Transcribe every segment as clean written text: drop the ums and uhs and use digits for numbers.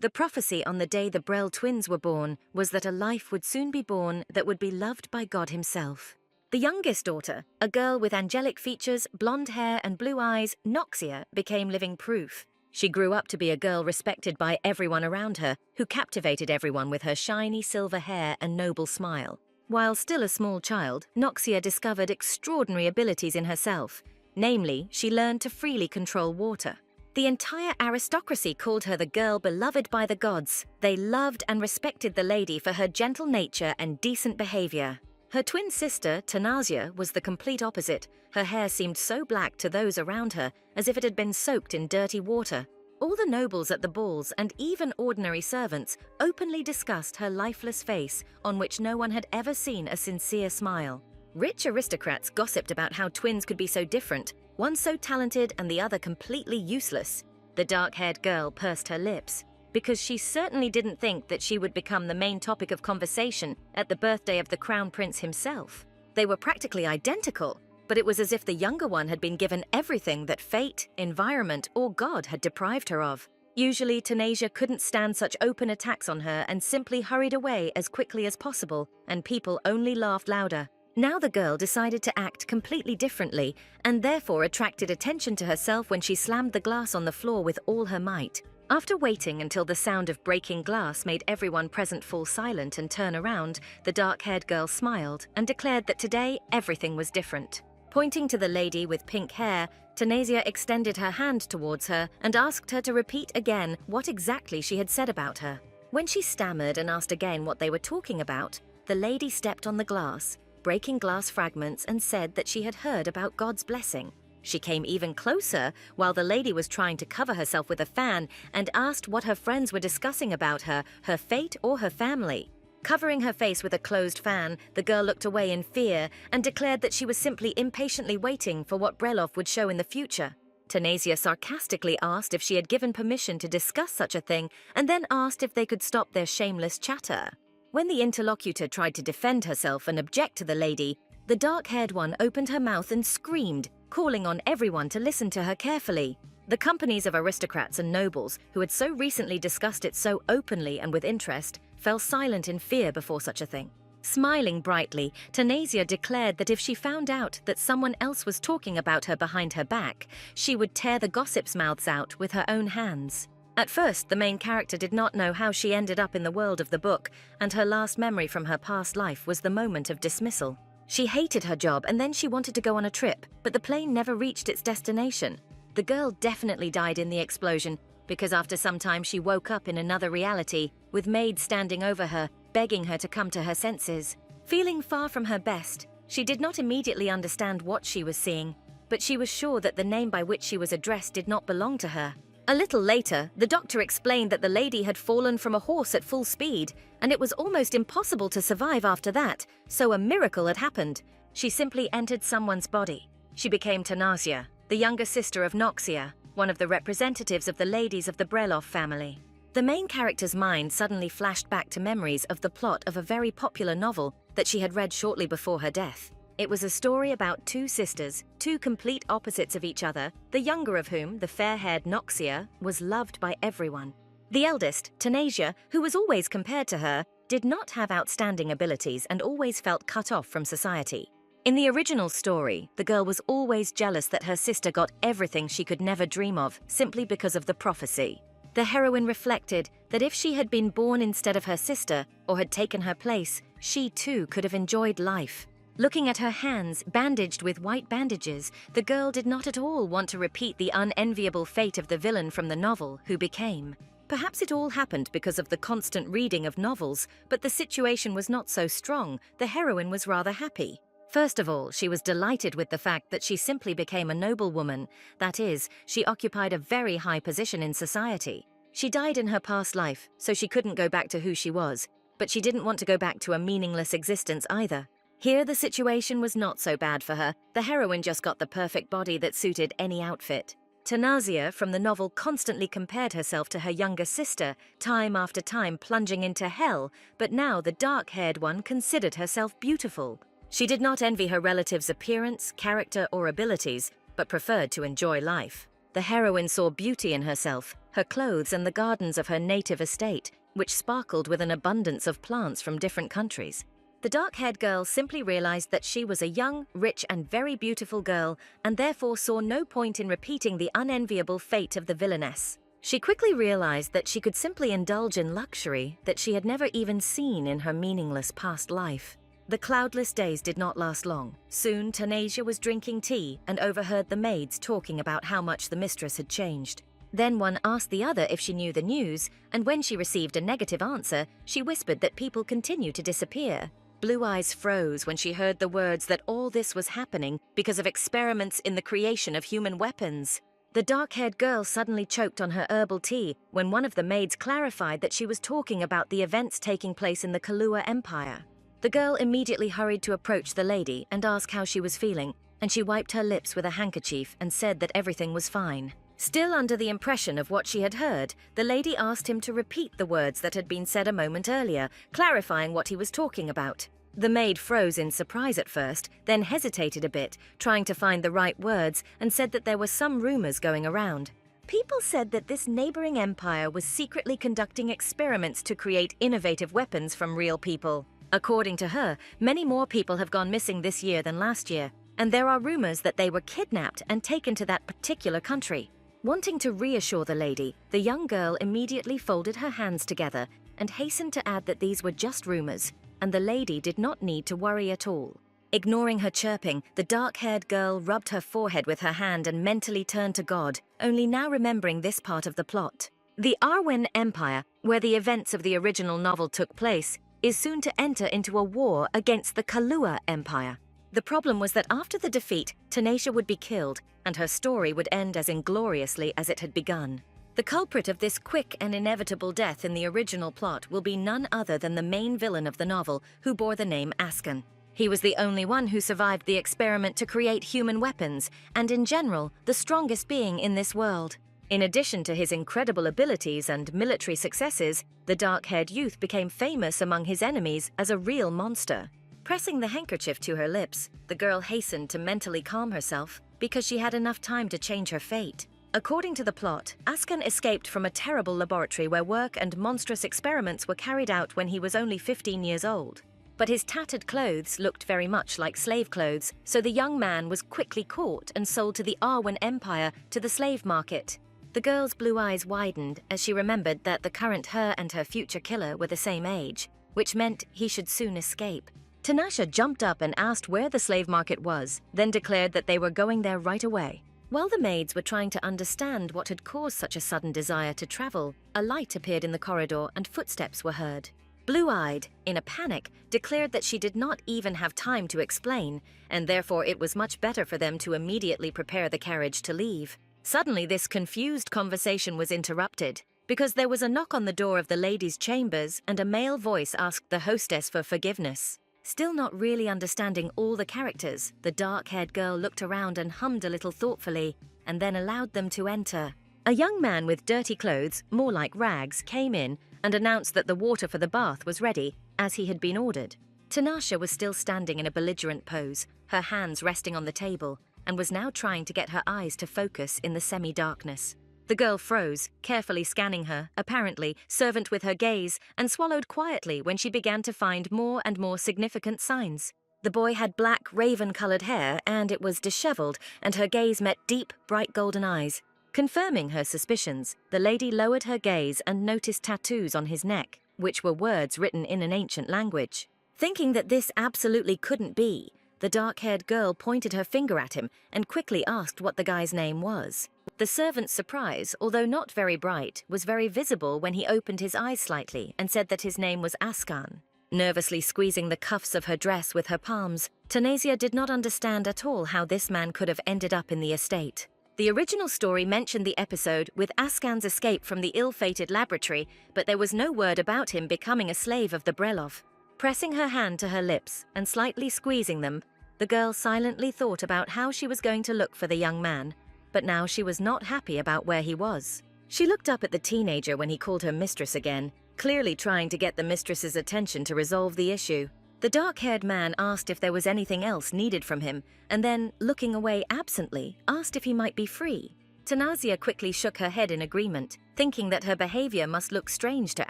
The prophecy on the day the Brel twins were born was that a life would soon be born that would be loved by God himself. The youngest daughter, a girl with angelic features, blonde hair and blue eyes, Noxia, became living proof. She grew up to be a girl respected by everyone around her, who captivated everyone with her shiny silver hair and noble smile. While still a small child, Noxia discovered extraordinary abilities in herself. Namely, she learned to freely control water. The entire aristocracy called her the girl beloved by the gods. They loved and respected the lady for her gentle nature and decent behavior. Her twin sister, Tanasia, was the complete opposite. Her hair seemed so black to those around her, as if it had been soaked in dirty water. All the nobles at the balls and even ordinary servants openly discussed her lifeless face, on which no one had ever seen a sincere smile. Rich aristocrats gossiped about how twins could be so different, one so talented and the other completely useless. The dark-haired girl pursed her lips, because she certainly didn't think that she would become the main topic of conversation at the birthday of the crown prince himself. They were practically identical, but it was as if the younger one had been given everything that fate, environment, or God had deprived her of. Usually, Tanasia couldn't stand such open attacks on her and simply hurried away as quickly as possible, and people only laughed louder. Now the girl decided to act completely differently and therefore attracted attention to herself when she slammed the glass on the floor with all her might. After waiting until the sound of breaking glass made everyone present fall silent and turn around, the dark-haired girl smiled and declared that today everything was different. Pointing to the lady with pink hair, Tanasia extended her hand towards her and asked her to repeat again what exactly she had said about her. When she stammered and asked again what they were talking about, the lady stepped on the glass, breaking glass fragments, and said that she had heard about God's blessing. She came even closer while the lady was trying to cover herself with a fan and asked what her friends were discussing about her fate or her family. Covering her face with a closed fan, the girl looked away in fear and declared that she was simply impatiently waiting for what Brelov would show in the future. Tanasia sarcastically asked if she had given permission to discuss such a thing and then asked if they could stop their shameless chatter. When the interlocutor tried to defend herself and object to the lady, the dark-haired one opened her mouth and screamed, calling on everyone to listen to her carefully. The companies of aristocrats and nobles, who had so recently discussed it so openly and with interest, fell silent in fear before such a thing. Smiling brightly, Tanasia declared that if she found out that someone else was talking about her behind her back, she would tear the gossips' mouths out with her own hands. At first, the main character did not know how she ended up in the world of the book, and her last memory from her past life was the moment of dismissal. She hated her job and then she wanted to go on a trip, but the plane never reached its destination. The girl definitely died in the explosion, because after some time she woke up in another reality, with maids standing over her, begging her to come to her senses. Feeling far from her best, she did not immediately understand what she was seeing, but she was sure that the name by which she was addressed did not belong to her. A little later, the doctor explained that the lady had fallen from a horse at full speed, and it was almost impossible to survive after that, so a miracle had happened. She simply entered someone's body. She became Tanasia, the younger sister of Noxia, one of the representatives of the ladies of the Brelov family. The main character's mind suddenly flashed back to memories of the plot of a very popular novel that she had read shortly before her death. It was a story about two sisters, two complete opposites of each other, the younger of whom, the fair-haired Noxia, was loved by everyone. The eldest, Tanasia, who was always compared to her, did not have outstanding abilities and always felt cut off from society. In the original story, the girl was always jealous that her sister got everything she could never dream of, simply because of the prophecy. The heroine reflected that if she had been born instead of her sister, or had taken her place, she too could have enjoyed life. Looking at her hands, bandaged with white bandages, the girl did not at all want to repeat the unenviable fate of the villain from the novel, who became. Perhaps it all happened because of the constant reading of novels, but the situation was not so strong. The heroine was rather happy. First of all, she was delighted with the fact that she simply became a noblewoman. That is, she occupied a very high position in society. She died in her past life, so she couldn't go back to who she was, but she didn't want to go back to a meaningless existence either. Here, the situation was not so bad for her. The heroine just got the perfect body that suited any outfit. Tanasia from the novel constantly compared herself to her younger sister, time after time plunging into hell, but now the dark-haired one considered herself beautiful. She did not envy her relative's appearance, character, or abilities, but preferred to enjoy life. the heroine saw beauty in herself, her clothes and the gardens of her native estate, which sparkled with an abundance of plants from different countries. The dark-haired girl simply realized that she was a young, rich and very beautiful girl, and therefore saw no point in repeating the unenviable fate of the villainess. She quickly realized that she could simply indulge in luxury that she had never even seen in her meaningless past life. The cloudless days did not last long. Soon, Tanasia was drinking tea and overheard the maids talking about how much the mistress had changed. Then one asked the other if she knew the news, and when she received a negative answer, she whispered that people continue to disappear. Blue Eyes froze when she heard the words that all this was happening because of experiments in the creation of human weapons. The dark-haired girl suddenly choked on her herbal tea when one of the maids clarified that she was talking about the events taking place in the Kahlua Empire. The girl immediately hurried to approach the lady and ask how she was feeling, and she wiped her lips with a handkerchief and said that everything was fine. Still under the impression of what she had heard, the lady asked him to repeat the words that had been said a moment earlier, clarifying what he was talking about. The maid froze in surprise at first, then hesitated a bit, trying to find the right words, and said that there were some rumors going around. People said that this neighboring empire was secretly conducting experiments to create innovative weapons from real people. According to her, many more people have gone missing this year than last year, and there are rumors that they were kidnapped and taken to that particular country. Wanting to reassure the lady, the young girl immediately folded her hands together and hastened to add that these were just rumors, and the lady did not need to worry at all. Ignoring her chirping, the dark-haired girl rubbed her forehead with her hand and mentally turned to God, only now remembering this part of the plot. The Arwen Empire, where the events of the original novel took place, is soon to enter into a war against the Kahlua Empire. The problem was that after the defeat, Tanasia would be killed, and her story would end as ingloriously as it had begun. The culprit of this quick and inevitable death in the original plot will be none other than the main villain of the novel, who bore the name Askan. He was the only one who survived the experiment to create human weapons, and in general, the strongest being in this world. In addition to his incredible abilities and military successes, the dark-haired youth became famous among his enemies as a real monster. Pressing the handkerchief to her lips, the girl hastened to mentally calm herself because she had enough time to change her fate. According to the plot, Askan escaped from a terrible laboratory where work and monstrous experiments were carried out when he was only 15 years old. But his tattered clothes looked very much like slave clothes, so the young man was quickly caught and sold to the Arwen Empire to the slave market. The girl's blue eyes widened as she remembered that the current her and her future killer were the same age, which meant he should soon escape. Tanasha jumped up and asked where the slave market was, then declared that they were going there right away. While the maids were trying to understand what had caused such a sudden desire to travel, a light appeared in the corridor and footsteps were heard. Blue-eyed, in a panic, declared that she did not even have time to explain, and therefore it was much better for them to immediately prepare the carriage to leave. Suddenly, this confused conversation was interrupted, because there was a knock on the door of the ladies' chambers and a male voice asked the hostess for forgiveness. Still not really understanding all the characters, the dark-haired girl looked around and hummed a little thoughtfully, and then allowed them to enter. A young man with dirty clothes, more like rags, came in and announced that the water for the bath was ready, as he had been ordered. Tanasha was still standing in a belligerent pose, her hands resting on the table, and was now trying to get her eyes to focus in the semi-darkness. The girl froze, carefully scanning her, apparently servant with her gaze, and swallowed quietly when she began to find more and more significant signs. The boy had black, raven-colored hair, and it was disheveled, and her gaze met deep, bright golden eyes. Confirming her suspicions, the lady lowered her gaze and noticed tattoos on his neck, which were words written in an ancient language. Thinking that this absolutely couldn't be, the dark-haired girl pointed her finger at him and quickly asked what the guy's name was. The servant's surprise, although not very bright, was very visible when he opened his eyes slightly and said that his name was Askan. Nervously squeezing the cuffs of her dress with her palms, Tanasia did not understand at all how this man could have ended up in the estate. The original story mentioned the episode with Askan's escape from the ill-fated laboratory, but there was no word about him becoming a slave of the Brelov. Pressing her hand to her lips and slightly squeezing them, the girl silently thought about how she was going to look for the young man, but now she was not happy about where he was. She looked up at the teenager when he called her mistress again, clearly trying to get the mistress's attention to resolve the issue. The dark-haired man asked if there was anything else needed from him, and then, looking away absently, asked if he might be free. Tanasia quickly shook her head in agreement, thinking that her behavior must look strange to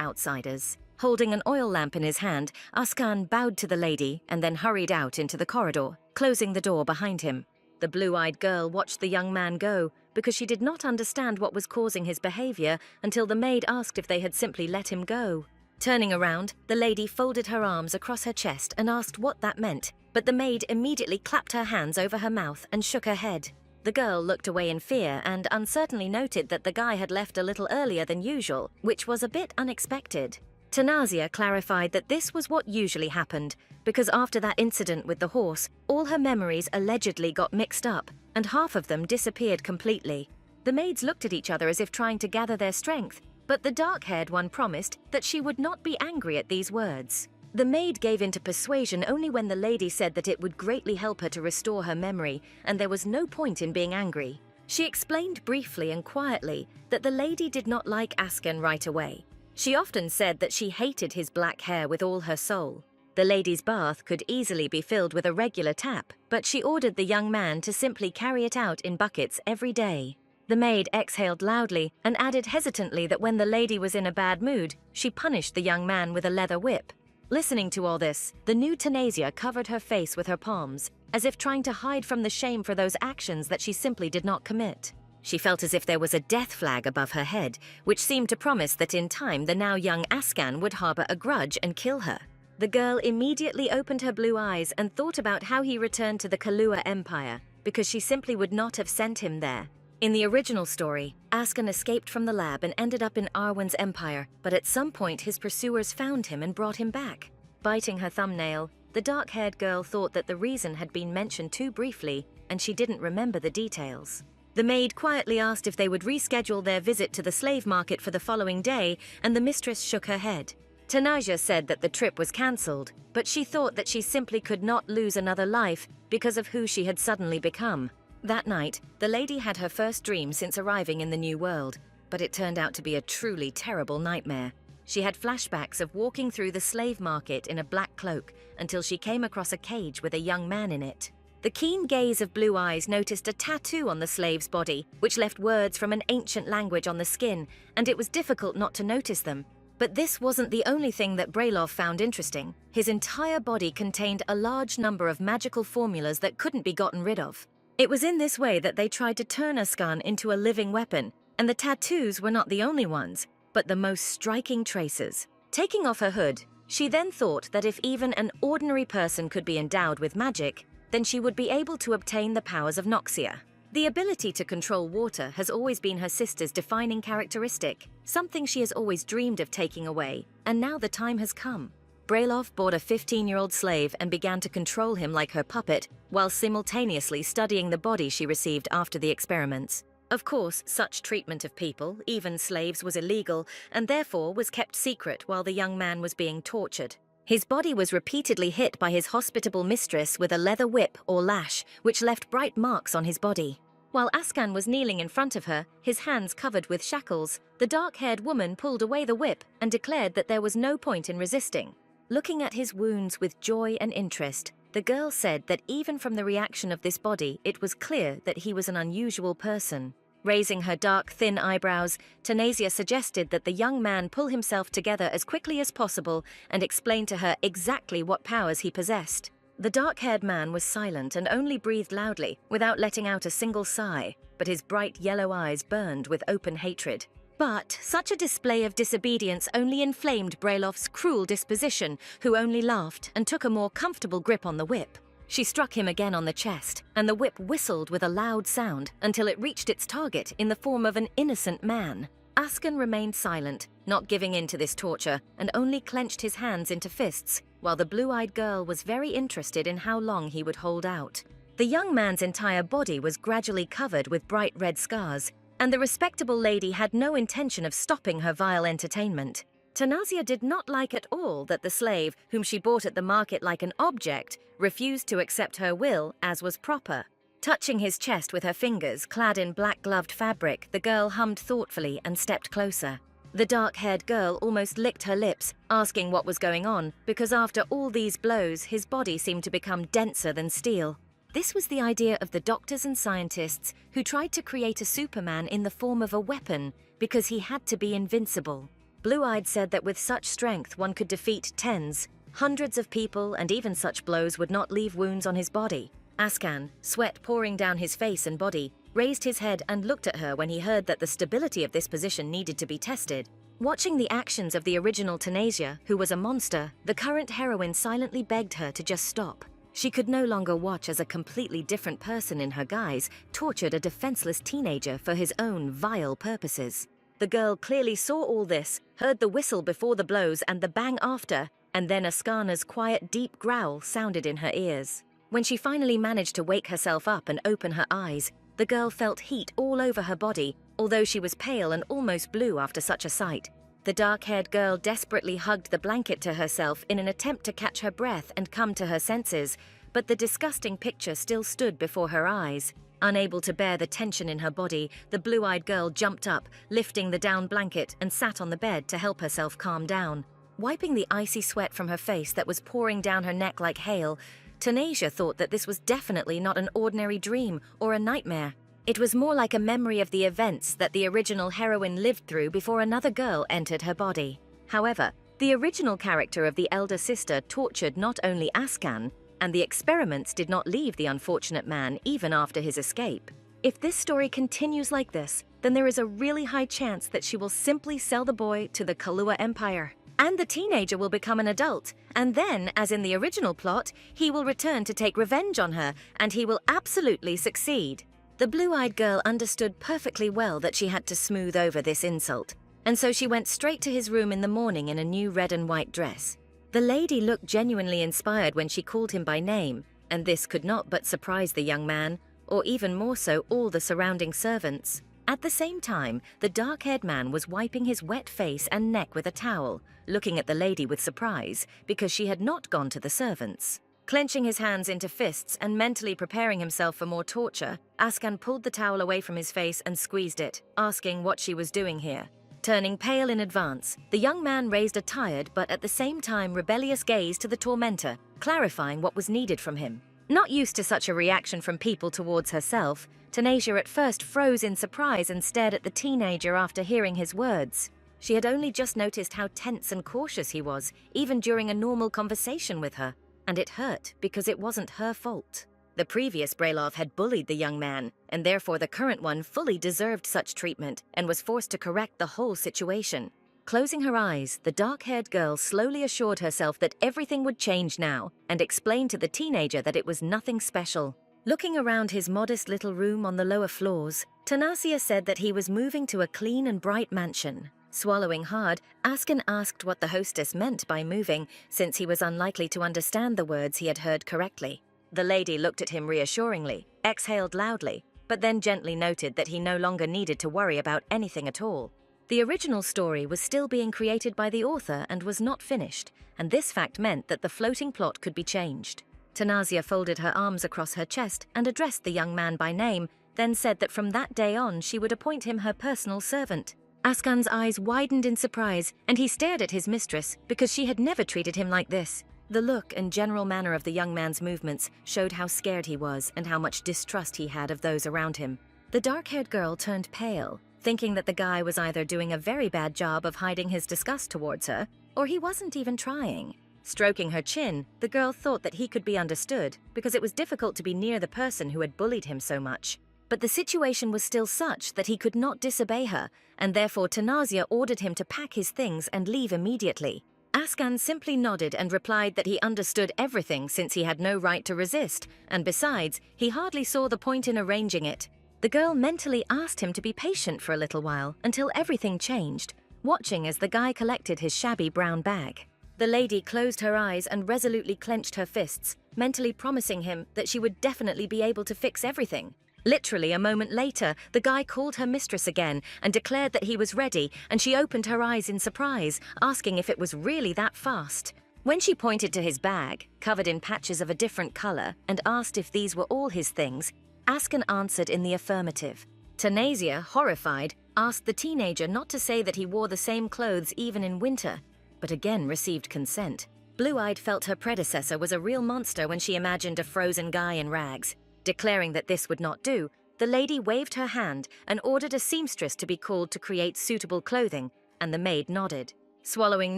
outsiders. Holding an oil lamp in his hand, Askan bowed to the lady and then hurried out into the corridor, closing the door behind him. The blue-eyed girl watched the young man go because she did not understand what was causing his behavior until the maid asked if they had simply let him go. Turning around, the lady folded her arms across her chest and asked what that meant, but the maid immediately clapped her hands over her mouth and shook her head. The girl looked away in fear and uncertainly noted that the guy had left a little earlier than usual, which was a bit unexpected. Tanasia clarified that this was what usually happened, because after that incident with the horse, all her memories allegedly got mixed up, and half of them disappeared completely. The maids looked at each other as if trying to gather their strength, but the dark-haired one promised that she would not be angry at these words. The maid gave in to persuasion only when the lady said that it would greatly help her to restore her memory, and there was no point in being angry. She explained briefly and quietly that the lady did not like Askan right away. She often said that she hated his black hair with all her soul. The lady's bath could easily be filled with a regular tap, but she ordered the young man to simply carry it out in buckets every day. The maid exhaled loudly and added hesitantly that when the lady was in a bad mood, she punished the young man with a leather whip. Listening to all this, the new Tanasia covered her face with her palms, as if trying to hide from the shame for those actions that she simply did not commit. She felt as if there was a death flag above her head, which seemed to promise that in time the now young Askan would harbor a grudge and kill her. The girl immediately opened her blue eyes and thought about how he returned to the Kahlua Empire, because she simply would not have sent him there. In the original story, Askan escaped from the lab and ended up in Arwen's empire, but at some point his pursuers found him and brought him back. Biting her thumbnail, the dark-haired girl thought that the reason had been mentioned too briefly, and she didn't remember the details. The maid quietly asked if they would reschedule their visit to the slave market for the following day, and the mistress shook her head. Tanasia said that the trip was cancelled, but she thought that she simply could not lose another life because of who she had suddenly become. That night, the lady had her first dream since arriving in the new world, but it turned out to be a truly terrible nightmare. She had flashbacks of walking through the slave market in a black cloak until she came across a cage with a young man in it. The keen gaze of Blue Eyes noticed a tattoo on the slave's body, which left words from an ancient language on the skin, and it was difficult not to notice them. But this wasn't the only thing that Brailov found interesting. His entire body contained a large number of magical formulas that couldn't be gotten rid of. It was in this way that they tried to turn Askan into a living weapon, and the tattoos were not the only ones, but the most striking traces. Taking off her hood, she then thought that if even an ordinary person could be endowed with magic, then she would be able to obtain the powers of Noxia. The ability to control water has always been her sister's defining characteristic, something she has always dreamed of taking away, and now the time has come. Brailov bought a 15-year-old slave and began to control him like her puppet, while simultaneously studying the body she received after the experiments. Of course, such treatment of people, even slaves, was illegal, and therefore was kept secret while the young man was being tortured. His body was repeatedly hit by his hospitable mistress with a leather whip or lash, which left bright marks on his body. While Askan was kneeling in front of her, his hands covered with shackles, the dark-haired woman pulled away the whip and declared that there was no point in resisting. Looking at his wounds with joy and interest, the girl said that even from the reaction of this body, it was clear that he was an unusual person. Raising her dark, thin eyebrows, Tanasia suggested that the young man pull himself together as quickly as possible and explain to her exactly what powers he possessed. The dark-haired man was silent and only breathed loudly, without letting out a single sigh, but his bright yellow eyes burned with open hatred. But such a display of disobedience only inflamed Brailov's cruel disposition, who only laughed and took a more comfortable grip on the whip. She struck him again on the chest, and the whip whistled with a loud sound until it reached its target in the form of an innocent man. Askan remained silent, not giving in to this torture, and only clenched his hands into fists, while the blue-eyed girl was very interested in how long he would hold out. The young man's entire body was gradually covered with bright red scars, and the respectable lady had no intention of stopping her vile entertainment. Tanasia did not like at all that the slave, whom she bought at the market like an object, refused to accept her will as was proper. Touching his chest with her fingers, clad in black-gloved fabric, the girl hummed thoughtfully and stepped closer. The dark-haired girl almost licked her lips, asking what was going on, because after all these blows, his body seemed to become denser than steel. This was the idea of the doctors and scientists who tried to create a Superman in the form of a weapon because he had to be invincible. Blue-Eyed said that with such strength one could defeat tens, hundreds of people, and even such blows would not leave wounds on his body. Ascan, sweat pouring down his face and body, raised his head and looked at her when he heard that the stability of this position needed to be tested. Watching the actions of the original Thanasia, who was a monster, the current heroine silently begged her to just stop. She could no longer watch as a completely different person in her guise tortured a defenseless teenager for his own vile purposes. The girl clearly saw all this, heard the whistle before the blows and the bang after, and then Ascana's quiet, deep growl sounded in her ears. When she finally managed to wake herself up and open her eyes, the girl felt heat all over her body, although she was pale and almost blue after such a sight. The dark-haired girl desperately hugged the blanket to herself in an attempt to catch her breath and come to her senses, but the disgusting picture still stood before her eyes. Unable to bear the tension in her body, the blue-eyed girl jumped up, lifting the down blanket, and sat on the bed to help herself calm down. Wiping the icy sweat from her face that was pouring down her neck like hail, Thanasia thought that this was definitely not an ordinary dream or a nightmare. It was more like a memory of the events that the original heroine lived through before another girl entered her body. However, the original character of the elder sister tortured not only Ascan, and the experiments did not leave the unfortunate man even after his escape. If this story continues like this, then there is a really high chance that she will simply sell the boy to the Kahlua Empire. And the teenager will become an adult, and then, as in the original plot, he will return to take revenge on her, and he will absolutely succeed. The blue-eyed girl understood perfectly well that she had to smooth over this insult, and so she went straight to his room in the morning in a new red and white dress. The lady looked genuinely inspired when she called him by name, and this could not but surprise the young man, or even more so all the surrounding servants. At the same time, the dark-haired man was wiping his wet face and neck with a towel, looking at the lady with surprise, because she had not gone to the servants. Clenching his hands into fists and mentally preparing himself for more torture, Ascan pulled the towel away from his face and squeezed it, asking what she was doing here. Turning pale in advance, the young man raised a tired but at the same time rebellious gaze to the tormentor, clarifying what was needed from him. Not used to such a reaction from people towards herself, Thanasia at first froze in surprise and stared at the teenager after hearing his words. She had only just noticed how tense and cautious he was, even during a normal conversation with her. And it hurt because it wasn't her fault. The previous Brailov had bullied the young man, and therefore the current one fully deserved such treatment and was forced to correct the whole situation. Closing her eyes, the dark-haired girl slowly assured herself that everything would change now and explained to the teenager that it was nothing special. Looking around his modest little room on the lower floors, Thanasia said that he was moving to a clean and bright mansion. Swallowing hard, Ascan asked what the hostess meant by moving, since he was unlikely to understand the words he had heard correctly. The lady looked at him reassuringly, exhaled loudly, but then gently noted that he no longer needed to worry about anything at all. The original story was still being created by the author and was not finished, and this fact meant that the floating plot could be changed. Thanasia folded her arms across her chest and addressed the young man by name, then said that from that day on she would appoint him her personal servant. Ascan's eyes widened in surprise, and he stared at his mistress because she had never treated him like this. The look and general manner of the young man's movements showed how scared he was and how much distrust he had of those around him. The dark-haired girl turned pale, thinking that the guy was either doing a very bad job of hiding his disgust towards her, or he wasn't even trying. Stroking her chin, the girl thought that he could be understood because it was difficult to be near the person who had bullied him so much. But the situation was still such that he could not disobey her, and therefore Thanasia ordered him to pack his things and leave immediately. Ascan simply nodded and replied that he understood everything since he had no right to resist, and besides, he hardly saw the point in arranging it. The girl mentally asked him to be patient for a little while until everything changed, watching as the guy collected his shabby brown bag. The lady closed her eyes and resolutely clenched her fists, mentally promising him that she would definitely be able to fix everything. Literally a moment later, the guy called her mistress again and declared that he was ready, and she opened her eyes in surprise, asking if it was really that fast. When she pointed to his bag, covered in patches of a different color, and asked if these were all his things, Ascan answered in the affirmative. Thanasia, horrified, asked the teenager not to say that he wore the same clothes even in winter, but again received consent. Blue-Eyed felt her predecessor was a real monster when she imagined a frozen guy in rags. Declaring that this would not do, the lady waved her hand and ordered a seamstress to be called to create suitable clothing, and the maid nodded. Swallowing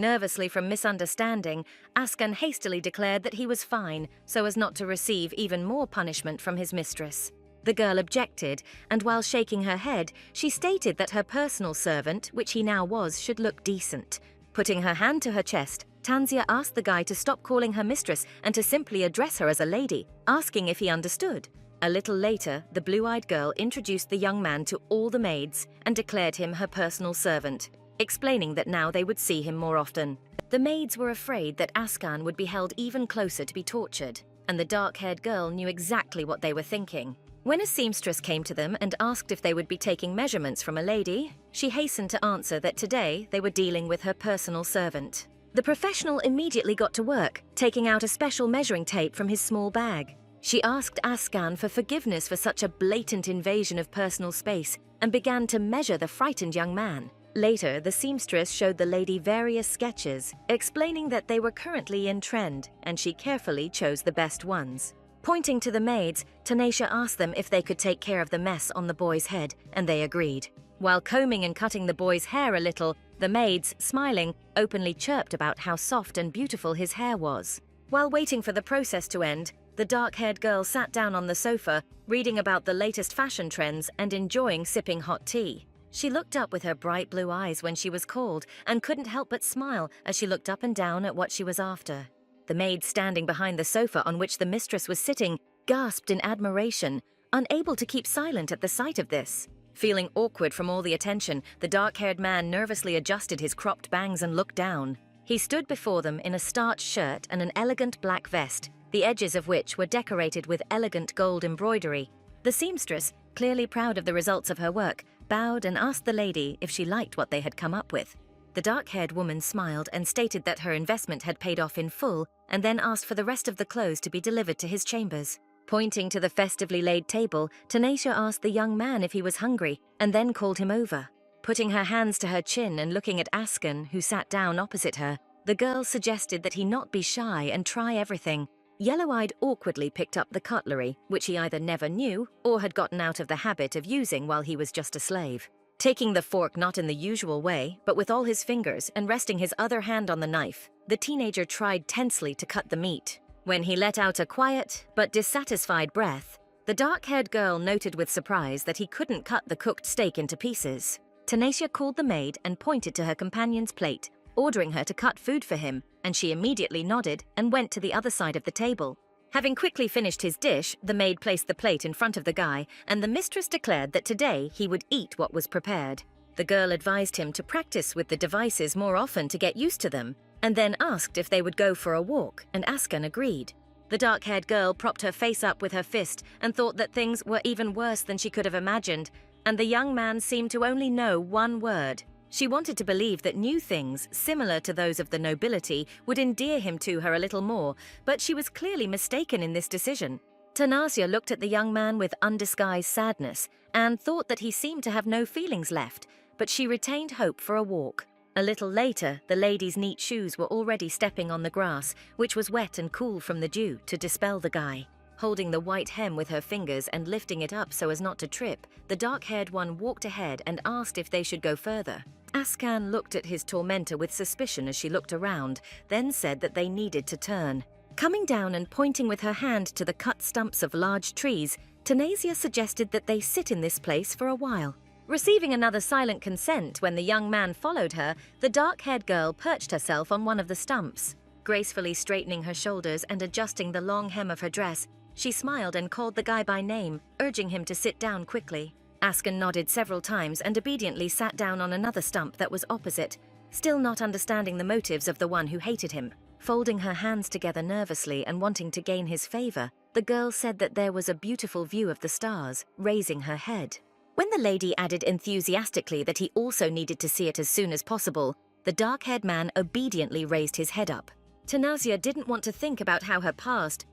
nervously from misunderstanding, Askan hastily declared that he was fine so as not to receive even more punishment from his mistress. The girl objected, and while shaking her head, she stated that her personal servant, which he now was, should look decent. Putting her hand to her chest, Tanzia asked the guy to stop calling her mistress and to simply address her as a lady, asking if he understood. A little later, the blue-eyed girl introduced the young man to all the maids and declared him her personal servant, explaining that now they would see him more often. The maids were afraid that Askan would be held even closer to be tortured, and the dark-haired girl knew exactly what they were thinking. When a seamstress came to them and asked if they would be taking measurements from a lady, she hastened to answer that today they were dealing with her personal servant. The professional immediately got to work, taking out a special measuring tape from his small bag. She asked Askan for forgiveness for such a blatant invasion of personal space and began to measure the frightened young man. Later, the seamstress showed the lady various sketches, explaining that they were currently in trend, and she carefully chose the best ones. Pointing to the maids, Tanisha asked them if they could take care of the mess on the boy's head, and they agreed. While combing and cutting the boy's hair a little, the maids, smiling, openly chirped about how soft and beautiful his hair was. While waiting for the process to end, the dark-haired girl sat down on the sofa, reading about the latest fashion trends and enjoying sipping hot tea. She looked up with her bright blue eyes when she was called and couldn't help but smile as she looked up and down at what she was after. The maid standing behind the sofa on which the mistress was sitting gasped in admiration, unable to keep silent at the sight of this. Feeling awkward from all the attention, the dark-haired man nervously adjusted his cropped bangs and looked down. He stood before them in a starched shirt and an elegant black vest, the edges of which were decorated with elegant gold embroidery. The seamstress, clearly proud of the results of her work, bowed and asked the lady if she liked what they had come up with. The dark-haired woman smiled and stated that her investment had paid off in full, and then asked for the rest of the clothes to be delivered to his chambers. Pointing to the festively laid table, Tanisha asked the young man if he was hungry, and then called him over. Putting her hands to her chin and looking at Askan, who sat down opposite her, the girl suggested that he not be shy and try everything. Yellow-eyed awkwardly picked up the cutlery, which he either never knew or had gotten out of the habit of using while he was just a slave. Taking the fork not in the usual way, but with all his fingers and resting his other hand on the knife, the teenager tried tensely to cut the meat. When he let out a quiet but dissatisfied breath, the dark-haired girl noted with surprise that he couldn't cut the cooked steak into pieces. Tanisha called the maid and pointed to her companion's plate, ordering her to cut food for him, and she immediately nodded and went to the other side of the table. Having quickly finished his dish, the maid placed the plate in front of the guy, and the mistress declared that today he would eat what was prepared. The girl advised him to practice with the devices more often to get used to them, and then asked if they would go for a walk, and Askan agreed. The dark-haired girl propped her face up with her fist and thought that things were even worse than she could have imagined, and the young man seemed to only know one word. She wanted to believe that new things, similar to those of the nobility, would endear him to her a little more, but she was clearly mistaken in this decision. Tanasia looked at the young man with undisguised sadness and thought that he seemed to have no feelings left, but she retained hope for a walk. A little later, the lady's neat shoes were already stepping on the grass, which was wet and cool from the dew, to dispel the guy. Holding the white hem with her fingers and lifting it up so as not to trip, the dark-haired one walked ahead and asked if they should go further. Askan looked at his tormentor with suspicion as she looked around, then said that they needed to turn. Coming down and pointing with her hand to the cut stumps of large trees, Tanasia suggested that they sit in this place for a while. Receiving another silent consent when the young man followed her, the dark-haired girl perched herself on one of the stumps. Gracefully straightening her shoulders and adjusting the long hem of her dress, she smiled and called the guy by name, urging him to sit down quickly. Askan nodded several times and obediently sat down on another stump that was opposite, still not understanding the motives of the one who hated him. Folding her hands together nervously and wanting to gain his favor, the girl said that there was a beautiful view of the stars, raising her head. When the lady added enthusiastically that he also needed to see it as soon as possible, the dark-haired man obediently raised his head up. Tanasia didn't want to think about how her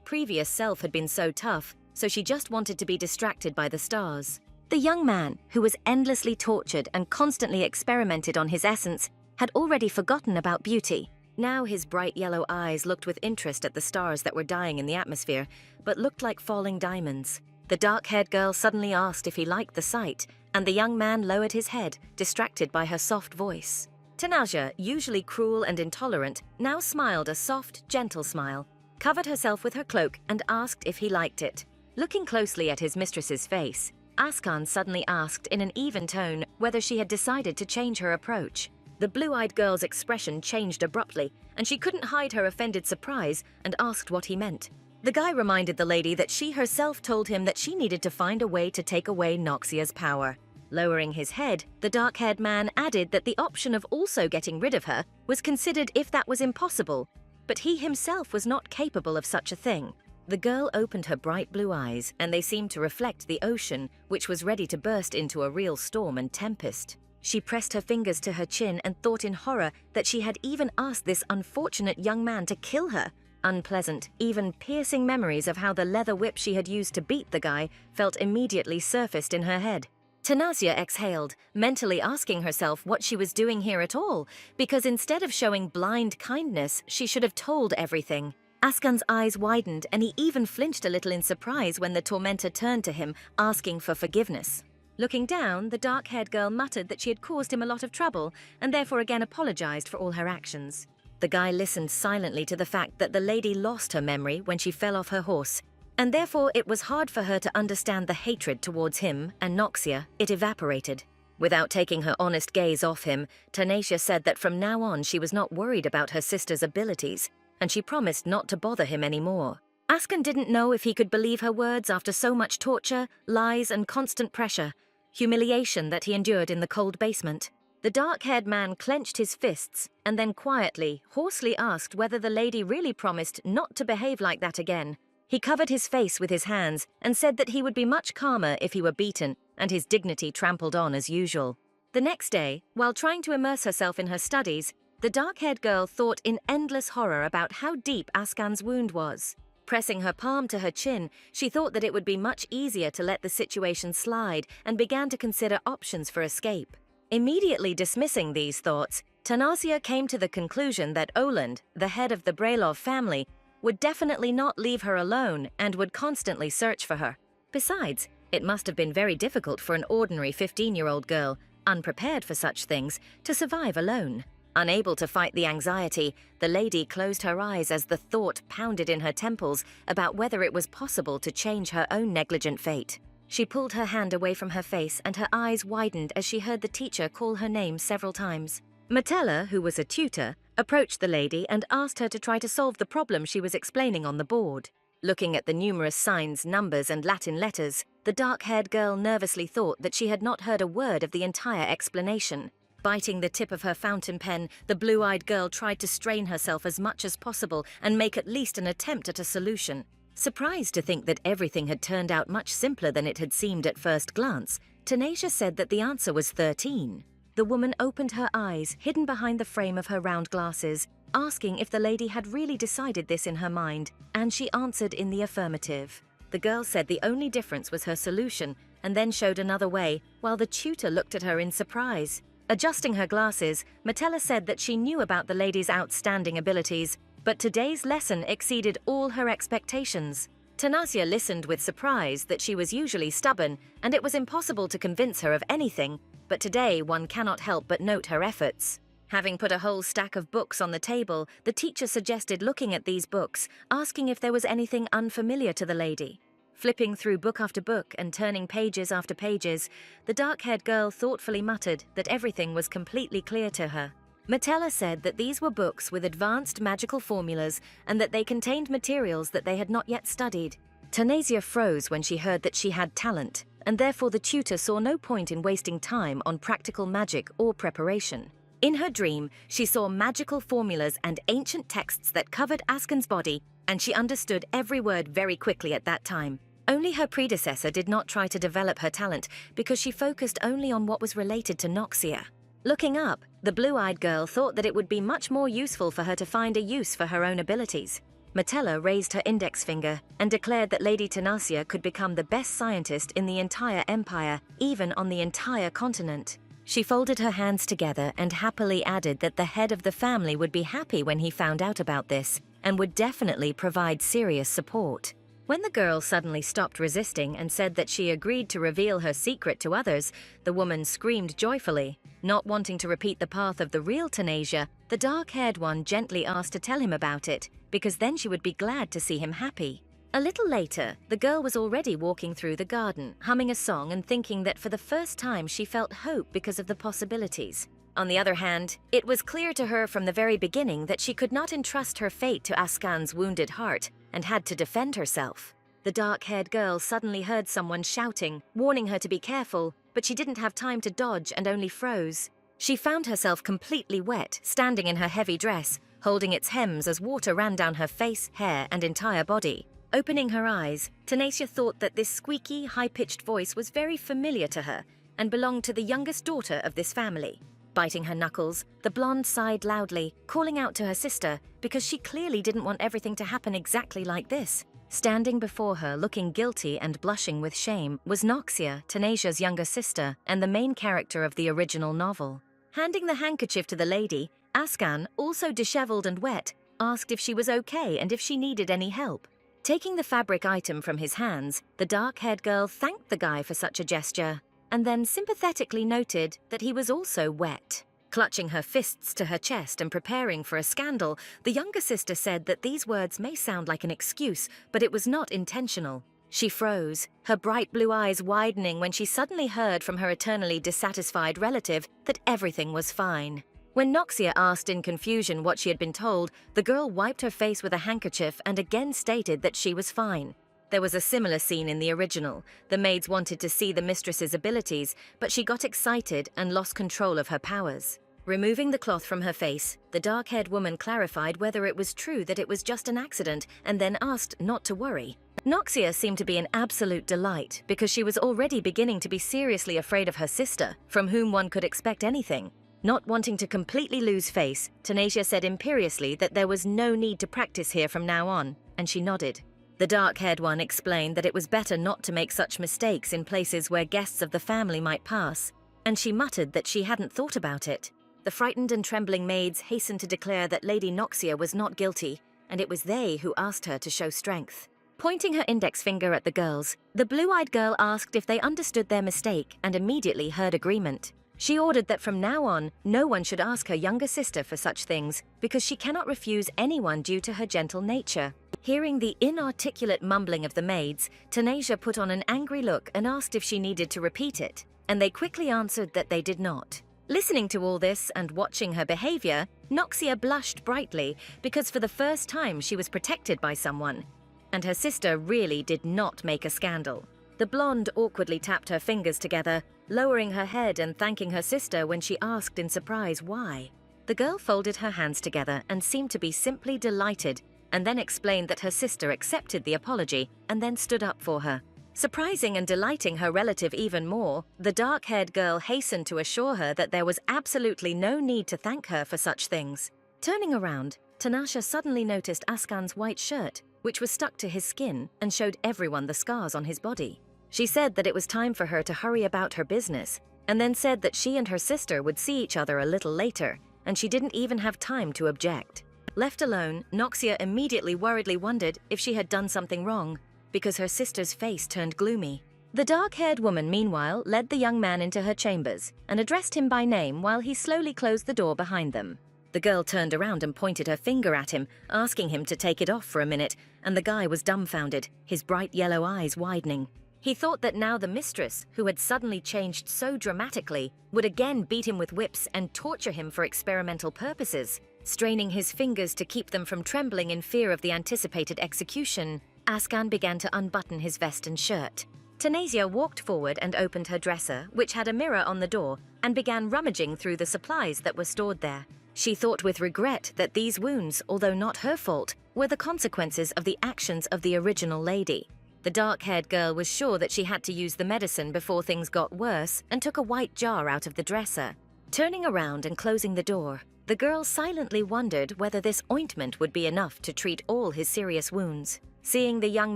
previous self had been so tough, so she just wanted to be distracted by the stars. The young man, who was endlessly tortured and constantly experimented on his essence, had already forgotten about beauty. Now his bright yellow eyes looked with interest at the stars that were dying in the atmosphere, but looked like falling diamonds. The dark-haired girl suddenly asked if he liked the sight, and the young man lowered his head, distracted by her soft voice. Tanasia, usually cruel and intolerant, now smiled a soft, gentle smile, covered herself with her cloak, and asked if he liked it. Looking closely at his mistress's face, Askan suddenly asked in an even tone whether she had decided to change her approach. The blue-eyed girl's expression changed abruptly, and she couldn't hide her offended surprise and asked what he meant. The guy reminded the lady that she herself told him that she needed to find a way to take away Noxia's power. Lowering his head, the dark-haired man added that the option of also getting rid of her was considered if that was impossible, but he himself was not capable of such a thing. The girl opened her bright blue eyes, and they seemed to reflect the ocean, which was ready to burst into a real storm and tempest. She pressed her fingers to her chin and thought in horror that she had even asked this unfortunate young man to kill her. Unpleasant, even piercing memories of how the leather whip she had used to beat the guy felt immediately surfaced in her head. Tanasia exhaled, mentally asking herself what she was doing here at all, because instead of showing blind kindness, she should have told everything. Askan's eyes widened, and he even flinched a little in surprise when the tormentor turned to him, asking for forgiveness. Looking down, the dark-haired girl muttered that she had caused him a lot of trouble, and therefore again apologized for all her actions. The guy listened silently to the fact that the lady lost her memory when she fell off her horse, and therefore it was hard for her to understand the hatred towards him, and Noxia, it evaporated. Without taking her honest gaze off him, Tanasia said that from now on she was not worried about her sister's abilities, and she promised not to bother him anymore. Askan didn't know if he could believe her words after so much torture, lies, and constant pressure, humiliation that he endured in the cold basement. The dark-haired man clenched his fists and then quietly, hoarsely asked whether the lady really promised not to behave like that again. He covered his face with his hands and said that he would be much calmer if he were beaten and his dignity trampled on as usual. The next day, while trying to immerse herself in her studies, the dark-haired girl thought in endless horror about how deep Askan's wound was. Pressing her palm to her chin, she thought that it would be much easier to let the situation slide and began to consider options for escape. Immediately dismissing these thoughts, Tanasia came to the conclusion that Oland, the head of the Brailov family, would definitely not leave her alone and would constantly search for her. Besides, it must have been very difficult for an ordinary 15-year-old girl, unprepared for such things, to survive alone. Unable to fight the anxiety, the lady closed her eyes as the thought pounded in her temples about whether it was possible to change her own negligent fate. She pulled her hand away from her face and her eyes widened as she heard the teacher call her name several times. Metella, who was a tutor, approached the lady and asked her to try to solve the problem she was explaining on the board. Looking at the numerous signs, numbers, and Latin letters, the dark-haired girl nervously thought that she had not heard a word of the entire explanation. Biting the tip of her fountain pen, the blue-eyed girl tried to strain herself as much as possible and make at least an attempt at a solution. Surprised to think that everything had turned out much simpler than it had seemed at first glance, Tanasia said that the answer was 13. The woman opened her eyes, hidden behind the frame of her round glasses, asking if the lady had really decided this in her mind, and she answered in the affirmative. The girl said the only difference was her solution, and then showed another way, while the tutor looked at her in surprise. Adjusting her glasses, Metella said that she knew about the lady's outstanding abilities, but today's lesson exceeded all her expectations. Tanasia listened with surprise that she was usually stubborn, and it was impossible to convince her of anything, but today one cannot help but note her efforts. Having put a whole stack of books on the table, the teacher suggested looking at these books, asking if there was anything unfamiliar to the lady. Flipping through book after book and turning pages after pages, the dark-haired girl thoughtfully muttered that everything was completely clear to her. Metella said that these were books with advanced magical formulas and that they contained materials that they had not yet studied. Tanasia froze when she heard that she had talent, and therefore the tutor saw no point in wasting time on practical magic or preparation. In her dream, she saw magical formulas and ancient texts that covered Askan's body, and she understood every word very quickly at that time. Only her predecessor did not try to develop her talent because she focused only on what was related to Noxia. Looking up, the blue-eyed girl thought that it would be much more useful for her to find a use for her own abilities. Metella raised her index finger and declared that Lady Tanasia could become the best scientist in the entire empire, even on the entire continent. She folded her hands together and happily added that the head of the family would be happy when he found out about this and would definitely provide serious support. When the girl suddenly stopped resisting and said that she agreed to reveal her secret to others, the woman screamed joyfully. Not wanting to repeat the path of the real Tanasia, the dark-haired one gently asked to tell him about it, because then she would be glad to see him happy. A little later, the girl was already walking through the garden, humming a song and thinking that for the first time she felt hope because of the possibilities. On the other hand, it was clear to her from the very beginning that she could not entrust her fate to Askan's wounded heart and had to defend herself. The dark-haired girl suddenly heard someone shouting, warning her to be careful, but she didn't have time to dodge and only froze. She found herself completely wet, standing in her heavy dress, holding its hems as water ran down her face, hair, and entire body. Opening her eyes, Tanasia thought that this squeaky, high-pitched voice was very familiar to her and belonged to the youngest daughter of this family. Biting her knuckles, the blonde sighed loudly, calling out to her sister because she clearly didn't want everything to happen exactly like this. Standing before her, looking guilty and blushing with shame, was Noxia, Tanasia's younger sister and the main character of the original novel. Handing the handkerchief to the lady, Askan, also disheveled and wet, asked if she was okay and if she needed any help. Taking the fabric item from his hands, the dark-haired girl thanked the guy for such a gesture, and then sympathetically noted that he was also wet. Clutching her fists to her chest and preparing for a scandal, the younger sister said that these words may sound like an excuse, but it was not intentional. She froze, her bright blue eyes widening when she suddenly heard from her eternally dissatisfied relative that everything was fine. When Noxia asked in confusion what she had been told, the girl wiped her face with a handkerchief and again stated that she was fine. There was a similar scene in the original. The maids wanted to see the mistress's abilities, but she got excited and lost control of her powers. Removing the cloth from her face, the dark-haired woman clarified whether it was true that it was just an accident and then asked not to worry. Noxia seemed to be an absolute delight because she was already beginning to be seriously afraid of her sister, from whom one could expect anything. Not wanting to completely lose face, Tanasia said imperiously that there was no need to practice here from now on, and she nodded. The dark-haired one explained that it was better not to make such mistakes in places where guests of the family might pass, and she muttered that she hadn't thought about it. The frightened and trembling maids hastened to declare that Lady Noxia was not guilty, and it was they who asked her to show strength. Pointing her index finger at the girls, the blue-eyed girl asked if they understood their mistake and immediately heard agreement. She ordered that from now on, no one should ask her younger sister for such things because she cannot refuse anyone due to her gentle nature. Hearing the inarticulate mumbling of the maids, Tanasia put on an angry look and asked if she needed to repeat it, and they quickly answered that they did not. Listening to all this and watching her behavior, Noxia blushed brightly because for the first time she was protected by someone, and her sister really did not make a scandal. The blonde awkwardly tapped her fingers together, lowering her head and thanking her sister when she asked in surprise why. The girl folded her hands together and seemed to be simply delighted, and then explained that her sister accepted the apology and then stood up for her. Surprising and delighting her relative even more, the dark-haired girl hastened to assure her that there was absolutely no need to thank her for such things. Turning around, Tanasia suddenly noticed Askan's white shirt, which was stuck to his skin and showed everyone the scars on his body. She said that it was time for her to hurry about her business, and then said that she and her sister would see each other a little later, and she didn't even have time to object. Left alone, Noxia immediately worriedly wondered if she had done something wrong, because her sister's face turned gloomy. The dark-haired woman, meanwhile, led the young man into her chambers and addressed him by name while he slowly closed the door behind them. The girl turned around and pointed her finger at him, asking him to take it off for a minute, and the guy was dumbfounded, his bright yellow eyes widening. He thought that now the mistress, who had suddenly changed so dramatically, would again beat him with whips and torture him for experimental purposes. Straining his fingers to keep them from trembling in fear of the anticipated execution, Askan began to unbutton his vest and shirt. Tanasia walked forward and opened her dresser, which had a mirror on the door, and began rummaging through the supplies that were stored there. She thought with regret that these wounds, although not her fault, were the consequences of the actions of the original lady. The dark-haired girl was sure that she had to use the medicine before things got worse and took a white jar out of the dresser. Turning around and closing the door, the girl silently wondered whether this ointment would be enough to treat all his serious wounds. Seeing the young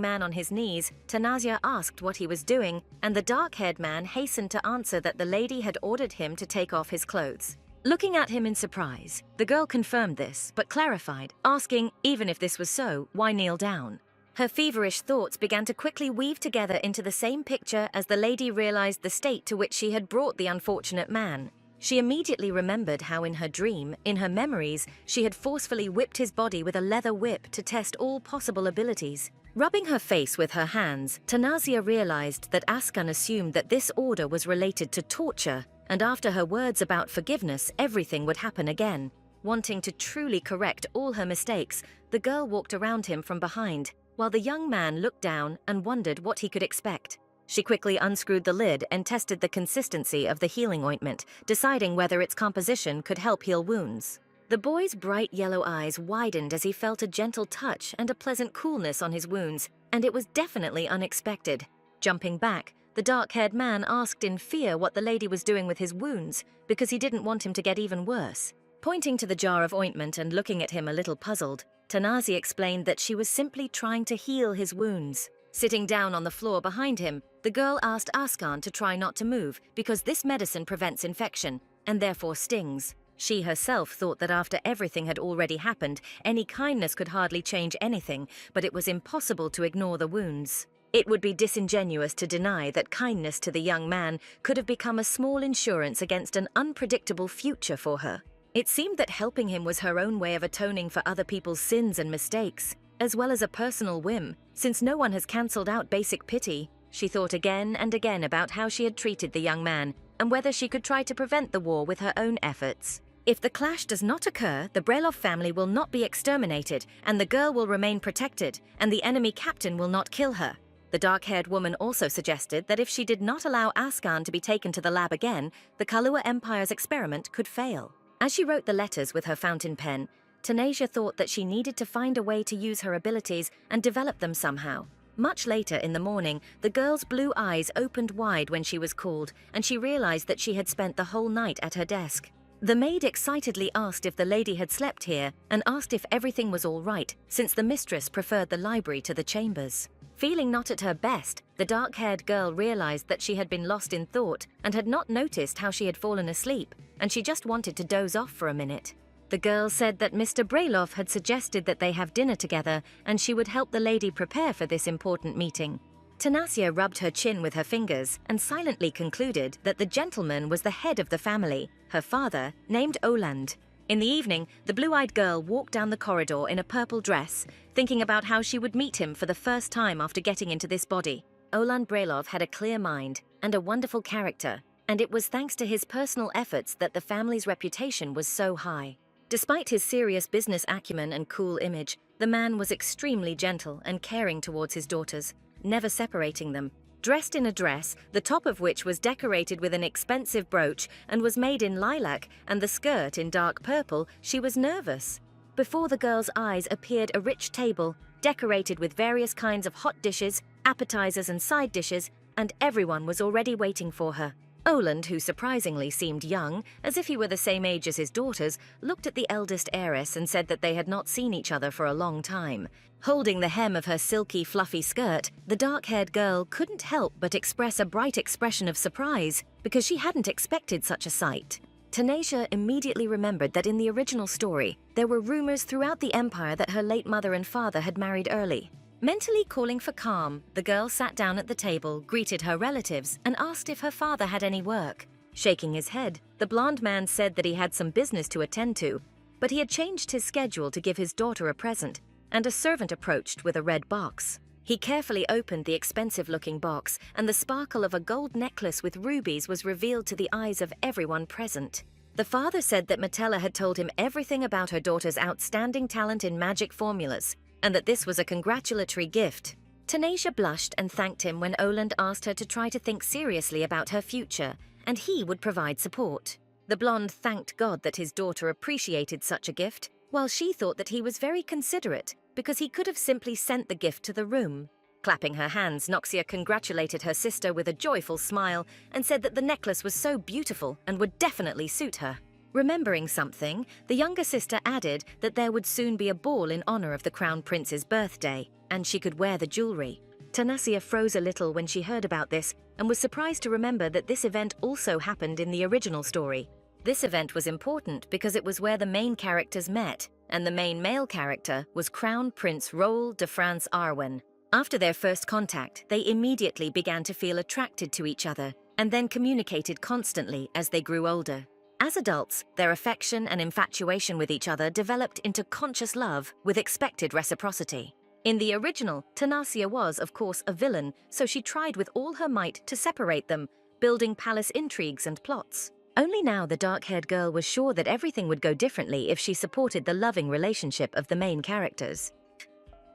man on his knees, Tanasia asked what he was doing, and the dark-haired man hastened to answer that the lady had ordered him to take off his clothes. Looking at him in surprise, the girl confirmed this, but clarified, asking, even if this was so, why kneel down? Her feverish thoughts began to quickly weave together into the same picture as the lady realized the state to which she had brought the unfortunate man. She immediately remembered how in her dream, in her memories, she had forcefully whipped his body with a leather whip to test all possible abilities. Rubbing her face with her hands, Tanasia realized that Askan assumed that this order was related to torture, and after her words about forgiveness, everything would happen again. Wanting to truly correct all her mistakes, the girl walked around him from behind, while the young man looked down and wondered what he could expect. She quickly unscrewed the lid and tested the consistency of the healing ointment, deciding whether its composition could help heal wounds. The boy's bright yellow eyes widened as he felt a gentle touch and a pleasant coolness on his wounds, and it was definitely unexpected. Jumping back, the dark-haired man asked in fear what the lady was doing with his wounds, because he didn't want him to get even worse. Pointing to the jar of ointment and looking at him a little puzzled, Tanasi explained that she was simply trying to heal his wounds. Sitting down on the floor behind him, the girl asked Askan to try not to move because this medicine prevents infection and therefore stings. She herself thought that after everything had already happened, any kindness could hardly change anything, but it was impossible to ignore the wounds. It would be disingenuous to deny that kindness to the young man could have become a small insurance against an unpredictable future for her. It seemed that helping him was her own way of atoning for other people's sins and mistakes, as well as a personal whim, since no one has cancelled out basic pity. She thought again and again about how she had treated the young man, and whether she could try to prevent the war with her own efforts. If the clash does not occur, the Brelov family will not be exterminated, and the girl will remain protected, and the enemy captain will not kill her. The dark-haired woman also suggested that if she did not allow Askan to be taken to the lab again, the Kahlua Empire's experiment could fail. As she wrote the letters with her fountain pen, Tanasia thought that she needed to find a way to use her abilities and develop them somehow. Much later in the morning, the girl's blue eyes opened wide when she was called, and she realized that she had spent the whole night at her desk. The maid excitedly asked if the lady had slept here and asked if everything was all right, since the mistress preferred the library to the chambers. Feeling not at her best, the dark-haired girl realized that she had been lost in thought and had not noticed how she had fallen asleep, and she just wanted to doze off for a minute. The girl said that Mr. Brelov had suggested that they have dinner together and she would help the lady prepare for this important meeting. Tanasia rubbed her chin with her fingers and silently concluded that the gentleman was the head of the family, her father, named Oland. In the evening, the blue-eyed girl walked down the corridor in a purple dress, thinking about how she would meet him for the first time after getting into this body. Oland Brelov had a clear mind and a wonderful character, and it was thanks to his personal efforts that the family's reputation was so high. Despite his serious business acumen and cool image, the man was extremely gentle and caring towards his daughters, never separating them. Dressed in a dress, the top of which was decorated with an expensive brooch and was made in lilac, and the skirt in dark purple, she was nervous. Before the girl's eyes appeared a rich table, decorated with various kinds of hot dishes, appetizers and side dishes, and everyone was already waiting for her. Oland, who surprisingly seemed young, as if he were the same age as his daughters, looked at the eldest heiress and said that they had not seen each other for a long time. Holding the hem of her silky, fluffy skirt, the dark-haired girl couldn't help but express a bright expression of surprise, because she hadn't expected such a sight. Tanasia immediately remembered that in the original story, there were rumors throughout the Empire that her late mother and father had married early. Mentally calling for calm, the girl sat down at the table, greeted her relatives, and asked if her father had any work. Shaking his head, the blonde man said that he had some business to attend to, but he had changed his schedule to give his daughter a present, and a servant approached with a red box. He carefully opened the expensive-looking box, and the sparkle of a gold necklace with rubies was revealed to the eyes of everyone present. The father said that Metella had told him everything about her daughter's outstanding talent in magic formulas, and that this was a congratulatory gift. Tanasia blushed and thanked him when Oland asked her to try to think seriously about her future, and he would provide support. The blonde thanked God that his daughter appreciated such a gift, while she thought that he was very considerate because he could have simply sent the gift to the room. Clapping her hands, Noxia congratulated her sister with a joyful smile and said that the necklace was so beautiful and would definitely suit her. Remembering something, the younger sister added that there would soon be a ball in honor of the Crown Prince's birthday, and she could wear the jewelry. Tanasia froze a little when she heard about this and was surprised to remember that this event also happened in the original story. This event was important because it was where the main characters met, and the main male character was Crown Prince Roel de France Arwen. After their first contact, they immediately began to feel attracted to each other and then communicated constantly as they grew older. As adults, their affection and infatuation with each other developed into conscious love with expected reciprocity. In the original, Tanasia was, of course, a villain, so she tried with all her might to separate them, building palace intrigues and plots. Only now the dark-haired girl was sure that everything would go differently if she supported the loving relationship of the main characters.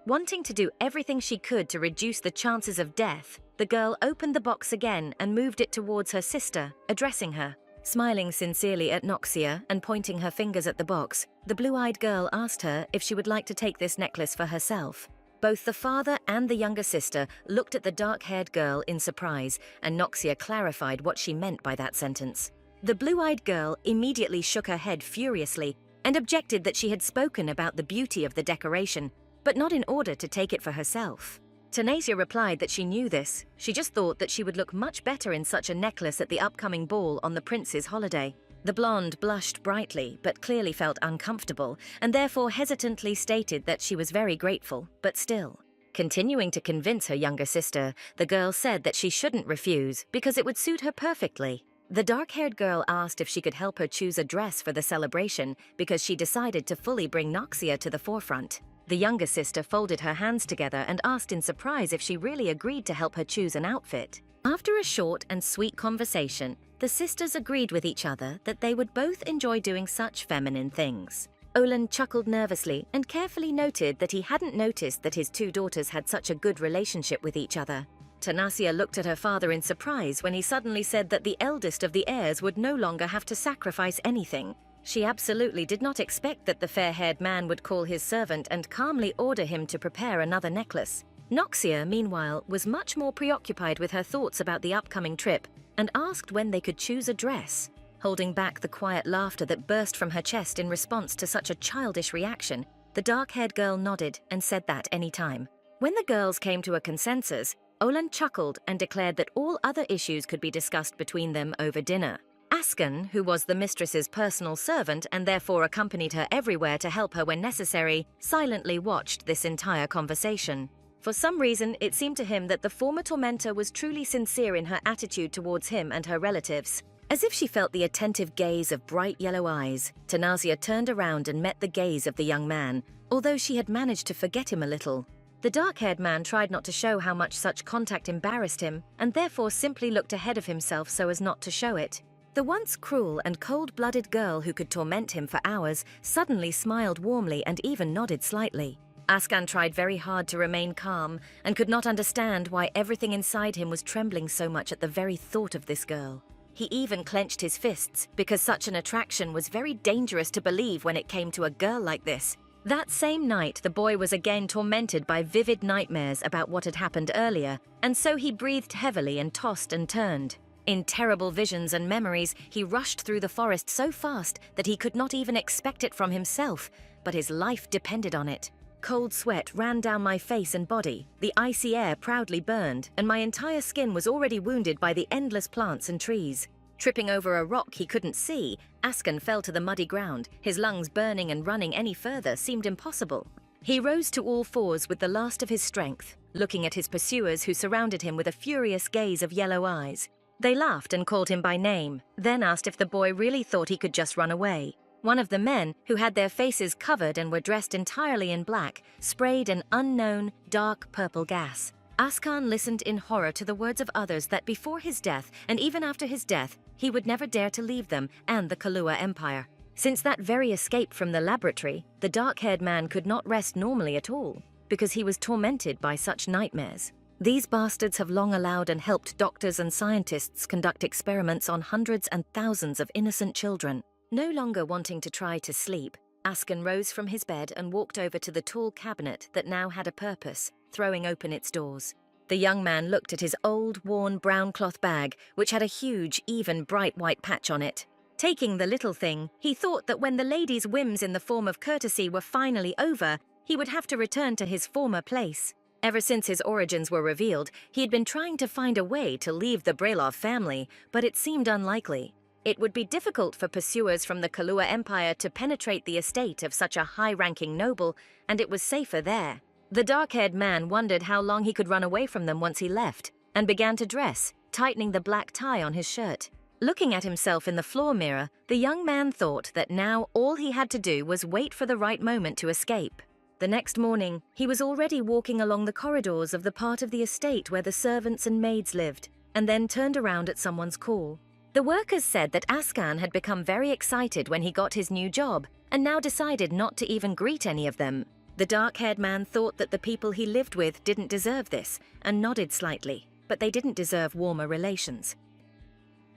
Wanting to do everything she could to reduce the chances of death, the girl opened the box again and moved it towards her sister, addressing her. Smiling sincerely at Noxia and pointing her fingers at the box, the blue-eyed girl asked her if she would like to take this necklace for herself. Both the father and the younger sister looked at the dark-haired girl in surprise, and Noxia clarified what she meant by that sentence. The blue-eyed girl immediately shook her head furiously and objected that she had spoken about the beauty of the decoration, but not in order to take it for herself. Tanasia replied that she knew this. She just thought that she would look much better in such a necklace at the upcoming ball on the prince's holiday. The blonde blushed brightly, but clearly felt uncomfortable, and therefore hesitantly stated that she was very grateful, but still. Continuing to convince her younger sister, the girl said that she shouldn't refuse because it would suit her perfectly. The dark-haired girl asked if she could help her choose a dress for the celebration because she decided to fully bring Noxia to the forefront. The younger sister folded her hands together and asked in surprise if she really agreed to help her choose an outfit. After a short and sweet conversation, the sisters agreed with each other that they would both enjoy doing such feminine things. Olan chuckled nervously and carefully noted that he hadn't noticed that his two daughters had such a good relationship with each other. Tanasia looked at her father in surprise when he suddenly said that the eldest of the heirs would no longer have to sacrifice anything. She absolutely did not expect that the fair-haired man would call his servant and calmly order him to prepare another necklace. Noxia, meanwhile, was much more preoccupied with her thoughts about the upcoming trip and asked when they could choose a dress. Holding back the quiet laughter that burst from her chest in response to such a childish reaction, the dark-haired girl nodded and said that any time. When the girls came to a consensus, Olan chuckled and declared that all other issues could be discussed between them over dinner. Askan, who was the mistress's personal servant and therefore accompanied her everywhere to help her when necessary, silently watched this entire conversation. For some reason, it seemed to him that the former tormentor was truly sincere in her attitude towards him and her relatives. As if she felt the attentive gaze of bright yellow eyes, Tanasia turned around and met the gaze of the young man, although she had managed to forget him a little. The dark-haired man tried not to show how much such contact embarrassed him, and therefore simply looked ahead of himself so as not to show it. The once cruel and cold-blooded girl who could torment him for hours suddenly smiled warmly and even nodded slightly. Askan tried very hard to remain calm and could not understand why everything inside him was trembling so much at the very thought of this girl. He even clenched his fists because such an attraction was very dangerous to believe when it came to a girl like this. That same night, the boy was again tormented by vivid nightmares about what had happened earlier, and so he breathed heavily and tossed and turned. In terrible visions and memories, he rushed through the forest so fast that he could not even expect it from himself, but his life depended on it. Cold sweat ran down my face and body, the icy air proudly burned, and my entire skin was already wounded by the endless plants and trees. Tripping over a rock he couldn't see, Askan fell to the muddy ground. His lungs burning and running any further seemed impossible. He rose to all fours with the last of his strength, looking at his pursuers who surrounded him with a furious gaze of yellow eyes. They laughed and called him by name, then asked if the boy really thought he could just run away. One of the men, who had their faces covered and were dressed entirely in black, sprayed an unknown, dark purple gas. Askan listened in horror to the words of others that before his death, and even after his death, he would never dare to leave them and the Kahlua Empire. Since that very escape from the laboratory, the dark-haired man could not rest normally at all, because he was tormented by such nightmares. These bastards have long allowed and helped doctors and scientists conduct experiments on hundreds and thousands of innocent children. No longer wanting to try to sleep, Askan rose from his bed and walked over to the tall cabinet that now had a purpose, throwing open its doors. The young man looked at his old, worn brown cloth bag, which had a huge, even bright white patch on it. Taking the little thing, he thought that when the lady's whims in the form of courtesy were finally over, he would have to return to his former place. Ever since his origins were revealed, he had been trying to find a way to leave the Brelov family, but it seemed unlikely. It would be difficult for pursuers from the Kahlua Empire to penetrate the estate of such a high-ranking noble, and it was safer there. The dark-haired man wondered how long he could run away from them once he left, and began to dress, tightening the black tie on his shirt. Looking at himself in the floor mirror, the young man thought that now all he had to do was wait for the right moment to escape. The next morning, he was already walking along the corridors of the part of the estate where the servants and maids lived, and then turned around at someone's call. The workers said that Askan had become very excited when he got his new job, and now decided not to even greet any of them. The dark-haired man thought that the people he lived with didn't deserve this, and nodded slightly, but they didn't deserve warmer relations.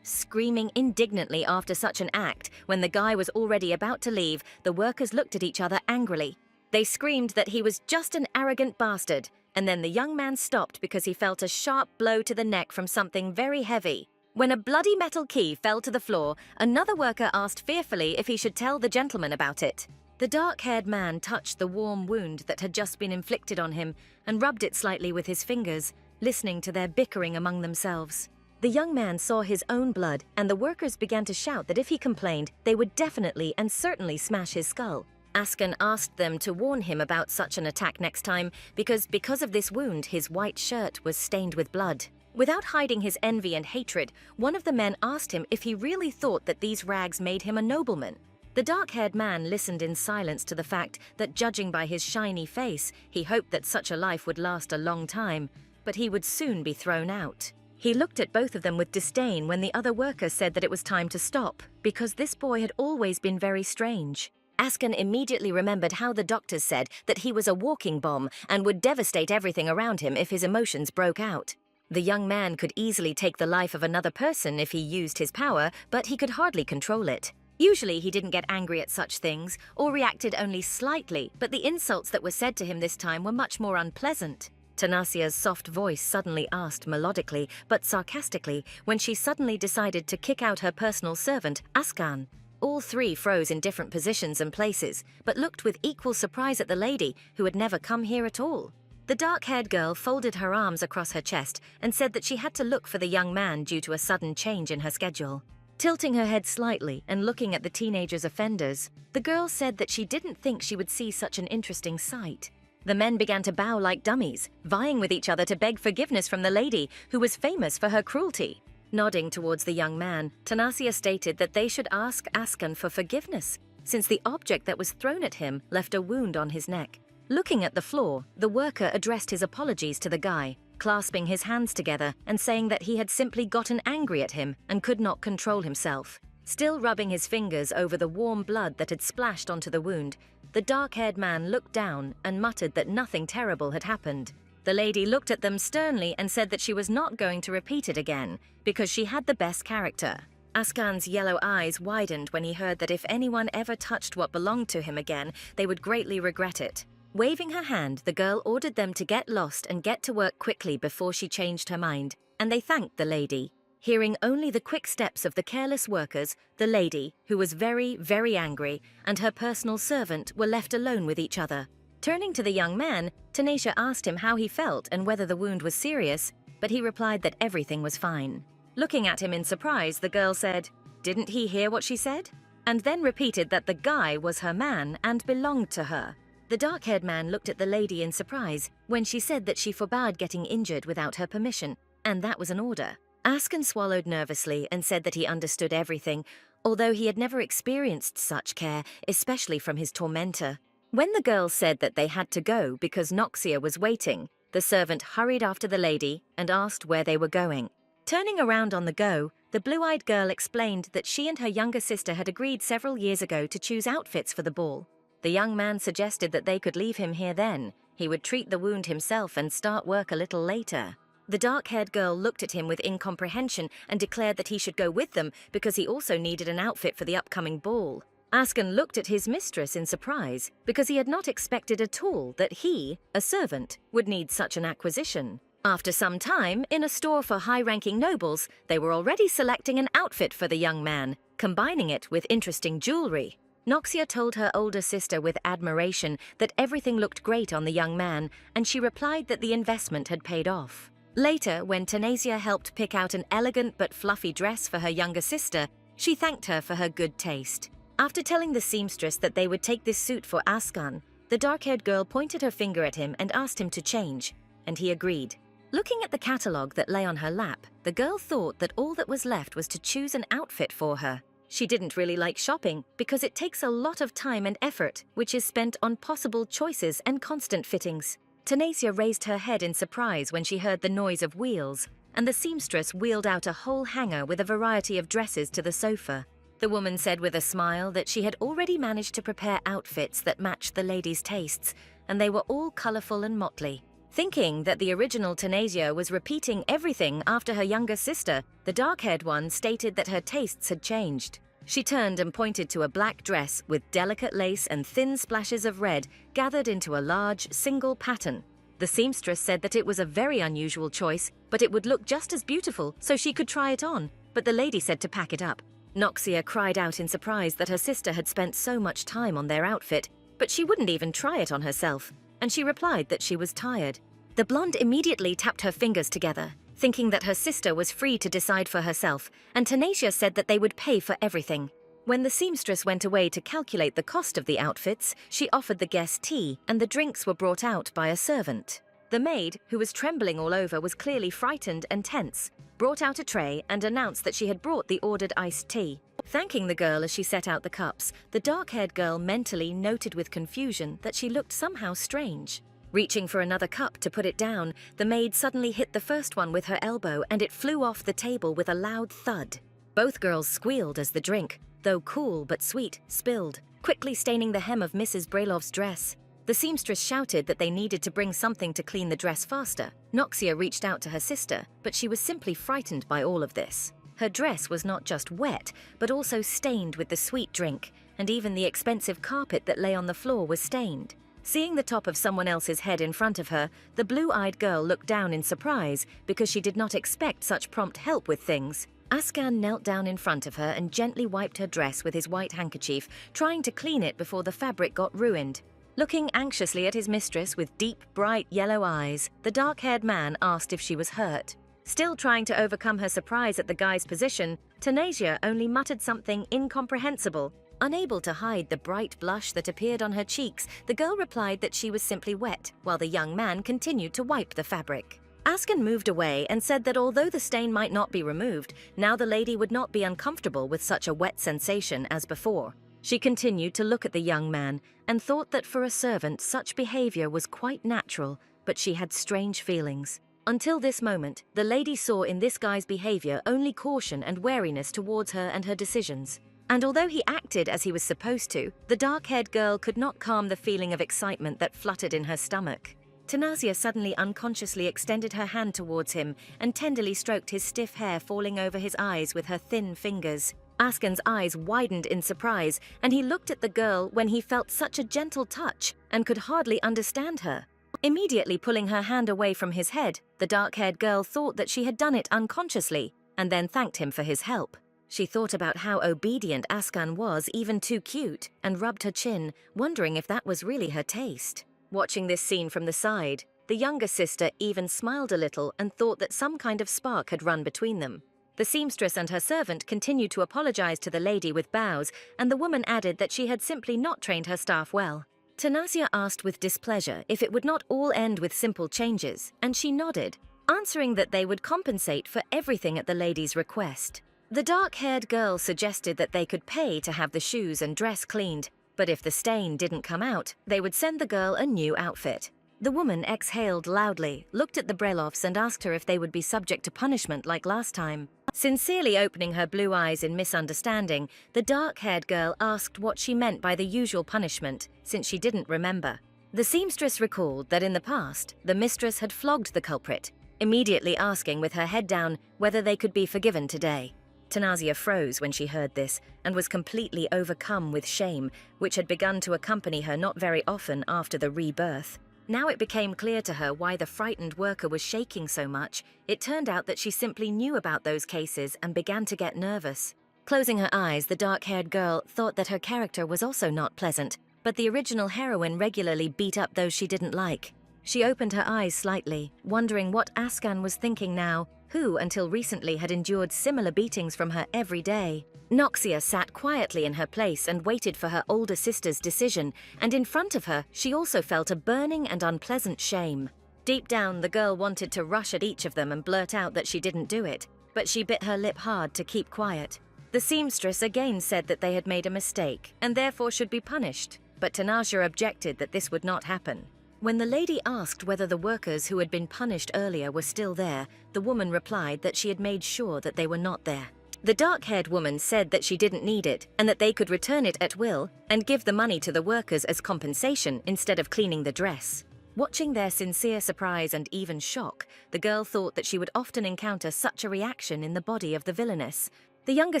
Screaming indignantly after such an act, when the guy was already about to leave, the workers looked at each other angrily. They screamed that he was just an arrogant bastard, and then the young man stopped because he felt a sharp blow to the neck from something very heavy. When a bloody metal key fell to the floor, another worker asked fearfully if he should tell the gentleman about it. The dark-haired man touched the warm wound that had just been inflicted on him and rubbed it slightly with his fingers, listening to their bickering among themselves. The young man saw his own blood, and the workers began to shout that if he complained, they would definitely and certainly smash his skull. Askan asked them to warn him about such an attack next time, because of this wound, his white shirt was stained with blood. Without hiding his envy and hatred, one of the men asked him if he really thought that these rags made him a nobleman. The dark-haired man listened in silence to the fact that, judging by his shiny face, he hoped that such a life would last a long time, but he would soon be thrown out. He looked at both of them with disdain when the other worker said that it was time to stop, because this boy had always been very strange. Askan immediately remembered how the doctors said that he was a walking bomb and would devastate everything around him if his emotions broke out. The young man could easily take the life of another person if he used his power, but he could hardly control it. Usually he didn't get angry at such things, or reacted only slightly, but the insults that were said to him this time were much more unpleasant. Tanasia's soft voice suddenly asked melodically, but sarcastically, when she suddenly decided to kick out her personal servant, Askan. All three froze in different positions and places, but looked with equal surprise at the lady, who had never come here at all. The dark-haired girl folded her arms across her chest and said that she had to look for the young man due to a sudden change in her schedule. Tilting her head slightly and looking at the teenager's offenders, the girl said that she didn't think she would see such an interesting sight. The men began to bow like dummies, vying with each other to beg forgiveness from the lady, who was famous for her cruelty. Nodding towards the young man, Tanasia stated that they should ask Askan for forgiveness, since the object that was thrown at him left a wound on his neck. Looking at the floor, the worker addressed his apologies to the guy, clasping his hands together and saying that he had simply gotten angry at him and could not control himself. Still rubbing his fingers over the warm blood that had splashed onto the wound, the dark-haired man looked down and muttered that nothing terrible had happened. The lady looked at them sternly and said that she was not going to repeat it again, because she had the best character. Askan's yellow eyes widened when he heard that if anyone ever touched what belonged to him again, they would greatly regret it. Waving her hand, the girl ordered them to get lost and get to work quickly before she changed her mind, and they thanked the lady. Hearing only the quick steps of the careless workers, the lady, who was very, very angry, and her personal servant were left alone with each other. Turning to the young man, Tanisha asked him how he felt and whether the wound was serious, but he replied that everything was fine. Looking at him in surprise, the girl said, "Didn't he hear what she said?" and then repeated that the guy was her man and belonged to her. The dark-haired man looked at the lady in surprise when she said that she forbade getting injured without her permission, and that was an order. Askan swallowed nervously and said that he understood everything, although he had never experienced such care, especially from his tormentor. When the girl said that they had to go because Noxia was waiting, the servant hurried after the lady and asked where they were going. Turning around on the go, the blue-eyed girl explained that she and her younger sister had agreed several years ago to choose outfits for the ball. The young man suggested that they could leave him here then. He would treat the wound himself and start work a little later. The dark-haired girl looked at him with incomprehension and declared that he should go with them because he also needed an outfit for the upcoming ball. Askan looked at his mistress in surprise because he had not expected at all that he, a servant, would need such an acquisition. After some time, in a store for high-ranking nobles, they were already selecting an outfit for the young man, combining it with interesting jewelry. Noxia told her older sister with admiration that everything looked great on the young man, and she replied that the investment had paid off. Later, when Tanasia helped pick out an elegant but fluffy dress for her younger sister, she thanked her for her good taste. After telling the seamstress that they would take this suit for Askan, The dark-haired girl pointed her finger at him and asked him to change, and he agreed. Looking at the catalogue that lay on her lap, the girl thought that all that was left was to choose an outfit for her. She didn't really like shopping because it takes a lot of time and effort, which is spent on possible choices and constant fittings. Tanasia raised her head in surprise when she heard the noise of wheels, and the seamstress wheeled out a whole hanger with a variety of dresses to the sofa. The woman said with a smile that she had already managed to prepare outfits that matched the ladies' tastes, and they were all colourful and motley. Thinking that the original Tanasia was repeating everything after her younger sister, the dark-haired one stated that her tastes had changed. She turned and pointed to a black dress with delicate lace and thin splashes of red gathered into a large, single pattern. The seamstress said that it was a very unusual choice, but it would look just as beautiful, so she could try it on, but the lady said to pack it up. Noxia cried out in surprise that her sister had spent so much time on their outfit, but she wouldn't even try it on herself, and she replied that she was tired. The blonde immediately tapped her fingers together, thinking that her sister was free to decide for herself, and Tanasia said that they would pay for everything. When the seamstress went away to calculate the cost of the outfits, she offered the guests tea, and the drinks were brought out by a servant. The maid, who was trembling all over, was clearly frightened and tense, brought out a tray and announced that she had brought the ordered iced tea. Thanking the girl as she set out the cups, the dark-haired girl mentally noted with confusion that she looked somehow strange. Reaching for another cup to put it down, the maid suddenly hit the first one with her elbow and it flew off the table with a loud thud. Both girls squealed as the drink, though cool but sweet, spilled, quickly staining the hem of Mrs. Brailov's dress. The seamstress shouted that they needed to bring something to clean the dress faster. Noxia reached out to her sister, but she was simply frightened by all of this. Her dress was not just wet, but also stained with the sweet drink, and even the expensive carpet that lay on the floor was stained. Seeing the top of someone else's head in front of her, the blue-eyed girl looked down in surprise because she did not expect such prompt help with things. Ascan knelt down in front of her and gently wiped her dress with his white handkerchief, trying to clean it before the fabric got ruined. Looking anxiously at his mistress with deep, bright yellow eyes, the dark-haired man asked if she was hurt. Still trying to overcome her surprise at the guy's position, Tanasia only muttered something incomprehensible. Unable to hide the bright blush that appeared on her cheeks, the girl replied that she was simply wet, while the young man continued to wipe the fabric. Ascan moved away and said that although the stain might not be removed, now the lady would not be uncomfortable with such a wet sensation as before. She continued to look at the young man and thought that for a servant such behavior was quite natural, but she had strange feelings. Until this moment, the lady saw in this guy's behavior only caution and wariness towards her and her decisions. And although he acted as he was supposed to, the dark-haired girl could not calm the feeling of excitement that fluttered in her stomach. Tanasia suddenly unconsciously extended her hand towards him and tenderly stroked his stiff hair falling over his eyes with her thin fingers. Ascan's eyes widened in surprise, and he looked at the girl when he felt such a gentle touch and could hardly understand her. Immediately pulling her hand away from his head, the dark-haired girl thought that she had done it unconsciously, and then thanked him for his help. She thought about how obedient Ascan was, even too cute, and rubbed her chin, wondering if that was really her taste. Watching this scene from the side, the younger sister even smiled a little and thought that some kind of spark had run between them. The seamstress and her servant continued to apologize to the lady with bows, and the woman added that she had simply not trained her staff well. Tanasia asked with displeasure if it would not all end with simple changes, and she nodded, answering that they would compensate for everything at the lady's request. The dark-haired girl suggested that they could pay to have the shoes and dress cleaned, but if the stain didn't come out, they would send the girl a new outfit. The woman exhaled loudly, looked at the Brelovs and asked her if they would be subject to punishment like last time. Sincerely opening her blue eyes in misunderstanding, the dark-haired girl asked what she meant by the usual punishment, since she didn't remember. The seamstress recalled that in the past, the mistress had flogged the culprit, immediately asking with her head down whether they could be forgiven today. Tanasia froze when she heard this and was completely overcome with shame, which had begun to accompany her not very often after the rebirth. Now it became clear to her why the frightened worker was shaking so much. It turned out that she simply knew about those cases and began to get nervous. Closing her eyes, the dark-haired girl thought that her character was also not pleasant, but the original heroine regularly beat up those she didn't like. She opened her eyes slightly, wondering what Ascan was thinking now, who until recently had endured similar beatings from her every day. Noxia sat quietly in her place and waited for her older sister's decision, and in front of her, she also felt a burning and unpleasant shame. Deep down, the girl wanted to rush at each of them and blurt out that she didn't do it, but she bit her lip hard to keep quiet. The seamstress again said that they had made a mistake and therefore should be punished, but Tanaja objected that this would not happen. When the lady asked whether the workers who had been punished earlier were still there, the woman replied that she had made sure that they were not there. The dark-haired woman said that she didn't need it and that they could return it at will and give the money to the workers as compensation instead of cleaning the dress. Watching their sincere surprise and even shock, the girl thought that she would often encounter such a reaction in the body of the villainess. The younger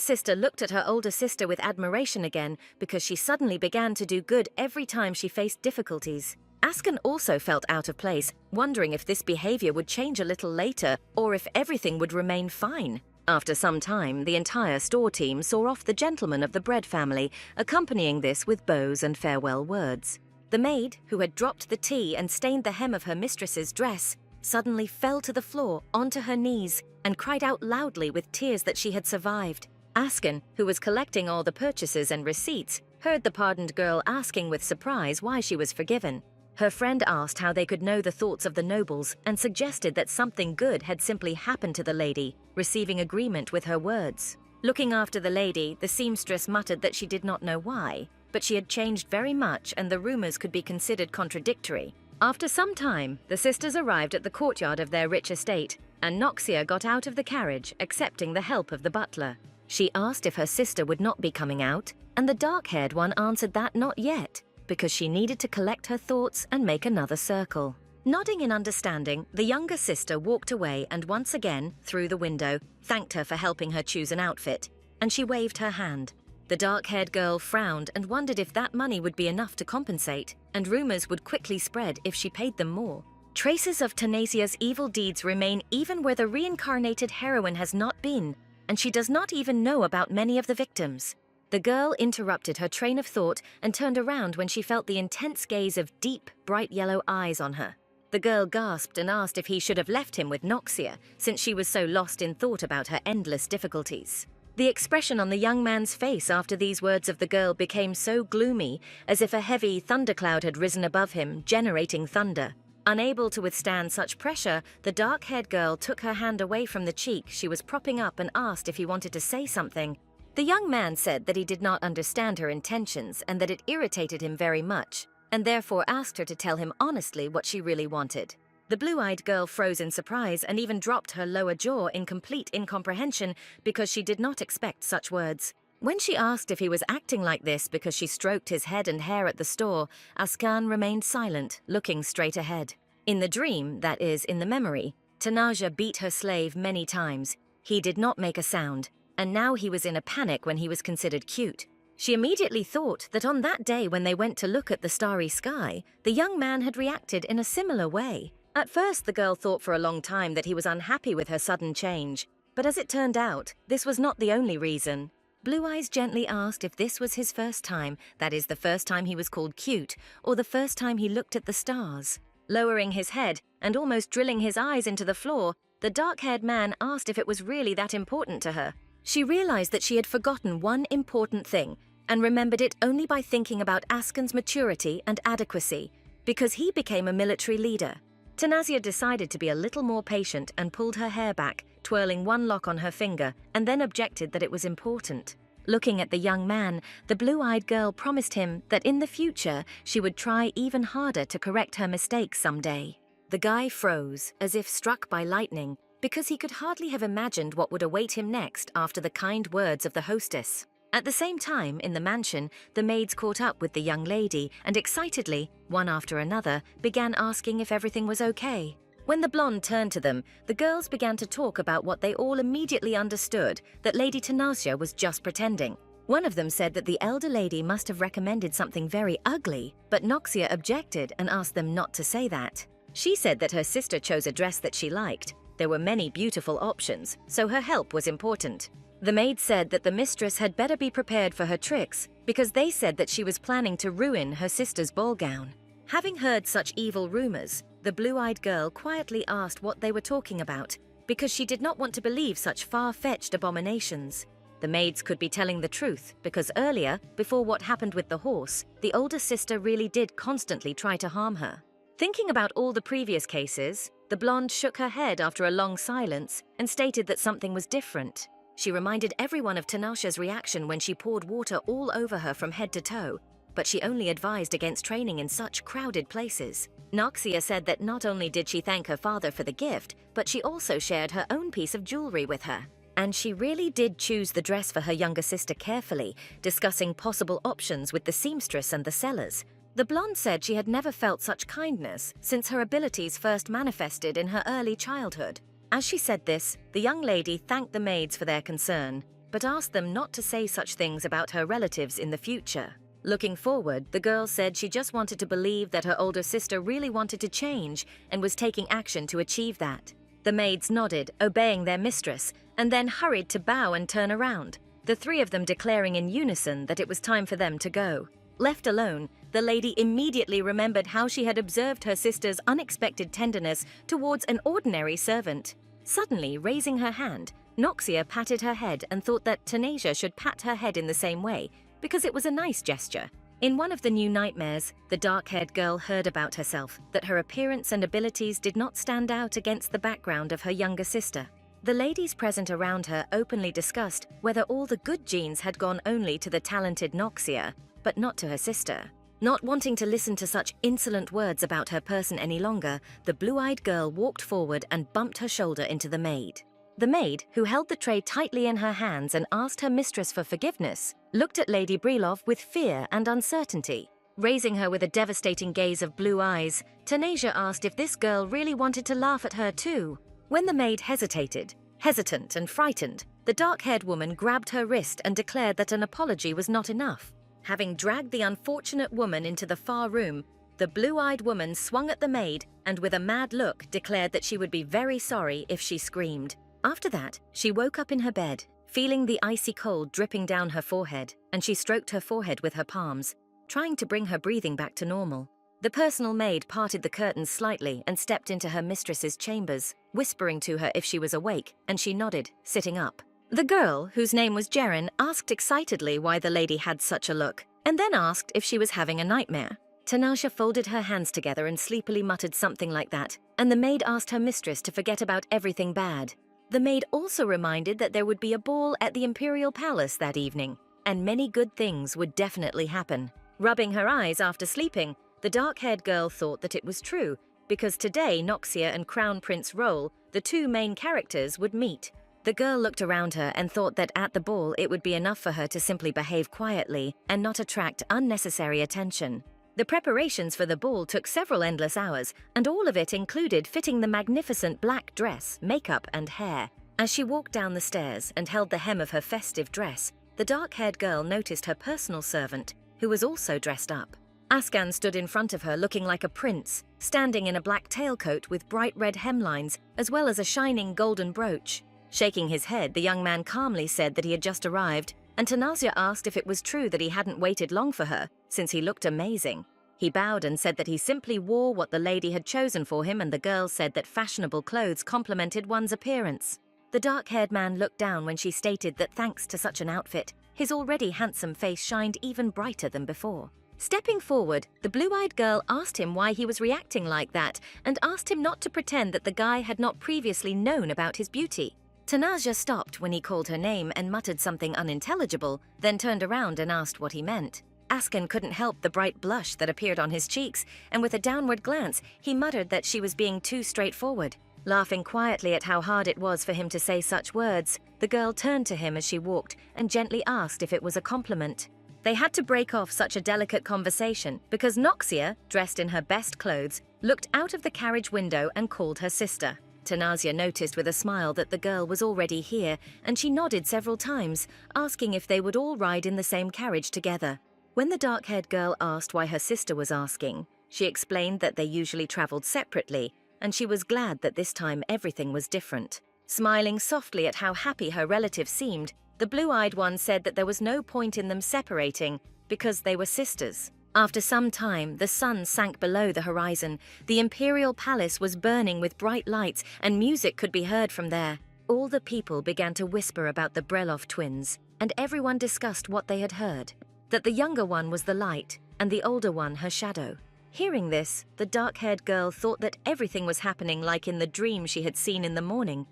sister looked at her older sister with admiration again because she suddenly began to do good every time she faced difficulties. Asken also felt out of place, wondering if this behavior would change a little later or if everything would remain fine. After some time, the entire store team saw off the gentleman of the bread family, accompanying this with bows and farewell words. The maid, who had dropped the tea and stained the hem of her mistress's dress, suddenly fell to the floor onto her knees and cried out loudly with tears that she had survived. Asken, who was collecting all the purchases and receipts, heard the pardoned girl asking with surprise why she was forgiven. Her friend asked how they could know the thoughts of the nobles and suggested that something good had simply happened to the lady, receiving agreement with her words. Looking after the lady, the seamstress muttered that she did not know why, but she had changed very much and the rumors could be considered contradictory. After some time, the sisters arrived at the courtyard of their rich estate, and Noxia got out of the carriage, accepting the help of the butler. She asked if her sister would not be coming out, and the dark-haired one answered that not yet, because she needed to collect her thoughts and make another circle. Nodding in understanding, the younger sister walked away and once again, through the window, thanked her for helping her choose an outfit, and she waved her hand. The dark-haired girl frowned and wondered if that money would be enough to compensate, and rumors would quickly spread if she paid them more. Traces of Tanasia's evil deeds remain even where the reincarnated heroine has not been, and she does not even know about many of the victims. The girl interrupted her train of thought and turned around when she felt the intense gaze of deep, bright yellow eyes on her. The girl gasped and asked if he should have left him with Noxia, since she was so lost in thought about her endless difficulties. The expression on the young man's face after these words of the girl became so gloomy, as if a heavy thundercloud had risen above him, generating thunder. Unable to withstand such pressure, the dark-haired girl took her hand away from the cheek she was propping up and asked if he wanted to say something. The young man said that he did not understand her intentions and that it irritated him very much, and therefore asked her to tell him honestly what she really wanted. The blue-eyed girl froze in surprise and even dropped her lower jaw in complete incomprehension because she did not expect such words. When she asked if he was acting like this because she stroked his head and hair at the store, Askan remained silent, looking straight ahead. In the dream, that is, in the memory, Tanaja beat her slave many times. He did not make a sound, and now he was in a panic when he was considered cute. She immediately thought that on that day when they went to look at the starry sky, the young man had reacted in a similar way. At first, the girl thought for a long time that he was unhappy with her sudden change, but as it turned out, this was not the only reason. Blue Eyes gently asked if this was his first time, that is, the first time he was called cute, or the first time he looked at the stars. Lowering his head and almost drilling his eyes into the floor, the dark-haired man asked if it was really that important to her. She realized that she had forgotten one important thing, and remembered it only by thinking about Asken's maturity and adequacy, because he became a military leader. Tanasia decided to be a little more patient and pulled her hair back, twirling one lock on her finger, and then objected that it was important. Looking at the young man, the blue-eyed girl promised him that in the future she would try even harder to correct her mistakes someday. The guy froze, as if struck by lightning, because he could hardly have imagined what would await him next after the kind words of the hostess. At the same time, in the mansion, the maids caught up with the young lady and excitedly, one after another, began asking if everything was okay. When the blonde turned to them, the girls began to talk about what they all immediately understood, that Lady Tanasia was just pretending. One of them said that the elder lady must have recommended something very ugly, but Noxia objected and asked them not to say that. She said that her sister chose a dress that she liked. There were many beautiful options, so her help was important. The maid said that the mistress had better be prepared for her tricks, because they said that she was planning to ruin her sister's ball gown. Having heard such evil rumors, the blue-eyed girl quietly asked what they were talking about, because she did not want to believe such far-fetched abominations. The maids could be telling the truth, because earlier, before what happened with the horse, the older sister really did constantly try to harm her. Thinking about all the previous cases, the blonde shook her head after a long silence and stated that something was different. She reminded everyone of Tanasha's reaction when she poured water all over her from head to toe, but she only advised against training in such crowded places. Noxia said that not only did she thank her father for the gift, but she also shared her own piece of jewelry with her. And she really did choose the dress for her younger sister carefully, discussing possible options with the seamstress and the sellers. The blonde said she had never felt such kindness since her abilities first manifested in her early childhood. As she said this, the young lady thanked the maids for their concern, but asked them not to say such things about her relatives in the future. Looking forward, the girl said she just wanted to believe that her older sister really wanted to change and was taking action to achieve that. The maids nodded, obeying their mistress, and then hurried to bow and turn around, the three of them declaring in unison that it was time for them to go. Left alone, the lady immediately remembered how she had observed her sister's unexpected tenderness towards an ordinary servant. Suddenly, raising her hand, Noxia patted her head and thought that Tanasia should pat her head in the same way, because it was a nice gesture. In one of the new nightmares, the dark-haired girl heard about herself, that her appearance and abilities did not stand out against the background of her younger sister. The ladies present around her openly discussed whether all the good genes had gone only to the talented Noxia, but not to her sister. Not wanting to listen to such insolent words about her person any longer, the blue-eyed girl walked forward and bumped her shoulder into the maid. The maid, who held the tray tightly in her hands and asked her mistress for forgiveness, looked at Lady Brelov with fear and uncertainty. Raising her with a devastating gaze of blue eyes, Tanasia asked if this girl really wanted to laugh at her too. When the maid hesitated, hesitant and frightened, the dark-haired woman grabbed her wrist and declared that an apology was not enough. Having dragged the unfortunate woman into the far room, the blue-eyed woman swung at the maid and with a mad look declared that she would be very sorry if she screamed. After that, she woke up in her bed, feeling the icy cold dripping down her forehead, and she stroked her forehead with her palms, trying to bring her breathing back to normal. The personal maid parted the curtains slightly and stepped into her mistress's chambers, whispering to her if she was awake, and she nodded, sitting up. The girl, whose name was Jeren, asked excitedly why the lady had such a look, and then asked if she was having a nightmare. Tanasha folded her hands together and sleepily muttered something like that, and the maid asked her mistress to forget about everything bad. The maid also reminded that there would be a ball at the Imperial Palace that evening, and many good things would definitely happen. Rubbing her eyes after sleeping, the dark-haired girl thought that it was true, because today Noxia and Crown Prince Roll, the two main characters, would meet. The girl looked around her and thought that at the ball it would be enough for her to simply behave quietly and not attract unnecessary attention. The preparations for the ball took several endless hours, and all of it included fitting the magnificent black dress, makeup, and hair. As she walked down the stairs and held the hem of her festive dress, the dark-haired girl noticed her personal servant, who was also dressed up. Askan stood in front of her looking like a prince, standing in a black tailcoat with bright red hemlines, as well as a shining golden brooch. Shaking his head, the young man calmly said that he had just arrived, and Tanasia asked if it was true that he hadn't waited long for her, since he looked amazing. He bowed and said that he simply wore what the lady had chosen for him, and the girl said that fashionable clothes complemented one's appearance. The dark-haired man looked down when she stated that thanks to such an outfit, his already handsome face shined even brighter than before. Stepping forward, the blue-eyed girl asked him why he was reacting like that, and asked him not to pretend that the guy had not previously known about his beauty. Tanasia stopped when he called her name and muttered something unintelligible, then turned around and asked what he meant. Askan couldn't help the bright blush that appeared on his cheeks, and with a downward glance, he muttered that she was being too straightforward. Laughing quietly at how hard it was for him to say such words, the girl turned to him as she walked and gently asked if it was a compliment. They had to break off such a delicate conversation because Noxia, dressed in her best clothes, looked out of the carriage window and called her sister. Tanasia noticed with a smile that the girl was already here, and she nodded several times, asking if they would all ride in the same carriage together. When the dark-haired girl asked why her sister was asking, she explained that they usually traveled separately, and she was glad that this time everything was different. Smiling softly at how happy her relative seemed, the blue-eyed one said that there was no point in them separating because they were sisters. After some time, the sun sank below the horizon. The Imperial Palace was burning with bright lights, and music could be heard from there. All the people began to whisper about the Breloff twins, and everyone discussed what they had heard, that the younger one was the light, and the older one her shadow. Hearing this, the dark-haired girl thought that everything was happening like in the dream she had seen in the morning,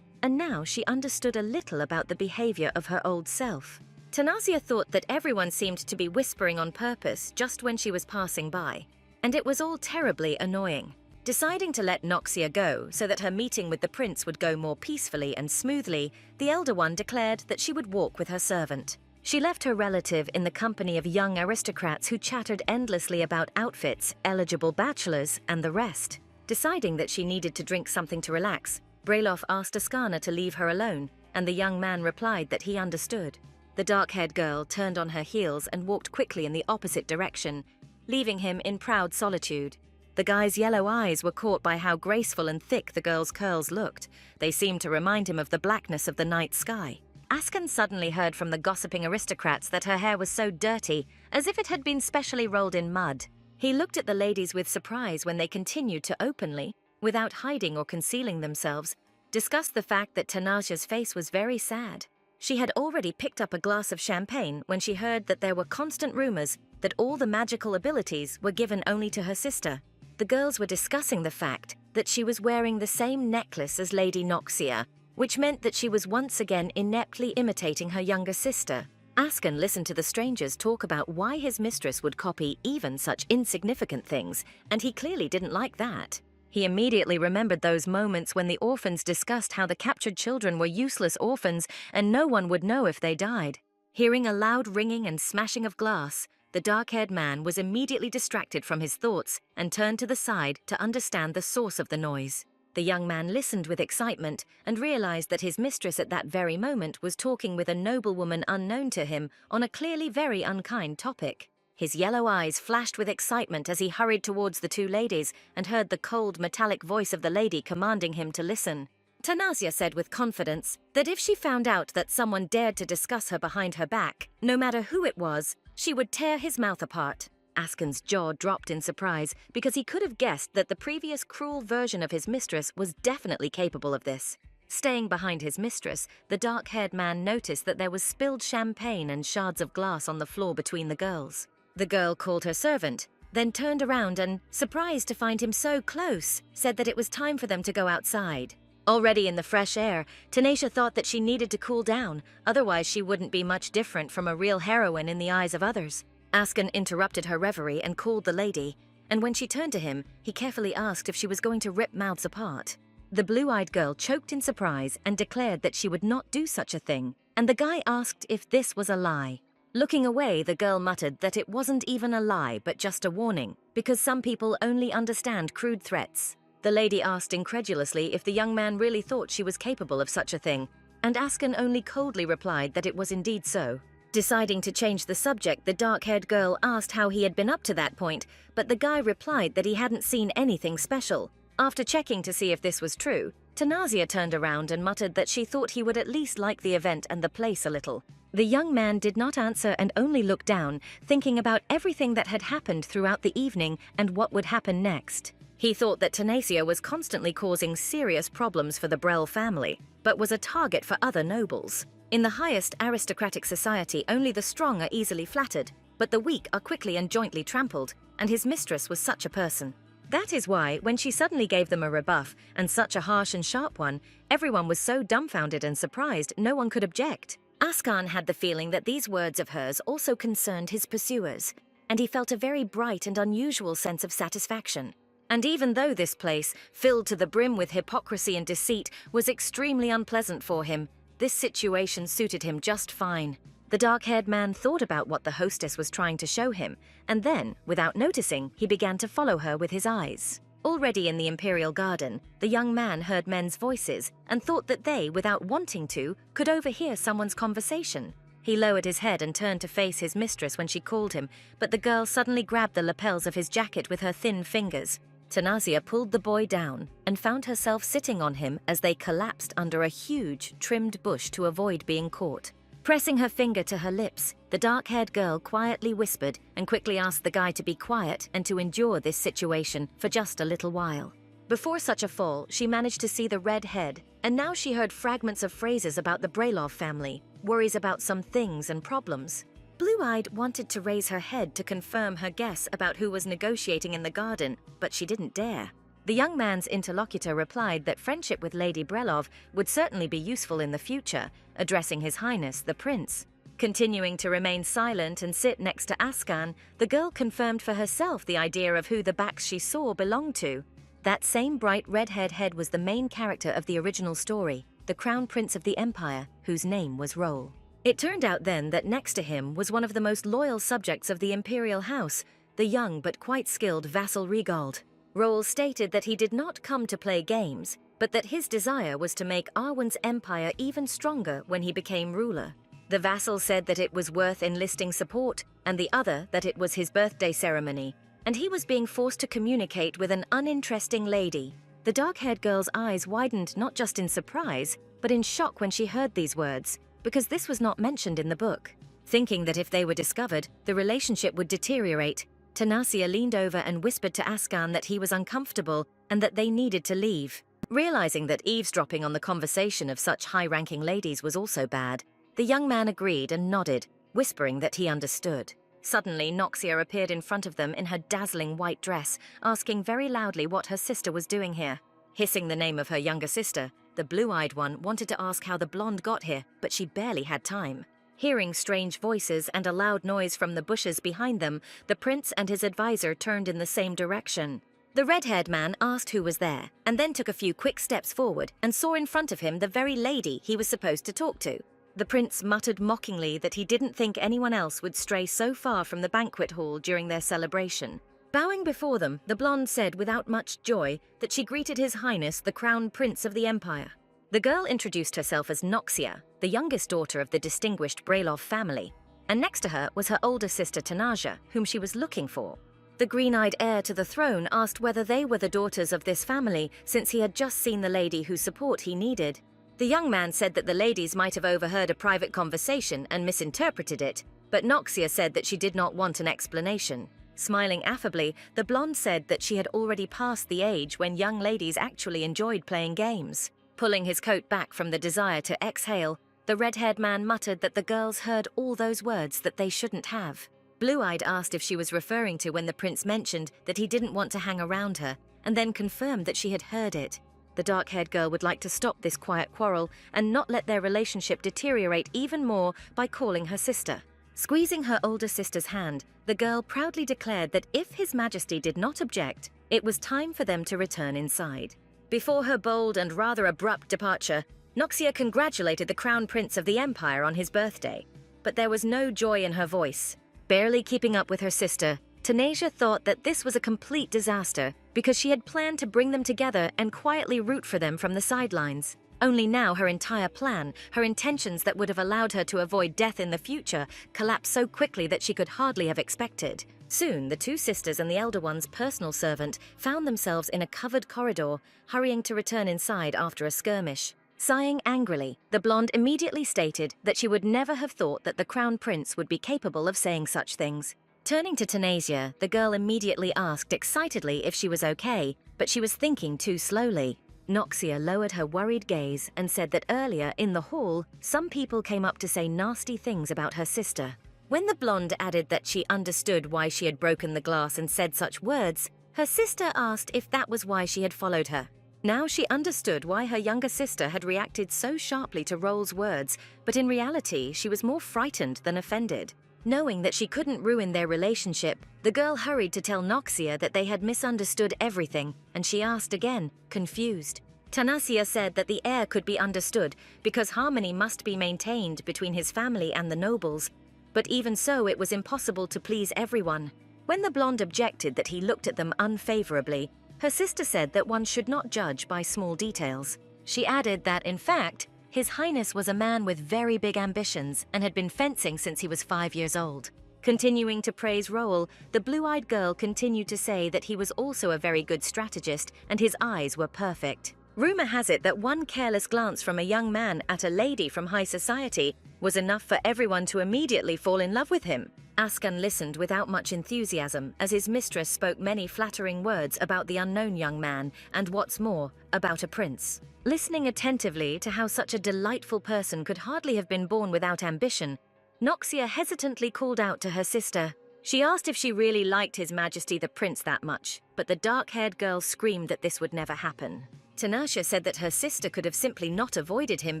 and now she understood a little about the behavior of her old self. Tanasia thought that everyone seemed to be whispering on purpose just when she was passing by, and it was all terribly annoying. Deciding to let Noxia go so that her meeting with the prince would go more peacefully and smoothly, the elder one declared that she would walk with her servant. She left her relative in the company of young aristocrats who chattered endlessly about outfits, eligible bachelors, and the rest. Deciding that she needed to drink something to relax, Breloff asked Askana to leave her alone, and the young man replied that he understood. The dark-haired girl turned on her heels and walked quickly in the opposite direction, leaving him in proud solitude. The guy's yellow eyes were caught by how graceful and thick the girl's curls looked. They seemed to remind him of the blackness of the night sky. Askan suddenly heard from the gossiping aristocrats that her hair was so dirty, as if it had been specially rolled in mud. He looked at the ladies with surprise when they continued to openly, without hiding or concealing themselves, discuss the fact that Tanasia's face was very sad. She had already picked up a glass of champagne when she heard that there were constant rumors that all the magical abilities were given only to her sister. The girls were discussing the fact that she was wearing the same necklace as Lady Noxia, which meant that she was once again ineptly imitating her younger sister. Askan listened to the strangers talk about why his mistress would copy even such insignificant things, and he clearly didn't like that. He immediately remembered those moments when the orphans discussed how the captured children were useless orphans and no one would know if they died. Hearing a loud ringing and smashing of glass, the dark-haired man was immediately distracted from his thoughts and turned to the side to understand the source of the noise. The young man listened with excitement and realized that his mistress at that very moment was talking with a noblewoman unknown to him on a clearly very unkind topic. His yellow eyes flashed with excitement as he hurried towards the two ladies and heard the cold, metallic voice of the lady commanding him to listen. Tanasia said with confidence that if she found out that someone dared to discuss her behind her back, no matter who it was, she would tear his mouth apart. Askan's jaw dropped in surprise because he could have guessed that the previous cruel version of his mistress was definitely capable of this. Staying behind his mistress, the dark-haired man noticed that there was spilled champagne and shards of glass on the floor between the girls. The girl called her servant, then turned around and, surprised to find him so close, said that it was time for them to go outside. Already in the fresh air, Tanasia thought that she needed to cool down, otherwise she wouldn't be much different from a real heroine in the eyes of others. Askan interrupted her reverie and called the lady, and when she turned to him, he carefully asked if she was going to rip mouths apart. The blue-eyed girl choked in surprise and declared that she would not do such a thing, and the guy asked if this was a lie. Looking away, the girl muttered that it wasn't even a lie but just a warning, because some people only understand crude threats. The lady asked incredulously if the young man really thought she was capable of such a thing, and Askan only coldly replied that it was indeed so. Deciding to change the subject, the dark-haired girl asked how he had been up to that point, but the guy replied that he hadn't seen anything special. After checking to see if this was true, Tanasia turned around and muttered that she thought he would at least like the event and the place a little. The young man did not answer and only looked down, thinking about everything that had happened throughout the evening and what would happen next. He thought that Tanasia was constantly causing serious problems for the Brel family, but was a target for other nobles. In the highest aristocratic society, only the strong are easily flattered, but the weak are quickly and jointly trampled, and his mistress was such a person. That is why, when she suddenly gave them a rebuff, and such a harsh and sharp one, everyone was so dumbfounded and surprised no one could object. Askan had the feeling that these words of hers also concerned his pursuers, and he felt a very bright and unusual sense of satisfaction. And even though this place, filled to the brim with hypocrisy and deceit, was extremely unpleasant for him, this situation suited him just fine. The dark-haired man thought about what the hostess was trying to show him, and then, without noticing, he began to follow her with his eyes. Already in the Imperial Garden, the young man heard men's voices and thought that they, without wanting to, could overhear someone's conversation. He lowered his head and turned to face his mistress when she called him, but the girl suddenly grabbed the lapels of his jacket with her thin fingers. Tanasia pulled the boy down and found herself sitting on him as they collapsed under a huge, trimmed bush to avoid being caught. Pressing her finger to her lips, the dark-haired girl quietly whispered and quickly asked the guy to be quiet and to endure this situation for just a little while. Before such a fall, she managed to see the red head, and now she heard fragments of phrases about the Brailov family, worries about some things and problems. Blue-Eyed wanted to raise her head to confirm her guess about who was negotiating in the garden, but she didn't dare. The young man's interlocutor replied that friendship with Lady Brelov would certainly be useful in the future, addressing His Highness the Prince. Continuing to remain silent and sit next to Askan, the girl confirmed for herself the idea of who the backs she saw belonged to. That same bright red-haired head was the main character of the original story, the Crown Prince of the Empire, whose name was Roll. It turned out then that next to him was one of the most loyal subjects of the Imperial House, the young but quite skilled vassal Regald. Roll stated that he did not come to play games, but that his desire was to make Arwen's empire even stronger when he became ruler. The vassal said that it was worth enlisting support, and the other that it was his birthday ceremony, and he was being forced to communicate with an uninteresting lady. The dark-haired girl's eyes widened not just in surprise, but in shock when she heard these words, because this was not mentioned in the book. Thinking that if they were discovered, the relationship would deteriorate, Tanasia leaned over and whispered to Askan that he was uncomfortable and that they needed to leave. Realizing that eavesdropping on the conversation of such high-ranking ladies was also bad, the young man agreed and nodded, whispering that he understood. Suddenly, Noxia appeared in front of them in her dazzling white dress, asking very loudly what her sister was doing here. Hissing the name of her younger sister, the blue-eyed one wanted to ask how the blonde got here, but she barely had time. Hearing strange voices and a loud noise from the bushes behind them, the prince and his advisor turned in the same direction. The red-haired man asked who was there, and then took a few quick steps forward and saw in front of him the very lady he was supposed to talk to. The prince muttered mockingly that he didn't think anyone else would stray so far from the banquet hall during their celebration. Bowing before them, the blonde said without much joy that she greeted His Highness the Crown Prince of the Empire. The girl introduced herself as Noxia, the youngest daughter of the distinguished Brailov family, and next to her was her older sister Tanaja, whom she was looking for. The green-eyed heir to the throne asked whether they were the daughters of this family, since he had just seen the lady whose support he needed. The young man said that the ladies might have overheard a private conversation and misinterpreted it, but Noxia said that she did not want an explanation. Smiling affably, the blonde said that she had already passed the age when young ladies actually enjoyed playing games. Pulling his coat back from the desire to exhale, the red-haired man muttered that the girls heard all those words that they shouldn't have. Blue-eyed asked if she was referring to when the prince mentioned that he didn't want to hang around her, and then confirmed that she had heard it. The dark-haired girl would like to stop this quiet quarrel and not let their relationship deteriorate even more by calling her sister. Squeezing her older sister's hand, the girl proudly declared that if His Majesty did not object, it was time for them to return inside. Before her bold and rather abrupt departure, Noxia congratulated the Crown Prince of the Empire on his birthday. But there was no joy in her voice. Barely keeping up with her sister, Tanasia thought that this was a complete disaster because she had planned to bring them together and quietly root for them from the sidelines. Only now her entire plan, her intentions that would have allowed her to avoid death in the future, collapsed so quickly that she could hardly have expected. Soon, the two sisters and the elder one's personal servant found themselves in a covered corridor, hurrying to return inside after a skirmish. Sighing angrily, the blonde immediately stated that she would never have thought that the Crown Prince would be capable of saying such things. Turning to Tanasia, the girl immediately asked excitedly if she was okay, but she was thinking too slowly. Noxia lowered her worried gaze and said that earlier, in the hall, some people came up to say nasty things about her sister. When the blonde added that she understood why she had broken the glass and said such words, her sister asked if that was why she had followed her. Now she understood why her younger sister had reacted so sharply to Roll's words, but in reality she was more frightened than offended. Knowing that she couldn't ruin their relationship, the girl hurried to tell Noxia that they had misunderstood everything, and she asked again, confused. Tanasia said that the heir could be understood because harmony must be maintained between his family and the nobles, but even so it was impossible to please everyone. When the blonde objected that he looked at them unfavorably, her sister said that one should not judge by small details. She added that, in fact, His Highness was a man with very big ambitions and had been fencing since he was 5 years old. Continuing to praise Roll, the blue-eyed girl continued to say that he was also a very good strategist and his eyes were perfect. Rumor has it that one careless glance from a young man at a lady from high society was enough for everyone to immediately fall in love with him. Askan listened without much enthusiasm as his mistress spoke many flattering words about the unknown young man and, what's more, about a prince. Listening attentively to how such a delightful person could hardly have been born without ambition, Noxia hesitantly called out to her sister. She asked if she really liked His Majesty the Prince that much, but the dark-haired girl screamed that this would never happen. Tanasha said that her sister could have simply not avoided him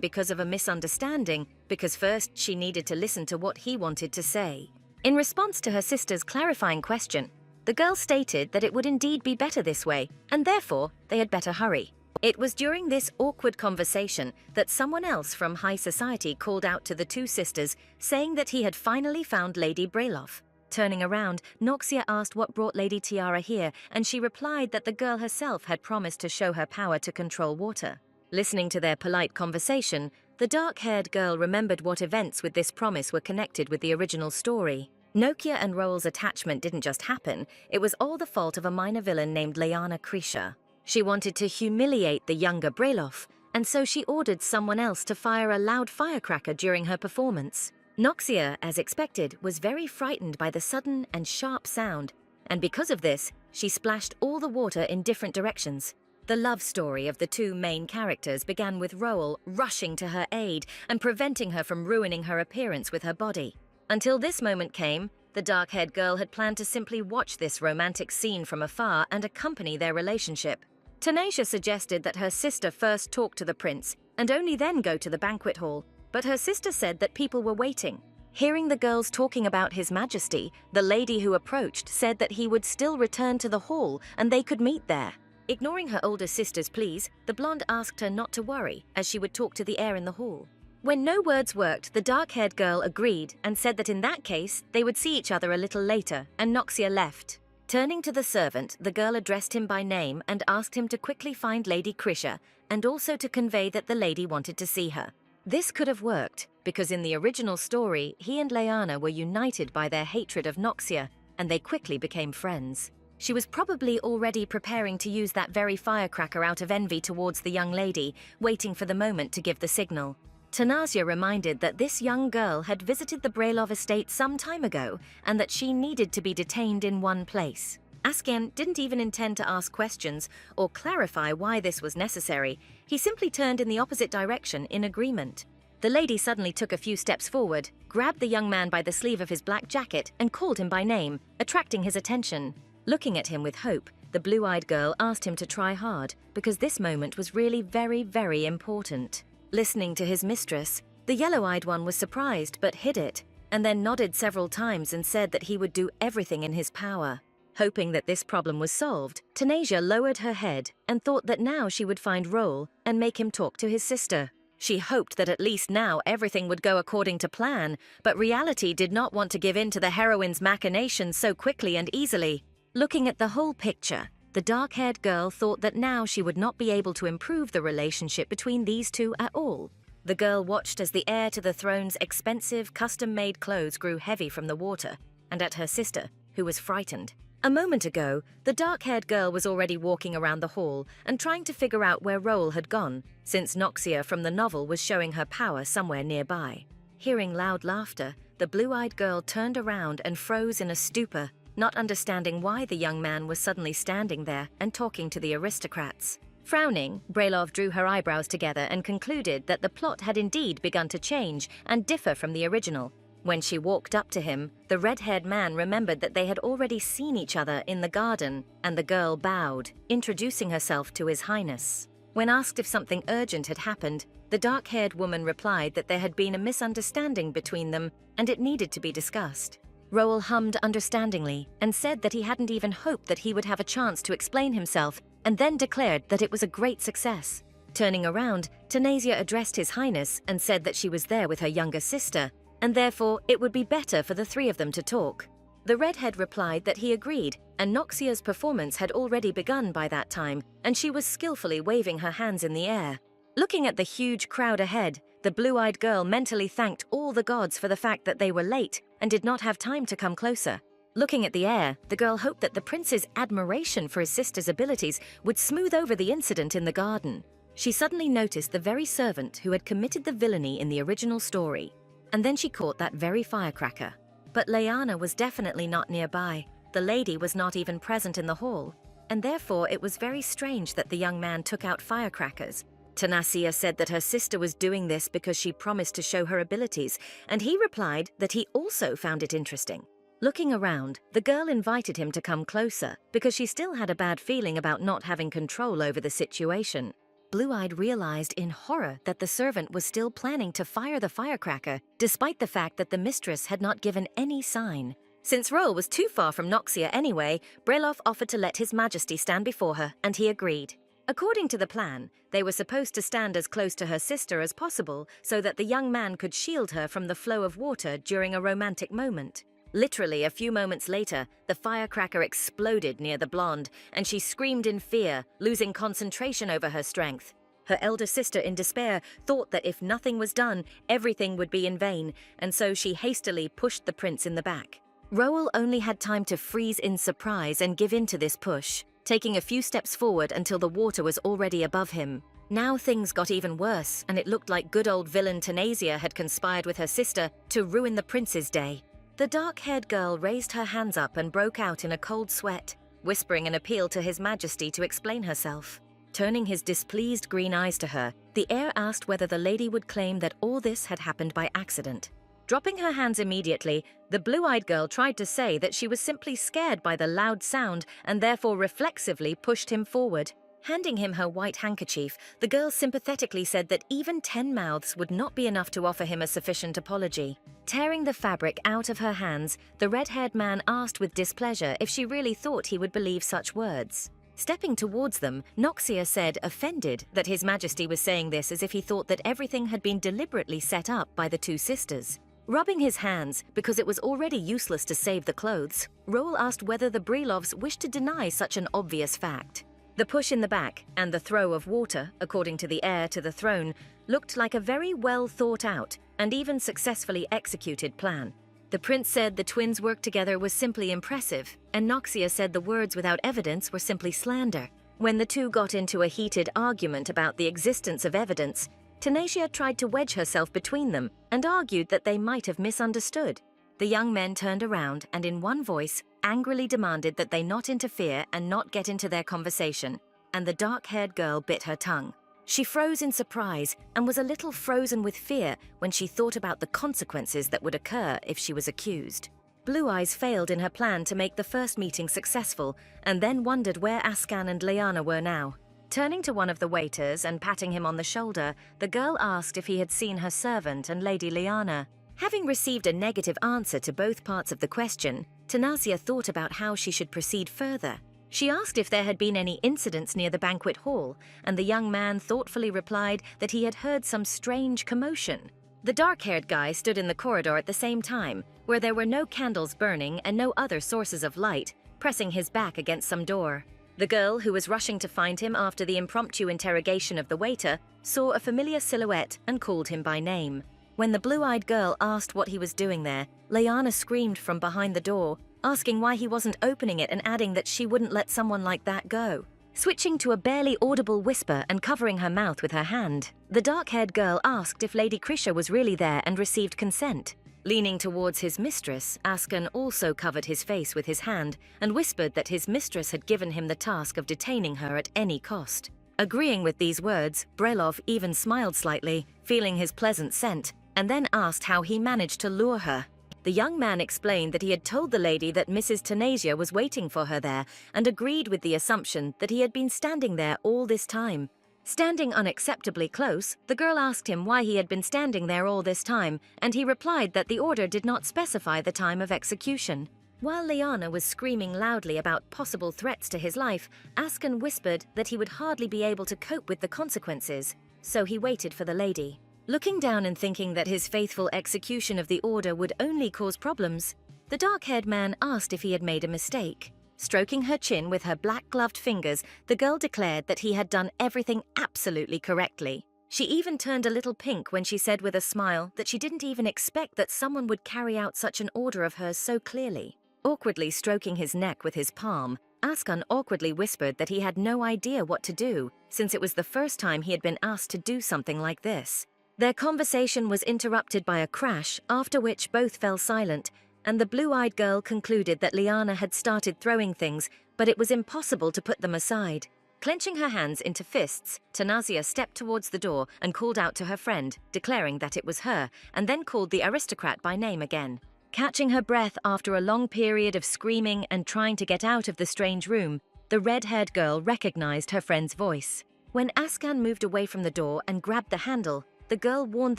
because of a misunderstanding, because first she needed to listen to what he wanted to say. In response to her sister's clarifying question, the girl stated that it would indeed be better this way, and therefore they had better hurry. It was during this awkward conversation that someone else from high society called out to the two sisters, saying that he had finally found Lady Brailoff. Turning around, Noxia asked what brought Lady Tiara here, and she replied that the girl herself had promised to show her power to control water. Listening to their polite conversation, the dark-haired girl remembered what events with this promise were connected with the original story. Nokia and Roel's attachment didn't just happen, it was all the fault of a minor villain named Leanna Krisha. She wanted to humiliate the younger Brailoff, and so she ordered someone else to fire a loud firecracker during her performance. Noxia, as expected, was very frightened by the sudden and sharp sound, and because of this, she splashed all the water in different directions. The love story of the two main characters began with Roel rushing to her aid and preventing her from ruining her appearance with her body. Until this moment came, the dark-haired girl had planned to simply watch this romantic scene from afar and accompany their relationship. Tanasha suggested that her sister first talk to the prince and only then go to the banquet hall, but her sister said that people were waiting. Hearing the girls talking about His Majesty, the lady who approached said that he would still return to the hall and they could meet there. Ignoring her older sister's pleas, the blonde asked her not to worry, as she would talk to the air in the hall. When no words worked, the dark-haired girl agreed and said that in that case, they would see each other a little later, and Noxia left. Turning to the servant, the girl addressed him by name and asked him to quickly find Lady Krisha, and also to convey that the lady wanted to see her. This could have worked, because in the original story, he and Leanna were united by their hatred of Noxia, and they quickly became friends. She was probably already preparing to use that very firecracker out of envy towards the young lady, waiting for the moment to give the signal. Tanasha reminded that this young girl had visited the Brailov estate some time ago, and that she needed to be detained in one place. Askan didn't even intend to ask questions or clarify why this was necessary. He simply turned in the opposite direction in agreement. The lady suddenly took a few steps forward, grabbed the young man by the sleeve of his black jacket and called him by name, attracting his attention. Looking at him with hope, the blue-eyed girl asked him to try hard, because this moment was really very, very important. Listening to his mistress, the yellow-eyed one was surprised but hid it, and then nodded several times and said that he would do everything in his power. Hoping that this problem was solved, Tanasha lowered her head and thought that now she would find Roel and make him talk to his sister. She hoped that at least now everything would go according to plan, but reality did not want to give in to the heroine's machinations so quickly and easily. Looking at the whole picture, the dark-haired girl thought that now she would not be able to improve the relationship between these two at all. The girl watched as the heir to the throne's expensive, custom-made clothes grew heavy from the water, and at her sister, who was frightened. A moment ago, the dark-haired girl was already walking around the hall and trying to figure out where Roel had gone, since Noxia from the novel was showing her power somewhere nearby. Hearing loud laughter, the blue-eyed girl turned around and froze in a stupor, not understanding why the young man was suddenly standing there and talking to the aristocrats. Frowning, Brailov drew her eyebrows together and concluded that the plot had indeed begun to change and differ from the original. When she walked up to him, the red-haired man remembered that they had already seen each other in the garden, and the girl bowed, introducing herself to His Highness. When asked if something urgent had happened, the dark-haired woman replied that there had been a misunderstanding between them and it needed to be discussed. Roel hummed understandingly and said that he hadn't even hoped that he would have a chance to explain himself, and then declared that it was a great success. Turning around, Tanasha addressed His Highness and said that she was there with her younger sister, and therefore it would be better for the three of them to talk. The redhead replied that he agreed, and Noxia's performance had already begun by that time, and she was skillfully waving her hands in the air. Looking at the huge crowd ahead, the blue-eyed girl mentally thanked all the gods for the fact that they were late and did not have time to come closer. Looking at the air, the girl hoped that the prince's admiration for his sister's abilities would smooth over the incident in the garden. She suddenly noticed the very servant who had committed the villainy in the original story, and then she caught that very firecracker. But Leanna was definitely not nearby. The lady was not even present in the hall, and therefore it was very strange that the young man took out firecrackers. Tanasia said that her sister was doing this because she promised to show her abilities, and he replied that he also found it interesting. Looking around, the girl invited him to come closer because she still had a bad feeling about not having control over the situation. Blue-Eyed realized in horror that the servant was still planning to fire the firecracker, despite the fact that the mistress had not given any sign. Since Roel was too far from Noxia anyway, Brelov offered to let His Majesty stand before her, and he agreed. According to the plan, they were supposed to stand as close to her sister as possible so that the young man could shield her from the flow of water during a romantic moment. Literally a few moments later, the firecracker exploded near the blonde, and she screamed in fear, losing concentration over her strength. Her elder sister, in despair, thought that if nothing was done, everything would be in vain, and so she hastily pushed the prince in the back. Roel only had time to freeze in surprise and give in to this push, taking a few steps forward until the water was already above him. Now things got even worse, and it looked like good old villain Tanasia had conspired with her sister to ruin the prince's day. The dark-haired girl raised her hands up and broke out in a cold sweat, whispering an appeal to His Majesty to explain herself. Turning his displeased green eyes to her, the heir asked whether the lady would claim that all this had happened by accident. Dropping her hands immediately, the blue-eyed girl tried to say that she was simply scared by the loud sound and therefore reflexively pushed him forward. Handing him her white handkerchief, the girl sympathetically said that even 10 mouths would not be enough to offer him a sufficient apology. Tearing the fabric out of her hands, the red-haired man asked with displeasure if she really thought he would believe such words. Stepping towards them, Noxia said, offended, that His Majesty was saying this as if he thought that everything had been deliberately set up by the two sisters. Rubbing his hands, because it was already useless to save the clothes, Roel asked whether the Brelovs wished to deny such an obvious fact. The push in the back and the throw of water, according to the heir to the throne, looked like a very well thought out and even successfully executed plan. The prince said the twins' work together was simply impressive, and Noxia said the words without evidence were simply slander. When the two got into a heated argument about the existence of evidence, Tanasia tried to wedge herself between them and argued that they might have misunderstood. The young men turned around and in one voice angrily demanded that they not interfere and not get into their conversation, and the dark-haired girl bit her tongue. She froze in surprise and was a little frozen with fear when she thought about the consequences that would occur if she was accused. Blue Eyes failed in her plan to make the first meeting successful and then wondered where Ascan and Leanna were now. Turning to one of the waiters and patting him on the shoulder, the girl asked if he had seen her servant and Lady Leanna. Having received a negative answer to both parts of the question, Tanasia thought about how she should proceed further. She asked if there had been any incidents near the banquet hall, and the young man thoughtfully replied that he had heard some strange commotion. The dark-haired guy stood in the corridor at the same time, where there were no candles burning and no other sources of light, pressing his back against some door. The girl, who was rushing to find him after the impromptu interrogation of the waiter, saw a familiar silhouette and called him by name. When the blue-eyed girl asked what he was doing there, Leanna screamed from behind the door, asking why he wasn't opening it and adding that she wouldn't let someone like that go. Switching to a barely audible whisper and covering her mouth with her hand, the dark-haired girl asked if Lady Krisha was really there and received consent. Leaning towards his mistress, Ascan also covered his face with his hand and whispered that his mistress had given him the task of detaining her at any cost. Agreeing with these words, Brelov even smiled slightly, feeling his pleasant scent, and then asked how he managed to lure her. The young man explained that he had told the lady that Mrs. Tanasia was waiting for her there and agreed with the assumption that he had been standing there all this time. Standing unacceptably close, the girl asked him why he had been standing there all this time, and he replied that the order did not specify the time of execution. While Leanna was screaming loudly about possible threats to his life, Ascan whispered that he would hardly be able to cope with the consequences, so he waited for the lady. Looking down and thinking that his faithful execution of the order would only cause problems, the dark-haired man asked if he had made a mistake. Stroking her chin with her black-gloved fingers, the girl declared that he had done everything absolutely correctly. She even turned a little pink when she said with a smile that she didn't even expect that someone would carry out such an order of hers so clearly. Awkwardly stroking his neck with his palm, Ascan awkwardly whispered that he had no idea what to do, since it was the first time he had been asked to do something like this. Their conversation was interrupted by a crash, after which both fell silent, and the blue-eyed girl concluded that Liana had started throwing things, but it was impossible to put them aside. Clenching her hands into fists, Tanazia stepped towards the door and called out to her friend, declaring that it was her, and then called the aristocrat by name again. Catching her breath after a long period of screaming and trying to get out of the strange room, the red-haired girl recognized her friend's voice. When Askan moved away from the door and grabbed the handle, the girl warned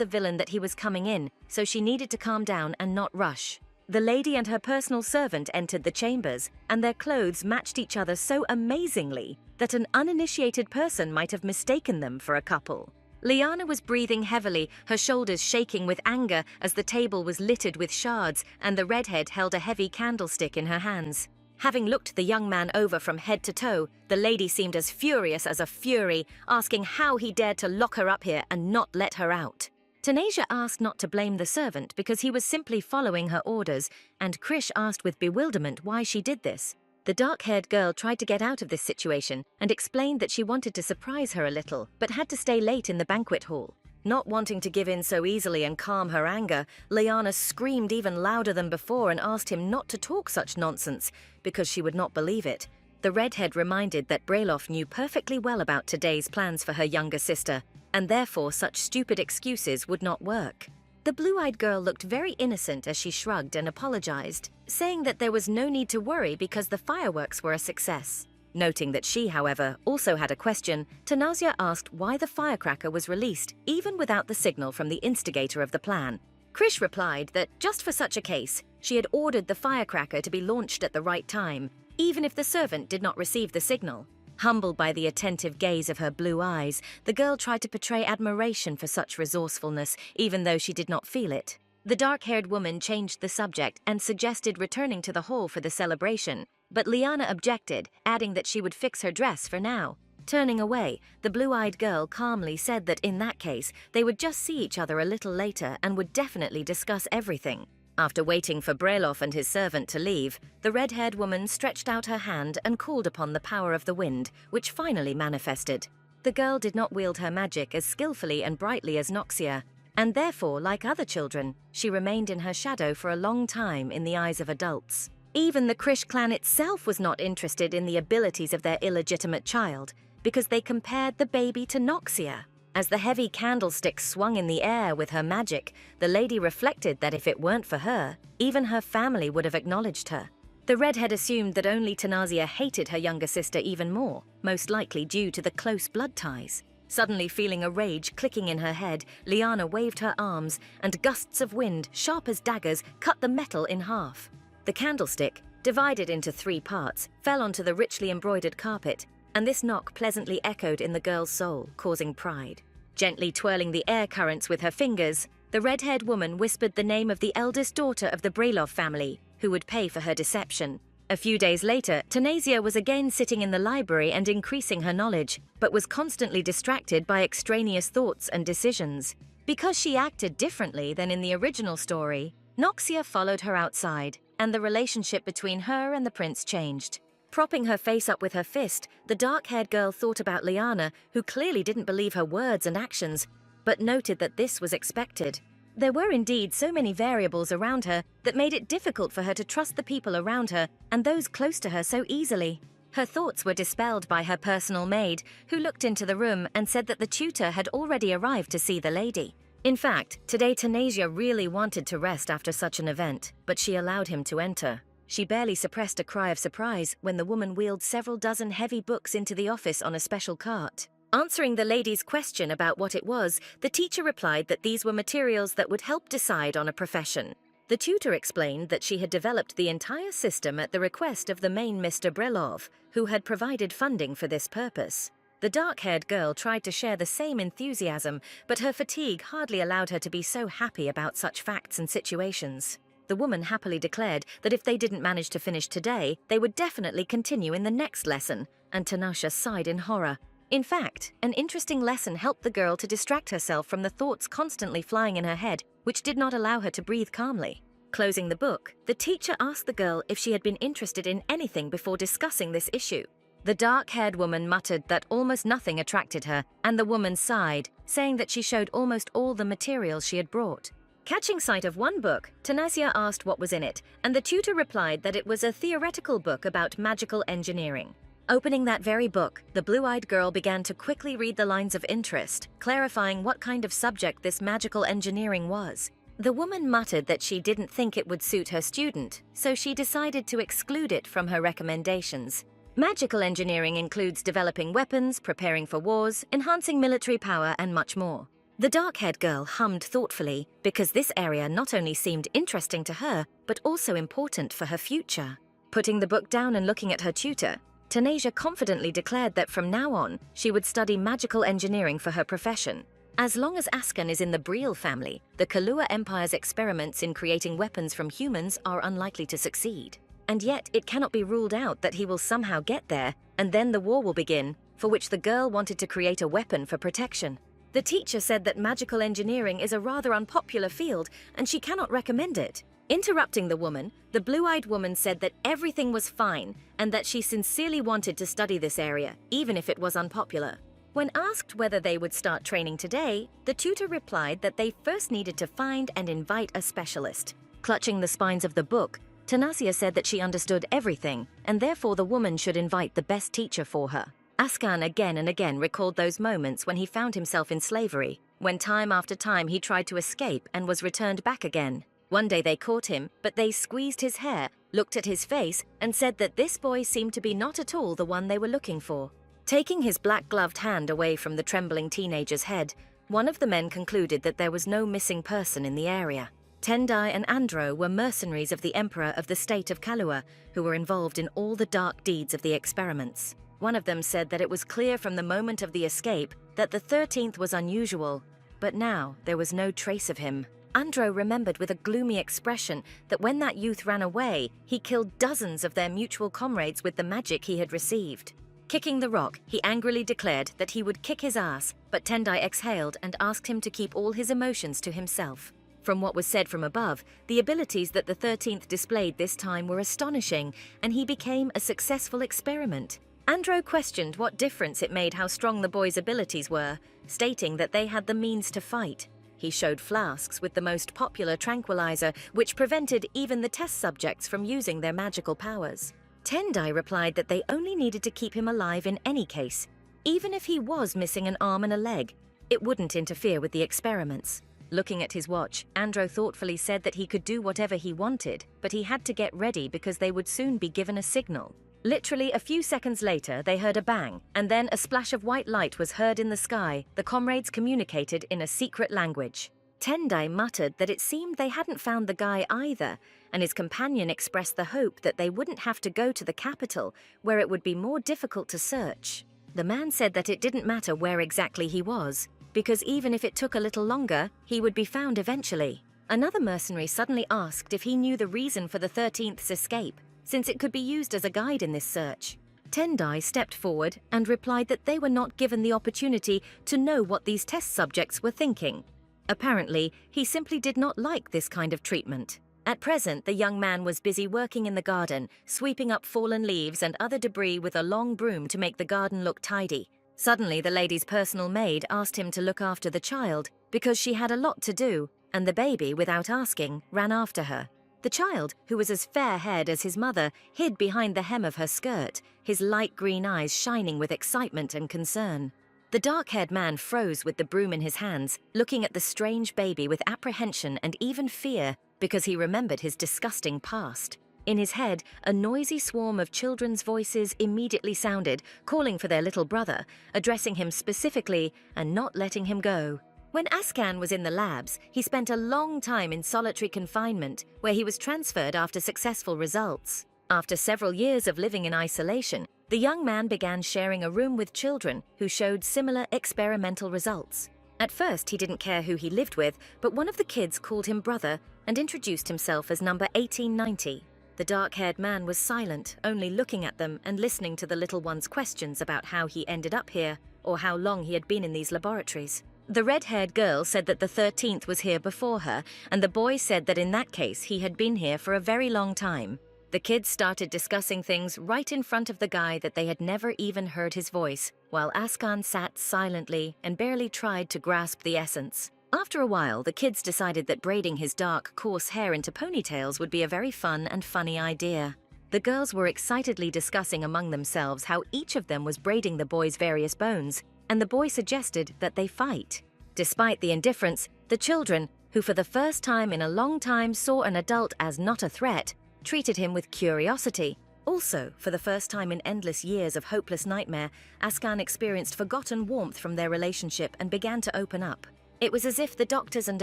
the villain that he was coming in, so she needed to calm down and not rush. The lady and her personal servant entered the chambers, and their clothes matched each other so amazingly that an uninitiated person might have mistaken them for a couple. Liana was breathing heavily, her shoulders shaking with anger as the table was littered with shards and the redhead held a heavy candlestick in her hands. Having looked the young man over from head to toe, the lady seemed as furious as a fury, asking how he dared to lock her up here and not let her out. Tanasia asked not to blame the servant because he was simply following her orders, and Krish asked with bewilderment why she did this. The dark-haired girl tried to get out of this situation and explained that she wanted to surprise her a little, but had to stay late in the banquet hall. Not wanting to give in so easily and calm her anger, Liana screamed even louder than before and asked him not to talk such nonsense, because she would not believe it. The redhead reminded that Brailoff knew perfectly well about today's plans for her younger sister, and therefore such stupid excuses would not work. The blue-eyed girl looked very innocent as she shrugged and apologized, saying that there was no need to worry because the fireworks were a success. Noting that she, however, also had a question, Tanazia asked why the firecracker was released, even without the signal from the instigator of the plan. Krish replied that just for such a case, she had ordered the firecracker to be launched at the right time, even if the servant did not receive the signal. Humbled by the attentive gaze of her blue eyes, the girl tried to portray admiration for such resourcefulness, even though she did not feel it. The dark-haired woman changed the subject and suggested returning to the hall for the celebration, but Liana objected, adding that she would fix her dress for now. Turning away, the blue-eyed girl calmly said that in that case, they would just see each other a little later and would definitely discuss everything. After waiting for Brailoff and his servant to leave, the red-haired woman stretched out her hand and called upon the power of the wind, which finally manifested. The girl did not wield her magic as skillfully and brightly as Noxia, and therefore, like other children, she remained in her shadow for a long time in the eyes of adults. Even the Krish clan itself was not interested in the abilities of their illegitimate child, because they compared the baby to Noxia. As the heavy candlestick swung in the air with her magic, the lady reflected that if it weren't for her, even her family would have acknowledged her. The redhead assumed that only Tanazia hated her younger sister even more, most likely due to the close blood ties. Suddenly feeling a rage clicking in her head, Liana waved her arms, and gusts of wind, sharp as daggers, cut the metal in half. The candlestick, divided into 3 parts, fell onto the richly embroidered carpet, and this knock pleasantly echoed in the girl's soul, causing pride. Gently twirling the air currents with her fingers, the red-haired woman whispered the name of the eldest daughter of the Brailoff family, who would pay for her deception. A few days later, Tanazia was again sitting in the library and increasing her knowledge, but was constantly distracted by extraneous thoughts and decisions. Because she acted differently than in the original story, Noxia followed her outside, and the relationship between her and the prince changed. Propping her face up with her fist, the dark-haired girl thought about Liana, who clearly didn't believe her words and actions, but noted that this was expected. There were indeed so many variables around her that made it difficult for her to trust the people around her and those close to her so easily. Her thoughts were dispelled by her personal maid, who looked into the room and said that the tutor had already arrived to see the lady. In fact, today Tanasia really wanted to rest after such an event, but she allowed him to enter. She barely suppressed a cry of surprise when the woman wheeled several dozen heavy books into the office on a special cart. Answering the lady's question about what it was, the teacher replied that these were materials that would help decide on a profession. The tutor explained that she had developed the entire system at the request of the main Mr. Brailoff, who had provided funding for this purpose. The dark-haired girl tried to share the same enthusiasm, but her fatigue hardly allowed her to be so happy about such facts and situations. The woman happily declared that if they didn't manage to finish today, they would definitely continue in the next lesson, and Tanasha sighed in horror. In fact, an interesting lesson helped the girl to distract herself from the thoughts constantly flying in her head, which did not allow her to breathe calmly. Closing the book, the teacher asked the girl if she had been interested in anything before discussing this issue. The dark-haired woman muttered that almost nothing attracted her, and the woman sighed, saying that she showed almost all the materials she had brought. Catching sight of one book, Tanasia asked what was in it, and the tutor replied that it was a theoretical book about magical engineering. Opening that very book, the blue-eyed girl began to quickly read the lines of interest, clarifying what kind of subject this magical engineering was. The woman muttered that she didn't think it would suit her student, so she decided to exclude it from her recommendations. Magical engineering includes developing weapons, preparing for wars, enhancing military power, and much more. The dark-haired girl hummed thoughtfully because this area not only seemed interesting to her, but also important for her future. Putting the book down and looking at her tutor, Tanasia confidently declared that from now on, she would study magical engineering for her profession. As long as Askan is in the Breel family, the Kahlua Empire's experiments in creating weapons from humans are unlikely to succeed. And yet, it cannot be ruled out that he will somehow get there, and then the war will begin, for which the girl wanted to create a weapon for protection. The teacher said that magical engineering is a rather unpopular field, and she cannot recommend it. Interrupting the woman, the blue-eyed woman said that everything was fine, and that she sincerely wanted to study this area, even if it was unpopular. When asked whether they would start training today, the tutor replied that they first needed to find and invite a specialist. Clutching the spines of the book, Tanasia said that she understood everything, and therefore the woman should invite the best teacher for her. Askan again and again recalled those moments when he found himself in slavery, when time after time he tried to escape and was returned back again. One day they caught him, but they squeezed his hair, looked at his face, and said that this boy seemed to be not at all the one they were looking for. Taking his black-gloved hand away from the trembling teenager's head, one of the men concluded that there was no missing person in the area. Tendai and Andro were mercenaries of the Emperor of the state of Kahlua, who were involved in all the dark deeds of the experiments. One of them said that it was clear from the moment of the escape that the 13th was unusual, but now there was no trace of him. Andro remembered with a gloomy expression that when that youth ran away, he killed dozens of their mutual comrades with the magic he had received. Kicking the rock, he angrily declared that he would kick his ass, but Tendai exhaled and asked him to keep all his emotions to himself. From what was said from above, the abilities that the 13th displayed this time were astonishing, and he became a successful experiment. Andro questioned what difference it made how strong the boy's abilities were, stating that they had the means to fight. He showed flasks with the most popular tranquilizer, which prevented even the test subjects from using their magical powers. Tendai replied that they only needed to keep him alive in any case. Even if he was missing an arm and a leg, it wouldn't interfere with the experiments. Looking at his watch, Andro thoughtfully said that he could do whatever he wanted, but he had to get ready because they would soon be given a signal. Literally a few seconds later, they heard a bang, and then a splash of white light was heard in the sky. The comrades communicated in a secret language. Tendai muttered that it seemed they hadn't found the guy either, and his companion expressed the hope that they wouldn't have to go to the capital, where it would be more difficult to search. The man said that it didn't matter where exactly he was, because even if it took a little longer, he would be found eventually. Another mercenary suddenly asked if he knew the reason for the 13th's escape, since it could be used as a guide in this search. Tendai stepped forward and replied that they were not given the opportunity to know what these test subjects were thinking. Apparently, he simply did not like this kind of treatment. At present, the young man was busy working in the garden, sweeping up fallen leaves and other debris with a long broom to make the garden look tidy. Suddenly, the lady's personal maid asked him to look after the child because she had a lot to do, and the baby, without asking, ran after her. The child, who was as fair-haired as his mother, hid behind the hem of her skirt, his light green eyes shining with excitement and concern. The dark-haired man froze with the broom in his hands, looking at the strange baby with apprehension and even fear because he remembered his disgusting past. In his head, a noisy swarm of children's voices immediately sounded, calling for their little brother, addressing him specifically and not letting him go. When Askan was in the labs, he spent a long time in solitary confinement, where he was transferred after successful results. After several years of living in isolation, the young man began sharing a room with children who showed similar experimental results. At first, he didn't care who he lived with, but one of the kids called him brother and introduced himself as number 1890. The dark-haired man was silent, only looking at them and listening to the little one's questions about how he ended up here or how long he had been in these laboratories. The red-haired girl said that the 13th was here before her, and the boy said that in that case he had been here for a very long time. The kids started discussing things right in front of the guy that they had never even heard his voice, while Askan sat silently and barely tried to grasp the essence. After a while, the kids decided that braiding his dark, coarse hair into ponytails would be a very fun and funny idea. The girls were excitedly discussing among themselves how each of them was braiding the boy's various bones, and the boy suggested that they fight. Despite the indifference, the children, who for the first time in a long time saw an adult as not a threat, treated him with curiosity. Also, for the first time in endless years of hopeless nightmare, Askan experienced forgotten warmth from their relationship and began to open up. It was as if the doctors and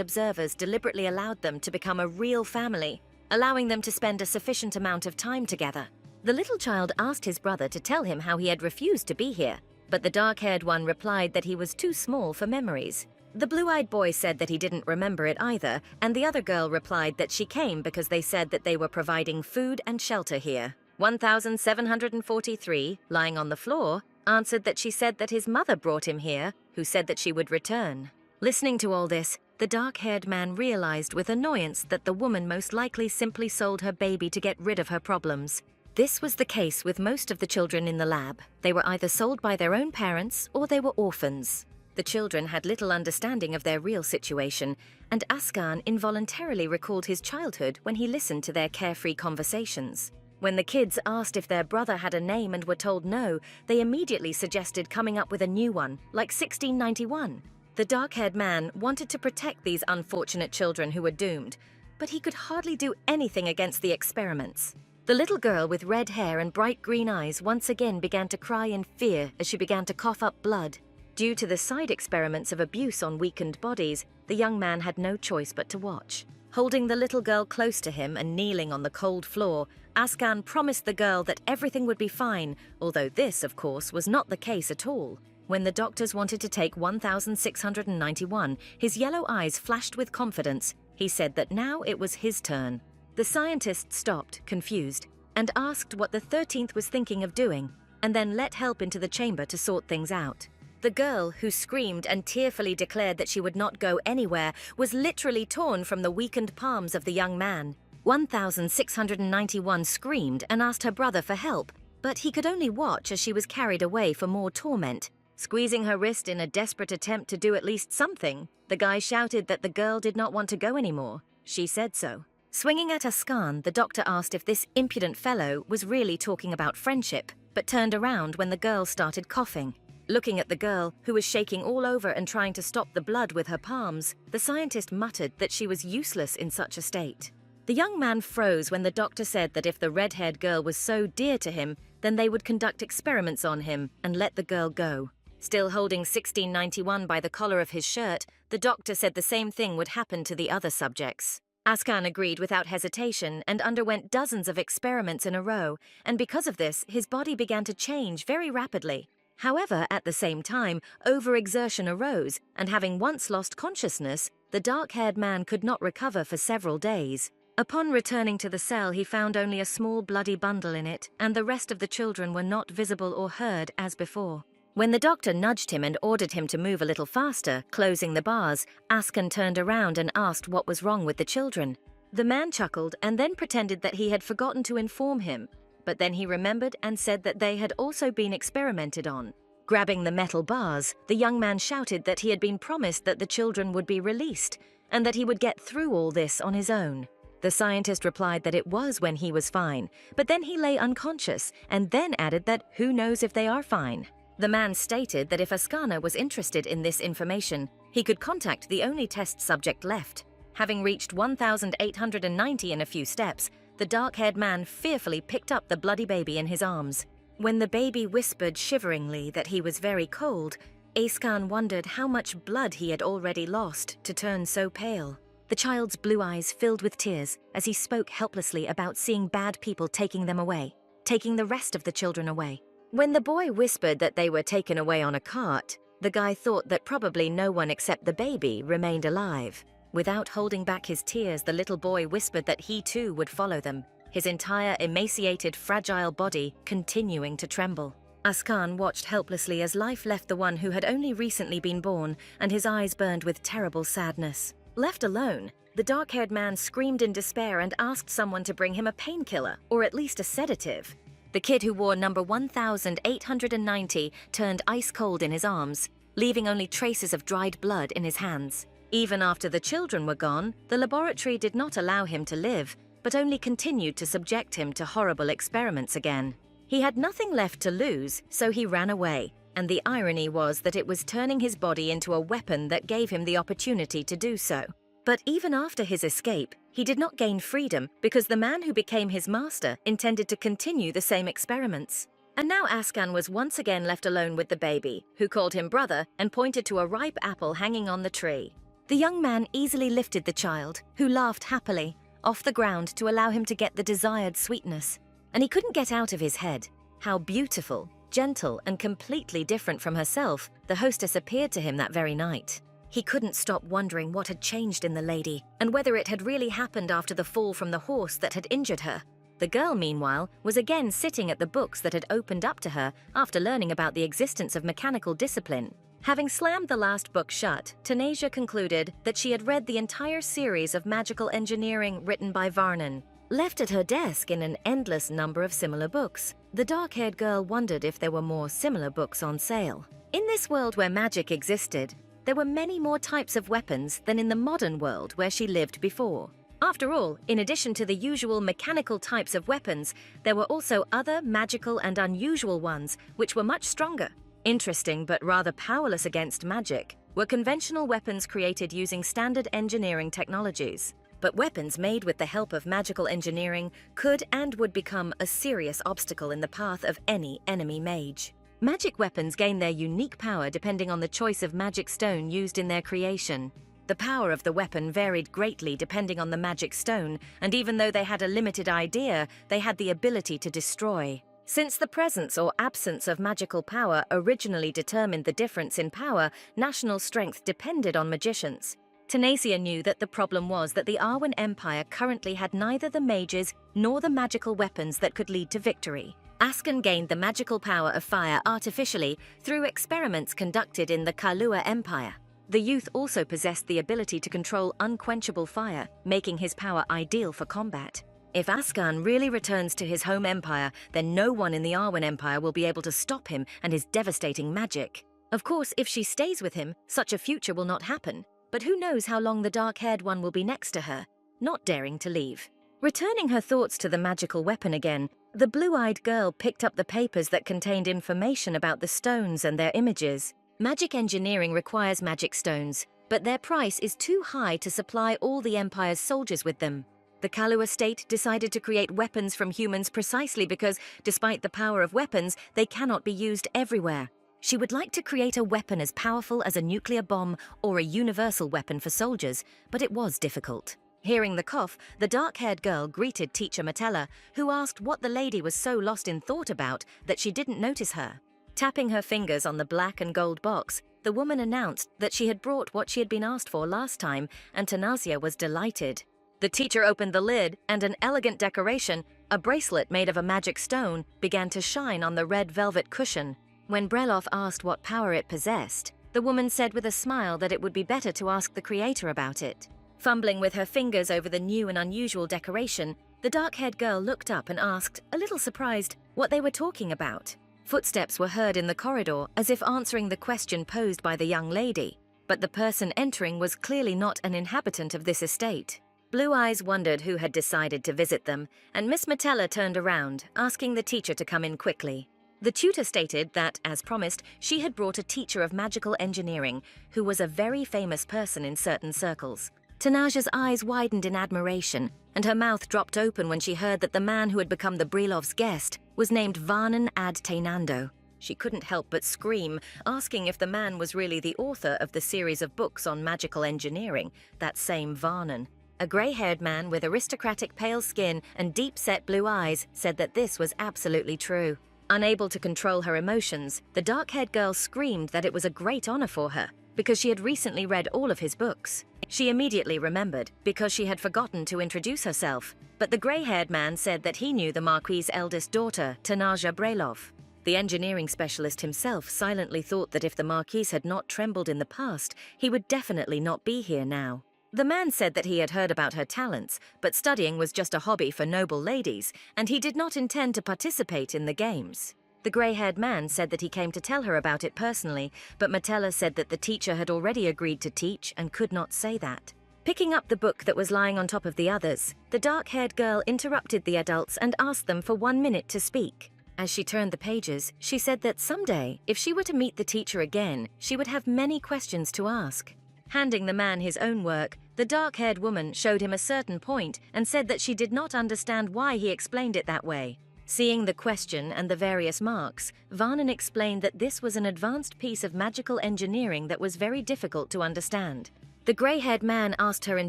observers deliberately allowed them to become a real family, allowing them to spend a sufficient amount of time together. The little child asked his brother to tell him how he had refused to be here, but the dark-haired one replied that he was too small for memories. The blue-eyed boy said that he didn't remember it either, and the other girl replied that she came because they said that they were providing food and shelter here. 1743, lying on the floor, answered that she said that his mother brought him here, who said that she would return. Listening to all this, the dark-haired man realized with annoyance that the woman most likely simply sold her baby to get rid of her problems. This was the case with most of the children in the lab. They were either sold by their own parents or they were orphans. The children had little understanding of their real situation, and Askan involuntarily recalled his childhood when he listened to their carefree conversations. When the kids asked if their brother had a name and were told no, they immediately suggested coming up with a new one, like 1691. The dark-haired man wanted to protect these unfortunate children who were doomed, but he could hardly do anything against the experiments. The little girl with red hair and bright green eyes once again began to cry in fear as she began to cough up blood. Due to the side experiments of abuse on weakened bodies, the young man had no choice but to watch. Holding the little girl close to him and kneeling on the cold floor, Askan promised the girl that everything would be fine, although this, of course, was not the case at all. When the doctors wanted to take 1691, his yellow eyes flashed with confidence. He said that now it was his turn. The scientist stopped, confused, and asked what the 13th was thinking of doing, and then let help into the chamber to sort things out. The girl, who screamed and tearfully declared that she would not go anywhere, was literally torn from the weakened palms of the young man. 1691 screamed and asked her brother for help, but he could only watch as she was carried away for more torment. Squeezing her wrist in a desperate attempt to do at least something, the guy shouted that the girl did not want to go anymore. She said so. Swinging at Askan, the doctor asked if this impudent fellow was really talking about friendship, but turned around when the girl started coughing. Looking at the girl, who was shaking all over and trying to stop the blood with her palms, the scientist muttered that she was useless in such a state. The young man froze when the doctor said that if the red-haired girl was so dear to him, then they would conduct experiments on him and let the girl go. Still holding 1691 by the collar of his shirt, the doctor said the same thing would happen to the other subjects. Askan agreed without hesitation and underwent dozens of experiments in a row, and because of this, his body began to change very rapidly. However, at the same time, overexertion arose, and having once lost consciousness, the dark-haired man could not recover for several days. Upon returning to the cell, he found only a small bloody bundle in it, and the rest of the children were not visible or heard as before. When the doctor nudged him and ordered him to move a little faster, closing the bars, Askan turned around and asked what was wrong with the children. The man chuckled and then pretended that he had forgotten to inform him, but then he remembered and said that they had also been experimented on. Grabbing the metal bars, the young man shouted that he had been promised that the children would be released, and that he would get through all this on his own. The scientist replied that it was when he was fine, but then he lay unconscious, and then added that who knows if they are fine. The man stated that if Askana was interested in this information, he could contact the only test subject left. Having reached 1890 in a few steps, the dark-haired man fearfully picked up the bloody baby in his arms. When the baby whispered shiveringly that he was very cold, Askan wondered how much blood he had already lost to turn so pale. The child's blue eyes filled with tears as he spoke helplessly about seeing bad people taking them away, taking the rest of the children away. When the boy whispered that they were taken away on a cart, the guy thought that probably no one except the baby remained alive. Without holding back his tears, the little boy whispered that he too would follow them, his entire emaciated, fragile body continuing to tremble. Askan watched helplessly as life left the one who had only recently been born, and his eyes burned with terrible sadness. Left alone, the dark-haired man screamed in despair and asked someone to bring him a painkiller, or at least a sedative. The kid who wore number 1890 turned ice cold in his arms, leaving only traces of dried blood in his hands. Even after the children were gone, the laboratory did not allow him to live, but only continued to subject him to horrible experiments again. He had nothing left to lose, so he ran away, and the irony was that it was turning his body into a weapon that gave him the opportunity to do so. But even after his escape, he did not gain freedom because the man who became his master intended to continue the same experiments. And now Askan was once again left alone with the baby, who called him brother and pointed to a ripe apple hanging on the tree. The young man easily lifted the child, who laughed happily, off the ground to allow him to get the desired sweetness. And he couldn't get out of his head how beautiful, gentle, and completely different from herself the hostess appeared to him that very night. He couldn't stop wondering what had changed in the lady, and whether it had really happened after the fall from the horse that had injured her. The girl, meanwhile, was again sitting at the books that had opened up to her after learning about the existence of mechanical discipline. Having slammed the last book shut, Tanasia concluded that she had read the entire series of magical engineering written by Varnon. Left at her desk in an endless number of similar books, the dark-haired girl wondered if there were more similar books on sale. In this world where magic existed, there were many more types of weapons than in the modern world where she lived before. After all, in addition to the usual mechanical types of weapons, there were also other magical and unusual ones which were much stronger. Interesting but rather powerless against magic were conventional weapons created using standard engineering technologies. But weapons made with the help of magical engineering could and would become a serious obstacle in the path of any enemy mage. Magic weapons gain their unique power depending on the choice of magic stone used in their creation. The power of the weapon varied greatly depending on the magic stone, and even though they had a limited idea, they had the ability to destroy. Since the presence or absence of magical power originally determined the difference in power, national strength depended on magicians. Tanasia knew that the problem was that the Arwen Empire currently had neither the mages nor the magical weapons that could lead to victory. Askan gained the magical power of fire artificially through experiments conducted in the Kalua Empire. The youth also possessed the ability to control unquenchable fire, making his power ideal for combat. If Askan really returns to his home empire, then no one in the Arwen Empire will be able to stop him and his devastating magic. Of course, if she stays with him, such a future will not happen. But who knows how long the dark-haired one will be next to her, not daring to leave. Returning her thoughts to the magical weapon again, the blue-eyed girl picked up the papers that contained information about the stones and their images. Magic engineering requires magic stones, but their price is too high to supply all the Empire's soldiers with them. The Kalua state decided to create weapons from humans precisely because, despite the power of weapons, they cannot be used everywhere. She would like to create a weapon as powerful as a nuclear bomb or a universal weapon for soldiers, but it was difficult. Hearing the cough, the dark-haired girl greeted Teacher Matella, who asked what the lady was so lost in thought about that she didn't notice her. Tapping her fingers on the black and gold box, the woman announced that she had brought what she had been asked for last time, and Tanasia was delighted. The teacher opened the lid, and an elegant decoration, a bracelet made of a magic stone, began to shine on the red velvet cushion. When Breloff asked what power it possessed, the woman said with a smile that it would be better to ask the creator about it. Fumbling with her fingers over the new and unusual decoration, the dark-haired girl looked up and asked, a little surprised, what they were talking about. Footsteps were heard in the corridor, as if answering the question posed by the young lady, but the person entering was clearly not an inhabitant of this estate. Blue Eyes wondered who had decided to visit them, and Miss Matella turned around, asking the teacher to come in quickly. The tutor stated that, as promised, she had brought a teacher of magical engineering, who was a very famous person in certain circles. Tanasia's eyes widened in admiration, and her mouth dropped open when she heard that the man who had become the Brelovs' guest was named Varnon ad Tainando. She couldn't help but scream, asking if the man was really the author of the series of books on magical engineering, that same Varnon. A grey-haired man with aristocratic pale skin and deep-set blue eyes said that this was absolutely true. Unable to control her emotions, the dark-haired girl screamed that it was a great honor for her, because she had recently read all of his books. She immediately remembered, because she had forgotten to introduce herself, but the grey-haired man said that he knew the Marquis's eldest daughter, Tanasia Brelov. The engineering specialist himself silently thought that if the Marquis had not trembled in the past, he would definitely not be here now. The man said that he had heard about her talents, but studying was just a hobby for noble ladies, and he did not intend to participate in the games. The grey-haired man said that he came to tell her about it personally, but Matella said that the teacher had already agreed to teach and could not say that. Picking up the book that was lying on top of the others, the dark-haired girl interrupted the adults and asked them for 1 minute to speak. As she turned the pages, she said that someday, if she were to meet the teacher again, she would have many questions to ask. Handing the man his own work, the dark-haired woman showed him a certain point and said that she did not understand why he explained it that way. Seeing the question and the various marks, Varnon explained that this was an advanced piece of magical engineering that was very difficult to understand. The grey-haired man asked her in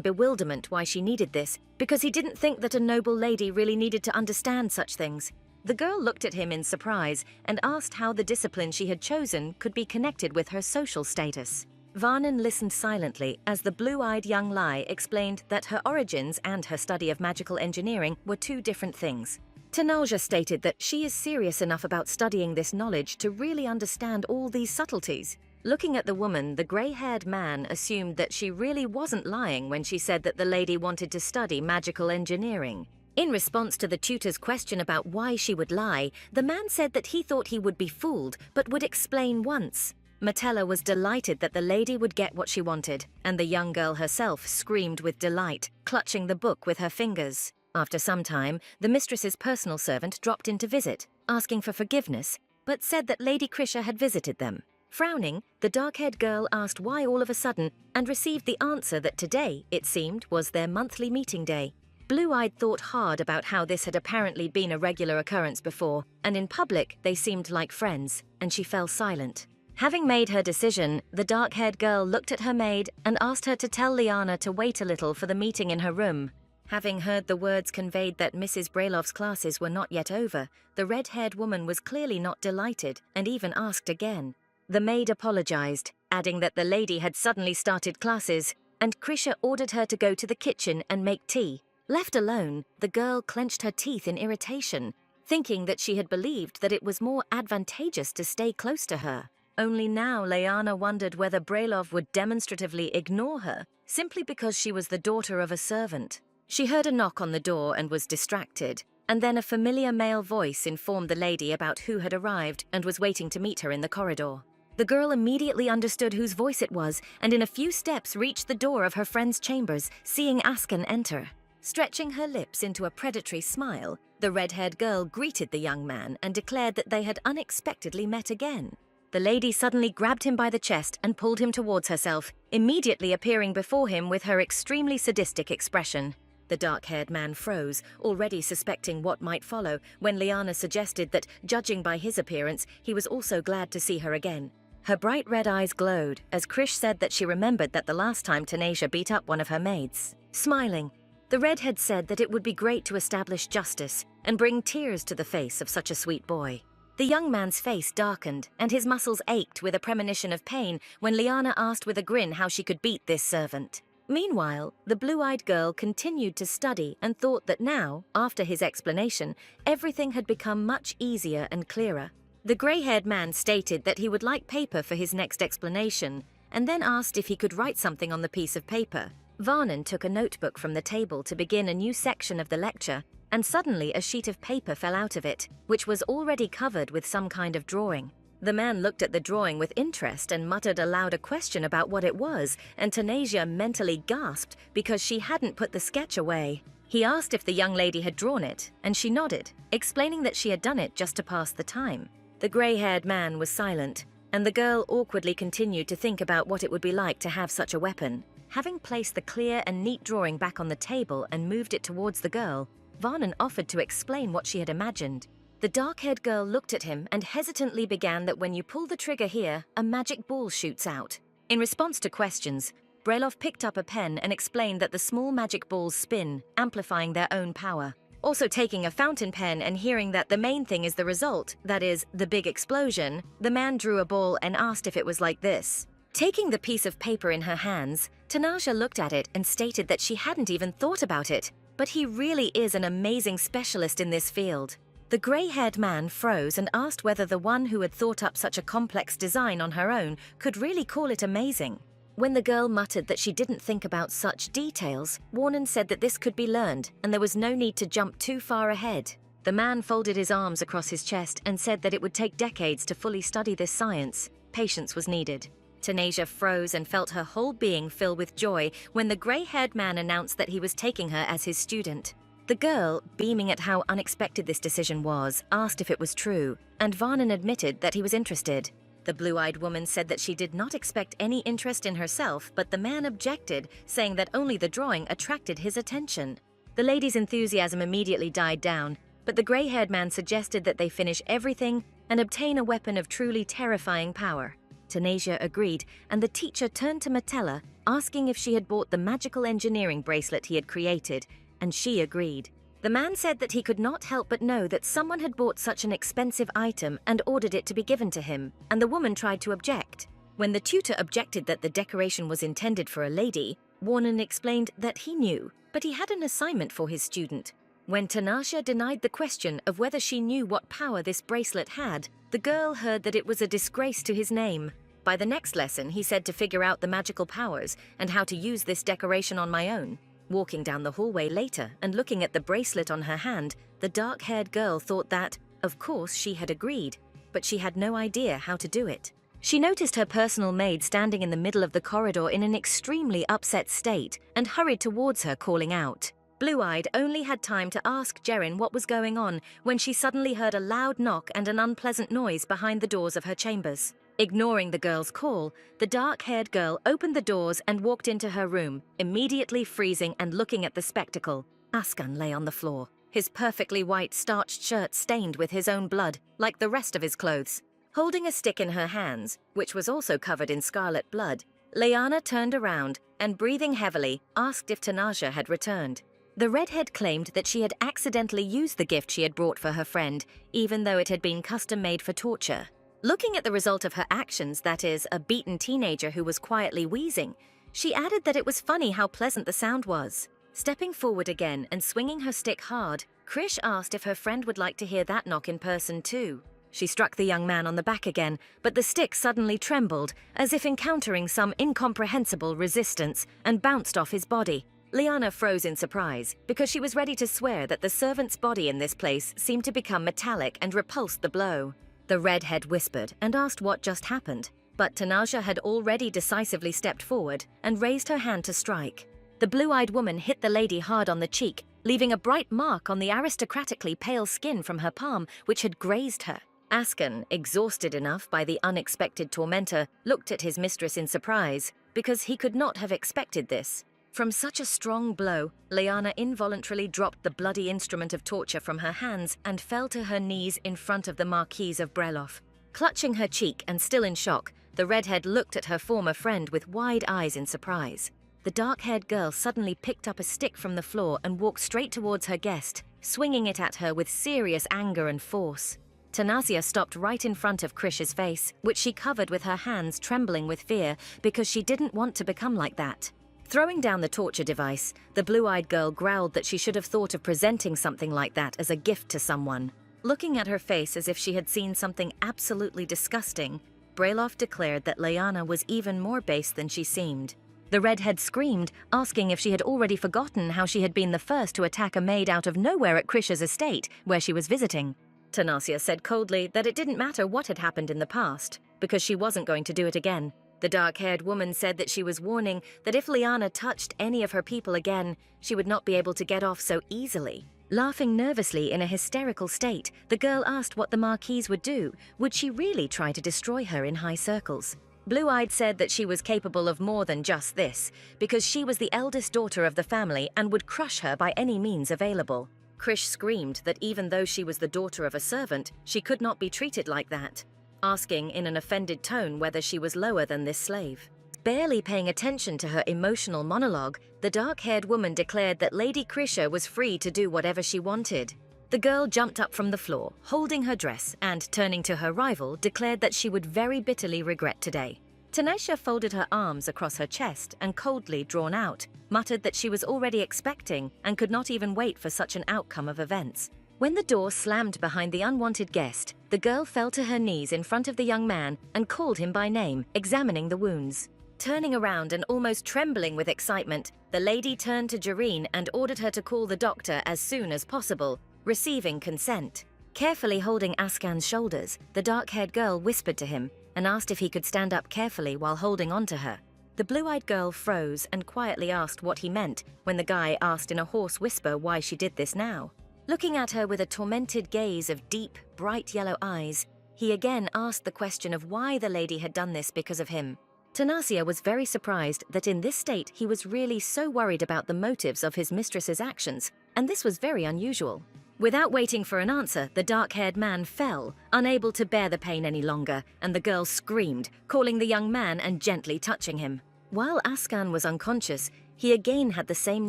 bewilderment why she needed this, because he didn't think that a noble lady really needed to understand such things. The girl looked at him in surprise and asked how the discipline she had chosen could be connected with her social status. Varnon listened silently as the blue-eyed young lie explained that her origins and her study of magical engineering were two different things. Tanaja stated that she is serious enough about studying this knowledge to really understand all these subtleties. Looking at the woman, the grey-haired man assumed that she really wasn't lying when she said that the lady wanted to study magical engineering. In response to the tutor's question about why she would lie, the man said that he thought he would be fooled, but would explain once. Matella was delighted that the lady would get what she wanted, and the young girl herself screamed with delight, clutching the book with her fingers. After some time, the mistress's personal servant dropped in to visit, asking for forgiveness, but said that Lady Krisha had visited them. Frowning, the dark-haired girl asked why all of a sudden, and received the answer that today, it seemed, was their monthly meeting day. Blue-eyed thought hard about how this had apparently been a regular occurrence before, and in public they seemed like friends, and she fell silent. Having made her decision, the dark-haired girl looked at her maid and asked her to tell Liana to wait a little for the meeting in her room. Having heard the words conveyed that Mrs. Brailov's classes were not yet over, the red-haired woman was clearly not delighted and even asked again. The maid apologized, adding that the lady had suddenly started classes, and Krisha ordered her to go to the kitchen and make tea. Left alone, the girl clenched her teeth in irritation, thinking that she had believed that it was more advantageous to stay close to her. Only now Liana wondered whether Brailov would demonstratively ignore her, simply because she was the daughter of a servant. She heard a knock on the door and was distracted, and then a familiar male voice informed the lady about who had arrived and was waiting to meet her in the corridor. The girl immediately understood whose voice it was, and in a few steps reached the door of her friend's chambers, seeing Askan enter. Stretching her lips into a predatory smile, the red-haired girl greeted the young man and declared that they had unexpectedly met again. The lady suddenly grabbed him by the chest and pulled him towards herself, immediately appearing before him with her extremely sadistic expression. The dark-haired man froze, already suspecting what might follow, when Liana suggested that, judging by his appearance, he was also glad to see her again. Her bright red eyes glowed as Krish said that she remembered that the last time Tanasia beat up one of her maids. Smiling, the redhead said that it would be great to establish justice and bring tears to the face of such a sweet boy. The young man's face darkened and his muscles ached with a premonition of pain when Liana asked with a grin how she could beat this servant. Meanwhile, the blue-eyed girl continued to study and thought that now, after his explanation, everything had become much easier and clearer. The grey-haired man stated that he would like paper for his next explanation, and then asked if he could write something on the piece of paper. Varnon took a notebook from the table to begin a new section of the lecture, and suddenly a sheet of paper fell out of it, which was already covered with some kind of drawing. The man looked at the drawing with interest and muttered aloud a question about what it was, and Tanasia mentally gasped because she hadn't put the sketch away. He asked if the young lady had drawn it, and she nodded, explaining that she had done it just to pass the time. The grey-haired man was silent, and the girl awkwardly continued to think about what it would be like to have such a weapon. Having placed the clear and neat drawing back on the table and moved it towards the girl, Varnon offered to explain what she had imagined. The dark-haired girl looked at him and hesitantly began that when you pull the trigger here, a magic ball shoots out. In response to questions, Brailov picked up a pen and explained that the small magic balls spin, amplifying their own power. Also taking a fountain pen and hearing that the main thing is the result, that is, the big explosion, the man drew a ball and asked if it was like this. Taking the piece of paper in her hands, Tanasha looked at it and stated that she hadn't even thought about it, but he really is an amazing specialist in this field. The grey-haired man froze and asked whether the one who had thought up such a complex design on her own could really call it amazing. When the girl muttered that she didn't think about such details, Warren said that this could be learned and there was no need to jump too far ahead. The man folded his arms across his chest and said that it would take decades to fully study this science. Patience was needed. Tanasia froze and felt her whole being fill with joy when the grey-haired man announced that he was taking her as his student. The girl, beaming at how unexpected this decision was, asked if it was true, and Varnon admitted that he was interested. The blue-eyed woman said that she did not expect any interest in herself, but the man objected, saying that only the drawing attracted his attention. The lady's enthusiasm immediately died down, but the grey-haired man suggested that they finish everything and obtain a weapon of truly terrifying power. Tanasia agreed, and the teacher turned to Metella, asking if she had bought the magical engineering bracelet he had created, and she agreed. The man said that he could not help but know that someone had bought such an expensive item and ordered it to be given to him, and the woman tried to object. When the tutor objected that the decoration was intended for a lady, Warren explained that he knew, but he had an assignment for his student. When Tanasia denied the question of whether she knew what power this bracelet had, the girl heard that it was a disgrace to his name. By the next lesson, he said to figure out the magical powers and how to use this decoration on my own. Walking down the hallway later and looking at the bracelet on her hand, the dark-haired girl thought that, of course, she had agreed, but she had no idea how to do it. She noticed her personal maid standing in the middle of the corridor in an extremely upset state and hurried towards her, calling out. Blue-eyed only had time to ask Jerin what was going on when she suddenly heard a loud knock and an unpleasant noise behind the doors of her chambers. Ignoring the girl's call, the dark-haired girl opened the doors and walked into her room, immediately freezing and looking at the spectacle. Askan lay on the floor, his perfectly white starched shirt stained with his own blood, like the rest of his clothes. Holding a stick in her hands, which was also covered in scarlet blood, Leanna turned around and, breathing heavily, asked if Tanasia had returned. The redhead claimed that she had accidentally used the gift she had brought for her friend, even though it had been custom-made for torture. Looking at the result of her actions, that is, a beaten teenager who was quietly wheezing, she added that it was funny how pleasant the sound was. Stepping forward again and swinging her stick hard, Krish asked if her friend would like to hear that knock in person too. She struck the young man on the back again, but the stick suddenly trembled, as if encountering some incomprehensible resistance, and bounced off his body. Liana froze in surprise, because she was ready to swear that the servant's body in this place seemed to become metallic and repulsed the blow. The redhead whispered and asked what just happened, but Tanasia had already decisively stepped forward and raised her hand to strike. The blue-eyed woman hit the lady hard on the cheek, leaving a bright mark on the aristocratically pale skin from her palm, which had grazed her. Askan, exhausted enough by the unexpected tormentor, looked at his mistress in surprise, because he could not have expected this. From such a strong blow, Leanna involuntarily dropped the bloody instrument of torture from her hands and fell to her knees in front of the Marquise of Breloff. Clutching her cheek and still in shock, the redhead looked at her former friend with wide eyes in surprise. The dark-haired girl suddenly picked up a stick from the floor and walked straight towards her guest, swinging it at her with serious anger and force. Tanasia stopped right in front of Krish's face, which she covered with her hands, trembling with fear because she didn't want to become like that. Throwing down the torture device, the blue-eyed girl growled that she should have thought of presenting something like that as a gift to someone. Looking at her face as if she had seen something absolutely disgusting, Breloff declared that Leanna was even more base than she seemed. The redhead screamed, asking if she had already forgotten how she had been the first to attack a maid out of nowhere at Krish's estate, where she was visiting. Tanasia said coldly that it didn't matter what had happened in the past, because she wasn't going to do it again. The dark-haired woman said that she was warning that if Liana touched any of her people again, she would not be able to get off so easily. Laughing nervously in a hysterical state, the girl asked what the Marquise would do. Would she really try to destroy her in high circles? Blue-eyed said that she was capable of more than just this, because she was the eldest daughter of the family and would crush her by any means available. Krish screamed that even though she was the daughter of a servant, she could not be treated like that, asking in an offended tone whether she was lower than this slave. Barely paying attention to her emotional monologue, the dark-haired woman declared that Lady Krisha was free to do whatever she wanted. The girl jumped up from the floor, holding her dress, and turning to her rival, declared that she would very bitterly regret today. Tanisha folded her arms across her chest and, coldly drawn out, muttered that she was already expecting and could not even wait for such an outcome of events. When the door slammed behind the unwanted guest, the girl fell to her knees in front of the young man and called him by name, examining the wounds. Turning around and almost trembling with excitement, the lady turned to Jareen and ordered her to call the doctor as soon as possible, receiving consent. Carefully holding Askan's shoulders, the dark-haired girl whispered to him and asked if he could stand up carefully while holding on to her. The blue-eyed girl froze and quietly asked what he meant when the guy asked in a hoarse whisper why she did this now. Looking at her with a tormented gaze of deep, bright yellow eyes, he again asked the question of why the lady had done this because of him. Tanasia was very surprised that in this state he was really so worried about the motives of his mistress's actions, and this was very unusual. Without waiting for an answer, the dark-haired man fell, unable to bear the pain any longer, and the girl screamed, calling the young man and gently touching him. While Askan was unconscious, he again had the same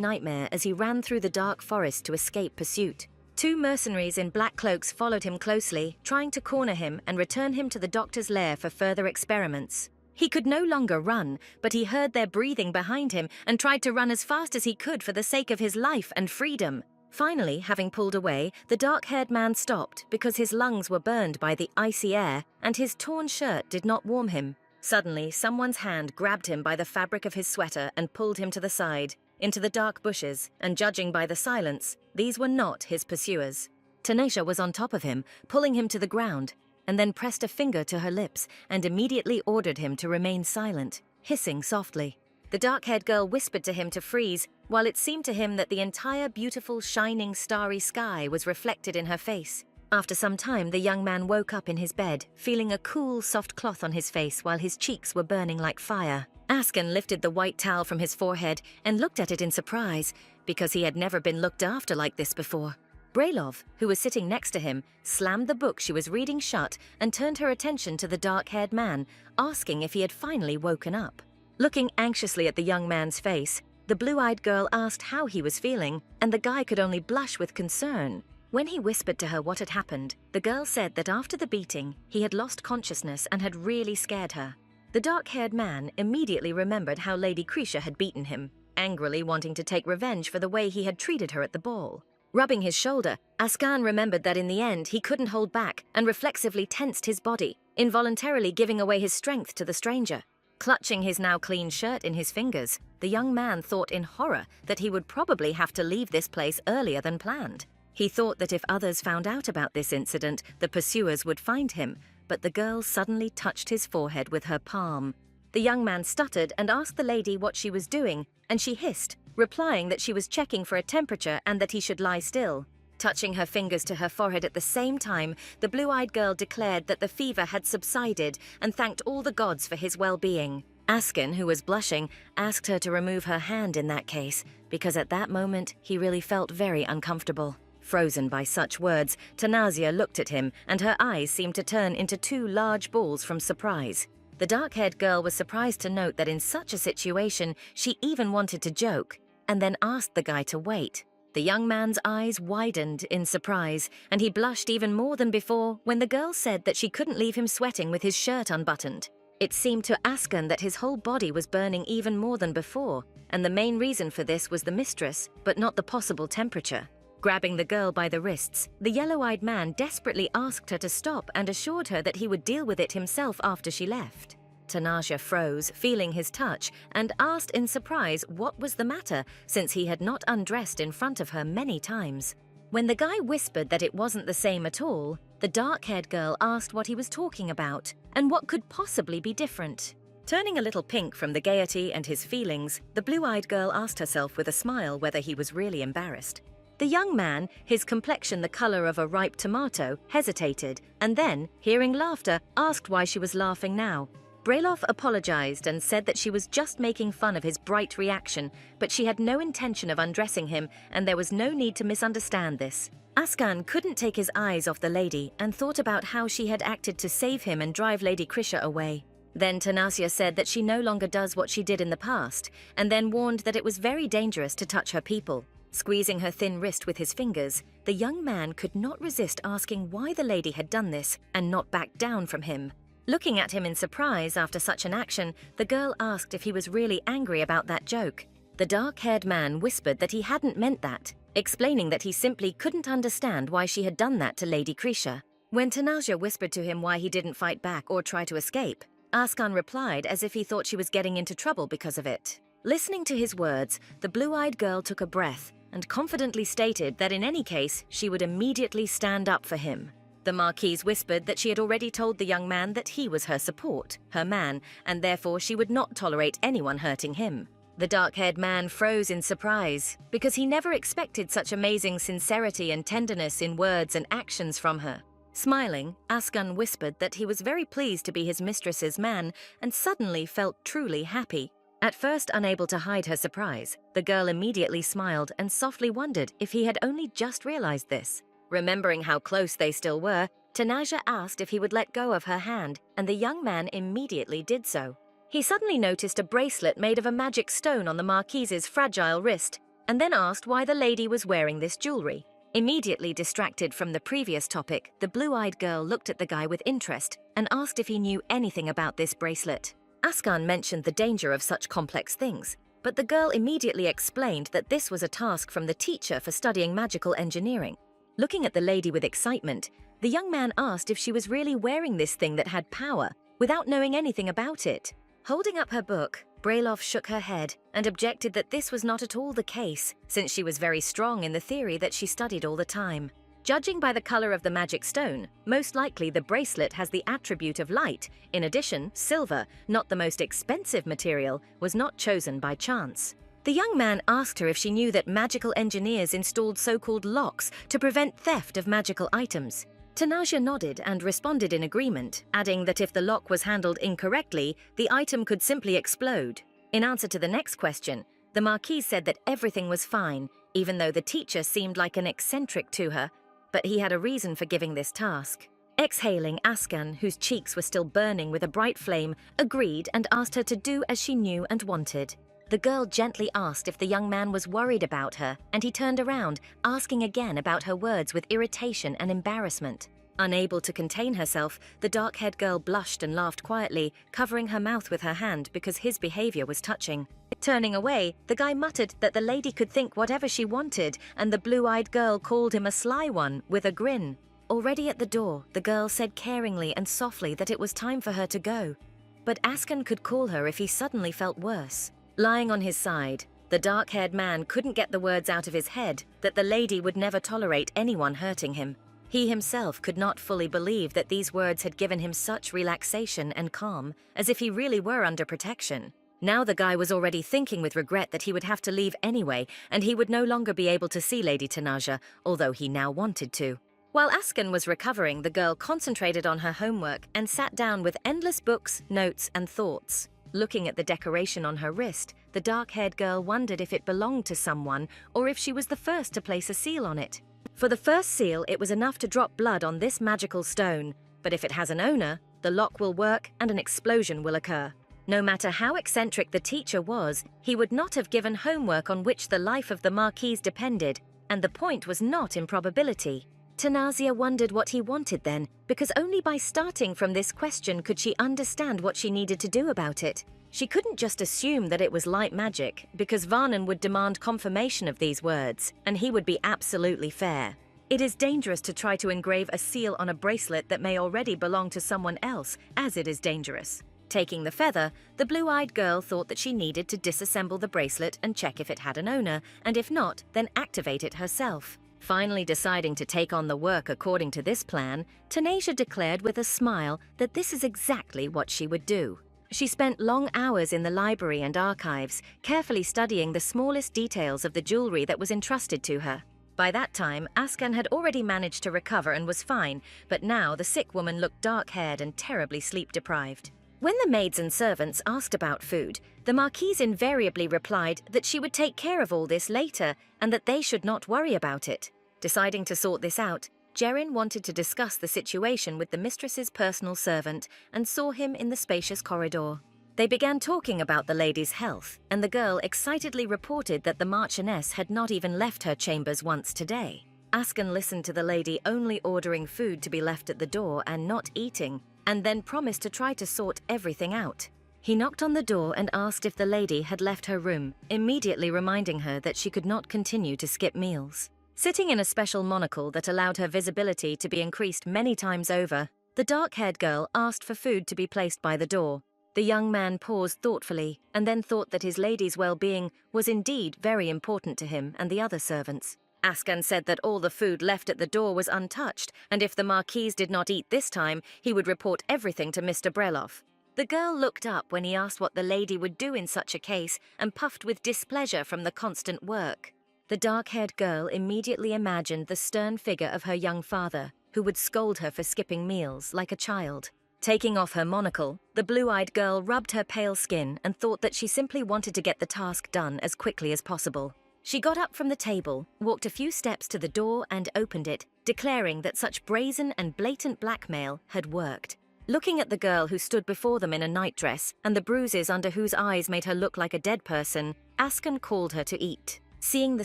nightmare as he ran through the dark forest to escape pursuit. 2 mercenaries in black cloaks followed him closely, trying to corner him and return him to the doctor's lair for further experiments. He could no longer run, but he heard their breathing behind him and tried to run as fast as he could for the sake of his life and freedom. Finally, having pulled away, the dark-haired man stopped because his lungs were burned by the icy air and his torn shirt did not warm him. Suddenly, someone's hand grabbed him by the fabric of his sweater and pulled him to the side, into the dark bushes, and judging by the silence, these were not his pursuers. Tanisha was on top of him, pulling him to the ground, and then pressed a finger to her lips and immediately ordered him to remain silent, hissing softly. The dark-haired girl whispered to him to freeze, while it seemed to him that the entire beautiful, shining, starry sky was reflected in her face. After some time, the young man woke up in his bed, feeling a cool, soft cloth on his face while his cheeks were burning like fire. Askan lifted the white towel from his forehead and looked at it in surprise, because he had never been looked after like this before. Brailov, who was sitting next to him, slammed the book she was reading shut and turned her attention to the dark-haired man, asking if he had finally woken up. Looking anxiously at the young man's face, the blue-eyed girl asked how he was feeling, and the guy could only blush with concern. When he whispered to her what had happened, the girl said that after the beating, he had lost consciousness and had really scared her. The dark-haired man immediately remembered how Lady Krisha had beaten him, angrily wanting to take revenge for the way he had treated her at the ball. Rubbing his shoulder, Askan remembered that in the end he couldn't hold back and reflexively tensed his body, involuntarily giving away his strength to the stranger. Clutching his now clean shirt in his fingers, the young man thought in horror that he would probably have to leave this place earlier than planned. He thought that if others found out about this incident, the pursuers would find him, but the girl suddenly touched his forehead with her palm. The young man stuttered and asked the lady what she was doing, and she hissed, replying that she was checking for a temperature and that he should lie still. Touching her fingers to her forehead at the same time, the blue-eyed girl declared that the fever had subsided and thanked all the gods for his well-being. Askan, who was blushing, asked her to remove her hand in that case, because at that moment he really felt very uncomfortable. Frozen by such words, Tanasia looked at him, and her eyes seemed to turn into 2 large balls from surprise. The dark-haired girl was surprised to note that in such a situation, she even wanted to joke, and then asked the guy to wait. The young man's eyes widened in surprise, and he blushed even more than before when the girl said that she couldn't leave him sweating with his shirt unbuttoned. It seemed to Askan that his whole body was burning even more than before, and the main reason for this was the mistress, but not the possible temperature. Grabbing the girl by the wrists, the yellow-eyed man desperately asked her to stop and assured her that he would deal with it himself after she left. Tanasia froze, feeling his touch, and asked in surprise what was the matter, since he had not undressed in front of her many times. When the guy whispered that it wasn't the same at all, the dark-haired girl asked what he was talking about, and what could possibly be different. Turning a little pink from the gaiety and his feelings, the blue-eyed girl asked herself with a smile whether he was really embarrassed. The young man, his complexion the color of a ripe tomato, hesitated, and then, hearing laughter, asked why she was laughing now. Brailov apologized and said that she was just making fun of his bright reaction, but she had no intention of undressing him, and there was no need to misunderstand this. Askan couldn't take his eyes off the lady and thought about how she had acted to save him and drive Lady Krisha away. Then Tanasia said that she no longer does what she did in the past, and then warned that it was very dangerous to touch her people. Squeezing her thin wrist with his fingers, the young man could not resist asking why the lady had done this and not backed down from him. Looking at him in surprise after such an action, the girl asked if he was really angry about that joke. The dark-haired man whispered that he hadn't meant that, explaining that he simply couldn't understand why she had done that to Lady Krisha. When Tanasia whispered to him why he didn't fight back or try to escape, Askan replied as if he thought she was getting into trouble because of it. Listening to his words, the blue-eyed girl took a breath and confidently stated that in any case, she would immediately stand up for him. The Marquise whispered that she had already told the young man that he was her support, her man, and therefore she would not tolerate anyone hurting him. The dark-haired man froze in surprise, because he never expected such amazing sincerity and tenderness in words and actions from her. Smiling, Askan whispered that he was very pleased to be his mistress's man and suddenly felt truly happy. At first unable to hide her surprise, the girl immediately smiled and softly wondered if he had only just realized this. Remembering how close they still were, Tanaja asked if he would let go of her hand, and the young man immediately did so. He suddenly noticed a bracelet made of a magic stone on the Marquise's fragile wrist, and then asked why the lady was wearing this jewelry. Immediately distracted from the previous topic, the blue-eyed girl looked at the guy with interest and asked if he knew anything about this bracelet. Askan mentioned the danger of such complex things, but the girl immediately explained that this was a task from the teacher for studying magical engineering. Looking at the lady with excitement, the young man asked if she was really wearing this thing that had power, without knowing anything about it. Holding up her book, Brailov shook her head and objected that this was not at all the case, since she was very strong in the theory that she studied all the time. Judging by the color of the magic stone, most likely the bracelet has the attribute of light. In addition, silver, not the most expensive material, was not chosen by chance. The young man asked her if she knew that magical engineers installed so-called locks to prevent theft of magical items. Tanaja nodded and responded in agreement, adding that if the lock was handled incorrectly, the item could simply explode. In answer to the next question, the Marquise said that everything was fine, even though the teacher seemed like an eccentric to her, but he had a reason for giving this task. Exhaling, Askan, whose cheeks were still burning with a bright flame, agreed and asked her to do as she knew and wanted. The girl gently asked if the young man was worried about her, and he turned around, asking again about her words with irritation and embarrassment. Unable to contain herself, the dark-haired girl blushed and laughed quietly, covering her mouth with her hand because his behavior was touching. Turning away, the guy muttered that the lady could think whatever she wanted, and the blue-eyed girl called him a sly one, with a grin. Already at the door, the girl said caringly and softly that it was time for her to go. But Askan could call her if he suddenly felt worse. Lying on his side, the dark-haired man couldn't get the words out of his head that the lady would never tolerate anyone hurting him. He himself could not fully believe that these words had given him such relaxation and calm, as if he really were under protection. Now the guy was already thinking with regret that he would have to leave anyway, and he would no longer be able to see Lady Tanaja, although he now wanted to. While Askan was recovering, the girl concentrated on her homework and sat down with endless books, notes, and thoughts. Looking at the decoration on her wrist, the dark-haired girl wondered if it belonged to someone or if she was the first to place a seal on it. For the first seal, it was enough to drop blood on this magical stone, but if it has an owner, the lock will work and an explosion will occur. No matter how eccentric the teacher was, he would not have given homework on which the life of the Marquise depended, and the point was not improbability. Tanasia wondered what he wanted then, because only by starting from this question could she understand what she needed to do about it. She couldn't just assume that it was light magic, because Varnan would demand confirmation of these words, and he would be absolutely fair. It is dangerous to try to engrave a seal on a bracelet that may already belong to someone else, as it is dangerous. Taking the feather, the blue-eyed girl thought that she needed to disassemble the bracelet and check if it had an owner, and if not, then activate it herself. Finally deciding to take on the work according to this plan, Tanasia declared with a smile that this is exactly what she would do. She spent long hours in the library and archives, carefully studying the smallest details of the jewelry that was entrusted to her. By that time, Askan had already managed to recover and was fine, but now the sick woman looked dark-haired and terribly sleep-deprived. When the maids and servants asked about food, the Marquise invariably replied that she would take care of all this later and that they should not worry about it. Deciding to sort this out, Jerin wanted to discuss the situation with the mistress's personal servant and saw him in the spacious corridor. They began talking about the lady's health, and the girl excitedly reported that the Marchioness had not even left her chambers once today. Askan listened to the lady only ordering food to be left at the door and not eating, and then promised to try to sort everything out. He knocked on the door and asked if the lady had left her room, immediately reminding her that she could not continue to skip meals. Sitting in a special monocle that allowed her visibility to be increased many times over, the dark-haired girl asked for food to be placed by the door. The young man paused thoughtfully and then thought that his lady's well-being was indeed very important to him and the other servants. Ascan said that all the food left at the door was untouched, and if the Marquise did not eat this time, he would report everything to Mr. Breloff. The girl looked up when he asked what the lady would do in such a case and puffed with displeasure from the constant work. The dark-haired girl immediately imagined the stern figure of her young father, who would scold her for skipping meals like a child. Taking off her monocle, the blue-eyed girl rubbed her pale skin and thought that she simply wanted to get the task done as quickly as possible. She got up from the table, walked a few steps to the door and opened it, declaring that such brazen and blatant blackmail had worked. Looking at the girl who stood before them in a nightdress and the bruises under whose eyes made her look like a dead person, Ascan called her to eat. Seeing the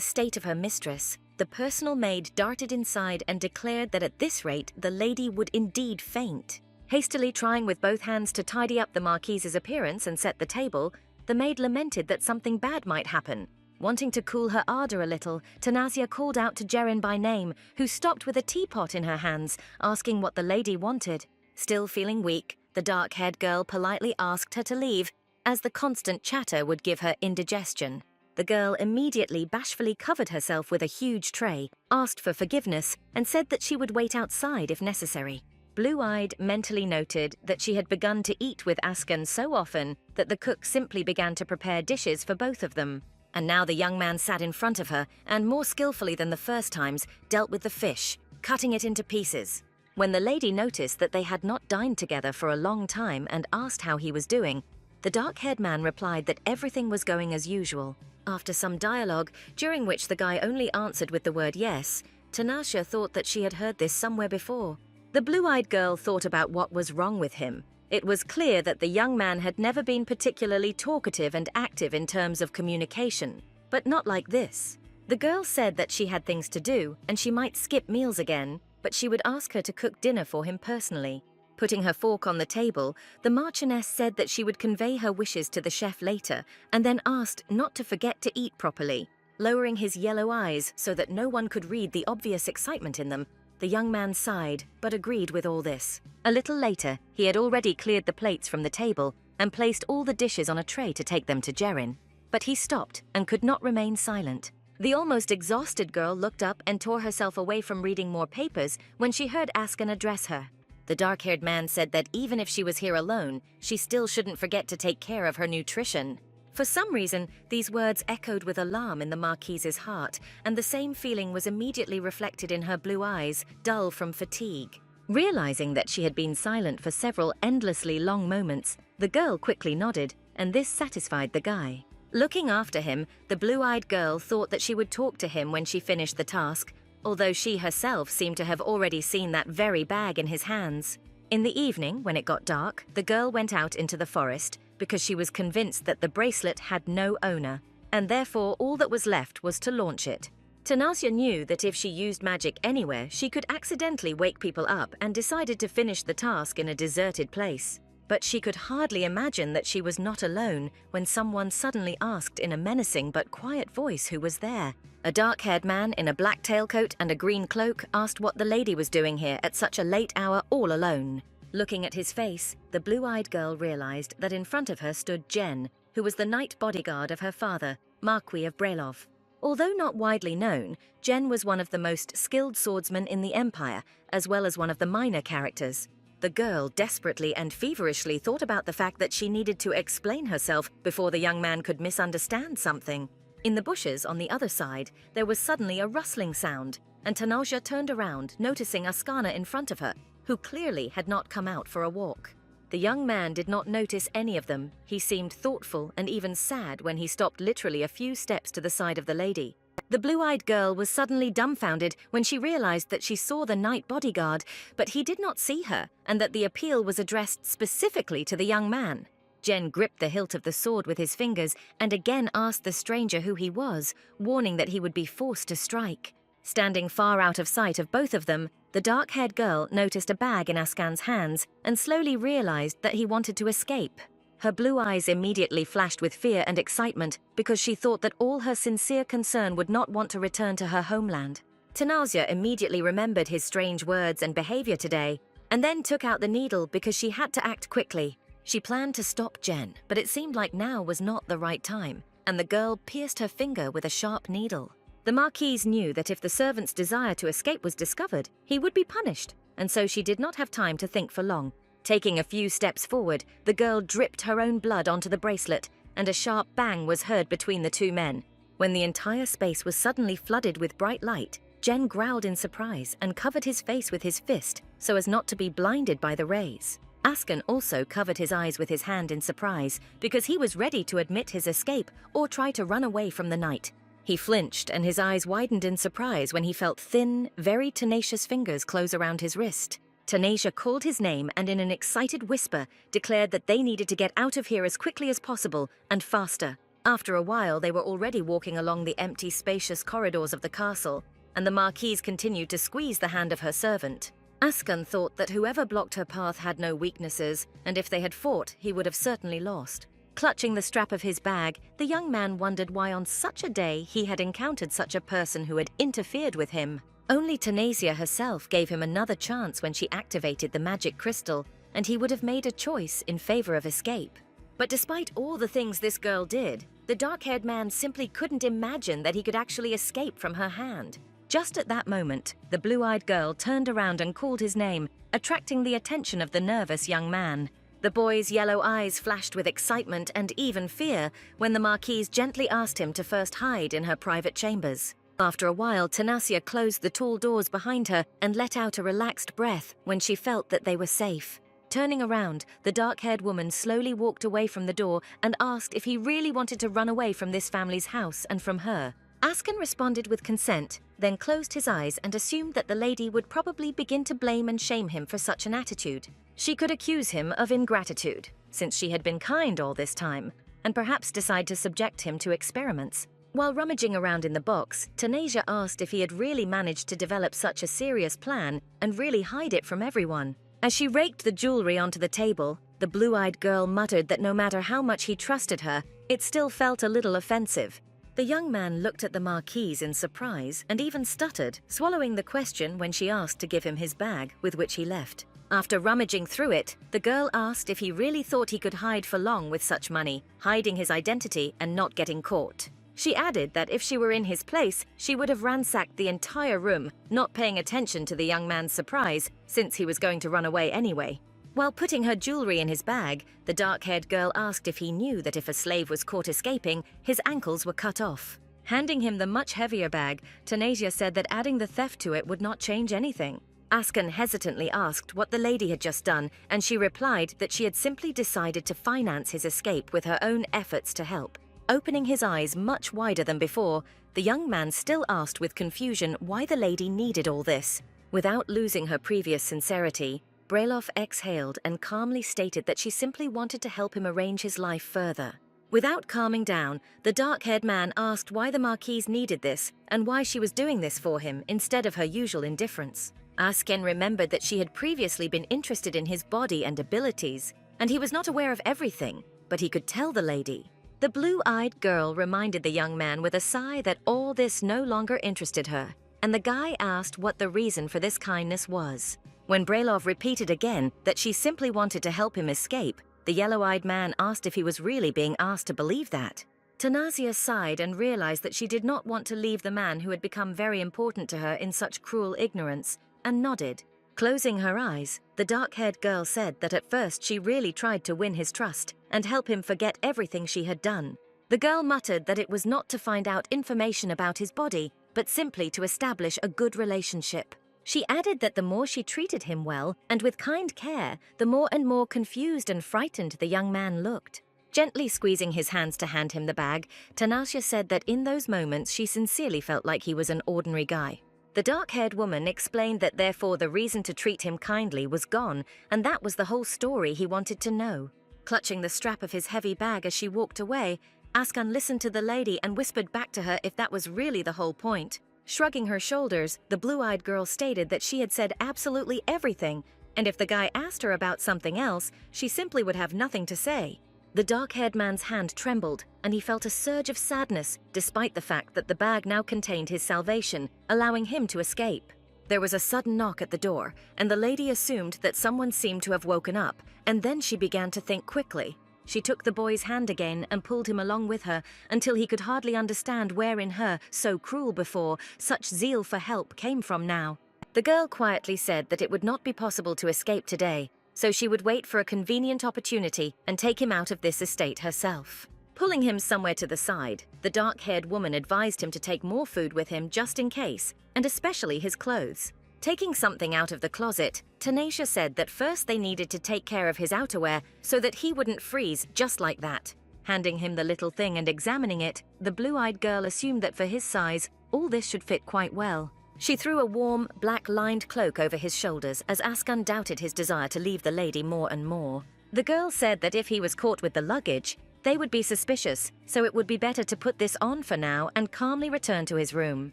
state of her mistress, the personal maid darted inside and declared that at this rate the lady would indeed faint. Hastily trying with both hands to tidy up the Marquise's appearance and set the table, the maid lamented that something bad might happen. Wanting to cool her ardor a little, Tanasia called out to Jerin by name, who stopped with a teapot in her hands, asking what the lady wanted. Still feeling weak, the dark-haired girl politely asked her to leave, as the constant chatter would give her indigestion. The girl immediately bashfully covered herself with a huge tray, asked for forgiveness, and said that she would wait outside if necessary. Blue-eyed mentally noted that she had begun to eat with Ascan so often that the cook simply began to prepare dishes for both of them. And now the young man sat in front of her and, more skillfully than the first times, dealt with the fish, cutting it into pieces. When the lady noticed that they had not dined together for a long time and asked how he was doing, the dark-haired man replied that everything was going as usual. After some dialogue, during which the guy only answered with the word yes, Tanasia thought that she had heard this somewhere before. The blue-eyed girl thought about what was wrong with him. It was clear that the young man had never been particularly talkative and active in terms of communication, but not like this. The girl said that she had things to do and she might skip meals again, but she would ask her to cook dinner for him personally. Putting her fork on the table, the Marchioness said that she would convey her wishes to the chef later and then asked not to forget to eat properly. Lowering his yellow eyes so that no one could read the obvious excitement in them, the young man sighed, but agreed with all this. A little later, he had already cleared the plates from the table and placed all the dishes on a tray to take them to Jerin. But he stopped and could not remain silent. The almost exhausted girl looked up and tore herself away from reading more papers when she heard Ascan address her. The dark-haired man said that even if she was here alone, she still shouldn't forget to take care of her nutrition. For some reason, these words echoed with alarm in the Marquise's heart, and the same feeling was immediately reflected in her blue eyes, dull from fatigue. Realizing that she had been silent for several endlessly long moments, the girl quickly nodded, and this satisfied the guy. Looking after him, the blue-eyed girl thought that she would talk to him when she finished the task, although she herself seemed to have already seen that very bag in his hands. In the evening, when it got dark, the girl went out into the forest because she was convinced that the bracelet had no owner, and therefore all that was left was to launch it. Tanasia knew that if she used magic anywhere, she could accidentally wake people up and decided to finish the task in a deserted place. But she could hardly imagine that she was not alone when someone suddenly asked in a menacing but quiet voice who was there. A dark-haired man in a black tailcoat and a green cloak asked what the lady was doing here at such a late hour all alone. Looking at his face, the blue-eyed girl realized that in front of her stood Jen, who was the knight bodyguard of her father, Marquis of Brelov. Although not widely known, Jen was one of the most skilled swordsmen in the Empire, as well as one of the minor characters. The girl desperately and feverishly thought about the fact that she needed to explain herself before the young man could misunderstand something. In the bushes on the other side, there was suddenly a rustling sound, and Tanasia turned around, noticing Ascana in front of her, who clearly had not come out for a walk. The young man did not notice any of them. He seemed thoughtful and even sad when he stopped literally a few steps to the side of the lady. The blue-eyed girl was suddenly dumbfounded when she realized that she saw the knight bodyguard, but he did not see her, and that the appeal was addressed specifically to the young man. Jen gripped the hilt of the sword with his fingers and again asked the stranger who he was, warning that he would be forced to strike. Standing far out of sight of both of them, the dark-haired girl noticed a bag in Ascan's hands and slowly realized that he wanted to escape. Her blue eyes immediately flashed with fear and excitement because she thought that all her sincere concern would not want to return to her homeland. Tanasia immediately remembered his strange words and behavior today, and then took out the needle because she had to act quickly. She planned to stop Jen, but it seemed like now was not the right time, and the girl pierced her finger with a sharp needle. The Marquise knew that if the servant's desire to escape was discovered, he would be punished, and so she did not have time to think for long. Taking a few steps forward, the girl dripped her own blood onto the bracelet, and a sharp bang was heard between the two men. When the entire space was suddenly flooded with bright light, Jen growled in surprise and covered his face with his fist so as not to be blinded by the rays. Asken also covered his eyes with his hand in surprise because he was ready to admit his escape or try to run away from the night. He flinched and his eyes widened in surprise when he felt thin, very tenacious fingers close around his wrist. Tanasia called his name and in an excited whisper declared that they needed to get out of here as quickly as possible and faster. After a while, they were already walking along the empty, spacious corridors of the castle, and the Marquise continued to squeeze the hand of her servant. Asken thought that whoever blocked her path had no weaknesses, and if they had fought, he would have certainly lost. Clutching the strap of his bag, the young man wondered why on such a day he had encountered such a person who had interfered with him. Only Tanasia herself gave him another chance when she activated the magic crystal, and he would have made a choice in favor of escape. But despite all the things this girl did, the dark-haired man simply couldn't imagine that he could actually escape from her hand. Just at that moment, the blue-eyed girl turned around and called his name, attracting the attention of the nervous young man. The boy's yellow eyes flashed with excitement and even fear when the Marquise gently asked him to first hide in her private chambers. After a while, Tanasia closed the tall doors behind her and let out a relaxed breath when she felt that they were safe. Turning around, the dark-haired woman slowly walked away from the door and asked if he really wanted to run away from this family's house and from her. Asken responded with consent, then closed his eyes and assumed that the lady would probably begin to blame and shame him for such an attitude. She could accuse him of ingratitude, since she had been kind all this time, and perhaps decide to subject him to experiments. While rummaging around in the box, Tanasia asked if he had really managed to develop such a serious plan and really hide it from everyone. As she raked the jewelry onto the table, the blue-eyed girl muttered that no matter how much he trusted her, it still felt a little offensive. The young man looked at the Marquise in surprise and even stuttered, swallowing the question when she asked to give him his bag, with which he left. After rummaging through it, the girl asked if he really thought he could hide for long with such money, hiding his identity and not getting caught. She added that if she were in his place, she would have ransacked the entire room, not paying attention to the young man's surprise, since he was going to run away anyway. While putting her jewelry in his bag, the dark-haired girl asked if he knew that if a slave was caught escaping, his ankles were cut off. Handing him the much heavier bag, Tanasia said that adding the theft to it would not change anything. Asken hesitantly asked what the lady had just done, and she replied that she had simply decided to finance his escape with her own efforts to help. Opening his eyes much wider than before, the young man still asked with confusion why the lady needed all this. Without losing her previous sincerity, Brailoff exhaled and calmly stated that she simply wanted to help him arrange his life further. Without calming down, the dark-haired man asked why the Marquise needed this and why she was doing this for him instead of her usual indifference. Asken remembered that she had previously been interested in his body and abilities, and he was not aware of everything, but he could tell the lady. The blue-eyed girl reminded the young man with a sigh that all this no longer interested her, and the guy asked what the reason for this kindness was. When Brailoff repeated again that she simply wanted to help him escape, the yellow-eyed man asked if he was really being asked to believe that. Tanasia sighed and realized that she did not want to leave the man who had become very important to her in such cruel ignorance, and nodded. Closing her eyes, the dark-haired girl said that at first she really tried to win his trust and help him forget everything she had done. The girl muttered that it was not to find out information about his body, but simply to establish a good relationship. She added that the more she treated him well and with kind care, the more and more confused and frightened the young man looked. Gently squeezing his hands to hand him the bag, Tanasia said that in those moments she sincerely felt like he was an ordinary guy. The dark-haired woman explained that therefore the reason to treat him kindly was gone, and that was the whole story he wanted to know. Clutching the strap of his heavy bag as she walked away, Asken listened to the lady and whispered back to her if that was really the whole point. Shrugging her shoulders, the blue-eyed girl stated that she had said absolutely everything, and if the guy asked her about something else, she simply would have nothing to say. The dark-haired man's hand trembled, and he felt a surge of sadness, despite the fact that the bag now contained his salvation, allowing him to escape. There was a sudden knock at the door, and the lady assumed that someone seemed to have woken up, and then she began to think quickly. She took the boy's hand again and pulled him along with her until he could hardly understand where in her, so cruel before, such zeal for help came from now. The girl quietly said that it would not be possible to escape today, so she would wait for a convenient opportunity and take him out of this estate herself. Pulling him somewhere to the side, the dark-haired woman advised him to take more food with him just in case, and especially his clothes. Taking something out of the closet, Tanisha said that first they needed to take care of his outerwear so that he wouldn't freeze just like that. Handing him the little thing and examining it, the blue-eyed girl assumed that for his size, all this should fit quite well. She threw a warm, black-lined cloak over his shoulders as Askan doubted his desire to leave the lady more and more. The girl said that if he was caught with the luggage, they would be suspicious, so it would be better to put this on for now and calmly return to his room.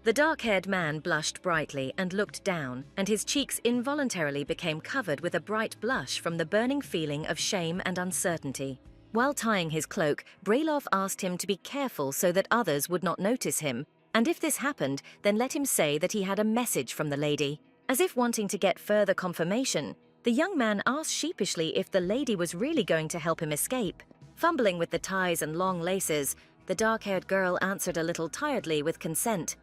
The dark-haired man blushed brightly and looked down, and his cheeks involuntarily became covered with a bright blush from the burning feeling of shame and uncertainty. While tying his cloak, Brailov asked him to be careful so that others would not notice him, and if this happened, then let him say that he had a message from the lady. As if wanting to get further confirmation, the young man asked sheepishly if the lady was really going to help him escape. Fumbling with the ties and long laces, the dark-haired girl answered a little tiredly with consent.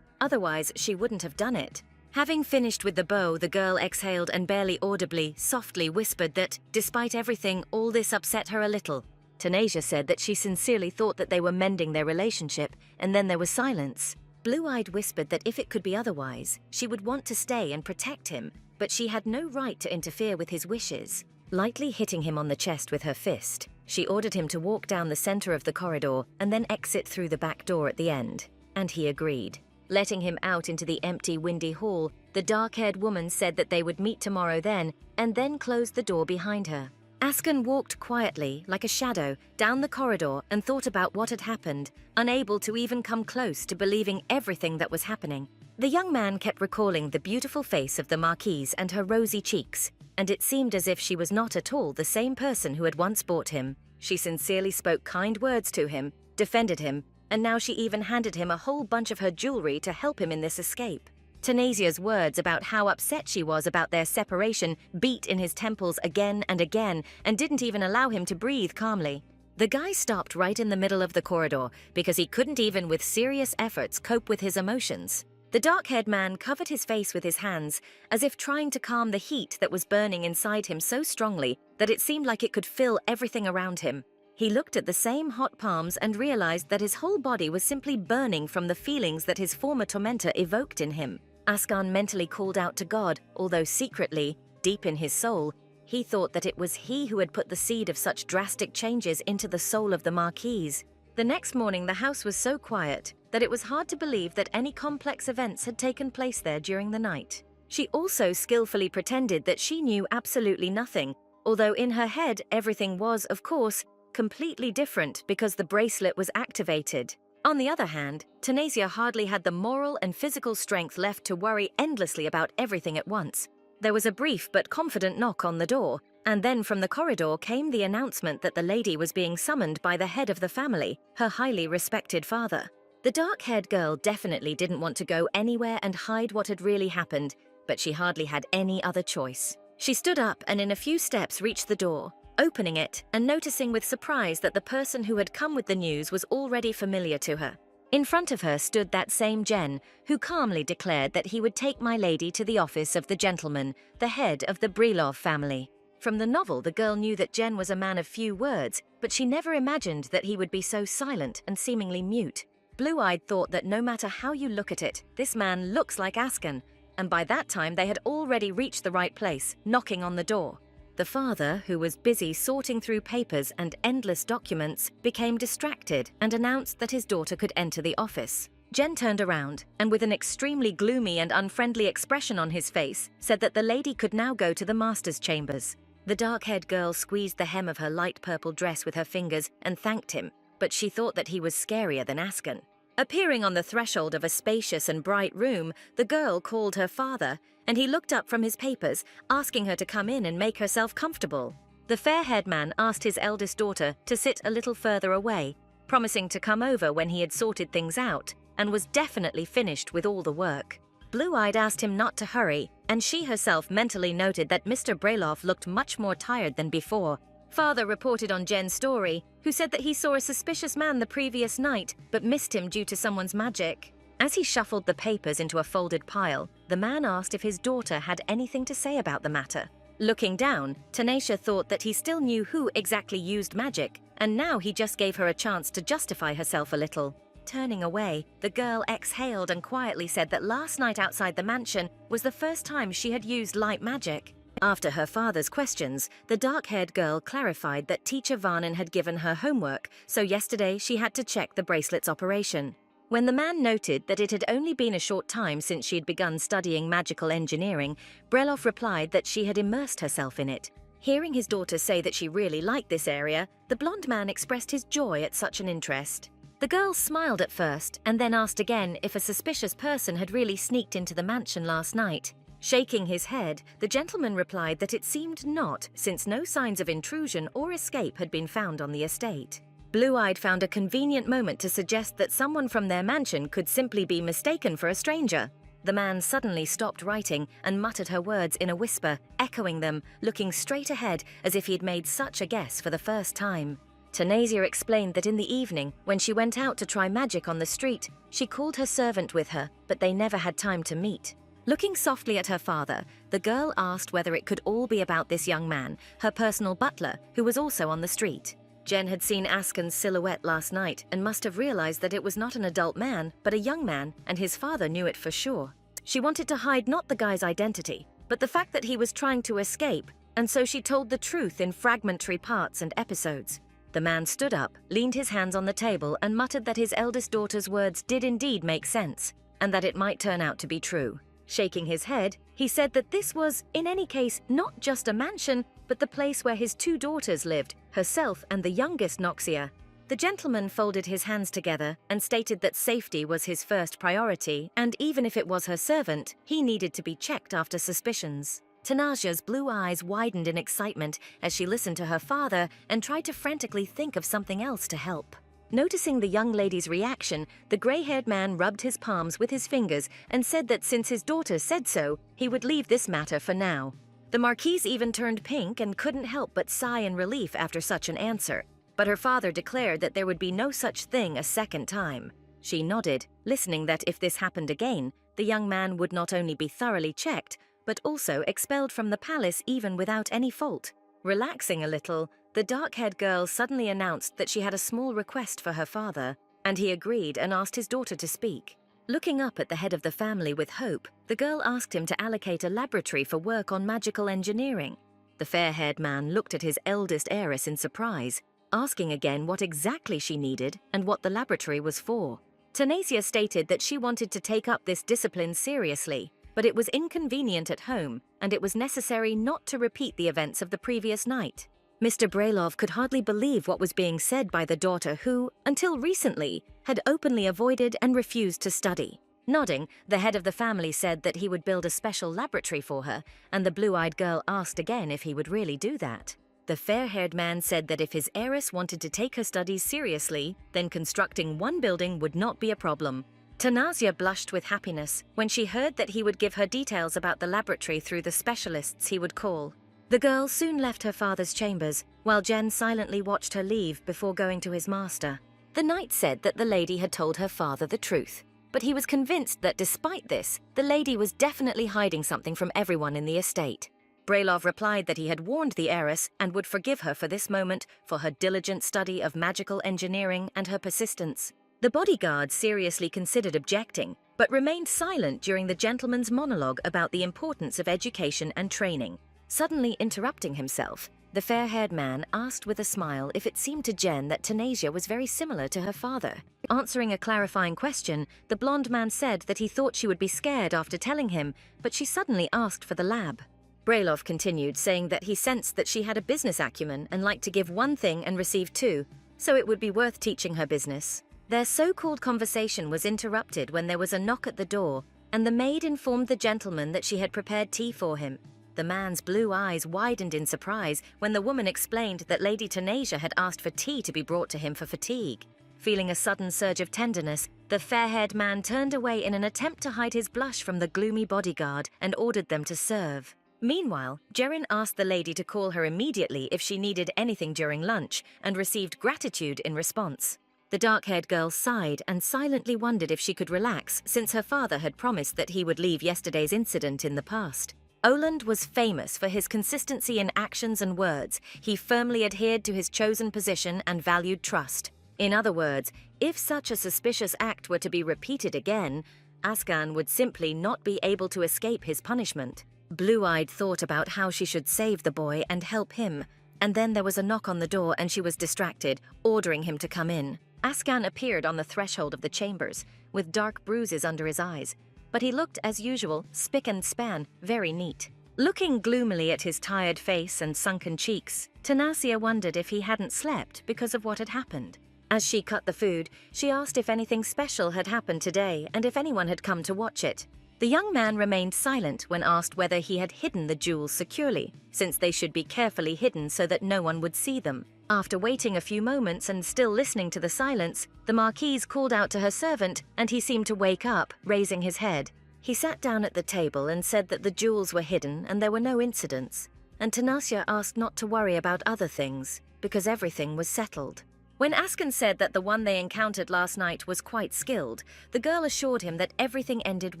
Otherwise, she wouldn't have done it. Having finished with the bow, the girl exhaled and barely audibly, softly whispered that, despite everything, all this upset her a little. Tanisha said that she sincerely thought that they were mending their relationship, and then there was silence. Blue-Eyed whispered that if it could be otherwise, she would want to stay and protect him, but she had no right to interfere with his wishes. Lightly hitting him on the chest with her fist, she ordered him to walk down the center of the corridor and then exit through the back door at the end, and he agreed. Letting him out into the empty, windy hall, the dark-haired woman said that they would meet tomorrow then, and then closed the door behind her. Askan walked quietly, like a shadow, down the corridor and thought about what had happened, unable to even come close to believing everything that was happening. The young man kept recalling the beautiful face of the Marquise and her rosy cheeks, and it seemed as if she was not at all the same person who had once bought him. She sincerely spoke kind words to him, defended him, and now she even handed him a whole bunch of her jewelry to help him in this escape. Tanasia's words about how upset she was about their separation beat in his temples again and again and didn't even allow him to breathe calmly. The guy stopped right in the middle of the corridor because he couldn't even with serious efforts cope with his emotions. The dark-haired man covered his face with his hands, as if trying to calm the heat that was burning inside him so strongly that it seemed like it could fill everything around him. He looked at the same hot palms and realized that his whole body was simply burning from the feelings that his former tormentor evoked in him. Askan mentally called out to God, although secretly, deep in his soul, he thought that it was he who had put the seed of such drastic changes into the soul of the Marquise. The next morning the house was so quiet that it was hard to believe that any complex events had taken place there during the night. She also skillfully pretended that she knew absolutely nothing, although in her head everything was, of course, completely different because the bracelet was activated. On the other hand, Tanasia hardly had the moral and physical strength left to worry endlessly about everything at once. There was a brief but confident knock on the door, and then from the corridor came the announcement that the lady was being summoned by the head of the family, her highly respected father. The dark-haired girl definitely didn't want to go anywhere and hide what had really happened, but she hardly had any other choice. She stood up and in a few steps reached the door, opening it and noticing with surprise that the person who had come with the news was already familiar to her. In front of her stood that same Jen, who calmly declared that he would take my lady to the office of the gentleman, the head of the Brailov family. From the novel, the girl knew that Jen was a man of few words, but she never imagined that he would be so silent and seemingly mute. Blue-Eyed thought that no matter how you look at it, this man looks like Askan, and by that time they had already reached the right place, knocking on the door. The father, who was busy sorting through papers and endless documents, became distracted and announced that his daughter could enter the office. Jen turned around, and with an extremely gloomy and unfriendly expression on his face, said that the lady could now go to the master's chambers. The dark-haired girl squeezed the hem of her light purple dress with her fingers and thanked him, but she thought that he was scarier than Askan. Appearing on the threshold of a spacious and bright room, the girl called her father, and he looked up from his papers, asking her to come in and make herself comfortable. The fair-haired man asked his eldest daughter to sit a little further away, promising to come over when he had sorted things out and was definitely finished with all the work. Blue-Eyed asked him not to hurry, and she herself mentally noted that Mr. Brailoff looked much more tired than before. Father reported on Jen's story, who said that he saw a suspicious man the previous night, but missed him due to someone's magic. As he shuffled the papers into a folded pile, the man asked if his daughter had anything to say about the matter. Looking down, Tanisha thought that he still knew who exactly used magic, and now he just gave her a chance to justify herself a little. Turning away, the girl exhaled and quietly said that last night outside the mansion was the first time she had used light magic. After her father's questions, the dark-haired girl clarified that Teacher Varnon had given her homework, so yesterday she had to check the bracelet's operation. When the man noted that it had only been a short time since she had begun studying magical engineering, Brailoff replied that she had immersed herself in it. Hearing his daughter say that she really liked this area, the blonde man expressed his joy at such an interest. The girl smiled at first and then asked again if a suspicious person had really sneaked into the mansion last night. Shaking his head, the gentleman replied that it seemed not, since no signs of intrusion or escape had been found on the estate. Blue-Eyed found a convenient moment to suggest that someone from their mansion could simply be mistaken for a stranger. The man suddenly stopped writing and muttered her words in a whisper, echoing them, looking straight ahead as if he had made such a guess for the first time. Tanisha explained that in the evening, when she went out to try magic on the street, she called her servant with her, but they never had time to meet. Looking softly at her father, the girl asked whether it could all be about this young man, her personal butler, who was also on the street. Jen had seen Asken's silhouette last night and must have realized that it was not an adult man, but a young man, and his father knew it for sure. She wanted to hide not the guy's identity, but the fact that he was trying to escape, and so she told the truth in fragmentary parts and episodes. The man stood up, leaned his hands on the table, and muttered that his eldest daughter's words did indeed make sense, and that it might turn out to be true. Shaking his head, he said that this was, in any case, not just a mansion, but the place where his two daughters lived, herself and the youngest Noxia. The gentleman folded his hands together and stated that safety was his first priority, and even if it was her servant, he needed to be checked after suspicions. Tanasha's blue eyes widened in excitement as she listened to her father and tried to frantically think of something else to help. Noticing the young lady's reaction, the grey-haired man rubbed his palms with his fingers and said that since his daughter said so, he would leave this matter for now. The Marquise even turned pink and couldn't help but sigh in relief after such an answer, but her father declared that there would be no such thing a second time. She nodded, listening that if this happened again, the young man would not only be thoroughly checked, but also expelled from the palace even without any fault. Relaxing a little, the dark-haired girl suddenly announced that she had a small request for her father, and he agreed and asked his daughter to speak. Looking up at the head of the family with hope, the girl asked him to allocate a laboratory for work on magical engineering. The fair-haired man looked at his eldest heiress in surprise, asking again what exactly she needed and what the laboratory was for. Tanisha stated that she wanted to take up this discipline seriously, but it was inconvenient at home, and it was necessary not to repeat the events of the previous night. Mr. Brailoff could hardly believe what was being said by the daughter who, until recently, had openly avoided and refused to study. Nodding, the head of the family said that he would build a special laboratory for her, and the blue-eyed girl asked again if he would really do that. The fair-haired man said that if his heiress wanted to take her studies seriously, then constructing one building would not be a problem. Tanisha blushed with happiness when she heard that he would give her details about the laboratory through the specialists he would call. The girl soon left her father's chambers, while Jen silently watched her leave before going to his master. The knight said that the lady had told her father the truth, but he was convinced that despite this, the lady was definitely hiding something from everyone in the estate. Brailoff replied that he had warned the heiress and would forgive her for this moment for her diligent study of magical engineering and her persistence. The bodyguard seriously considered objecting, but remained silent during the gentleman's monologue about the importance of education and training. Suddenly interrupting himself, the fair-haired man asked with a smile if it seemed to Jen that Tanisha was very similar to her father. Answering a clarifying question, the blonde man said that he thought she would be scared after telling him, but she suddenly asked for the lab. Brailoff continued, saying that he sensed that she had a business acumen and liked to give one thing and receive two, so it would be worth teaching her business. Their so-called conversation was interrupted when there was a knock at the door, and the maid informed the gentleman that she had prepared tea for him. The man's blue eyes widened in surprise when the woman explained that Lady Tanisha had asked for tea to be brought to him for fatigue. Feeling a sudden surge of tenderness, The fair-haired man turned away in an attempt to hide his blush from the gloomy bodyguard and ordered them to serve. Meanwhile, Jerin asked the lady to call her immediately if she needed anything during lunch and received gratitude in response. The dark-haired girl sighed and silently wondered if she could relax since her father had promised that he would leave yesterday's incident in the past. Oland was famous for his consistency in actions and words. He firmly adhered to his chosen position and valued trust. In other words, if such a suspicious act were to be repeated again, Askan would simply not be able to escape his punishment. Blue-eyed thought about how she should save the boy and help him, and then there was a knock on the door and she was distracted, ordering him to come in. Askan appeared on the threshold of the chambers, with dark bruises under his eyes, but he looked, as usual, spick and span, very neat. Looking gloomily at his tired face and sunken cheeks, Tanasia wondered if he hadn't slept because of what had happened. As she cut the food, she asked if anything special had happened today and if anyone had come to watch it. The young man remained silent when asked whether he had hidden the jewels securely, since they should be carefully hidden so that no one would see them. After waiting a few moments and still listening to the silence, the Marquise called out to her servant and he seemed to wake up, raising his head. He sat down at the table and said that the jewels were hidden and there were no incidents, and Tanasia asked not to worry about other things, because everything was settled. When Askan said that the one they encountered last night was quite skilled, the girl assured him that everything ended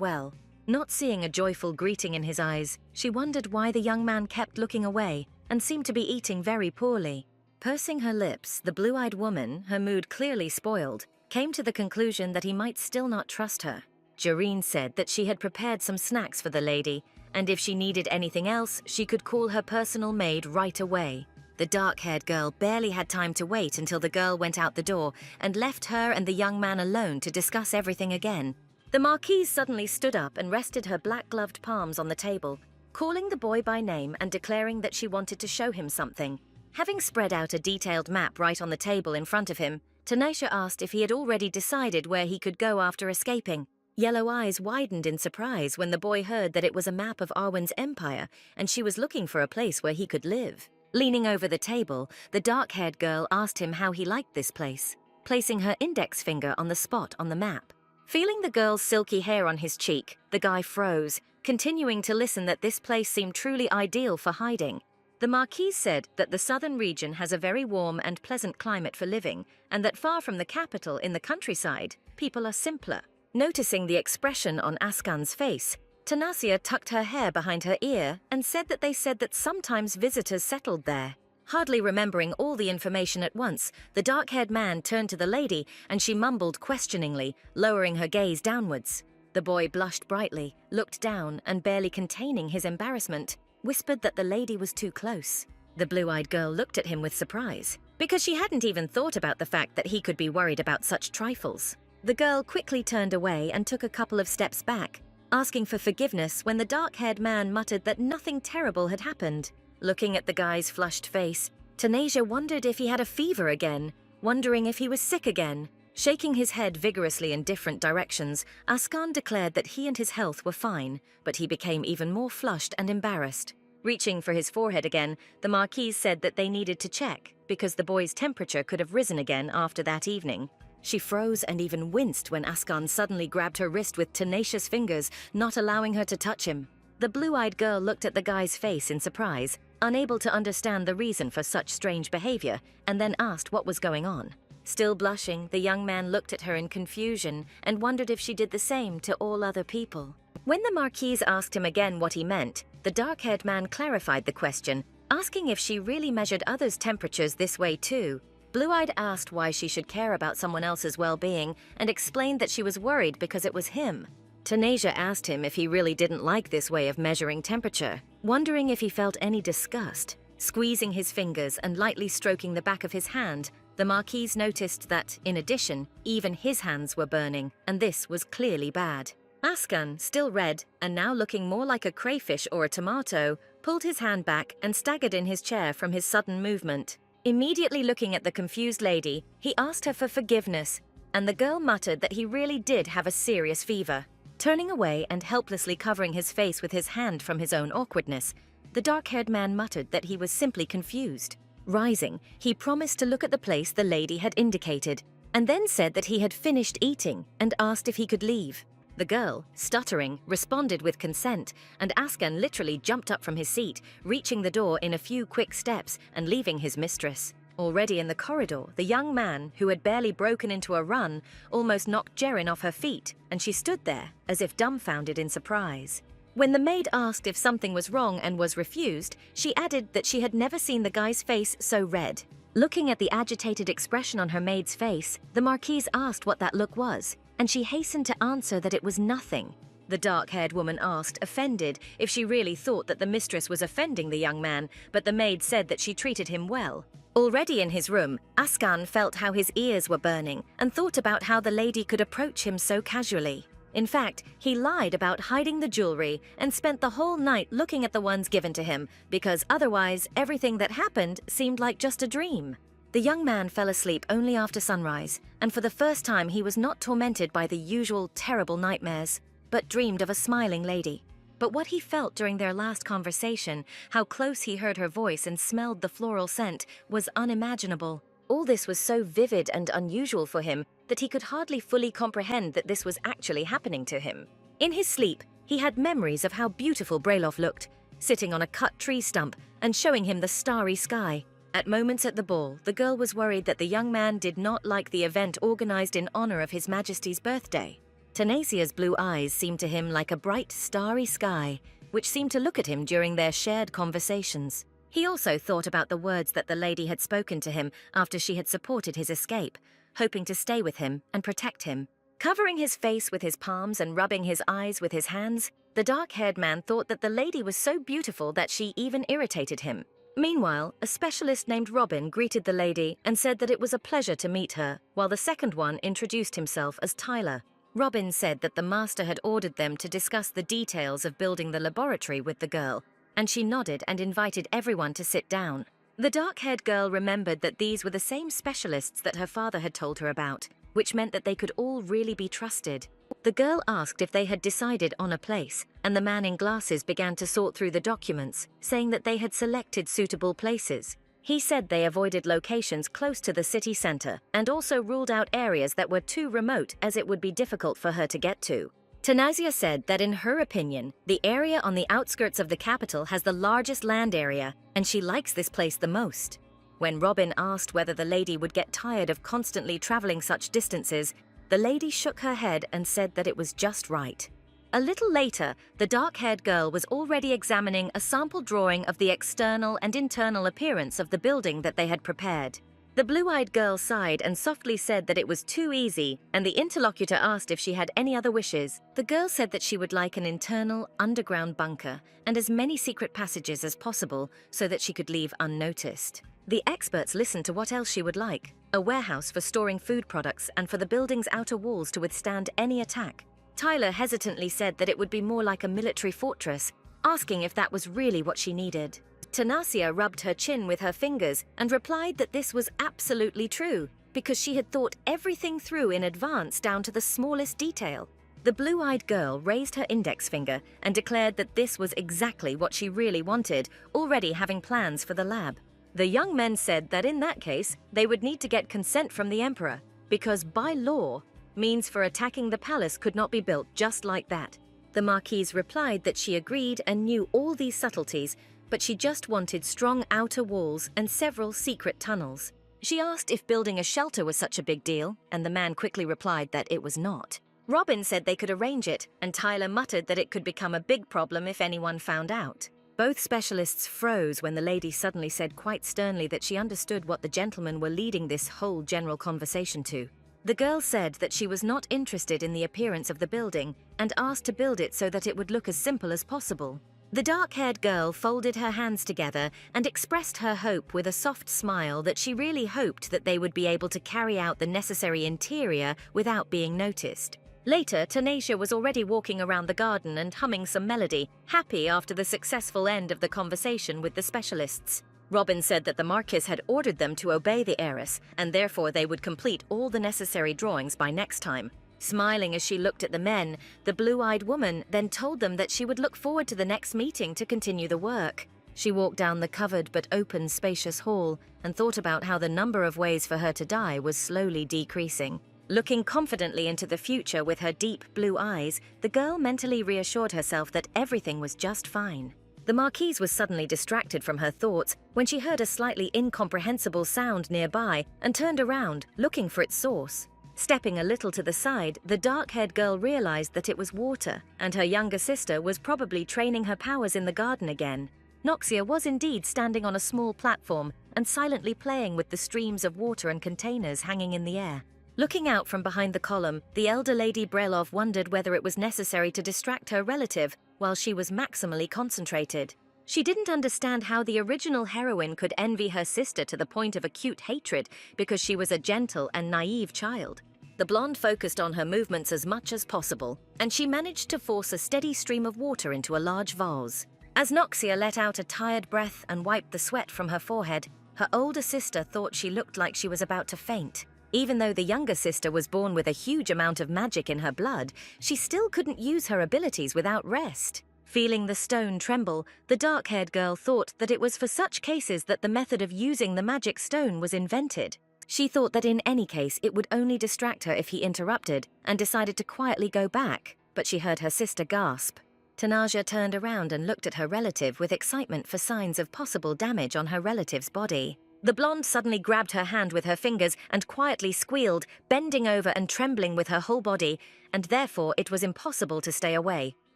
well. Not seeing a joyful greeting in his eyes, she wondered why the young man kept looking away and seemed to be eating very poorly. Pursing her lips, the blue-eyed woman, her mood clearly spoiled, came to the conclusion that he might still not trust her. Jareen said that she had prepared some snacks for the lady, and if she needed anything else, she could call her personal maid right away. The dark-haired girl barely had time to wait until the girl went out the door and left her and the young man alone to discuss everything again. The Marquise suddenly stood up and rested her black-gloved palms on the table, calling the boy by name and declaring that she wanted to show him something. Having spread out a detailed map right on the table in front of him, Tanisha asked if he had already decided where he could go after escaping. Yellow eyes widened in surprise when the boy heard that it was a map of Arwen's empire and she was looking for a place where he could live. Leaning over the table, the dark-haired girl asked him how he liked this place, placing her index finger on the spot on the map. Feeling the girl's silky hair on his cheek, the guy froze, continuing to listen that this place seemed truly ideal for hiding. The Marquise said that the southern region has a very warm and pleasant climate for living, and that far from the capital in the countryside, people are simpler. Noticing the expression on Askan's face, Tanasia tucked her hair behind her ear and said that sometimes visitors settled there. Hardly remembering all the information at once, the dark-haired man turned to the lady and she mumbled questioningly, lowering her gaze downwards. The boy blushed brightly, looked down and, barely containing his embarrassment, whispered that the lady was too close. The blue-eyed girl looked at him with surprise, because she hadn't even thought about the fact that he could be worried about such trifles. The girl quickly turned away and took a couple of steps back, asking for forgiveness when the dark-haired man muttered that nothing terrible had happened. Looking at the guy's flushed face, Tanasia wondered if he had a fever again, wondering if he was sick again. Shaking his head vigorously in different directions, Askan declared that he and his health were fine, but he became even more flushed and embarrassed. Reaching for his forehead again, the Marquise said that they needed to check, because the boy's temperature could have risen again after that evening. She froze and even winced when Askan suddenly grabbed her wrist with tenacious fingers, not allowing her to touch him. The blue-eyed girl looked at the guy's face in surprise, unable to understand the reason for such strange behavior, and then asked what was going on. Still blushing, the young man looked at her in confusion and wondered if she did the same to all other people. When the Marquise asked him again what he meant, the dark-haired man clarified the question, asking if she really measured others' temperatures this way too. Blue-eyed asked why she should care about someone else's well-being and explained that she was worried because it was him. Tanasia asked him if he really didn't like this way of measuring temperature, wondering if he felt any disgust. Squeezing his fingers and lightly stroking the back of his hand, the Marquise noticed that, in addition, even his hands were burning, and this was clearly bad. Askan, still red, and now looking more like a crayfish or a tomato, pulled his hand back and staggered in his chair from his sudden movement. Immediately looking at the confused lady, he asked her for forgiveness, and the girl muttered that he really did have a serious fever. Turning away and helplessly covering his face with his hand from his own awkwardness, the dark-haired man muttered that he was simply confused. Rising, he promised to look at the place the lady had indicated, and then said that he had finished eating and asked if he could leave. The girl, stuttering, responded with consent, and Askan literally jumped up from his seat, reaching the door in a few quick steps and leaving his mistress. Already in the corridor, the young man, who had barely broken into a run, almost knocked Jerin off her feet, and she stood there, as if dumbfounded in surprise. When the maid asked if something was wrong and was refused, she added that she had never seen the guy's face so red. Looking at the agitated expression on her maid's face, the Marquise asked what that look was, and she hastened to answer that it was nothing. The dark-haired woman asked, offended, if she really thought that the mistress was offending the young man, but the maid said that she treated him well. Already in his room, Askan felt how his ears were burning and thought about how the lady could approach him so casually. In fact, he lied about hiding the jewelry and spent the whole night looking at the ones given to him, because otherwise everything that happened seemed like just a dream. The young man fell asleep only after sunrise, and for the first time he was not tormented by the usual terrible nightmares, but dreamed of a smiling lady. But what he felt during their last conversation, how close he heard her voice and smelled the floral scent, was unimaginable. All this was so vivid and unusual for him that he could hardly fully comprehend that this was actually happening to him. In his sleep, he had memories of how beautiful Brailoff looked, sitting on a cut tree stump and showing him the starry sky. At moments at the ball, the girl was worried that the young man did not like the event organized in honor of His Majesty's birthday. Tanasia's blue eyes seemed to him like a bright, starry sky, which seemed to look at him during their shared conversations. He also thought about the words that the lady had spoken to him after she had supported his escape, hoping to stay with him and protect him. Covering his face with his palms and rubbing his eyes with his hands, the dark-haired man thought that the lady was so beautiful that she even irritated him. Meanwhile, a specialist named Robin greeted the lady and said that it was a pleasure to meet her, while the second one introduced himself as Tyler. Robin said that the master had ordered them to discuss the details of building the laboratory with the girl, and she nodded and invited everyone to sit down. The dark-haired girl remembered that these were the same specialists that her father had told her about, which meant that they could all really be trusted. The girl asked if they had decided on a place, and the man in glasses began to sort through the documents, saying that they had selected suitable places. He said they avoided locations close to the city center and also ruled out areas that were too remote as it would be difficult for her to get to. Tanasia said that in her opinion, the area on the outskirts of the capital has the largest land area, and she likes this place the most. When Robin asked whether the lady would get tired of constantly traveling such distances, the lady shook her head and said that it was just right. A little later, the dark-haired girl was already examining a sample drawing of the external and internal appearance of the building that they had prepared. The blue-eyed girl sighed and softly said that it was too easy, and the interlocutor asked if she had any other wishes. The girl said that she would like an internal, underground bunker and as many secret passages as possible so that she could leave unnoticed. The experts listened to what else she would like: a warehouse for storing food products and for the building's outer walls to withstand any attack. Tyler hesitantly said that it would be more like a military fortress, asking if that was really what she needed. Tanasia rubbed her chin with her fingers and replied that this was absolutely true, because she had thought everything through in advance down to the smallest detail. The blue-eyed girl raised her index finger and declared that this was exactly what she really wanted, already having plans for the lab. The young men said that in that case, they would need to get consent from the emperor, because by law, means for attacking the palace could not be built just like that. The Marquise replied that she agreed and knew all these subtleties, but she just wanted strong outer walls and several secret tunnels. She asked if building a shelter was such a big deal, and the man quickly replied that it was not. Robin said they could arrange it, and Tyler muttered that it could become a big problem if anyone found out. Both specialists froze when the lady suddenly said quite sternly that she understood what the gentlemen were leading this whole general conversation to. The girl said that she was not interested in the appearance of the building and asked to build it so that it would look as simple as possible. The dark-haired girl folded her hands together and expressed her hope with a soft smile that she really hoped that they would be able to carry out the necessary interior without being noticed. Later, Tanasia was already walking around the garden and humming some melody, happy after the successful end of the conversation with the specialists. Robin said that the Marquis had ordered them to obey the heiress, and therefore they would complete all the necessary drawings by next time. Smiling as she looked at the men, the blue-eyed woman then told them that she would look forward to the next meeting to continue the work. She walked down the covered but open, spacious hall and thought about how the number of ways for her to die was slowly decreasing. Looking confidently into the future with her deep blue eyes, the girl mentally reassured herself that everything was just fine. The Marquise was suddenly distracted from her thoughts when she heard a slightly incomprehensible sound nearby and turned around, looking for its source. Stepping a little to the side, the dark-haired girl realized that it was water, and her younger sister was probably training her powers in the garden again. Noxia was indeed standing on a small platform and silently playing with the streams of water and containers hanging in the air. Looking out from behind the column, the elder Lady Brelov wondered whether it was necessary to distract her relative while she was maximally concentrated. She didn't understand how the original heroine could envy her sister to the point of acute hatred because she was a gentle and naive child. The blonde focused on her movements as much as possible, and she managed to force a steady stream of water into a large vase. As Noxia let out a tired breath and wiped the sweat from her forehead, her older sister thought she looked like she was about to faint. Even though the younger sister was born with a huge amount of magic in her blood, she still couldn't use her abilities without rest. Feeling the stone tremble, the dark-haired girl thought that it was for such cases that the method of using the magic stone was invented. She thought that in any case it would only distract her if he interrupted, and decided to quietly go back, but she heard her sister gasp. Tanaja turned around and looked at her relative with excitement for signs of possible damage on her relative's body. The blonde suddenly grabbed her hand with her fingers and quietly squealed, bending over and trembling with her whole body, and therefore it was impossible to stay away.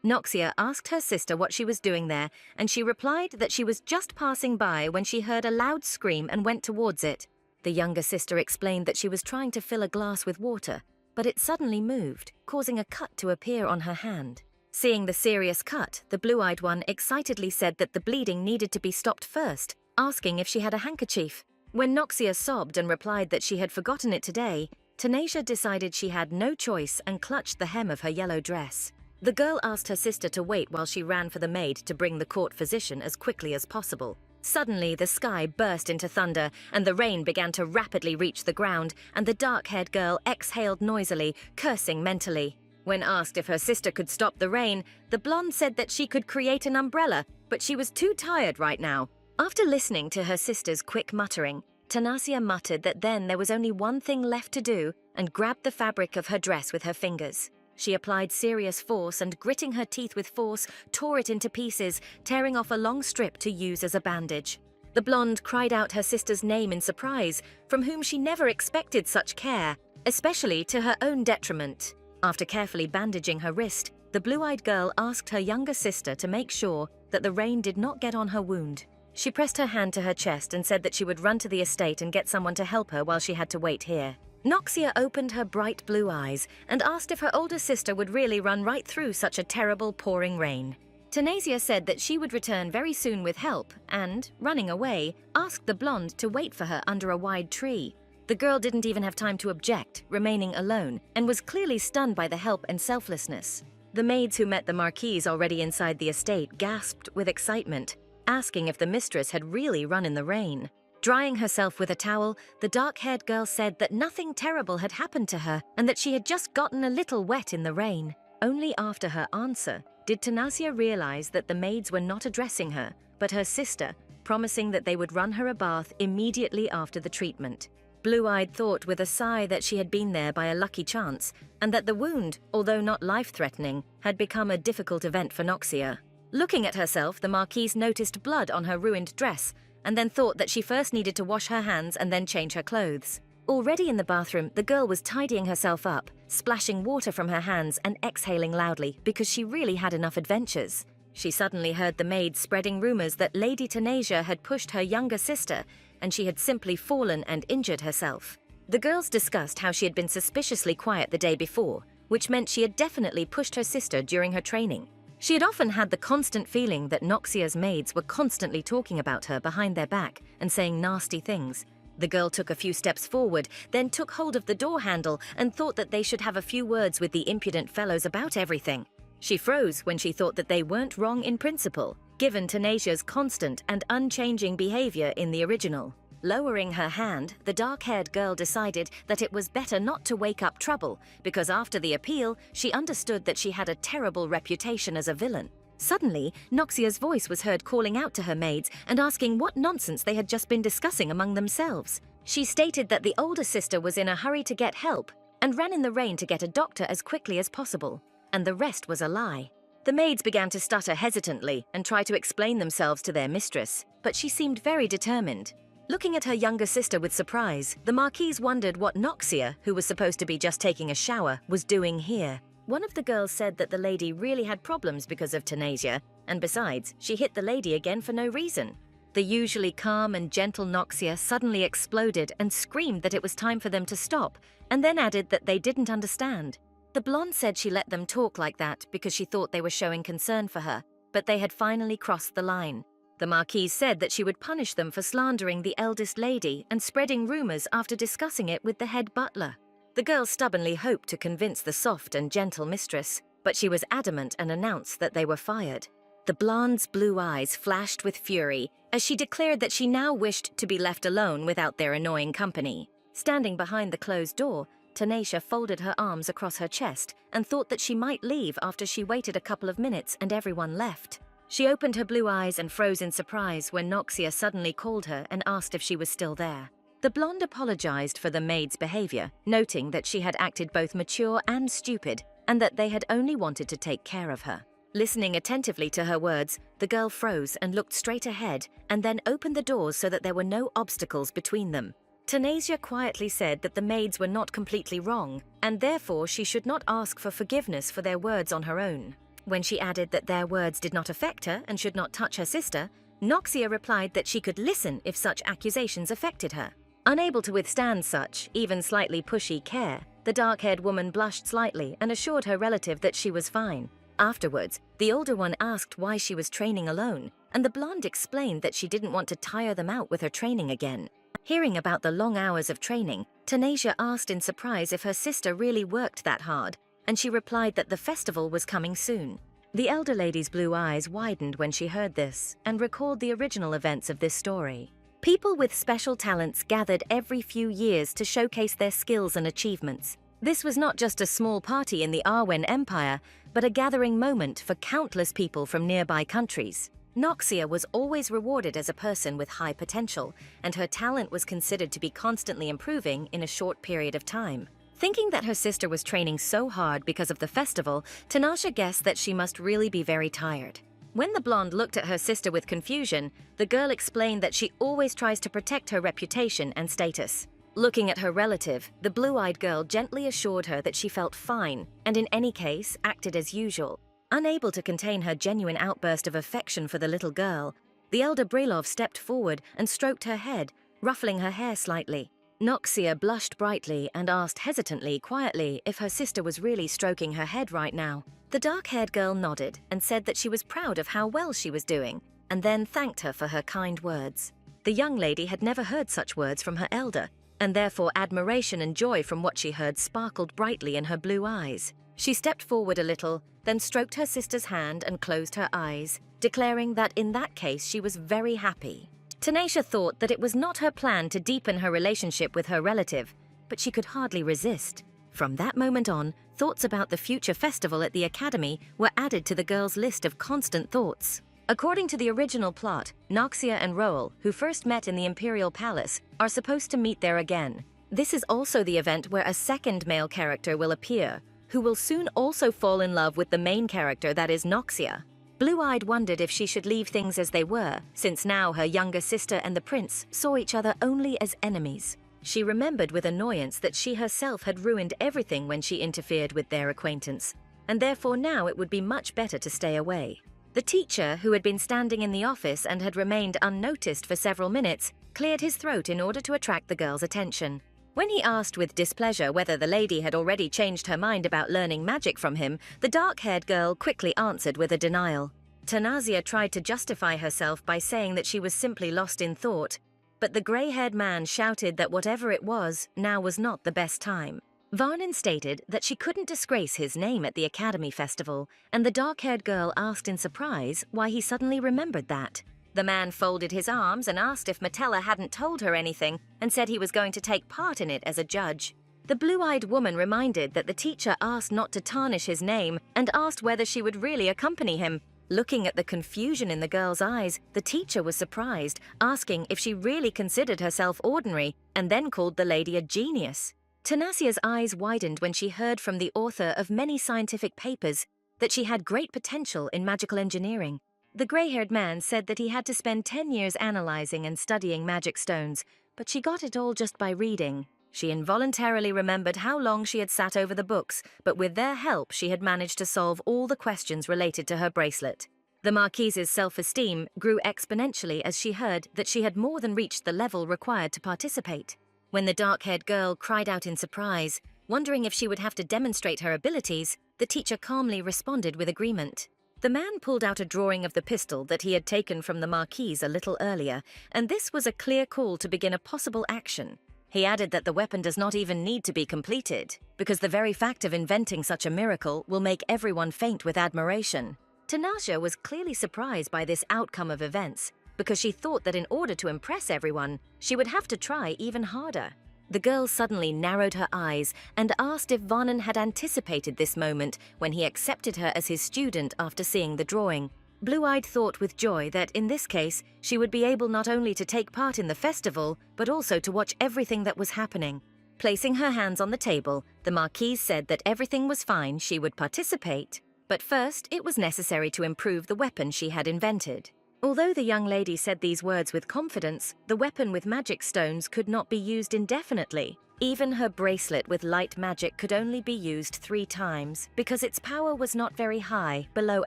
Noxia asked her sister what she was doing there, and she replied that she was just passing by when she heard a loud scream and went towards it. The younger sister explained that she was trying to fill a glass with water, but it suddenly moved, causing a cut to appear on her hand. Seeing the serious cut, the blue-eyed one excitedly said that the bleeding needed to be stopped first, asking if she had a handkerchief. When Noxia sobbed and replied that she had forgotten it today, Tanasia decided she had no choice and clutched the hem of her yellow dress. The girl asked her sister to wait while she ran for the maid to bring the court physician as quickly as possible. Suddenly, the sky burst into thunder, and the rain began to rapidly reach the ground, and the dark-haired girl exhaled noisily, cursing mentally. When asked if her sister could stop the rain, the blonde said that she could create an umbrella, but she was too tired right now. After listening to her sister's quick muttering, Tanasia muttered that then there was only one thing left to do and grabbed the fabric of her dress with her fingers. She applied serious force and, gritting her teeth with force, tore it into pieces, tearing off a long strip to use as a bandage. The blonde cried out her sister's name in surprise, from whom she never expected such care, especially to her own detriment. After carefully bandaging her wrist, the blue-eyed girl asked her younger sister to make sure that the rain did not get on her wound. She pressed her hand to her chest and said that she would run to the estate and get someone to help her while she had to wait here. Noxia opened her bright blue eyes and asked if her older sister would really run right through such a terrible pouring rain. Tanasia said that she would return very soon with help and, running away, asked the blonde to wait for her under a wide tree. The girl didn't even have time to object, remaining alone, and was clearly stunned by the help and selflessness. The maids who met the Marquise already inside the estate gasped with excitement, asking if the mistress had really run in the rain. Drying herself with a towel, the dark-haired girl said that nothing terrible had happened to her and that she had just gotten a little wet in the rain. Only after her answer did Tanasia realize that the maids were not addressing her, but her sister, promising that they would run her a bath immediately after the treatment. Blue-eyed thought with a sigh that she had been there by a lucky chance, and that the wound, although not life-threatening, had become a difficult event for Noxia. Looking at herself, the Marquise noticed blood on her ruined dress, and then thought that she first needed to wash her hands and then change her clothes. Already in the bathroom, the girl was tidying herself up, splashing water from her hands and exhaling loudly because she really had enough adventures. She suddenly heard the maid spreading rumors that Lady Tanasia had pushed her younger sister, and she had simply fallen and injured herself. The girls discussed how she had been suspiciously quiet the day before, which meant she had definitely pushed her sister during her training. She had often had the constant feeling that Noxia's maids were constantly talking about her behind their back and saying nasty things. The girl took a few steps forward, then took hold of the door handle and thought that they should have a few words with the impudent fellows about everything. She froze when she thought that they weren't wrong in principle, given Tanasia's constant and unchanging behavior in the original. Lowering her hand, the dark-haired girl decided that it was better not to wake up trouble, because after the appeal, she understood that she had a terrible reputation as a villain. Suddenly, Noxia's voice was heard calling out to her maids and asking what nonsense they had just been discussing among themselves. She stated that the older sister was in a hurry to get help and ran in the rain to get a doctor as quickly as possible, and the rest was a lie. The maids began to stutter hesitantly and try to explain themselves to their mistress, but she seemed very determined. Looking at her younger sister with surprise, the Marquise wondered what Noxia, who was supposed to be just taking a shower, was doing here. One of the girls said that the lady really had problems because of Tanasia, and besides, she hit the lady again for no reason. The usually calm and gentle Noxia suddenly exploded and screamed that it was time for them to stop, and then added that they didn't understand. The blonde said she let them talk like that because she thought they were showing concern for her, but they had finally crossed the line. The Marquise said that she would punish them for slandering the eldest lady and spreading rumors after discussing it with the head butler. The girls stubbornly hoped to convince the soft and gentle mistress, but she was adamant and announced that they were fired. The blonde's blue eyes flashed with fury as she declared that she now wished to be left alone without their annoying company. Standing behind the closed door, Tanasia folded her arms across her chest and thought that she might leave after she waited a couple of minutes and everyone left. She opened her blue eyes and froze in surprise when Noxia suddenly called her and asked if she was still there. The blonde apologized for the maid's behavior, noting that she had acted both mature and stupid and that they had only wanted to take care of her. Listening attentively to her words, the girl froze and looked straight ahead and then opened the doors so that there were no obstacles between them. Tanasia quietly said that the maids were not completely wrong, and therefore she should not ask for forgiveness for their words on her own. When she added that their words did not affect her and should not touch her sister, Noxia replied that she could listen if such accusations affected her. Unable to withstand such, even slightly pushy care, the dark-haired woman blushed slightly and assured her relative that she was fine. Afterwards, the older one asked why she was training alone, and the blonde explained that she didn't want to tire them out with her training again. Hearing about the long hours of training, Tanasia asked in surprise if her sister really worked that hard, and she replied that the festival was coming soon. The elder lady's blue eyes widened when she heard this and recalled the original events of this story. People with special talents gathered every few years to showcase their skills and achievements. This was not just a small party in the Arwen Empire, but a gathering moment for countless people from nearby countries. Noxia was always rewarded as a person with high potential, and her talent was considered to be constantly improving in a short period of time. Thinking that her sister was training so hard because of the festival, Tanasia guessed that she must really be very tired. When the blonde looked at her sister with confusion, the girl explained that she always tries to protect her reputation and status. Looking at her relative, the blue-eyed girl gently assured her that she felt fine and in any case acted as usual. Unable to contain her genuine outburst of affection for the little girl, the elder Brylov stepped forward and stroked her head, ruffling her hair slightly. Noxia blushed brightly and asked hesitantly, quietly, if her sister was really stroking her head right now. The dark-haired girl nodded and said that she was proud of how well she was doing, and then thanked her for her kind words. The young lady had never heard such words from her elder, and therefore admiration and joy from what she heard sparkled brightly in her blue eyes. She stepped forward a little, then stroked her sister's hand and closed her eyes, declaring that in that case she was very happy. Tanasia thought that it was not her plan to deepen her relationship with her relative, but she could hardly resist. From that moment on, thoughts about the future festival at the academy were added to the girl's list of constant thoughts. According to the original plot, Noxia and Roel, who first met in the Imperial Palace, are supposed to meet there again. This is also the event where a second male character will appear, who will soon also fall in love with the main character, that is Noxia. Blue-Eyed wondered if she should leave things as they were, since now her younger sister and the prince saw each other only as enemies. She remembered with annoyance that she herself had ruined everything when she interfered with their acquaintance, and therefore now it would be much better to stay away. The teacher, who had been standing in the office and had remained unnoticed for several minutes, cleared his throat in order to attract the girl's attention. When he asked with displeasure whether the lady had already changed her mind about learning magic from him, the dark-haired girl quickly answered with a denial. Tanasia tried to justify herself by saying that she was simply lost in thought, but the grey-haired man shouted that whatever it was, now was not the best time. Varnin stated that she couldn't disgrace his name at the Academy Festival, and the dark-haired girl asked in surprise why he suddenly remembered that. The man folded his arms and asked if Metella hadn't told her anything and said he was going to take part in it as a judge. The blue-eyed woman reminded that the teacher asked not to tarnish his name and asked whether she would really accompany him. Looking at the confusion in the girl's eyes, the teacher was surprised, asking if she really considered herself ordinary, and then called the lady a genius. Tanasia's eyes widened when she heard from the author of many scientific papers that she had great potential in magical engineering. The gray-haired man said that he had to spend 10 years analyzing and studying magic stones, but she got it all just by reading. She involuntarily remembered how long she had sat over the books, but with their help she had managed to solve all the questions related to her bracelet. The Marquise's self-esteem grew exponentially as she heard that she had more than reached the level required to participate. When the dark-haired girl cried out in surprise, wondering if she would have to demonstrate her abilities, the teacher calmly responded with agreement. The man pulled out a drawing of the pistol that he had taken from the Marquise a little earlier, and this was a clear call to begin a possible action. He added that the weapon does not even need to be completed, because the very fact of inventing such a miracle will make everyone faint with admiration. Tanasia was clearly surprised by this outcome of events, because she thought that in order to impress everyone, she would have to try even harder. The girl suddenly narrowed her eyes and asked if Vanan had anticipated this moment when he accepted her as his student after seeing the drawing. Blue-Eyed thought with joy that in this case, she would be able not only to take part in the festival, but also to watch everything that was happening. Placing her hands on the table, the Marquise said that everything was fine, she would participate, but first it was necessary to improve the weapon she had invented. Although the young lady said these words with confidence, the weapon with magic stones could not be used indefinitely. Even her bracelet with light magic could only be used 3 times, because its power was not very high, below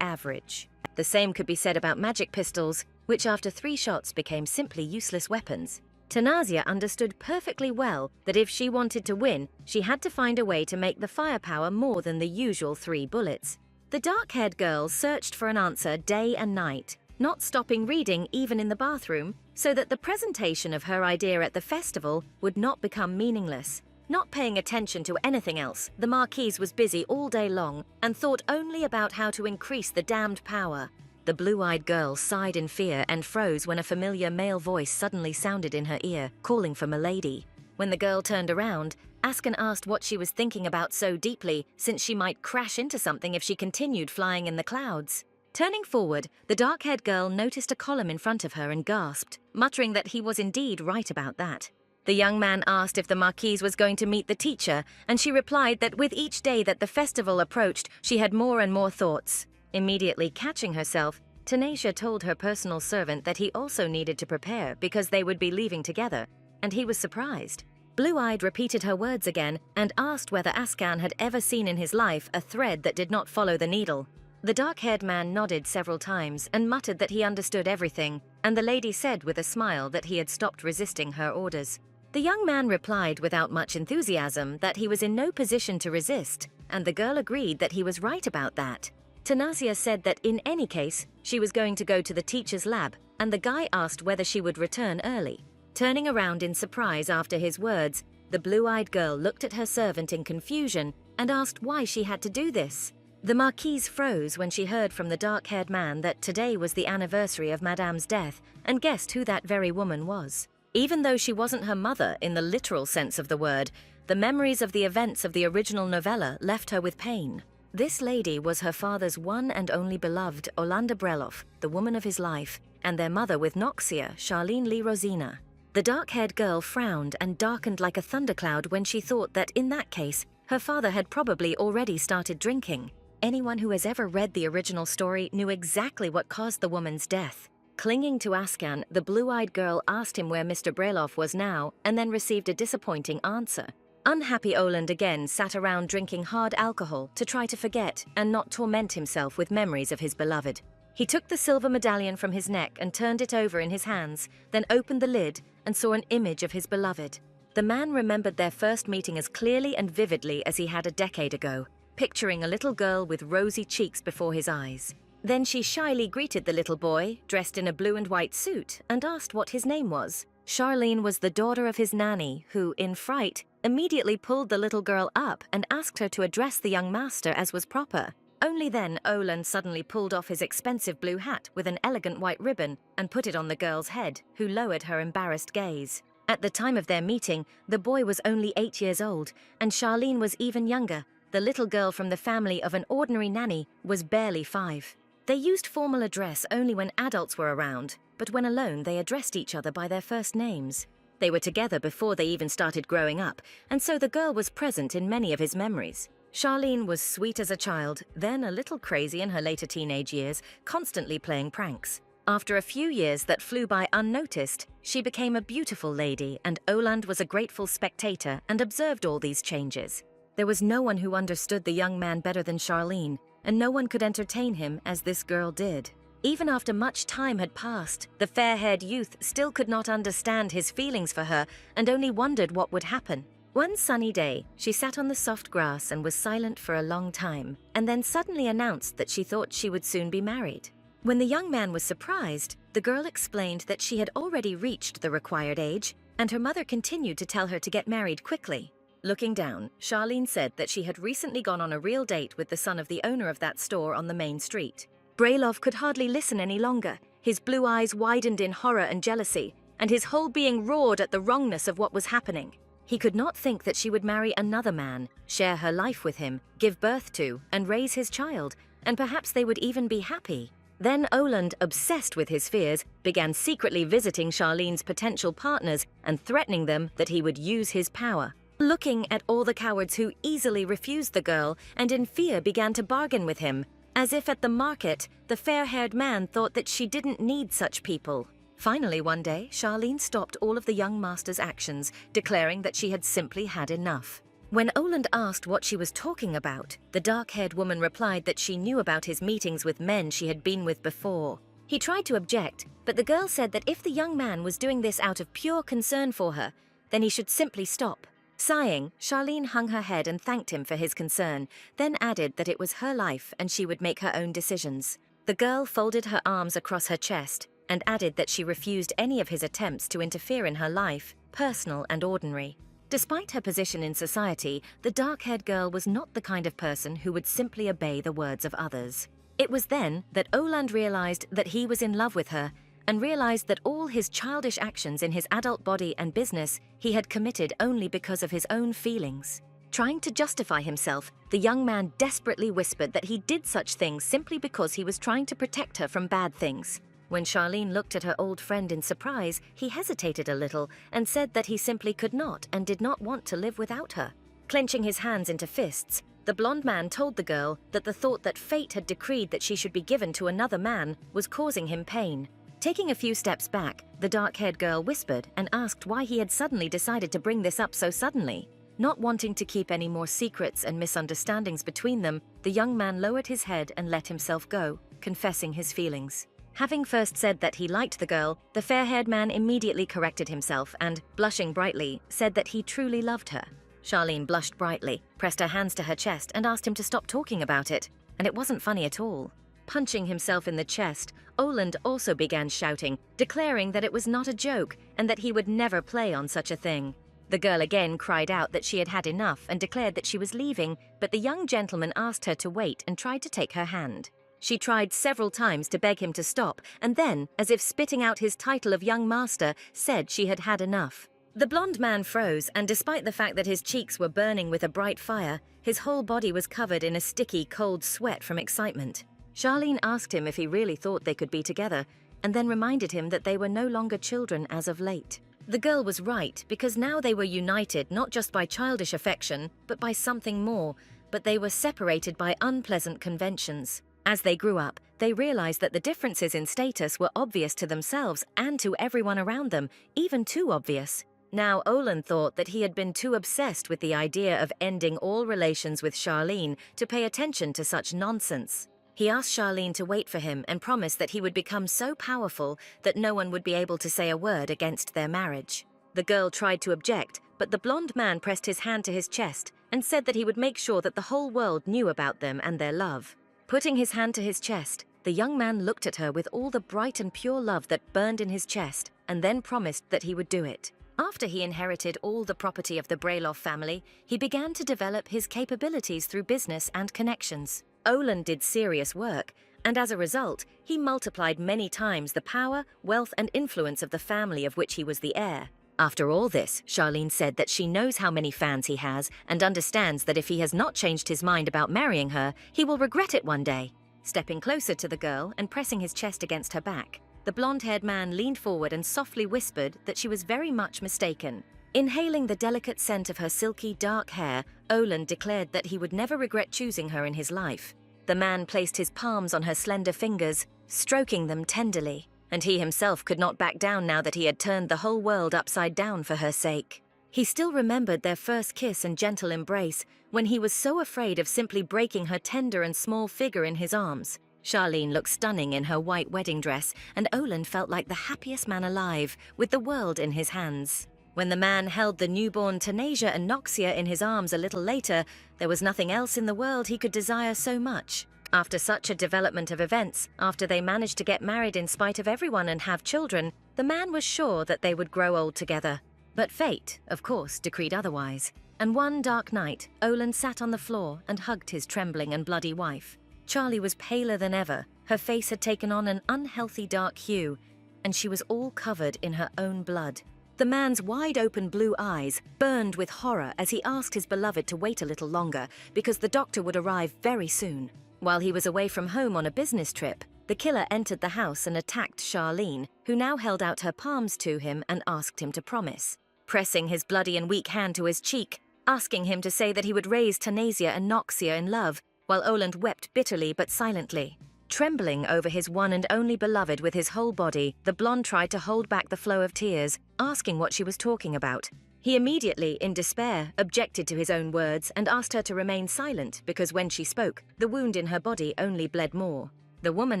average. The same could be said about magic pistols, which after 3 shots became simply useless weapons. Tanasia understood perfectly well that if she wanted to win, she had to find a way to make the firepower more than the usual 3 bullets. The dark-haired girl searched for an answer day and night, not stopping reading even in the bathroom, so that the presentation of her idea at the festival would not become meaningless. Not paying attention to anything else, the Marquise was busy all day long and thought only about how to increase the damned power. The blue-eyed girl sighed in fear and froze when a familiar male voice suddenly sounded in her ear, calling for Milady. When the girl turned around, Askan asked what she was thinking about so deeply, since she might crash into something if she continued flying in the clouds. Turning forward, the dark-haired girl noticed a column in front of her and gasped, muttering that he was indeed right about that. The young man asked if the Marquise was going to meet the teacher, and she replied that with each day that the festival approached, she had more and more thoughts. Immediately catching herself, Tanasia told her personal servant that he also needed to prepare because they would be leaving together, and he was surprised. Blue-Eyed repeated her words again and asked whether Askan had ever seen in his life a thread that did not follow the needle. The dark-haired man nodded several times and muttered that he understood everything, and the lady said with a smile that he had stopped resisting her orders. The young man replied without much enthusiasm that he was in no position to resist, and the girl agreed that he was right about that. Tanasia said that in any case, she was going to go to the teacher's lab, and the guy asked whether she would return early. Turning around in surprise after his words, the blue-eyed girl looked at her servant in confusion and asked why she had to do this. The Marquise froze when she heard from the dark-haired man that today was the anniversary of Madame's death, and guessed who that very woman was. Even though she wasn't her mother in the literal sense of the word, the memories of the events of the original novella left her with pain. This lady was her father's one and only beloved, Olanda Breloff, the woman of his life, and their mother with Noxia, Charlene Lee Rosina. The dark-haired girl frowned and darkened like a thundercloud when she thought that in that case, her father had probably already started drinking. Anyone who has ever read the original story knew exactly what caused the woman's death. Clinging to Askan, the blue-eyed girl asked him where Mr. Breloff was now and then received a disappointing answer. Unhappy Oland again sat around drinking hard alcohol to try to forget and not torment himself with memories of his beloved. He took the silver medallion from his neck and turned it over in his hands, then opened the lid and saw an image of his beloved. The man remembered their first meeting as clearly and vividly as he had a decade ago, picturing a little girl with rosy cheeks before his eyes. Then she shyly greeted the little boy, dressed in a blue and white suit, and asked what his name was. Charlene was the daughter of his nanny, who, in fright, immediately pulled the little girl up and asked her to address the young master as was proper. Only then Olan suddenly pulled off his expensive blue hat with an elegant white ribbon and put it on the girl's head, who lowered her embarrassed gaze. At the time of their meeting, the boy was only 8 years old, and Charlene was even younger. The little girl from the family of an ordinary nanny was barely 5. They used formal address only when adults were around, but when alone they addressed each other by their first names. They were together before they even started growing up, and so the girl was present in many of his memories. Charlene was sweet as a child, then a little crazy in her later teenage years, constantly playing pranks. After a few years that flew by unnoticed, she became a beautiful lady, and Oland was a grateful spectator and observed all these changes. There was no one who understood the young man better than Charlene, and no one could entertain him as this girl did. Even after much time had passed, the fair-haired youth still could not understand his feelings for her and only wondered what would happen. One sunny day, she sat on the soft grass and was silent for a long time, and then suddenly announced that she thought she would soon be married. When the young man was surprised, the girl explained that she had already reached the required age, and her mother continued to tell her to get married quickly. Looking down, Charlene said that she had recently gone on a real date with the son of the owner of that store on the main street. Brailov could hardly listen any longer. His blue eyes widened in horror and jealousy, and his whole being roared at the wrongness of what was happening. He could not think that she would marry another man, share her life with him, give birth to, and raise his child, and perhaps they would even be happy. Then Oland, obsessed with his fears, began secretly visiting Charlene's potential partners and threatening them that he would use his power. Looking at all the cowards who easily refused the girl and in fear began to bargain with him, as if at the market, the fair-haired man thought that she didn't need such people. Finally, one day, Charlene stopped all of the young master's actions, declaring that she had simply had enough. When Oland asked what she was talking about, the dark-haired woman replied that she knew about his meetings with men she had been with before. He tried to object, but the girl said that if the young man was doing this out of pure concern for her, then he should simply stop. Sighing, Charlene hung her head and thanked him for his concern, then added that it was her life and she would make her own decisions. The girl folded her arms across her chest and added that she refused any of his attempts to interfere in her life, personal and ordinary. Despite her position in society, the dark-haired girl was not the kind of person who would simply obey the words of others. It was then that Oland realized that he was in love with her and realized that all his childish actions in his adult body and business he had committed only because of his own feelings. Trying to justify himself, the young man desperately whispered that he did such things simply because he was trying to protect her from bad things. When Charlene looked at her old friend in surprise, he hesitated a little and said that he simply could not and did not want to live without her. Clenching his hands into fists, the blonde man told the girl that the thought that fate had decreed that she should be given to another man was causing him pain. Taking a few steps back, the dark-haired girl whispered and asked why he had suddenly decided to bring this up so suddenly. Not wanting to keep any more secrets and misunderstandings between them, the young man lowered his head and let himself go, confessing his feelings. Having first said that he liked the girl, the fair-haired man immediately corrected himself and, blushing brightly, said that he truly loved her. Charlene blushed brightly, pressed her hands to her chest and asked him to stop talking about it, and it wasn't funny at all. Punching himself in the chest, Oland also began shouting, declaring that it was not a joke and that he would never play on such a thing. The girl again cried out that she had had enough and declared that she was leaving, but the young gentleman asked her to wait and tried to take her hand. She tried several times to beg him to stop, and then, as if spitting out his title of young master, said she had had enough. The blonde man froze, and despite the fact that his cheeks were burning with a bright fire, his whole body was covered in a sticky, cold sweat from excitement. Charlene asked him if he really thought they could be together, and then reminded him that they were no longer children as of late. The girl was right, because now they were united not just by childish affection, but by something more, but they were separated by unpleasant conventions. As they grew up, they realized that the differences in status were obvious to themselves and to everyone around them, even too obvious. Now Oland thought that he had been too obsessed with the idea of ending all relations with Charlene to pay attention to such nonsense. He asked Charlene to wait for him and promised that he would become so powerful that no one would be able to say a word against their marriage. The girl tried to object, but the blonde man pressed his hand to his chest and said that he would make sure that the whole world knew about them and their love. Putting his hand to his chest, the young man looked at her with all the bright and pure love that burned in his chest and then promised that he would do it. After he inherited all the property of the Brailov family, he began to develop his capabilities through business and connections. Oland did serious work, and as a result, he multiplied many times the power, wealth, and influence of the family of which he was the heir. After all this, Charlene said that she knows how many fans he has and understands that if he has not changed his mind about marrying her, he will regret it one day. Stepping closer to the girl and pressing his chest against her back, the blonde-haired man leaned forward and softly whispered that she was very much mistaken. Inhaling the delicate scent of her silky, dark hair, Oland declared that he would never regret choosing her in his life. The man placed his palms on her slender fingers, stroking them tenderly, and he himself could not back down now that he had turned the whole world upside down for her sake. He still remembered their first kiss and gentle embrace, when he was so afraid of simply breaking her tender and small figure in his arms. Charlene looked stunning in her white wedding dress, and Oland felt like the happiest man alive, with the world in his hands. When the man held the newborn Tanasia and Noxia in his arms a little later, there was nothing else in the world he could desire so much. After such a development of events, after they managed to get married in spite of everyone and have children, the man was sure that they would grow old together. But fate, of course, decreed otherwise. And one dark night, Oland sat on the floor and hugged his trembling and bloody wife. Charlie was paler than ever. Her face had taken on an unhealthy dark hue, and she was all covered in her own blood. The man's wide-open blue eyes burned with horror as he asked his beloved to wait a little longer because the doctor would arrive very soon. While he was away from home on a business trip, the killer entered the house and attacked Charlene, who now held out her palms to him and asked him to promise. Pressing his bloody and weak hand to his cheek, asking him to say that he would raise Tanasia and Noxia in love, while Oland wept bitterly but silently. Trembling over his one and only beloved with his whole body, the blonde tried to hold back the flow of tears, asking what she was talking about. He immediately, in despair, objected to his own words and asked her to remain silent because when she spoke, the wound in her body only bled more. The woman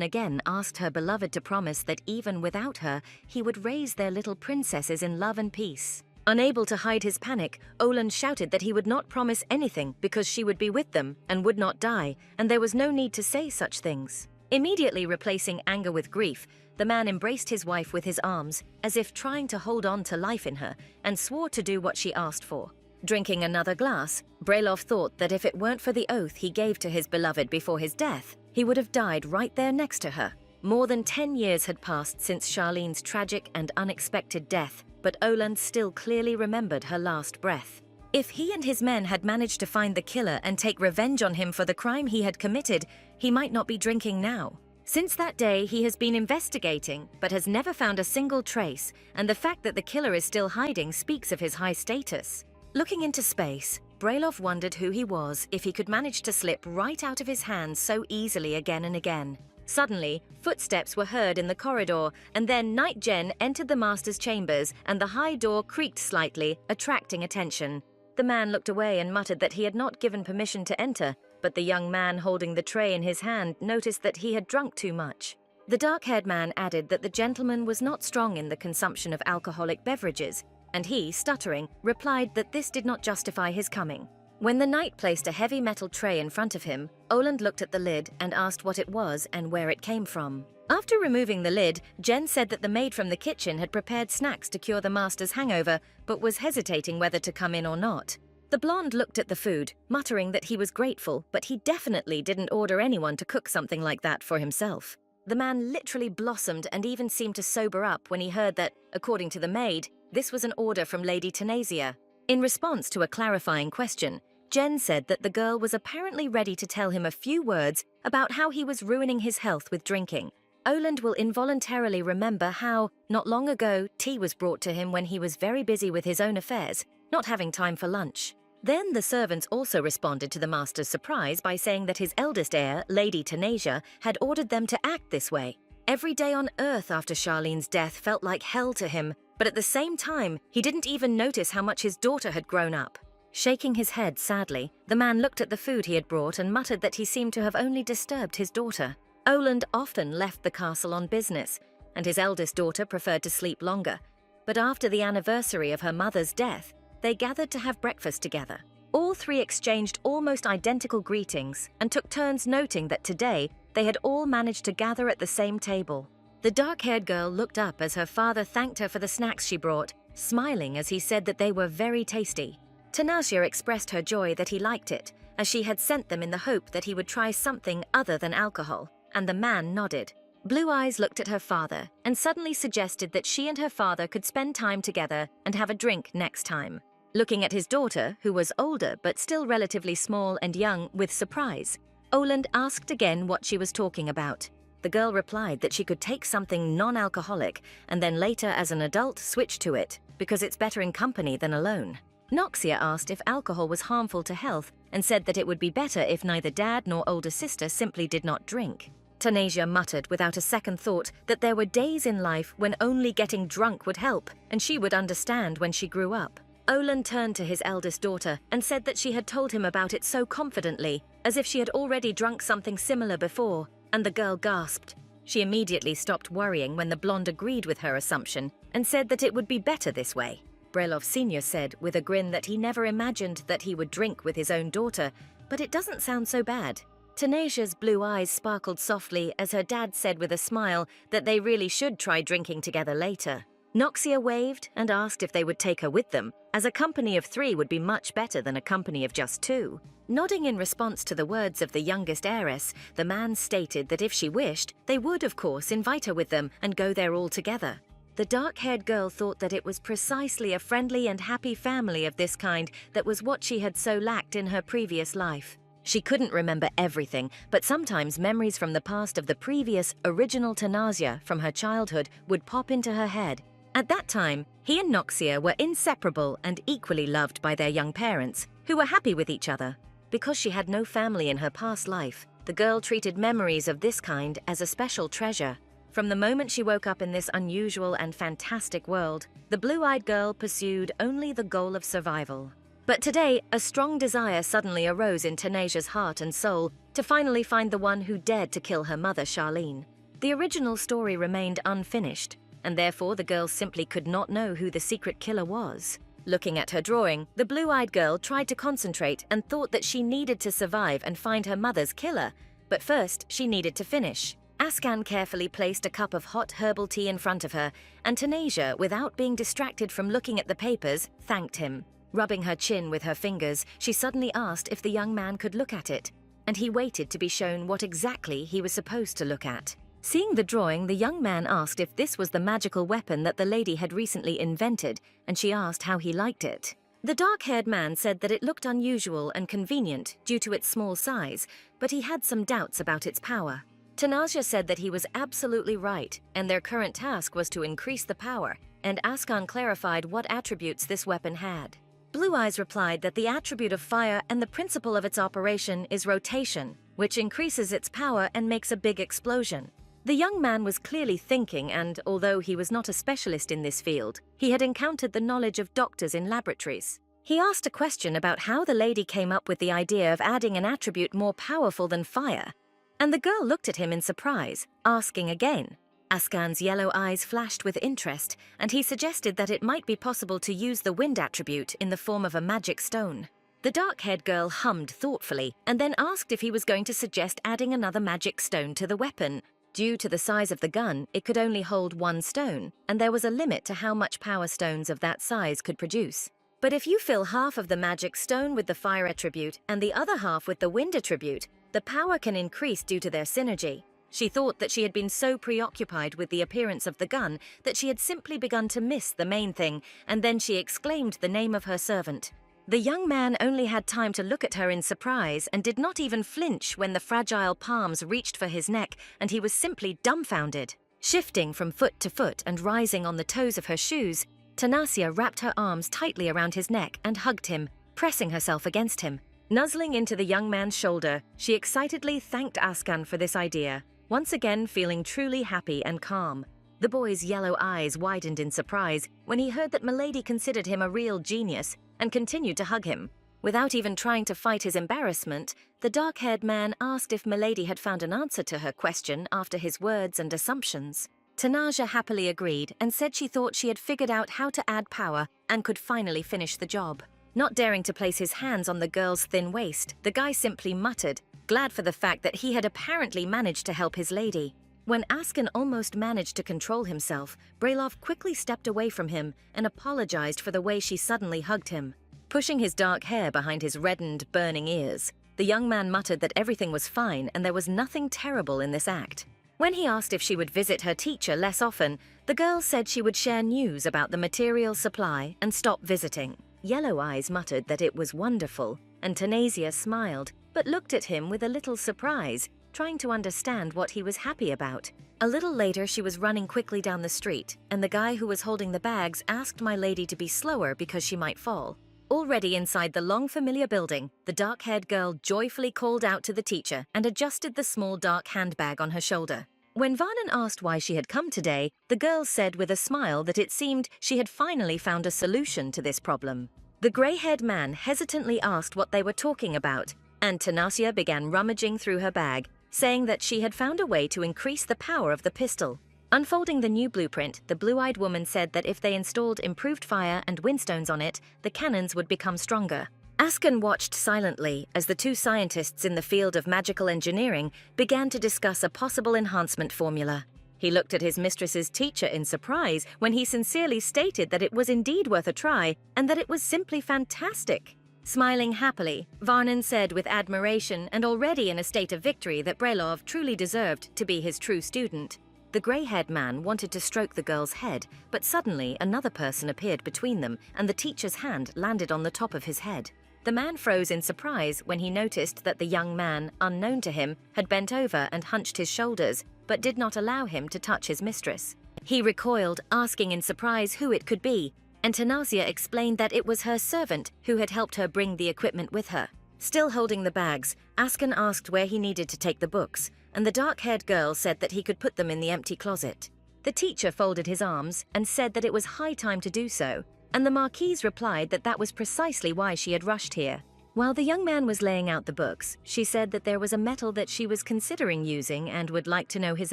again asked her beloved to promise that even without her, he would raise their little princesses in love and peace. Unable to hide his panic, Oland shouted that he would not promise anything because she would be with them and would not die, and there was no need to say such things. Immediately replacing anger with grief, the man embraced his wife with his arms, as if trying to hold on to life in her, and swore to do what she asked for. Drinking another glass, Brelov thought that if it weren't for the oath he gave to his beloved before his death, he would have died right there next to her. More than 10 years had passed since Charlene's tragic and unexpected death, but Oland still clearly remembered her last breath. If he and his men had managed to find the killer and take revenge on him for the crime he had committed, he might not be drinking now. Since that day, he has been investigating, but has never found a single trace, and the fact that the killer is still hiding speaks of his high status. Looking into space, Brelov wondered who he was if he could manage to slip right out of his hands so easily again and again. Suddenly, footsteps were heard in the corridor, and then Night Jen entered the master's chambers, and the high door creaked slightly, attracting attention. The man looked away and muttered that he had not given permission to enter, but the young man holding the tray in his hand noticed that he had drunk too much. The dark-haired man added that the gentleman was not strong in the consumption of alcoholic beverages, and he, stuttering, replied that this did not justify his coming. When the knight placed a heavy metal tray in front of him, Oland looked at the lid and asked what it was and where it came from. After removing the lid, Jen said that the maid from the kitchen had prepared snacks to cure the master's hangover, but was hesitating whether to come in or not. The blonde looked at the food, muttering that he was grateful, but he definitely didn't order anyone to cook something like that for himself. The man literally blossomed and even seemed to sober up when he heard that, according to the maid, this was an order from Lady Tanasia. In response to a clarifying question, Jen said that the girl was apparently ready to tell him a few words about how he was ruining his health with drinking. Oland will involuntarily remember how, not long ago, tea was brought to him when he was very busy with his own affairs, not having time for lunch. Then the servants also responded to the master's surprise by saying that his eldest heir, Lady Tanasia, had ordered them to act this way. Every day on Earth after Charlene's death felt like hell to him, but at the same time, he didn't even notice how much his daughter had grown up. Shaking his head sadly, the man looked at the food he had brought and muttered that he seemed to have only disturbed his daughter. Oland often left the castle on business, and his eldest daughter preferred to sleep longer. But after the anniversary of her mother's death, they gathered to have breakfast together. All three exchanged almost identical greetings and took turns noting that today they had all managed to gather at the same table. The dark-haired girl looked up as her father thanked her for the snacks she brought, smiling as he said that they were very tasty. Tanasia expressed her joy that he liked it, as she had sent them in the hope that he would try something other than alcohol, and the man nodded. Blue Eyes looked at her father and suddenly suggested that she and her father could spend time together and have a drink next time. Looking at his daughter, who was older but still relatively small and young, with surprise, Oland asked again what she was talking about. The girl replied that she could take something non-alcoholic and then later as an adult switch to it, because it's better in company than alone. Noxia asked if alcohol was harmful to health and said that it would be better if neither dad nor older sister simply did not drink. Tanasia muttered without a second thought that there were days in life when only getting drunk would help, and she would understand when she grew up. Oland turned to his eldest daughter and said that she had told him about it so confidently, as if she had already drunk something similar before, and the girl gasped. She immediately stopped worrying when the blonde agreed with her assumption and said that it would be better this way. Brelov Sr. said with a grin that he never imagined that he would drink with his own daughter, but it doesn't sound so bad. Tanasia's blue eyes sparkled softly as her dad said with a smile that they really should try drinking together later. Noxia waved and asked if they would take her with them, as a company of 3 would be much better than a company of just 2. Nodding in response to the words of the youngest heiress, the man stated that if she wished, they would, of course, invite her with them and go there all together. The dark-haired girl thought that it was precisely a friendly and happy family of this kind that was what she had so lacked in her previous life. She couldn't remember everything, but sometimes memories from the past of the previous, original Tanasia from her childhood would pop into her head. At that time, he and Noxia were inseparable and equally loved by their young parents, who were happy with each other. Because she had no family in her past life, the girl treated memories of this kind as a special treasure. From the moment she woke up in this unusual and fantastic world, the blue-eyed girl pursued only the goal of survival. But today, a strong desire suddenly arose in Tanasia's heart and soul to finally find the one who dared to kill her mother, Charlene. The original story remained unfinished, and therefore the girl simply could not know who the secret killer was. Looking at her drawing, the blue-eyed girl tried to concentrate and thought that she needed to survive and find her mother's killer, but first she needed to finish. Ascan carefully placed a cup of hot herbal tea in front of her, and Tanasia, without being distracted from looking at the papers, thanked him. Rubbing her chin with her fingers, she suddenly asked if the young man could look at it, and he waited to be shown what exactly he was supposed to look at. Seeing the drawing, the young man asked if this was the magical weapon that the lady had recently invented, and she asked how he liked it. The dark-haired man said that it looked unusual and convenient due to its small size, but he had some doubts about its power. Tanasia said that he was absolutely right, and their current task was to increase the power, and Ascan clarified what attributes this weapon had. Blue Eyes replied that the attribute of fire and the principle of its operation is rotation, which increases its power and makes a big explosion. The young man was clearly thinking, and although he was not a specialist in this field, he had encountered the knowledge of doctors in laboratories. He asked a question about how the lady came up with the idea of adding an attribute more powerful than fire, and the girl looked at him in surprise, asking again. Ascan's yellow eyes flashed with interest, and he suggested that it might be possible to use the wind attribute in the form of a magic stone. The dark-haired girl hummed thoughtfully and then asked if he was going to suggest adding another magic stone to the weapon. Due to the size of the gun, it could only hold 1 stone, and there was a limit to how much power stones of that size could produce. But if you fill half of the magic stone with the fire attribute and the other half with the wind attribute, the power can increase due to their synergy. She thought that she had been so preoccupied with the appearance of the gun that she had simply begun to miss the main thing, and then she exclaimed the name of her servant. The young man only had time to look at her in surprise and did not even flinch when the fragile palms reached for his neck, and he was simply dumbfounded. Shifting from foot to foot and rising on the toes of her shoes, Tanasia wrapped her arms tightly around his neck and hugged him, pressing herself against him. Nuzzling into the young man's shoulder, she excitedly thanked Ascan for this idea, once again feeling truly happy and calm. The boy's yellow eyes widened in surprise when he heard that Milady considered him a real genius and continued to hug him. Without even trying to fight his embarrassment, the dark-haired man asked if Milady had found an answer to her question after his words and assumptions. Tanasia happily agreed and said she thought she had figured out how to add power and could finally finish the job. Not daring to place his hands on the girl's thin waist, the guy simply muttered, glad for the fact that he had apparently managed to help his lady. When Ascan almost managed to control himself, Brelov quickly stepped away from him and apologized for the way she suddenly hugged him. Pushing his dark hair behind his reddened, burning ears, the young man muttered that everything was fine and there was nothing terrible in this act. When he asked if she would visit her teacher less often, the girl said she would share news about the material supply and stop visiting. Yellow Eyes muttered that it was wonderful, and Tanasia smiled, but looked at him with a little surprise, trying to understand what he was happy about. A little later, she was running quickly down the street, and the guy who was holding the bags asked my lady to be slower because she might fall. Already inside the long familiar building, the dark-haired girl joyfully called out to the teacher and adjusted the small dark handbag on her shoulder. When Varnon asked why she had come today, the girl said with a smile that it seemed she had finally found a solution to this problem. The grey-haired man hesitantly asked what they were talking about, and Tanasia began rummaging through her bag, saying that she had found a way to increase the power of the pistol. Unfolding the new blueprint, the blue-eyed woman said that if they installed improved fire and windstones on it, the cannons would become stronger. Askan watched silently as the two scientists in the field of magical engineering began to discuss a possible enhancement formula. He looked at his mistress's teacher in surprise when he sincerely stated that it was indeed worth a try and that it was simply fantastic. Smiling happily, Varnon said with admiration and already in a state of victory that Brelov truly deserved to be his true student. The grey-haired man wanted to stroke the girl's head, but suddenly another person appeared between them and the teacher's hand landed on the top of his head. The man froze in surprise when he noticed that the young man, unknown to him, had bent over and hunched his shoulders, but did not allow him to touch his mistress. He recoiled, asking in surprise who it could be, and Tanasia explained that it was her servant who had helped her bring the equipment with her. Still holding the bags, Askan asked where he needed to take the books, and the dark-haired girl said that he could put them in the empty closet. The teacher folded his arms and said that it was high time to do so, and the Marquise replied that that was precisely why she had rushed here. While the young man was laying out the books, she said that there was a metal that she was considering using and would like to know his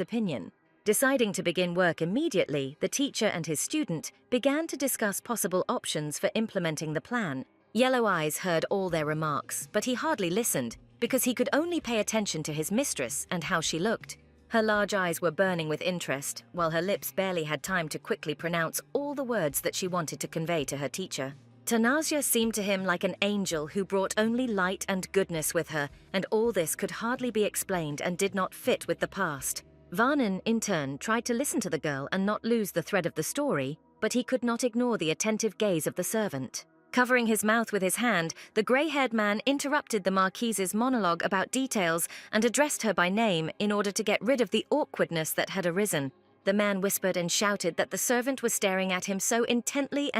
opinion. Deciding to begin work immediately, the teacher and his student began to discuss possible options for implementing the plan. Yellow Eyes heard all their remarks, but he hardly listened, because he could only pay attention to his mistress and how she looked. Her large eyes were burning with interest, while her lips barely had time to quickly pronounce all the words that she wanted to convey to her teacher. Tanasia seemed to him like an angel who brought only light and goodness with her, and all this could hardly be explained and did not fit with the past. Varnon, in turn, tried to listen to the girl and not lose the thread of the story, but he could not ignore the attentive gaze of the servant. Covering his mouth with his hand, the grey-haired man interrupted the Marquise's monologue about details and addressed her by name in order to get rid of the awkwardness that had arisen. The man whispered and shouted that the servant was staring at him so intently,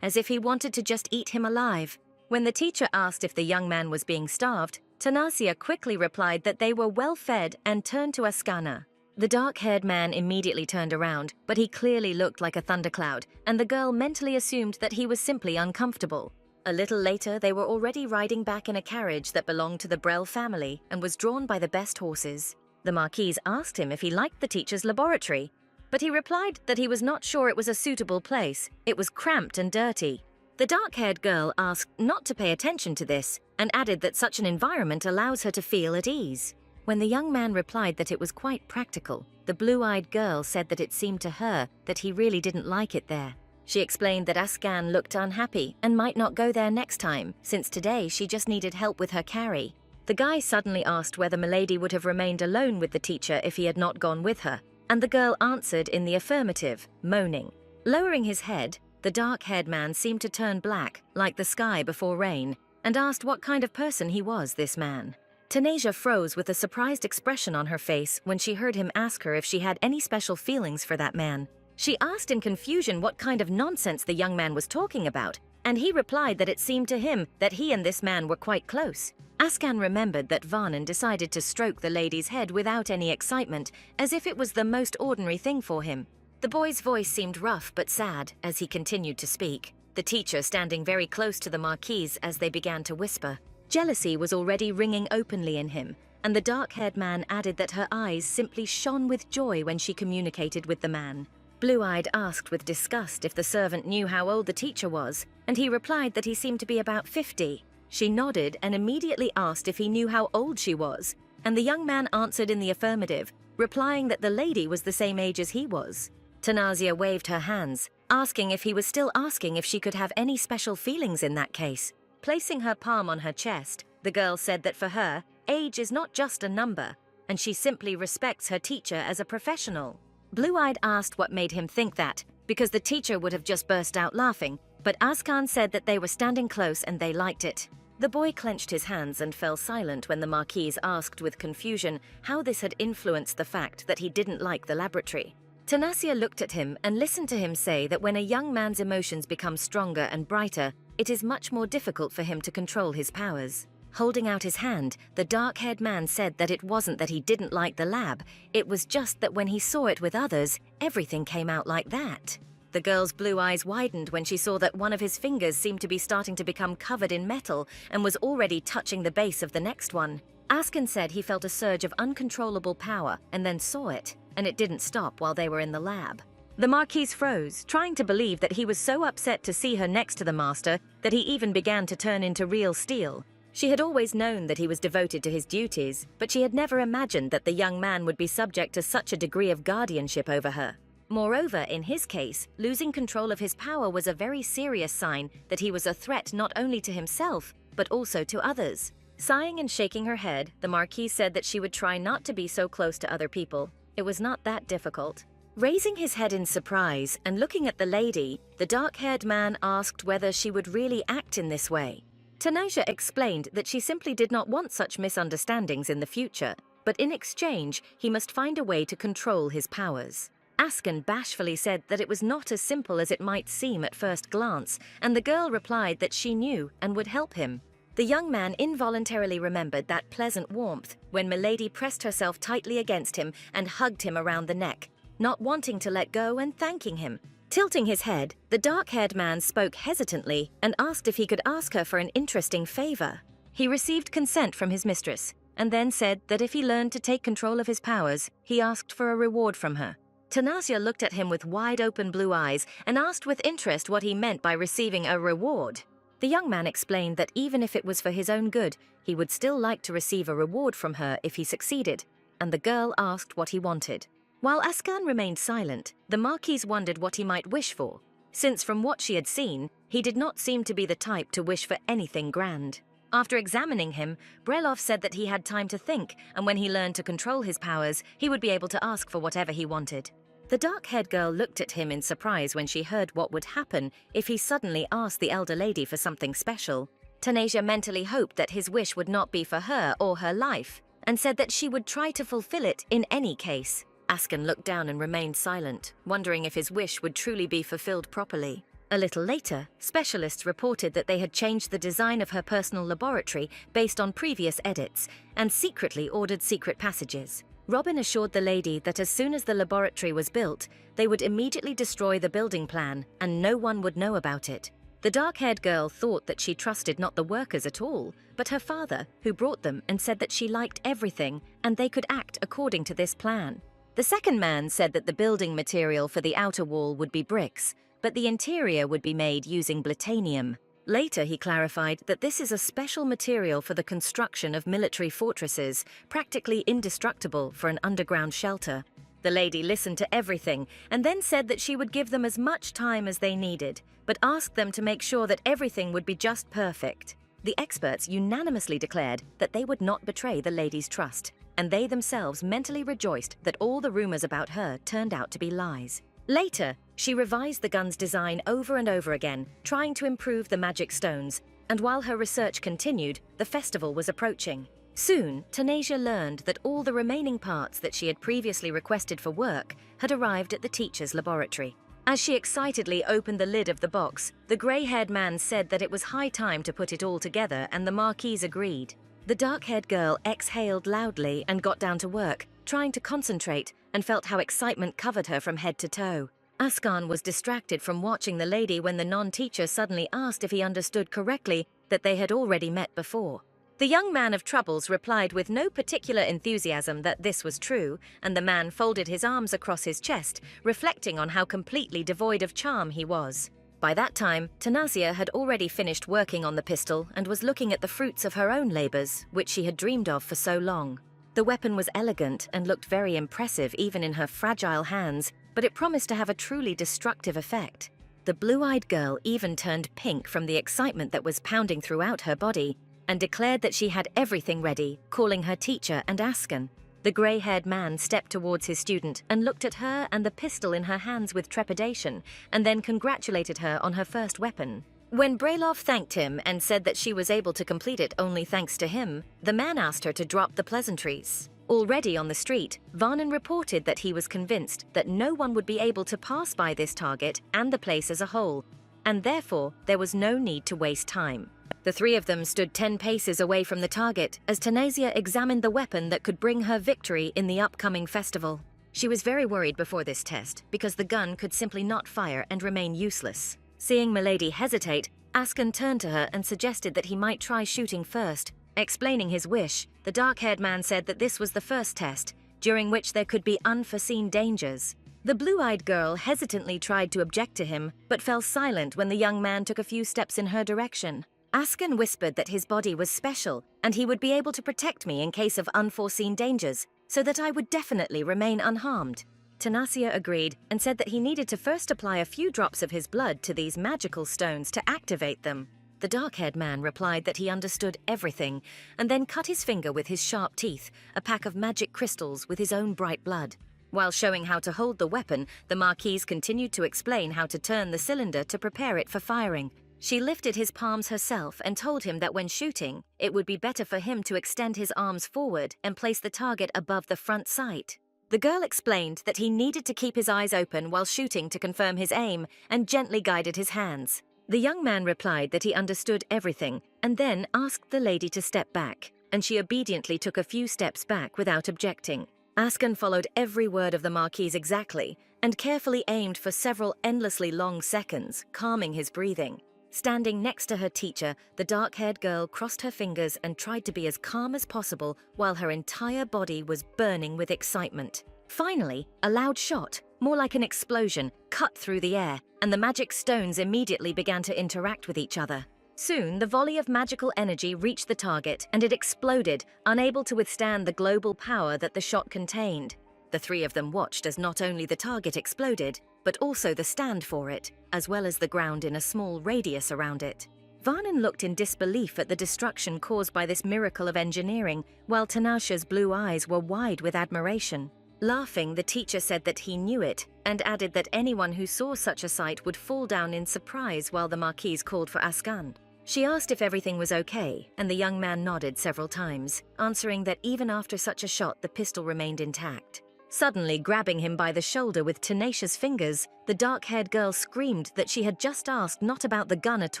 as if he wanted to just eat him alive. When the teacher asked if the young man was being starved, Tanasia quickly replied that they were well fed and turned to Askana. The dark-haired man immediately turned around, but he clearly looked like a thundercloud, and the girl mentally assumed that he was simply uncomfortable. A little later, they were already riding back in a carriage that belonged to the Brel family and was drawn by the best horses. The Marquise asked him if he liked the teacher's laboratory, but he replied that he was not sure it was a suitable place. It was cramped and dirty. The dark-haired girl asked not to pay attention to this and added that such an environment allows her to feel at ease. When the young man replied that it was quite practical, the blue-eyed girl said that it seemed to her that he really didn't like it there. She explained that Askan looked unhappy and might not go there next time, since today she just needed help with her carry. The guy suddenly asked whether Milady would have remained alone with the teacher if he had not gone with her, and the girl answered in the affirmative, moaning. Lowering his head, the dark-haired man seemed to turn black, like the sky before rain, and asked what kind of person he was, this man. Tanasia froze with a surprised expression on her face when she heard him ask her if she had any special feelings for that man. She asked in confusion what kind of nonsense the young man was talking about, and he replied that it seemed to him that he and this man were quite close. Askan remembered that Varnon decided to stroke the lady's head without any excitement, as if it was the most ordinary thing for him. The boy's voice seemed rough but sad as he continued to speak, the teacher standing very close to the Marquise as they began to whisper. Jealousy was already ringing openly in him, and the dark-haired man added that her eyes simply shone with joy when she communicated with the man. Blue-Eyed asked with disgust if the servant knew how old the teacher was, and he replied that he seemed to be about 50. She nodded and immediately asked if he knew how old she was, and the young man answered in the affirmative, replying that the lady was the same age as he was. Tanasia waved her hands, asking if he was still asking if she could have any special feelings in that case. Placing her palm on her chest, the girl said that for her, age is not just a number, and she simply respects her teacher as a professional. Blue-Eyed asked what made him think that, because the teacher would have just burst out laughing, but Askan said that they were standing close and they liked it. The boy clenched his hands and fell silent when the Marquise asked with confusion how this had influenced the fact that he didn't like the laboratory. Tanasia looked at him and listened to him say that when a young man's emotions become stronger and brighter, it is much more difficult for him to control his powers. Holding out his hand, the dark-haired man said that it wasn't that he didn't like the lab, it was just that when he saw it with others, everything came out like that. The girl's blue eyes widened when she saw that one of his fingers seemed to be starting to become covered in metal and was already touching the base of the next one. Asken said he felt a surge of uncontrollable power and then saw it, and it didn't stop while they were in the lab. The Marquise froze, trying to believe that he was so upset to see her next to the master that he even began to turn into real steel. She had always known that he was devoted to his duties, but she had never imagined that the young man would be subject to such a degree of guardianship over her. Moreover, in his case, losing control of his power was a very serious sign that he was a threat not only to himself, but also to others. Sighing and shaking her head, the Marquise said that she would try not to be so close to other people. It was not that difficult. Raising his head in surprise and looking at the lady, the dark-haired man asked whether she would really act in this way. Tanasia explained that she simply did not want such misunderstandings in the future, but in exchange, he must find a way to control his powers. Asken bashfully said that it was not as simple as it might seem at first glance, and the girl replied that she knew and would help him. The young man involuntarily remembered that pleasant warmth when Milady pressed herself tightly against him and hugged him around the neck, not wanting to let go and thanking him. Tilting his head, the dark-haired man spoke hesitantly and asked if he could ask her for an interesting favor. He received consent from his mistress, and then said that if he learned to take control of his powers, he asked for a reward from her. Tanasia looked at him with wide-open blue eyes and asked with interest what he meant by receiving a reward. The young man explained that even if it was for his own good, he would still like to receive a reward from her if he succeeded, and the girl asked what he wanted. While Askan remained silent, the Marquise wondered what he might wish for, since from what she had seen, he did not seem to be the type to wish for anything grand. After examining him, Brelov said that he had time to think, and when he learned to control his powers, he would be able to ask for whatever he wanted. The dark-haired girl looked at him in surprise when she heard what would happen if he suddenly asked the elder lady for something special. Tanasia mentally hoped that his wish would not be for her or her life, and said that she would try to fulfill it in any case. Asken looked down and remained silent, wondering if his wish would truly be fulfilled properly. A little later, specialists reported that they had changed the design of her personal laboratory based on previous edits, and secretly ordered secret passages. Robin assured the lady that as soon as the laboratory was built, they would immediately destroy the building plan, and no one would know about it. The dark-haired girl thought that she trusted not the workers at all, but her father, who brought them and said that she liked everything, and they could act according to this plan. The second man said that the building material for the outer wall would be bricks, but the interior would be made using plutonium. Later, he clarified that this is a special material for the construction of military fortresses, practically indestructible for an underground shelter. The lady listened to everything and then said that she would give them as much time as they needed, but asked them to make sure that everything would be just perfect. The experts unanimously declared that they would not betray the lady's trust, and they themselves mentally rejoiced that all the rumors about her turned out to be lies. Later, she revised the gun's design over and over again, trying to improve the magic stones, and while her research continued, the festival was approaching. Soon, Tanasia learned that all the remaining parts that she had previously requested for work had arrived at the teacher's laboratory. As she excitedly opened the lid of the box, the grey-haired man said that it was high time to put it all together, and the Marquise agreed. The dark-haired girl exhaled loudly and got down to work, trying to concentrate, and felt how excitement covered her from head to toe. Askan was distracted from watching the lady when the non-teacher suddenly asked if he understood correctly that they had already met before. The young man of troubles replied with no particular enthusiasm that this was true, and the man folded his arms across his chest, reflecting on how completely devoid of charm he was. By that time, Tanasia had already finished working on the pistol and was looking at the fruits of her own labors, which she had dreamed of for so long. The weapon was elegant and looked very impressive even in her fragile hands, but it promised to have a truly destructive effect. The blue-eyed girl even turned pink from the excitement that was pounding throughout her body, and declared that she had everything ready, calling her teacher and Asken. The grey-haired man stepped towards his student and looked at her and the pistol in her hands with trepidation, and then congratulated her on her first weapon. When Brelov thanked him and said that she was able to complete it only thanks to him, the man asked her to drop the pleasantries. Already on the street, Varnon reported that he was convinced that no one would be able to pass by this target and the place as a whole, and therefore there was no need to waste time. The three of them stood 10 paces away from the target as Tanasia examined the weapon that could bring her victory in the upcoming festival. She was very worried before this test because the gun could simply not fire and remain useless. Seeing Milady hesitate, Askan turned to her and suggested that he might try shooting first. Explaining his wish, the dark-haired man said that this was the first test, during which there could be unforeseen dangers. The blue-eyed girl hesitantly tried to object to him, but fell silent when the young man took a few steps in her direction. Askan whispered that his body was special, and he would be able to protect me in case of unforeseen dangers, so that I would definitely remain unharmed. Tanasia agreed and said that he needed to first apply a few drops of his blood to these magical stones to activate them. The dark-haired man replied that he understood everything, and then cut his finger with his sharp teeth, a pack of magic crystals with his own bright blood. While showing how to hold the weapon, the Marquise continued to explain how to turn the cylinder to prepare it for firing. She lifted his palms herself and told him that when shooting, it would be better for him to extend his arms forward and place the target above the front sight. The girl explained that he needed to keep his eyes open while shooting to confirm his aim and gently guided his hands. The young man replied that he understood everything and then asked the lady to step back, and she obediently took a few steps back without objecting. Askan followed every word of the Marquise exactly and carefully aimed for several endlessly long seconds, calming his breathing. Standing next to her teacher, the dark-haired girl crossed her fingers and tried to be as calm as possible while her entire body was burning with excitement. Finally, a loud shot, more like an explosion, cut through the air, and the magic stones immediately began to interact with each other. Soon, the volley of magical energy reached the target, and it exploded, unable to withstand the global power that the shot contained. The three of them watched as not only the target exploded, but also the stand for it, as well as the ground in a small radius around it. Varnon looked in disbelief at the destruction caused by this miracle of engineering, while Tanasha's blue eyes were wide with admiration. Laughing, the teacher said that he knew it, and added that anyone who saw such a sight would fall down in surprise while the Marquise called for Askan. She asked if everything was okay, and the young man nodded several times, answering that even after such a shot the pistol remained intact. Suddenly grabbing him by the shoulder with tenacious fingers, the dark-haired girl screamed that she had just asked not about the gun at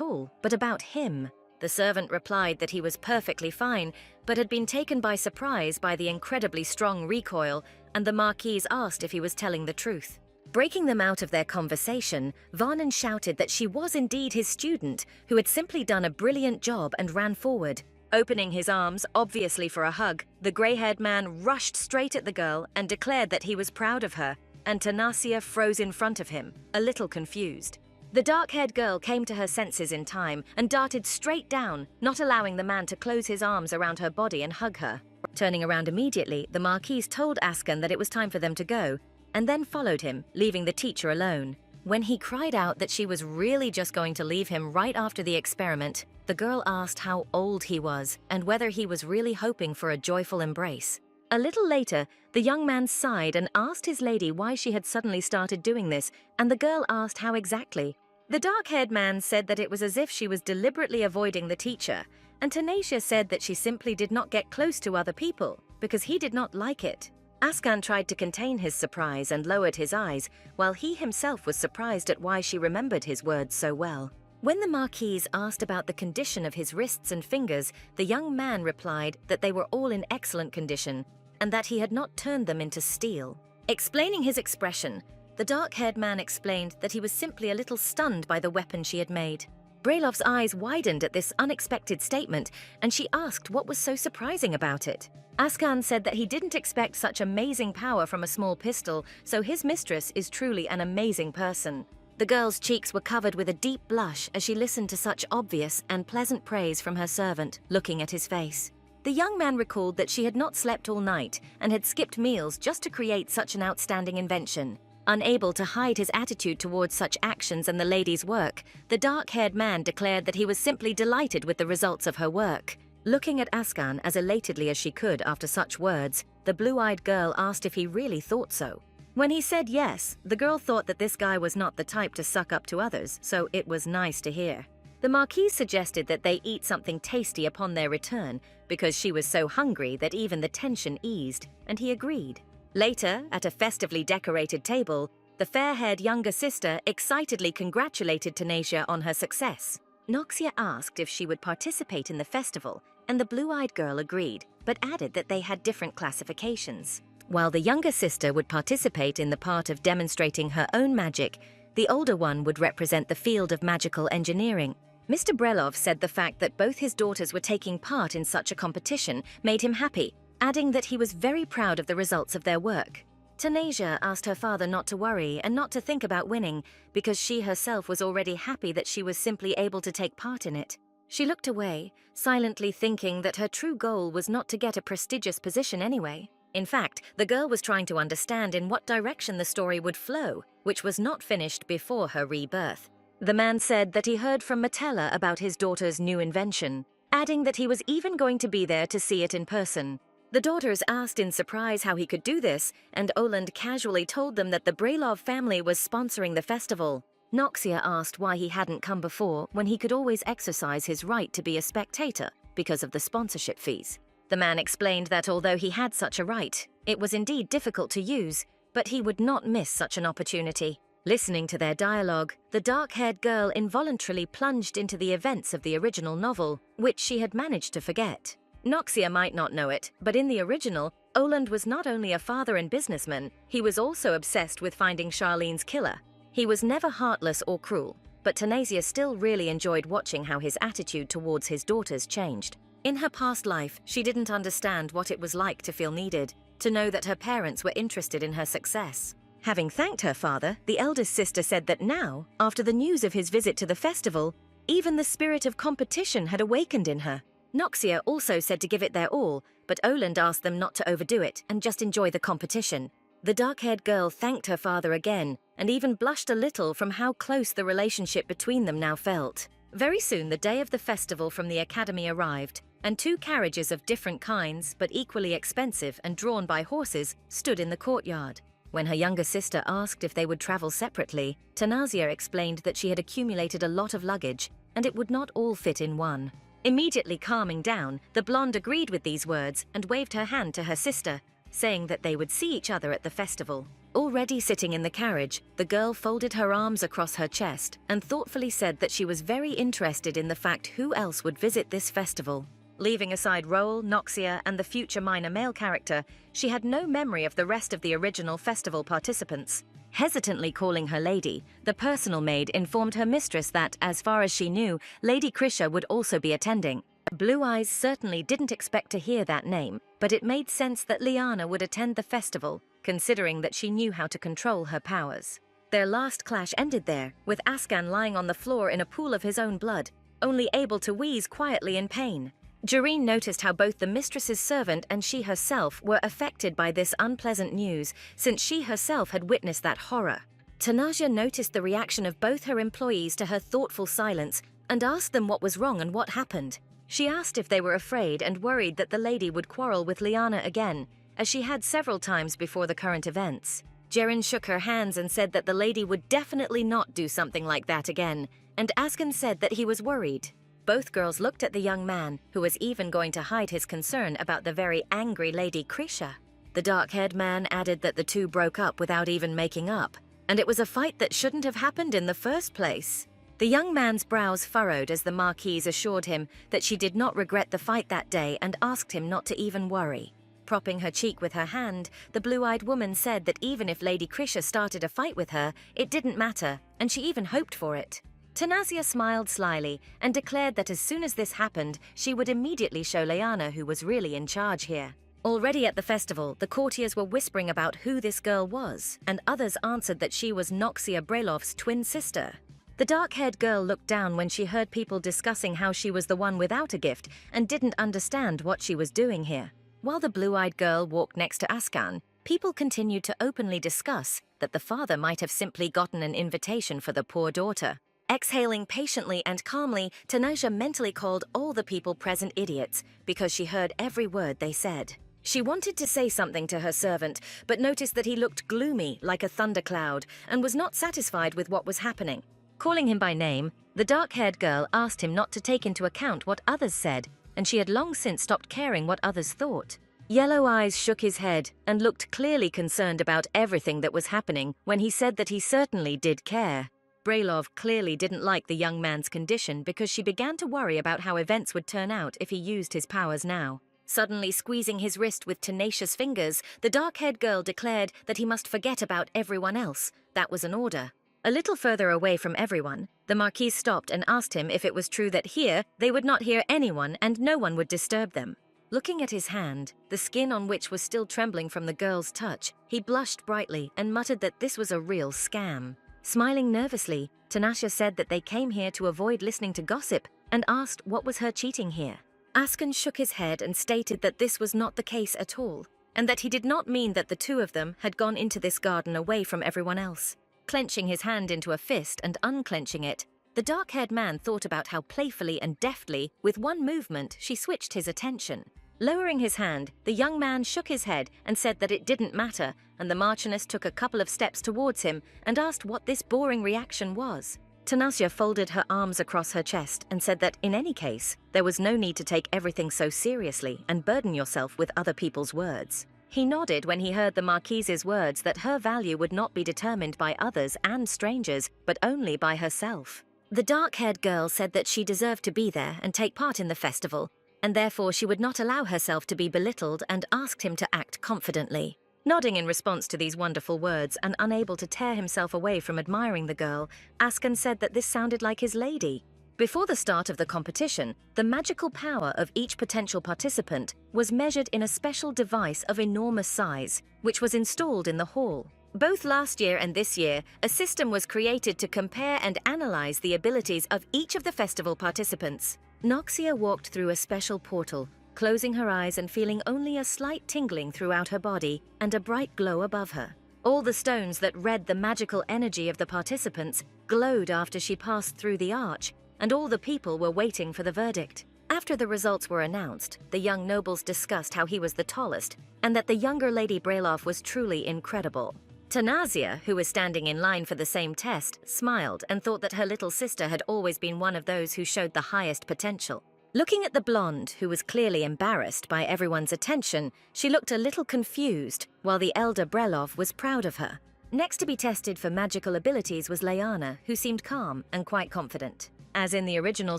all, but about him. The servant replied that he was perfectly fine, but had been taken by surprise by the incredibly strong recoil, and the Marquise asked if he was telling the truth. Breaking them out of their conversation, Varnon shouted that she was indeed his student, who had simply done a brilliant job and ran forward. Opening his arms, obviously for a hug, the grey-haired man rushed straight at the girl and declared that he was proud of her, and Tanasia froze in front of him, a little confused. The dark-haired girl came to her senses in time and darted straight down, not allowing the man to close his arms around her body and hug her. Turning around immediately, the Marquise told Askan that it was time for them to go, and then followed him, leaving the teacher alone. When he cried out that she was really just going to leave him right after the experiment, the girl asked how old he was and whether he was really hoping for a joyful embrace. A little later, the young man sighed and asked his lady why she had suddenly started doing this, and the girl asked how exactly. The dark-haired man said that it was as if she was deliberately avoiding the teacher, and Tanasia said that she simply did not get close to other people because he did not like it. Askan tried to contain his surprise and lowered his eyes, while he himself was surprised at why she remembered his words so well. When the Marquise asked about the condition of his wrists and fingers, the young man replied that they were all in excellent condition and that he had not turned them into steel. Explaining his expression, the dark-haired man explained that he was simply a little stunned by the weapon she had made. Brelov's eyes widened at this unexpected statement, and she asked what was so surprising about it. Askan said that he didn't expect such amazing power from a small pistol, so his mistress is truly an amazing person. The girl's cheeks were covered with a deep blush as she listened to such obvious and pleasant praise from her servant, looking at his face. The young man recalled that she had not slept all night and had skipped meals just to create such an outstanding invention. Unable to hide his attitude towards such actions and the lady's work, the dark-haired man declared that he was simply delighted with the results of her work. Looking at Askan as elatedly as she could after such words, the blue-eyed girl asked if he really thought so. When he said yes, the girl thought that this guy was not the type to suck up to others, so it was nice to hear. The Marquise suggested that they eat something tasty upon their return because she was so hungry that even the tension eased, and he agreed. Later, at a festively decorated table, the fair-haired younger sister excitedly congratulated Tanasia on her success. Noxia asked if she would participate in the festival, and the blue-eyed girl agreed, but added that they had different classifications. While the younger sister would participate in the part of demonstrating her own magic, the older one would represent the field of magical engineering. Mr. Brelov said the fact that both his daughters were taking part in such a competition made him happy, adding that he was very proud of the results of their work. Tanasia asked her father not to worry and not to think about winning, because she herself was already happy that she was simply able to take part in it. She looked away, silently thinking that her true goal was not to get a prestigious position anyway. In fact, the girl was trying to understand in what direction the story would flow, which was not finished before her rebirth. The man said that he heard from Metella about his daughter's new invention, adding that he was even going to be there to see it in person. The daughters asked in surprise how he could do this, and Oland casually told them that the Brelov family was sponsoring the festival. Noxia asked why he hadn't come before when he could always exercise his right to be a spectator because of the sponsorship fees. The man explained that although he had such a right, it was indeed difficult to use, but he would not miss such an opportunity. Listening to their dialogue, the dark-haired girl involuntarily plunged into the events of the original novel, which she had managed to forget. Noxia might not know it, but in the original, Oland was not only a father and businessman, he was also obsessed with finding Charlene's killer. He was never heartless or cruel, but Tanasia still really enjoyed watching how his attitude towards his daughters changed. In her past life, she didn't understand what it was like to feel needed, to know that her parents were interested in her success. Having thanked her father, the eldest sister said that now, after the news of his visit to the festival, even the spirit of competition had awakened in her. Noxia also said to give it their all, but Oland asked them not to overdo it and just enjoy the competition. The dark-haired girl thanked her father again, and even blushed a little from how close the relationship between them now felt. Very soon the day of the festival from the academy arrived, and 2 carriages of different kinds, but equally expensive and drawn by horses, stood in the courtyard. When her younger sister asked if they would travel separately, Tanasia explained that she had accumulated a lot of luggage, and it would not all fit in one. Immediately calming down, the blonde agreed with these words and waved her hand to her sister, saying that they would see each other at the festival. Already sitting in the carriage, the girl folded her arms across her chest and thoughtfully said that she was very interested in the fact who else would visit this festival. Leaving aside Roel, Noxia, and the future minor male character, she had no memory of the rest of the original festival participants. Hesitantly calling her lady, the personal maid informed her mistress that, as far as she knew, Lady Krisha would also be attending. Blue Eyes certainly didn't expect to hear that name, but it made sense that Liana would attend the festival, considering that she knew how to control her powers. Their last clash ended there, with Ascan lying on the floor in a pool of his own blood, only able to wheeze quietly in pain. Jareen noticed how both the mistress's servant and she herself were affected by this unpleasant news, since she herself had witnessed that horror. Tanasia noticed the reaction of both her employees to her thoughtful silence and asked them what was wrong and what happened. She asked if they were afraid and worried that the lady would quarrel with Liana again, as she had several times before the current events. Jaren shook her hands and said that the lady would definitely not do something like that again, and Ascan said that he was worried. Both girls looked at the young man, who was even going to hide his concern about the very angry Lady Krisha. The dark-haired man added that the two broke up without even making up, and it was a fight that shouldn't have happened in the first place. The young man's brows furrowed as the Marquise assured him that she did not regret the fight that day and asked him not to even worry. Propping her cheek with her hand, the blue-eyed woman said that even if Lady Krisha started a fight with her, it didn't matter, and she even hoped for it. Tanasia smiled slyly and declared that as soon as this happened, she would immediately show Liana who was really in charge here. Already at the festival, the courtiers were whispering about who this girl was, and others answered that she was Noxia Brelov's twin sister. The dark-haired girl looked down when she heard people discussing how she was the one without a gift and didn't understand what she was doing here. While the blue-eyed girl walked next to Ascan, people continued to openly discuss that the father might have simply gotten an invitation for the poor daughter. Exhaling patiently and calmly, Tanasia mentally called all the people present idiots because she heard every word they said. She wanted to say something to her servant, but noticed that he looked gloomy like a thundercloud and was not satisfied with what was happening. Calling him by name, the dark-haired girl asked him not to take into account what others said, and she had long since stopped caring what others thought. Yellow Eyes shook his head and looked clearly concerned about everything that was happening when he said that he certainly did care. Brailov clearly didn't like the young man's condition because she began to worry about how events would turn out if he used his powers now. Suddenly squeezing his wrist with tenacious fingers, the dark-haired girl declared that he must forget about everyone else. That was an order. A little further away from everyone, the Marquis stopped and asked him if it was true that here they would not hear anyone and no one would disturb them. Looking at his hand, the skin on which was still trembling from the girl's touch, he blushed brightly and muttered that this was a real scam. Smiling nervously, Tanasha said that they came here to avoid listening to gossip and asked what was her cheating here. Asken shook his head and stated that this was not the case at all, and that he did not mean that the two of them had gone into this garden away from everyone else. Clenching his hand into a fist and unclenching it, the dark-haired man thought about how playfully and deftly, with one movement, she switched his attention. Lowering his hand, the young man shook his head and said that it didn't matter, and the Marchioness took a couple of steps towards him and asked what this boring reaction was. Tanasha folded her arms across her chest and said that, in any case, there was no need to take everything so seriously and burden yourself with other people's words. He nodded when he heard the Marquise's words that her value would not be determined by others and strangers, but only by herself. The dark-haired girl said that she deserved to be there and take part in the festival, and therefore she would not allow herself to be belittled and asked him to act confidently. Nodding in response to these wonderful words and unable to tear himself away from admiring the girl, Asken said that this sounded like his lady. Before the start of the competition, the magical power of each potential participant was measured in a special device of enormous size, which was installed in the hall. Both last year and this year, a system was created to compare and analyze the abilities of each of the festival participants. Noxia walked through a special portal, closing her eyes and feeling only a slight tingling throughout her body and a bright glow above her. All the stones that read the magical energy of the participants glowed after she passed through the arch, and all the people were waiting for the verdict. After the results were announced, the young nobles discussed how he was the tallest, and that the younger Lady Brailov was truly incredible. Tanazia, who was standing in line for the same test, smiled and thought that her little sister had always been one of those who showed the highest potential. Looking at the blonde, who was clearly embarrassed by everyone's attention, she looked a little confused, while the elder Brelov was proud of her. Next to be tested for magical abilities was Leanna, who seemed calm and quite confident. As in the original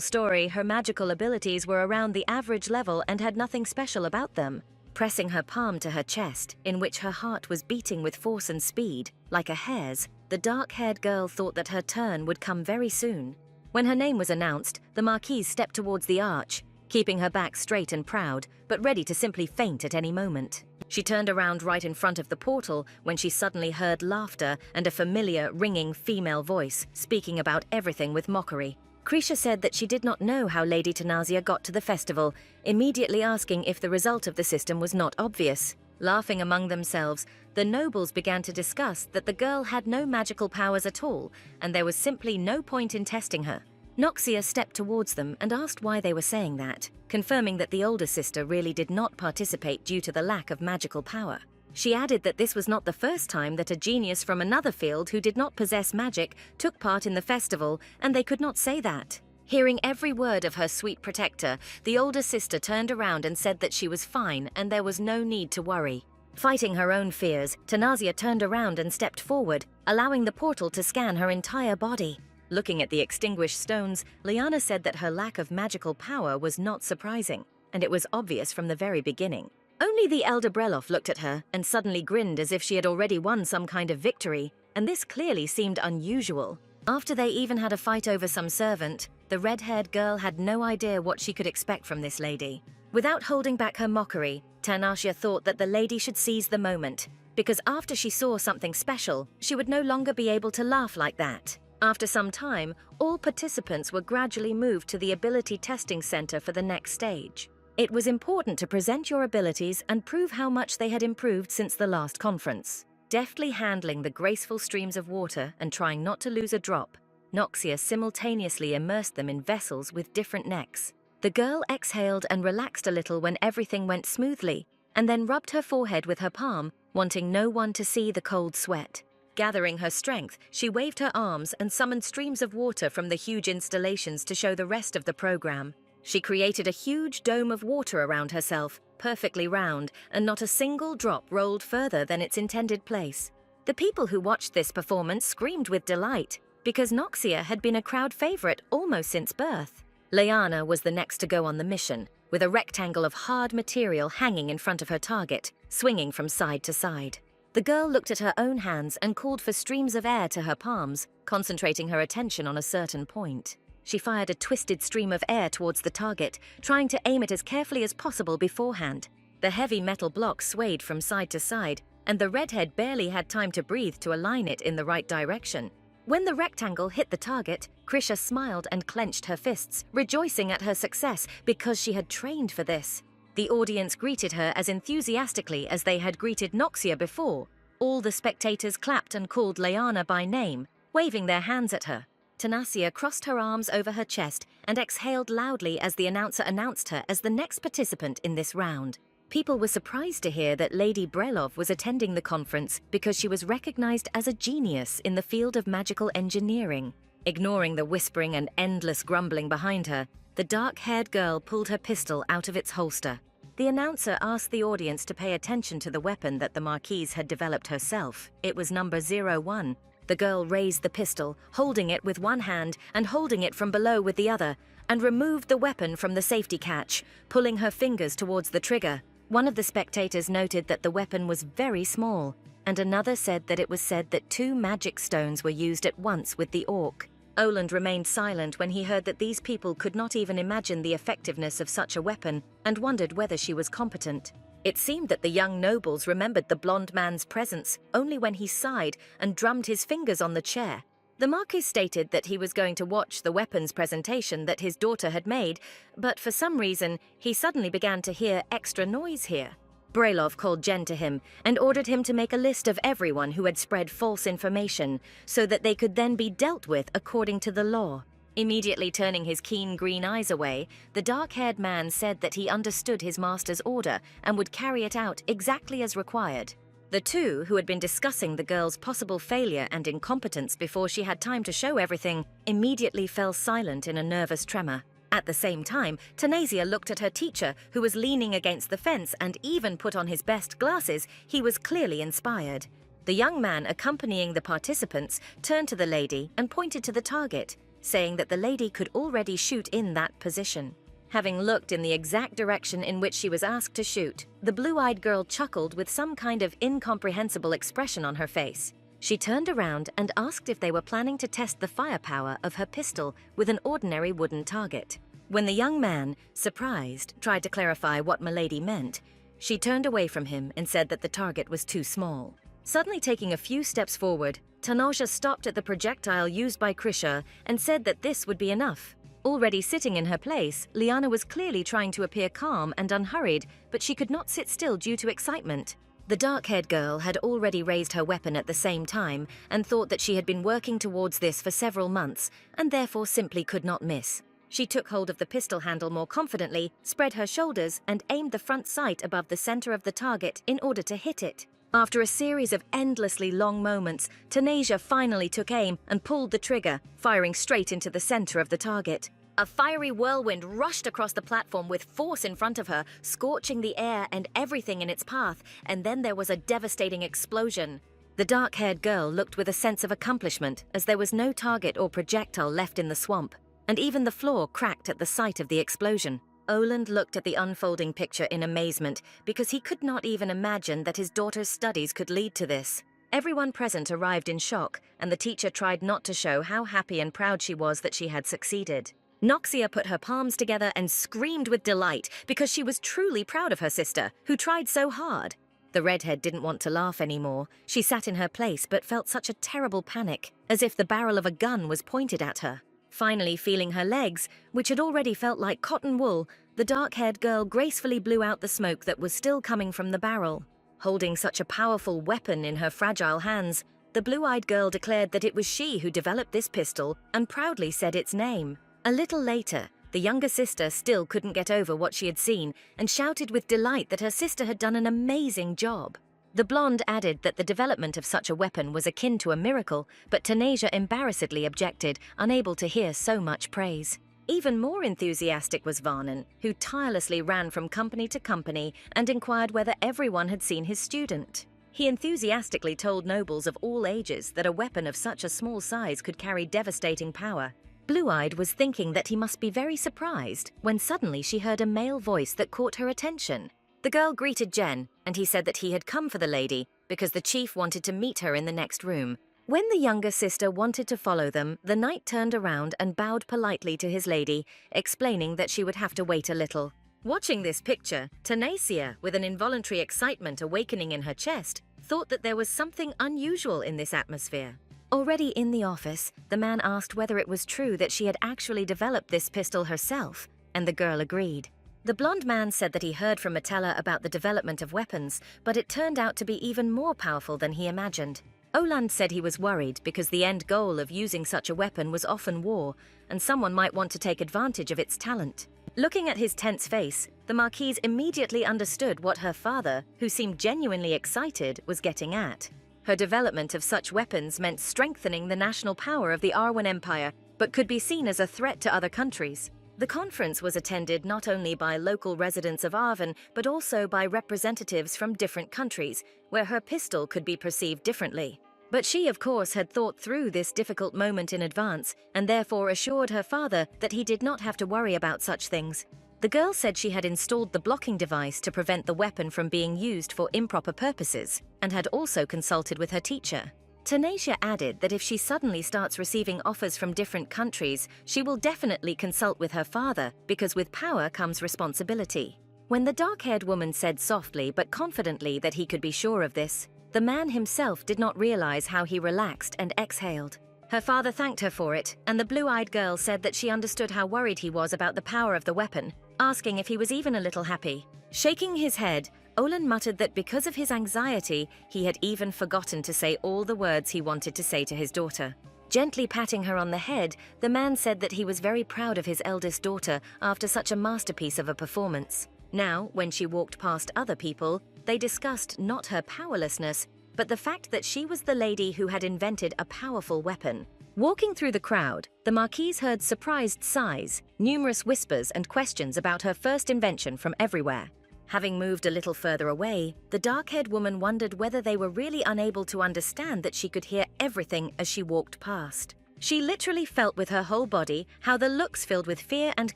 story, her magical abilities were around the average level and had nothing special about them. Pressing her palm to her chest, in which her heart was beating with force and speed, like a hare's, the dark-haired girl thought that her turn would come very soon. When her name was announced, the Marquise stepped towards the arch, keeping her back straight and proud, but ready to simply faint at any moment. She turned around right in front of the portal when she suddenly heard laughter and a familiar, ringing female voice speaking about everything with mockery. Krisha said that she did not know how Lady Tanazia got to the festival, immediately asking if the result of the system was not obvious. Laughing among themselves, the nobles began to discuss that the girl had no magical powers at all, and there was simply no point in testing her. Noxia stepped towards them and asked why they were saying that, confirming that the older sister really did not participate due to the lack of magical power. She added that this was not the first time that a genius from another field who did not possess magic took part in the festival, and they could not say that. Hearing every word of her sweet protector, the older sister turned around and said that she was fine and there was no need to worry. Fighting her own fears, Tanazia turned around and stepped forward, allowing the portal to scan her entire body. Looking at the extinguished stones, Liana said that her lack of magical power was not surprising, and it was obvious from the very beginning. Only the elder Brelov looked at her and suddenly grinned as if she had already won some kind of victory, and this clearly seemed unusual. After they even had a fight over some servant, the red-haired girl had no idea what she could expect from this lady. Without holding back her mockery, Tanasha thought that the lady should seize the moment, because after she saw something special, she would no longer be able to laugh like that. After some time, all participants were gradually moved to the Ability Testing Center for the next stage. It was important to present your abilities and prove how much they had improved since the last conference. Deftly handling the graceful streams of water and trying not to lose a drop, Noxia simultaneously immersed them in vessels with different necks. The girl exhaled and relaxed a little when everything went smoothly, and then rubbed her forehead with her palm, wanting no one to see the cold sweat. Gathering her strength, she waved her arms and summoned streams of water from the huge installations to show the rest of the program. She created a huge dome of water around herself, perfectly round, and not a single drop rolled further than its intended place. The people who watched this performance screamed with delight, because Noxia had been a crowd favorite almost since birth. Liana was the next to go on the mission, with a rectangle of hard material hanging in front of her target, swinging from side to side. The girl looked at her own hands and called for streams of air to her palms, concentrating her attention on a certain point. She fired a twisted stream of air towards the target, trying to aim it as carefully as possible beforehand. The heavy metal block swayed from side to side, and the redhead barely had time to breathe to align it in the right direction. When the rectangle hit the target, Krisha smiled and clenched her fists, rejoicing at her success because she had trained for this. The audience greeted her as enthusiastically as they had greeted Noxia before. All the spectators clapped and called Liana by name, waving their hands at her. Tanasia crossed her arms over her chest and exhaled loudly as the announcer announced her as the next participant in this round. People were surprised to hear that Lady Brelov was attending the conference because she was recognized as a genius in the field of magical engineering. Ignoring the whispering and endless grumbling behind her, the dark-haired girl pulled her pistol out of its holster. The announcer asked the audience to pay attention to the weapon that the Marquise had developed herself. It was number 01. The girl raised the pistol, holding it with one hand and holding it from below with the other, and removed the weapon from the safety catch, pulling her fingers towards the trigger. One of the spectators noted that the weapon was very small, and another said that it was said that 2 magic stones were used at once with the orc. Oland remained silent when he heard that these people could not even imagine the effectiveness of such a weapon and wondered whether she was competent. It seemed that the young nobles remembered the blonde man's presence only when he sighed and drummed his fingers on the chair. The Marquis stated that he was going to watch the weapons presentation that his daughter had made, but for some reason, he suddenly began to hear extra noise here. Brelov called Jen to him and ordered him to make a list of everyone who had spread false information so that they could then be dealt with according to the law. Immediately turning his keen green eyes away, the dark-haired man said that he understood his master's order and would carry it out exactly as required. The two, who had been discussing the girl's possible failure and incompetence before she had time to show everything, immediately fell silent in a nervous tremor. At the same time, Tanasia looked at her teacher, who was leaning against the fence and even put on his best glasses. He was clearly inspired. The young man accompanying the participants turned to the lady and pointed to the target, saying that the lady could already shoot in that position. Having looked in the exact direction in which she was asked to shoot, the blue-eyed girl chuckled with some kind of incomprehensible expression on her face. She turned around and asked if they were planning to test the firepower of her pistol with an ordinary wooden target. When the young man, surprised, tried to clarify what Milady meant, she turned away from him and said that the target was too small. Suddenly taking a few steps forward, Tanasia stopped at the projectile used by Krisha and said that this would be enough. Already sitting in her place, Liana was clearly trying to appear calm and unhurried, but she could not sit still due to excitement. The dark-haired girl had already raised her weapon at the same time and thought that she had been working towards this for several months and therefore simply could not miss. She took hold of the pistol handle more confidently, spread her shoulders, and aimed the front sight above the center of the target in order to hit it. After a series of endlessly long moments, Tanasia finally took aim and pulled the trigger, firing straight into the center of the target. A fiery whirlwind rushed across the platform with force in front of her, scorching the air and everything in its path, and then there was a devastating explosion. The dark-haired girl looked with a sense of accomplishment as there was no target or projectile left in the swamp, and even the floor cracked at the sight of the explosion. Oland looked at the unfolding picture in amazement because he could not even imagine that his daughter's studies could lead to this. Everyone present arrived in shock, and the teacher tried not to show how happy and proud she was that she had succeeded. Noxia put her palms together and screamed with delight because she was truly proud of her sister, who tried so hard. The redhead didn't want to laugh anymore. She sat in her place but felt such a terrible panic, as if the barrel of a gun was pointed at her. Finally feeling her legs, which had already felt like cotton wool, the dark-haired girl gracefully blew out the smoke that was still coming from the barrel. Holding such a powerful weapon in her fragile hands, the blue-eyed girl declared that it was she who developed this pistol and proudly said its name. A little later, the younger sister still couldn't get over what she had seen and shouted with delight that her sister had done an amazing job. The blonde added that the development of such a weapon was akin to a miracle, but Tanasia embarrassedly objected, unable to hear so much praise. Even more enthusiastic was Varnon, who tirelessly ran from company to company and inquired whether everyone had seen his student. He enthusiastically told nobles of all ages that a weapon of such a small size could carry devastating power. Blue-Eyed was thinking that he must be very surprised when suddenly she heard a male voice that caught her attention. The girl greeted Jen, and he said that he had come for the lady because the chief wanted to meet her in the next room. When the younger sister wanted to follow them, the knight turned around and bowed politely to his lady, explaining that she would have to wait a little. Watching this picture, Tanasia, with an involuntary excitement awakening in her chest, thought that there was something unusual in this atmosphere. Already in the office, the man asked whether it was true that she had actually developed this pistol herself, and the girl agreed. The blonde man said that he heard from Metella about the development of weapons, but it turned out to be even more powerful than he imagined. Oland said he was worried because the end goal of using such a weapon was often war, and someone might want to take advantage of its talent. Looking at his tense face, the Marquise immediately understood what her father, who seemed genuinely excited, was getting at. Her development of such weapons meant strengthening the national power of the Arwen Empire, but could be seen as a threat to other countries. The conference was attended not only by local residents of Arwen, but also by representatives from different countries, where her pistol could be perceived differently. But she, of course, had thought through this difficult moment in advance, and therefore assured her father that he did not have to worry about such things. The girl said she had installed the blocking device to prevent the weapon from being used for improper purposes, and had also consulted with her teacher. Tanasia added that if she suddenly starts receiving offers from different countries, she will definitely consult with her father, because with power comes responsibility. When the dark-haired woman said softly but confidently that he could be sure of this, the man himself did not realize how he relaxed and exhaled. Her father thanked her for it, and the blue-eyed girl said that she understood how worried he was about the power of the weapon, asking if he was even a little happy. Shaking his head, Olin muttered that because of his anxiety, he had even forgotten to say all the words he wanted to say to his daughter. Gently patting her on the head, the man said that he was very proud of his eldest daughter after such a masterpiece of a performance. Now, when she walked past other people, they discussed not her powerlessness, but the fact that she was the lady who had invented a powerful weapon. Walking through the crowd, the Marquise heard surprised sighs, numerous whispers and questions about her first invention from everywhere. Having moved a little further away, the dark-haired woman wondered whether they were really unable to understand that she could hear everything as she walked past. She literally felt with her whole body how the looks filled with fear and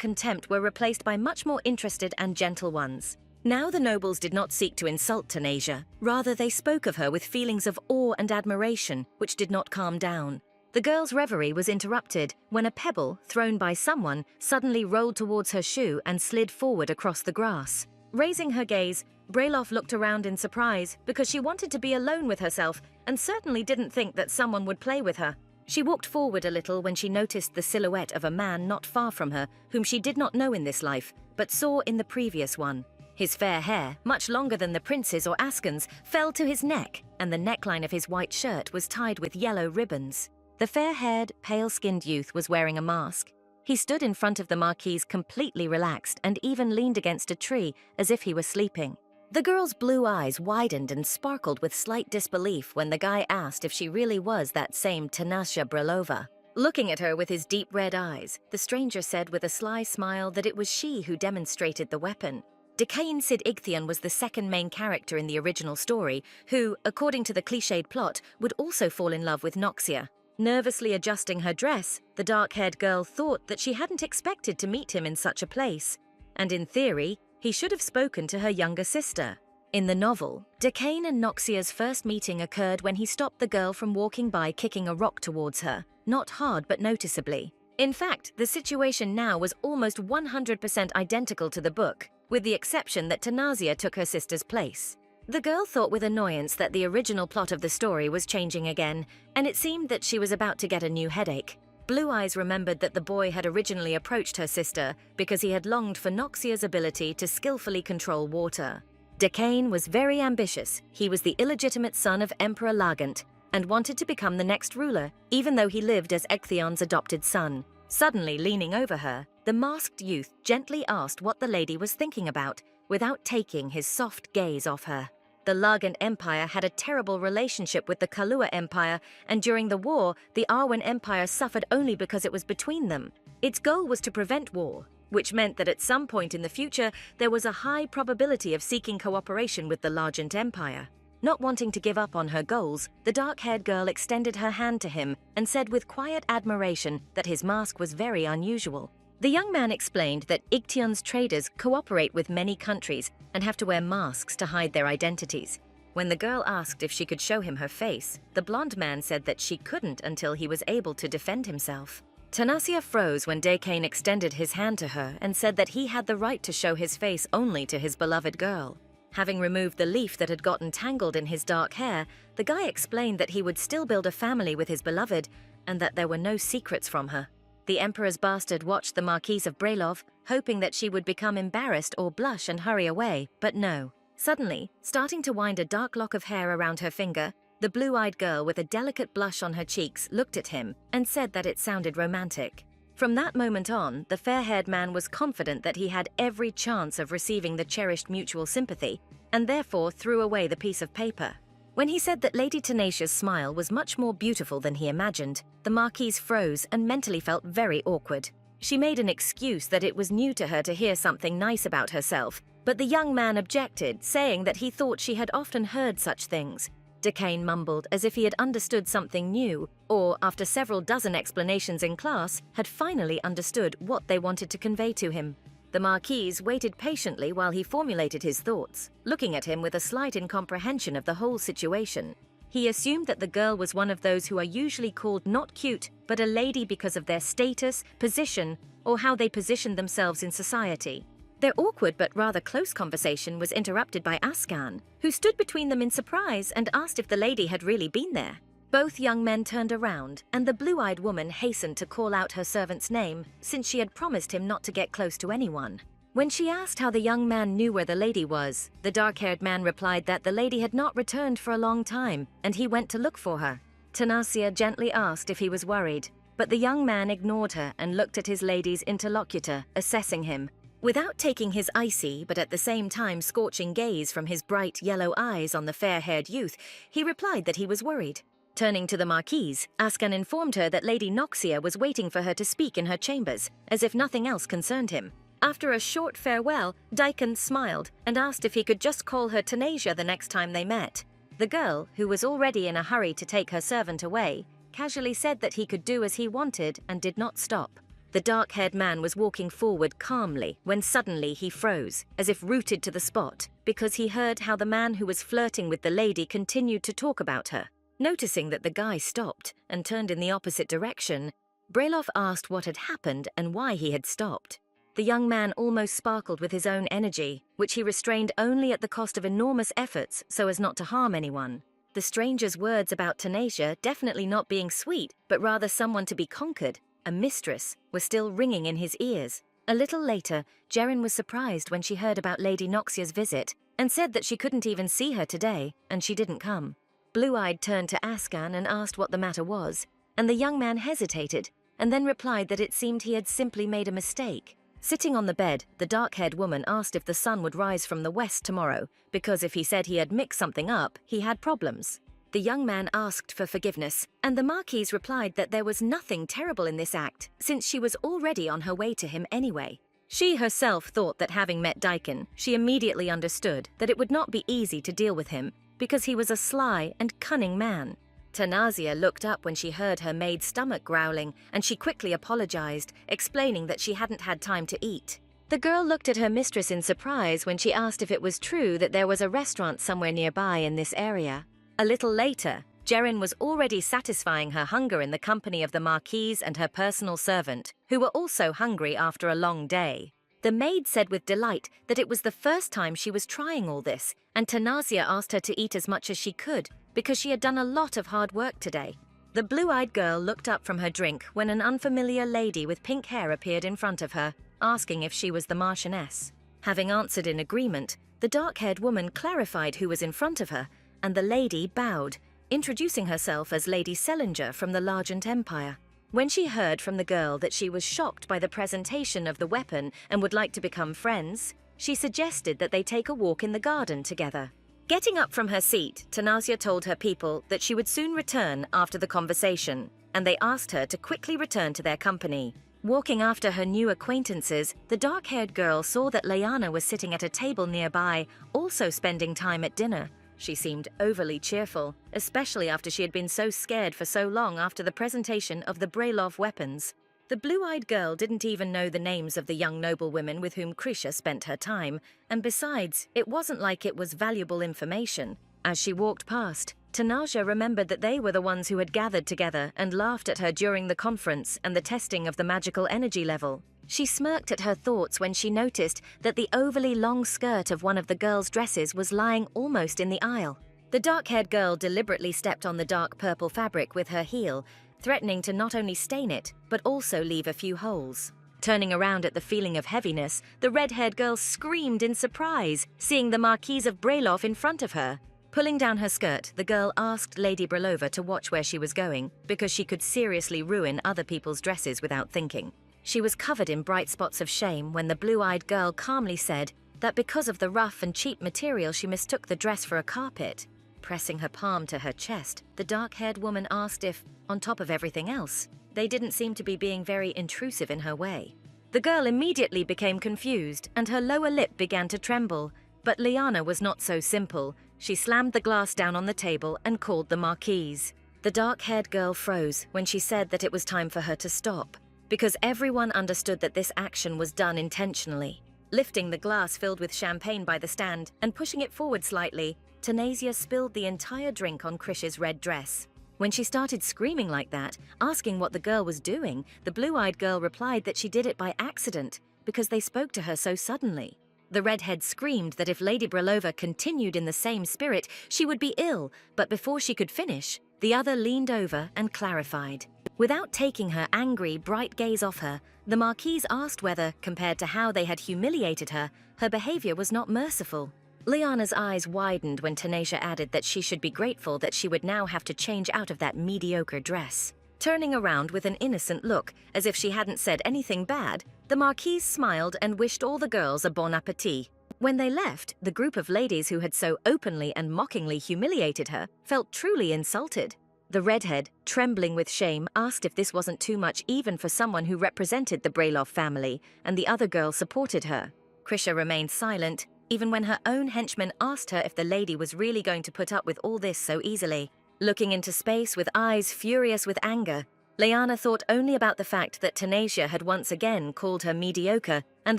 contempt were replaced by much more interested and gentle ones. Now the nobles did not seek to insult Tanasia, rather they spoke of her with feelings of awe and admiration, which did not calm down. The girl's reverie was interrupted when a pebble, thrown by someone, suddenly rolled towards her shoe and slid forward across the grass. Raising her gaze, Brayloff looked around in surprise because she wanted to be alone with herself and certainly didn't think that someone would play with her. She walked forward a little when she noticed the silhouette of a man not far from her, whom she did not know in this life, but saw in the previous one. His fair hair, much longer than the prince's or Asken's, fell to his neck, and the neckline of his white shirt was tied with yellow ribbons. The fair-haired, pale-skinned youth was wearing a mask. He stood in front of the Marquise completely relaxed and even leaned against a tree as if he were sleeping. The girl's blue eyes widened and sparkled with slight disbelief when the guy asked if she really was that same Tanasia Brelova. Looking at her with his deep red eyes, the stranger said with a sly smile that it was she who demonstrated the weapon. Decane Sid Ichthion was the second main character in the original story, who, according to the cliched plot, would also fall in love with Noxia. Nervously adjusting her dress, the dark-haired girl thought that she hadn't expected to meet him in such a place. And in theory, he should have spoken to her younger sister. In the novel, Decane and Noxia's first meeting occurred when he stopped the girl from walking by kicking a rock towards her, not hard but noticeably. In fact, the situation now was almost 100% identical to the book, with the exception that Tanasia took her sister's place. The girl thought with annoyance that the original plot of the story was changing again, and it seemed that she was about to get a new headache. Blue Eyes remembered that the boy had originally approached her sister because he had longed for Noxia's ability to skillfully control water. Decane was very ambitious. He was the illegitimate son of Emperor Lagant and wanted to become the next ruler, even though he lived as Echthion's adopted son. Suddenly leaning over her, the masked youth gently asked what the lady was thinking about, without taking his soft gaze off her. The Lagant Empire had a terrible relationship with the Kahlua Empire, and during the war, the Arwen Empire suffered only because it was between them. Its goal was to prevent war, which meant that at some point in the future, there was a high probability of seeking cooperation with the Lagant Empire. Not wanting to give up on her goals, the dark-haired girl extended her hand to him and said with quiet admiration that his mask was very unusual. The young man explained that Iction's traders cooperate with many countries and have to wear masks to hide their identities. When the girl asked if she could show him her face, the blonde man said that she couldn't until he was able to defend himself. Tanasia froze when Decane extended his hand to her and said that he had the right to show his face only to his beloved girl. Having removed the leaf that had gotten tangled in his dark hair, the guy explained that he would still build a family with his beloved and that there were no secrets from her. The Emperor's bastard watched the Marquise of Brelov, hoping that she would become embarrassed or blush and hurry away, but no. Suddenly, starting to wind a dark lock of hair around her finger, the blue-eyed girl with a delicate blush on her cheeks looked at him and said that it sounded romantic. From that moment on, the fair-haired man was confident that he had every chance of receiving the cherished mutual sympathy, and therefore threw away the piece of paper. When he said that Lady Tenasia's smile was much more beautiful than he imagined, the Marquise froze and mentally felt very awkward. She made an excuse that it was new to her to hear something nice about herself, but the young man objected, saying that he thought she had often heard such things. Decane mumbled as if he had understood something new, or, after several dozen explanations in class, had finally understood what they wanted to convey to him. The Marquise waited patiently while he formulated his thoughts, looking at him with a slight incomprehension of the whole situation. He assumed that the girl was one of those who are usually called not cute, but a lady because of their status, position, or how they position themselves in society. Their awkward but rather close conversation was interrupted by Ascan, who stood between them in surprise and asked if the lady had really been there. Both young men turned around, and the blue-eyed woman hastened to call out her servant's name, since she had promised him not to get close to anyone. When she asked how the young man knew where the lady was, the dark-haired man replied that the lady had not returned for a long time, and he went to look for her. Tanasia gently asked if he was worried, but the young man ignored her and looked at his lady's interlocutor, assessing him. Without taking his icy but at the same time scorching gaze from his bright yellow eyes on the fair-haired youth, he replied that he was worried. Turning to the Marquise, Ascan informed her that Lady Noxia was waiting for her to speak in her chambers, as if nothing else concerned him. After a short farewell, Daikon smiled and asked if he could just call her Tanasia the next time they met. The girl, who was already in a hurry to take her servant away, casually said that he could do as he wanted and did not stop. The dark-haired man was walking forward calmly when suddenly he froze, as if rooted to the spot, because he heard how the man who was flirting with the lady continued to talk about her. Noticing that the guy stopped and turned in the opposite direction, Brelov asked what had happened and why he had stopped. The young man almost sparkled with his own energy, which he restrained only at the cost of enormous efforts so as not to harm anyone. The stranger's words about Tanasia definitely not being sweet, but rather someone to be conquered, a mistress, were still ringing in his ears. A little later, Jerin was surprised when she heard about Lady Noxia's visit and said that she couldn't even see her today, and she didn't come. Blue-eyed turned to Ascan and asked what the matter was, and the young man hesitated and then replied that it seemed he had simply made a mistake. Sitting on the bed, the dark-haired woman asked if the sun would rise from the west tomorrow, because if he said he had mixed something up, he had problems. The young man asked for forgiveness, and the Marquise replied that there was nothing terrible in this act, since she was already on her way to him anyway. She herself thought that having met Daikon, she immediately understood that it would not be easy to deal with him, because he was a sly and cunning man. Tanasia looked up when she heard her maid's stomach growling, and she quickly apologized, explaining that she hadn't had time to eat. The girl looked at her mistress in surprise when she asked if it was true that there was a restaurant somewhere nearby in this area. A little later, Jerin was already satisfying her hunger in the company of the Marquise and her personal servant, who were also hungry after a long day. The maid said with delight that it was the first time she was trying all this, and Tanasia asked her to eat as much as she could, because she had done a lot of hard work today. The blue-eyed girl looked up from her drink when an unfamiliar lady with pink hair appeared in front of her, asking if she was the Marchioness. Having answered in agreement, the dark-haired woman clarified who was in front of her, and the lady bowed, introducing herself as Lady Selinger from the Lagant Empire. When she heard from the girl that she was shocked by the presentation of the weapon and would like to become friends, she suggested that they take a walk in the garden together. Getting up from her seat, Tanasia told her people that she would soon return after the conversation, and they asked her to quickly return to their company. Walking after her new acquaintances, the dark-haired girl saw that Liana was sitting at a table nearby, also spending time at dinner. She seemed overly cheerful, especially after she had been so scared for so long after the presentation of the Brailov weapons. The blue-eyed girl didn't even know the names of the young noblewomen with whom Krisha spent her time, and besides, it wasn't like it was valuable information. As she walked past, Tanasia remembered that they were the ones who had gathered together and laughed at her during the conference and the testing of the magical energy level. She smirked at her thoughts when she noticed that the overly long skirt of one of the girls' dresses was lying almost in the aisle. The dark-haired girl deliberately stepped on the dark purple fabric with her heel, threatening to not only stain it, but also leave a few holes. Turning around at the feeling of heaviness, the red-haired girl screamed in surprise, seeing the Marquise of Brailov in front of her. Pulling down her skirt, the girl asked Lady Brelova to watch where she was going, because she could seriously ruin other people's dresses without thinking. She was covered in bright spots of shame when the blue-eyed girl calmly said that because of the rough and cheap material she mistook the dress for a carpet. Pressing her palm to her chest, the dark-haired woman asked if, on top of everything else, they didn't seem to be being very intrusive in her way. The girl immediately became confused, and her lower lip began to tremble. But Liana was not so simple. She slammed the glass down on the table and called the Marquise. The dark-haired girl froze when she said that it was time for her to stop, because everyone understood that this action was done intentionally. Lifting the glass filled with champagne by the stand and pushing it forward slightly, Tanasia spilled the entire drink on Krish's red dress. When she started screaming like that, asking what the girl was doing, the blue-eyed girl replied that she did it by accident because they spoke to her so suddenly. The redhead screamed that if Lady Brelova continued in the same spirit, she would be ill, but before she could finish, the other leaned over and clarified. Without taking her angry, bright gaze off her, the Marquise asked whether, compared to how they had humiliated her, her behavior was not merciful. Liana's eyes widened when Tanasia added that she should be grateful that she would now have to change out of that mediocre dress. Turning around with an innocent look, as if she hadn't said anything bad, the Marquise smiled and wished all the girls a bon appétit. When they left, the group of ladies who had so openly and mockingly humiliated her felt truly insulted. The redhead, trembling with shame, asked if this wasn't too much even for someone who represented the Brailov family, and the other girl supported her. Krisha remained silent, even when her own henchmen asked her if the lady was really going to put up with all this so easily. Looking into space with eyes furious with anger, Liana thought only about the fact that Tanasia had once again called her mediocre and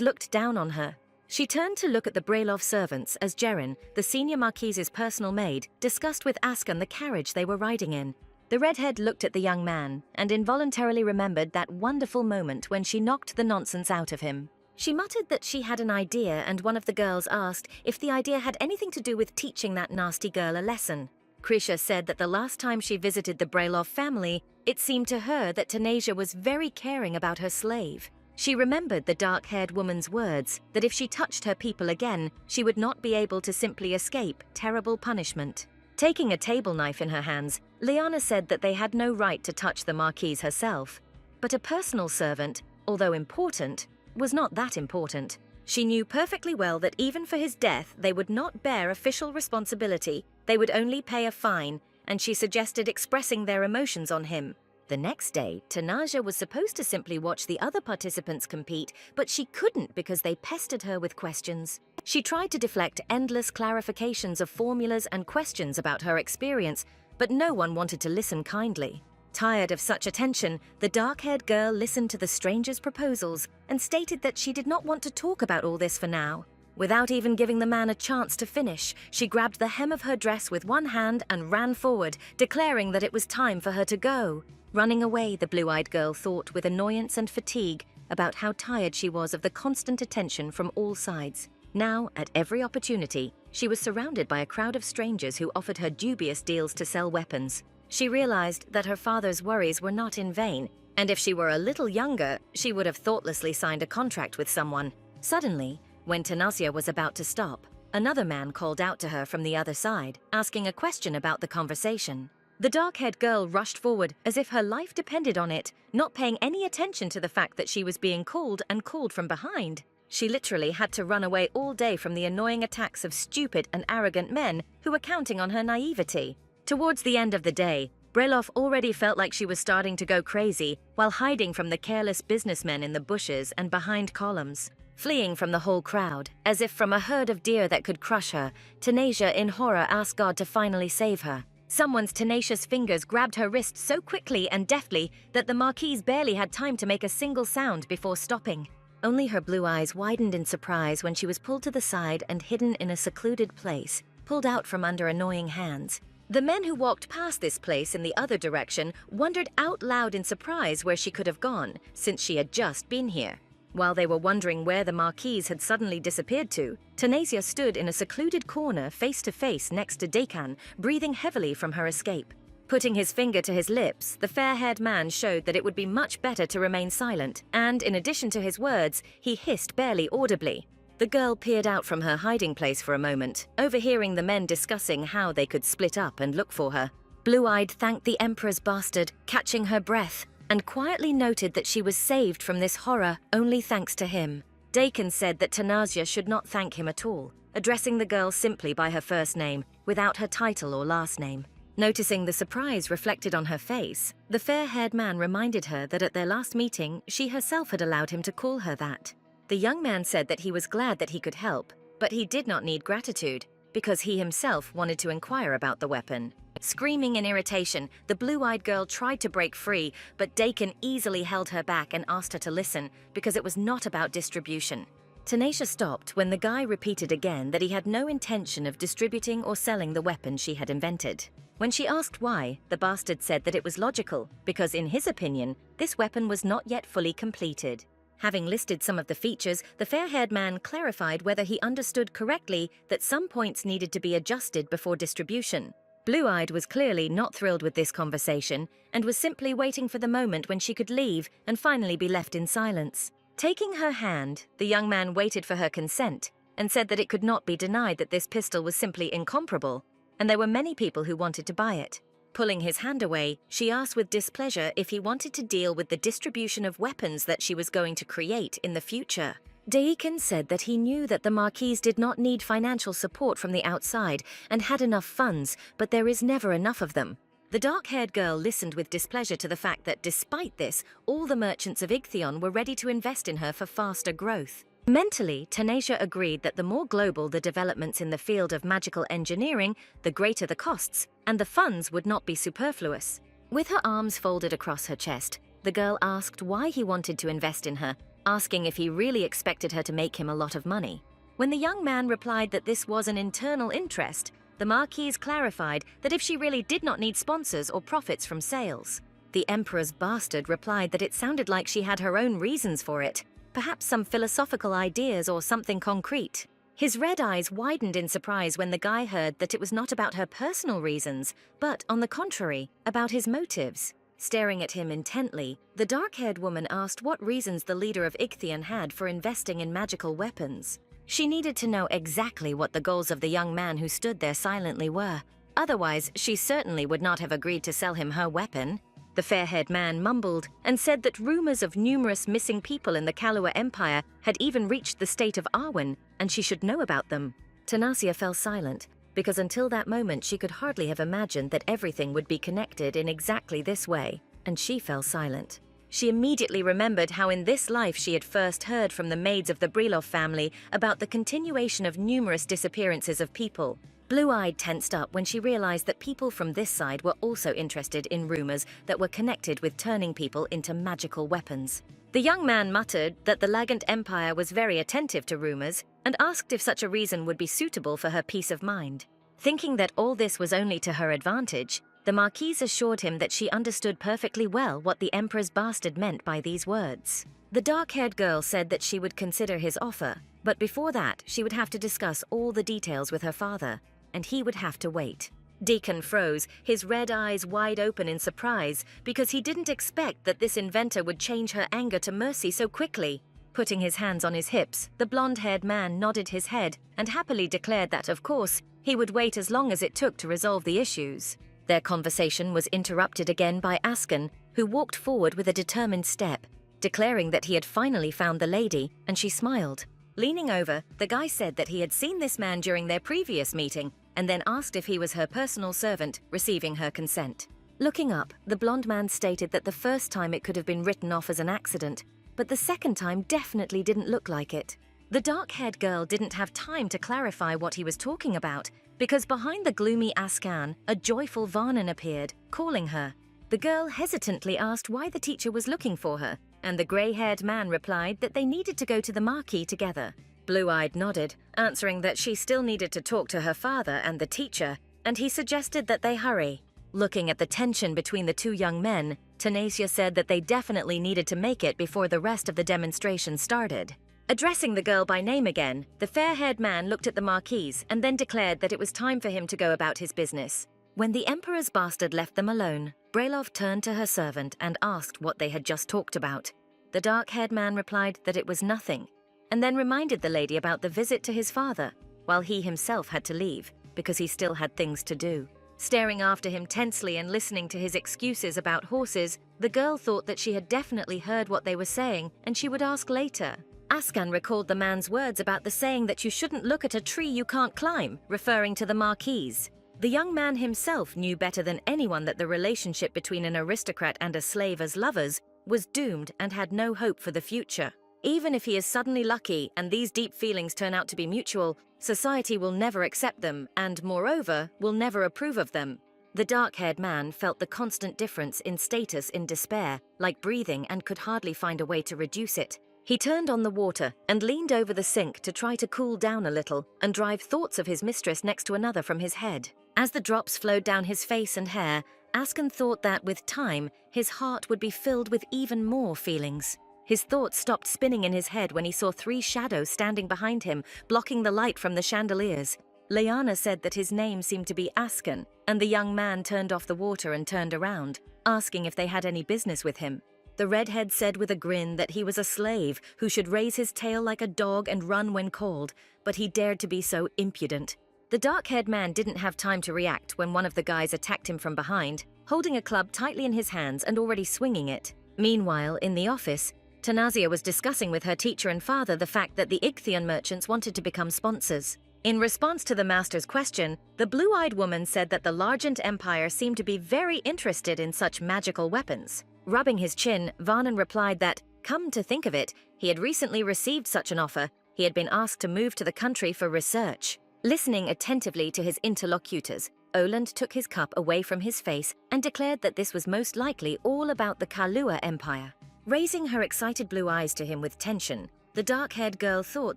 looked down on her. She turned to look at the Brailov servants as Jerin, the senior Marquise's personal maid, discussed with Askan the carriage they were riding in. The redhead looked at the young man and involuntarily remembered that wonderful moment when she knocked the nonsense out of him. She muttered that she had an idea, and one of the girls asked if the idea had anything to do with teaching that nasty girl a lesson. Krisha said that the last time she visited the Brailov family, it seemed to her that Tanasia was very caring about her slave. She remembered the dark-haired woman's words that if she touched her people again, she would not be able to simply escape terrible punishment. Taking a table knife in her hands, Liana said that they had no right to touch the Marquise herself. But a personal servant, although important, was not that important. She knew perfectly well that even for his death, they would not bear official responsibility, they would only pay a fine, and she suggested expressing their emotions on him. The next day, Tanasia was supposed to simply watch the other participants compete, but she couldn't because they pestered her with questions. She tried to deflect endless clarifications of formulas and questions about her experience, but no one wanted to listen kindly. Tired of such attention, the dark-haired girl listened to the stranger's proposals and stated that she did not want to talk about all this for now. Without even giving the man a chance to finish, she grabbed the hem of her dress with one hand and ran forward, declaring that it was time for her to go. Running away, the blue-eyed girl thought with annoyance and fatigue about how tired she was of the constant attention from all sides. Now, at every opportunity, she was surrounded by a crowd of strangers who offered her dubious deals to sell weapons. She realized that her father's worries were not in vain, and if she were a little younger, she would have thoughtlessly signed a contract with someone. Suddenly, when Tanasia was about to stop, another man called out to her from the other side, asking a question about the conversation. The dark-haired girl rushed forward as if her life depended on it, not paying any attention to the fact that she was being called and called from behind. She literally had to run away all day from the annoying attacks of stupid and arrogant men who were counting on her naivety. Towards the end of the day, Breloff already felt like she was starting to go crazy while hiding from the careless businessmen in the bushes and behind columns. Fleeing from the whole crowd, as if from a herd of deer that could crush her, Tanasia in horror asked God to finally save her. Someone's tenacious fingers grabbed her wrist so quickly and deftly that the Marquise barely had time to make a single sound before stopping. Only her blue eyes widened in surprise when she was pulled to the side and hidden in a secluded place, pulled out from under annoying hands. The men who walked past this place in the other direction wondered out loud in surprise where she could have gone, since she had just been here. While they were wondering where the Marquise had suddenly disappeared to, Tanasia stood in a secluded corner face to face next to Dekan, breathing heavily from her escape. Putting his finger to his lips, the fair-haired man showed that it would be much better to remain silent, and in addition to his words, he hissed barely audibly. The girl peered out from her hiding place for a moment, overhearing the men discussing how they could split up and look for her. Blue-eyed thanked the Emperor's bastard, catching her breath, and quietly noted that she was saved from this horror only thanks to him. Dakin said that Tanasia should not thank him at all, addressing the girl simply by her first name, without her title or last name. Noticing the surprise reflected on her face, the fair-haired man reminded her that at their last meeting, she herself had allowed him to call her that. The young man said that he was glad that he could help, but he did not need gratitude, because he himself wanted to inquire about the weapon. Screaming in irritation, the blue-eyed girl tried to break free, but Dakin easily held her back and asked her to listen, because it was not about distribution. Tanasia stopped when the guy repeated again that he had no intention of distributing or selling the weapon she had invented. When she asked why, the bastard said that it was logical, because in his opinion, this weapon was not yet fully completed. Having listed some of the features, the fair-haired man clarified whether he understood correctly that some points needed to be adjusted before distribution. Blue-eyed was clearly not thrilled with this conversation and was simply waiting for the moment when she could leave and finally be left in silence. Taking her hand, the young man waited for her consent and said that it could not be denied that this pistol was simply incomparable, and there were many people who wanted to buy it. Pulling his hand away, she asked with displeasure if he wanted to deal with the distribution of weapons that she was going to create in the future. Dakin said that he knew that the Marquise did not need financial support from the outside and had enough funds, but there is never enough of them. The dark-haired girl listened with displeasure to the fact that despite this, all the merchants of Ichthion were ready to invest in her for faster growth. Mentally, Tanasia agreed that the more global the developments in the field of magical engineering, the greater the costs, and the funds would not be superfluous. With her arms folded across her chest, the girl asked why he wanted to invest in her, asking if he really expected her to make him a lot of money. When the young man replied that this was an internal interest, the Marquise clarified that if she really did not need sponsors or profits from sales. The Emperor's bastard replied that it sounded like she had her own reasons for it, perhaps some philosophical ideas or something concrete. His red eyes widened in surprise when the guy heard that it was not about her personal reasons, but, on the contrary, about his motives. Staring at him intently, the dark-haired woman asked what reasons the leader of Ichthion had for investing in magical weapons. She needed to know exactly what the goals of the young man who stood there silently were. Otherwise, she certainly would not have agreed to sell him her weapon. The fair-haired man mumbled and said that rumors of numerous missing people in the Kalua Empire had even reached the state of Arwen, and she should know about them. Tanasia fell silent, because until that moment she could hardly have imagined that everything would be connected in exactly this way, and she fell silent. She immediately remembered how in this life she had first heard from the maids of the Breloff family about the continuation of numerous disappearances of people. Blue-eyed tensed up when she realized that people from this side were also interested in rumors that were connected with turning people into magical weapons. The young man muttered that the Lagant Empire was very attentive to rumors and asked if such a reason would be suitable for her peace of mind. Thinking that all this was only to her advantage, the Marquise assured him that she understood perfectly well what the Emperor's bastard meant by these words. The dark-haired girl said that she would consider his offer, but before that she would have to discuss all the details with her father, and he would have to wait. Deacon froze, his red eyes wide open in surprise, because he didn't expect that this inventor would change her anger to mercy so quickly. Putting his hands on his hips, the blonde-haired man nodded his head and happily declared that, of course, he would wait as long as it took to resolve the issues. Their conversation was interrupted again by Asken, who walked forward with a determined step, declaring that he had finally found the lady, and she smiled. Leaning over, the guy said that he had seen this man during their previous meeting and then asked if he was her personal servant, receiving her consent. Looking up, the blonde man stated that the first time it could have been written off as an accident, but the second time definitely didn't look like it. The dark-haired girl didn't have time to clarify what he was talking about, because behind the gloomy Askan, a joyful Varnan appeared, calling her. The girl hesitantly asked why the teacher was looking for her, and the grey-haired man replied that they needed to go to the marquee together. Blue-eyed nodded, answering that she still needed to talk to her father and the teacher, and he suggested that they hurry. Looking at the tension between the two young men, Tanasia said that they definitely needed to make it before the rest of the demonstration started. Addressing the girl by name again, the fair-haired man looked at the marquise and then declared that it was time for him to go about his business. When the Emperor's bastard left them alone, Brailov turned to her servant and asked what they had just talked about. The dark-haired man replied that it was nothing, and then reminded the lady about the visit to his father, while he himself had to leave, because he still had things to do. Staring after him tensely and listening to his excuses about horses, the girl thought that she had definitely heard what they were saying and she would ask later. Askan recalled the man's words about the saying that you shouldn't look at a tree you can't climb, referring to the marquise. The young man himself knew better than anyone that the relationship between an aristocrat and a slave as lovers was doomed and had no hope for the future. Even if he is suddenly lucky and these deep feelings turn out to be mutual, society will never accept them and, moreover, will never approve of them. The dark-haired man felt the constant difference in status in despair, like breathing, and could hardly find a way to reduce it. He turned on the water and leaned over the sink to try to cool down a little and drive thoughts of his mistress next to another from his head. As the drops flowed down his face and hair, Askan thought that, with time, his heart would be filled with even more feelings. His thoughts stopped spinning in his head when he saw 3 shadows standing behind him, blocking the light from the chandeliers. Leanna said that his name seemed to be Askan, and the young man turned off the water and turned around, asking if they had any business with him. The redhead said with a grin that he was a slave who should raise his tail like a dog and run when called, but he dared to be so impudent. The dark-haired man didn't have time to react when one of the guys attacked him from behind, holding a club tightly in his hands and already swinging it. Meanwhile, in the office, Tanasia was discussing with her teacher and father the fact that the Ichthian merchants wanted to become sponsors. In response to the master's question, the blue-eyed woman said that the Largent Empire seemed to be very interested in such magical weapons. Rubbing his chin, Varnan replied that, come to think of it, he had recently received such an offer. He had been asked to move to the country for research. Listening attentively to his interlocutors, Oland took his cup away from his face and declared that this was most likely all about the Kalua Empire. Raising her excited blue eyes to him with tension, the dark-haired girl thought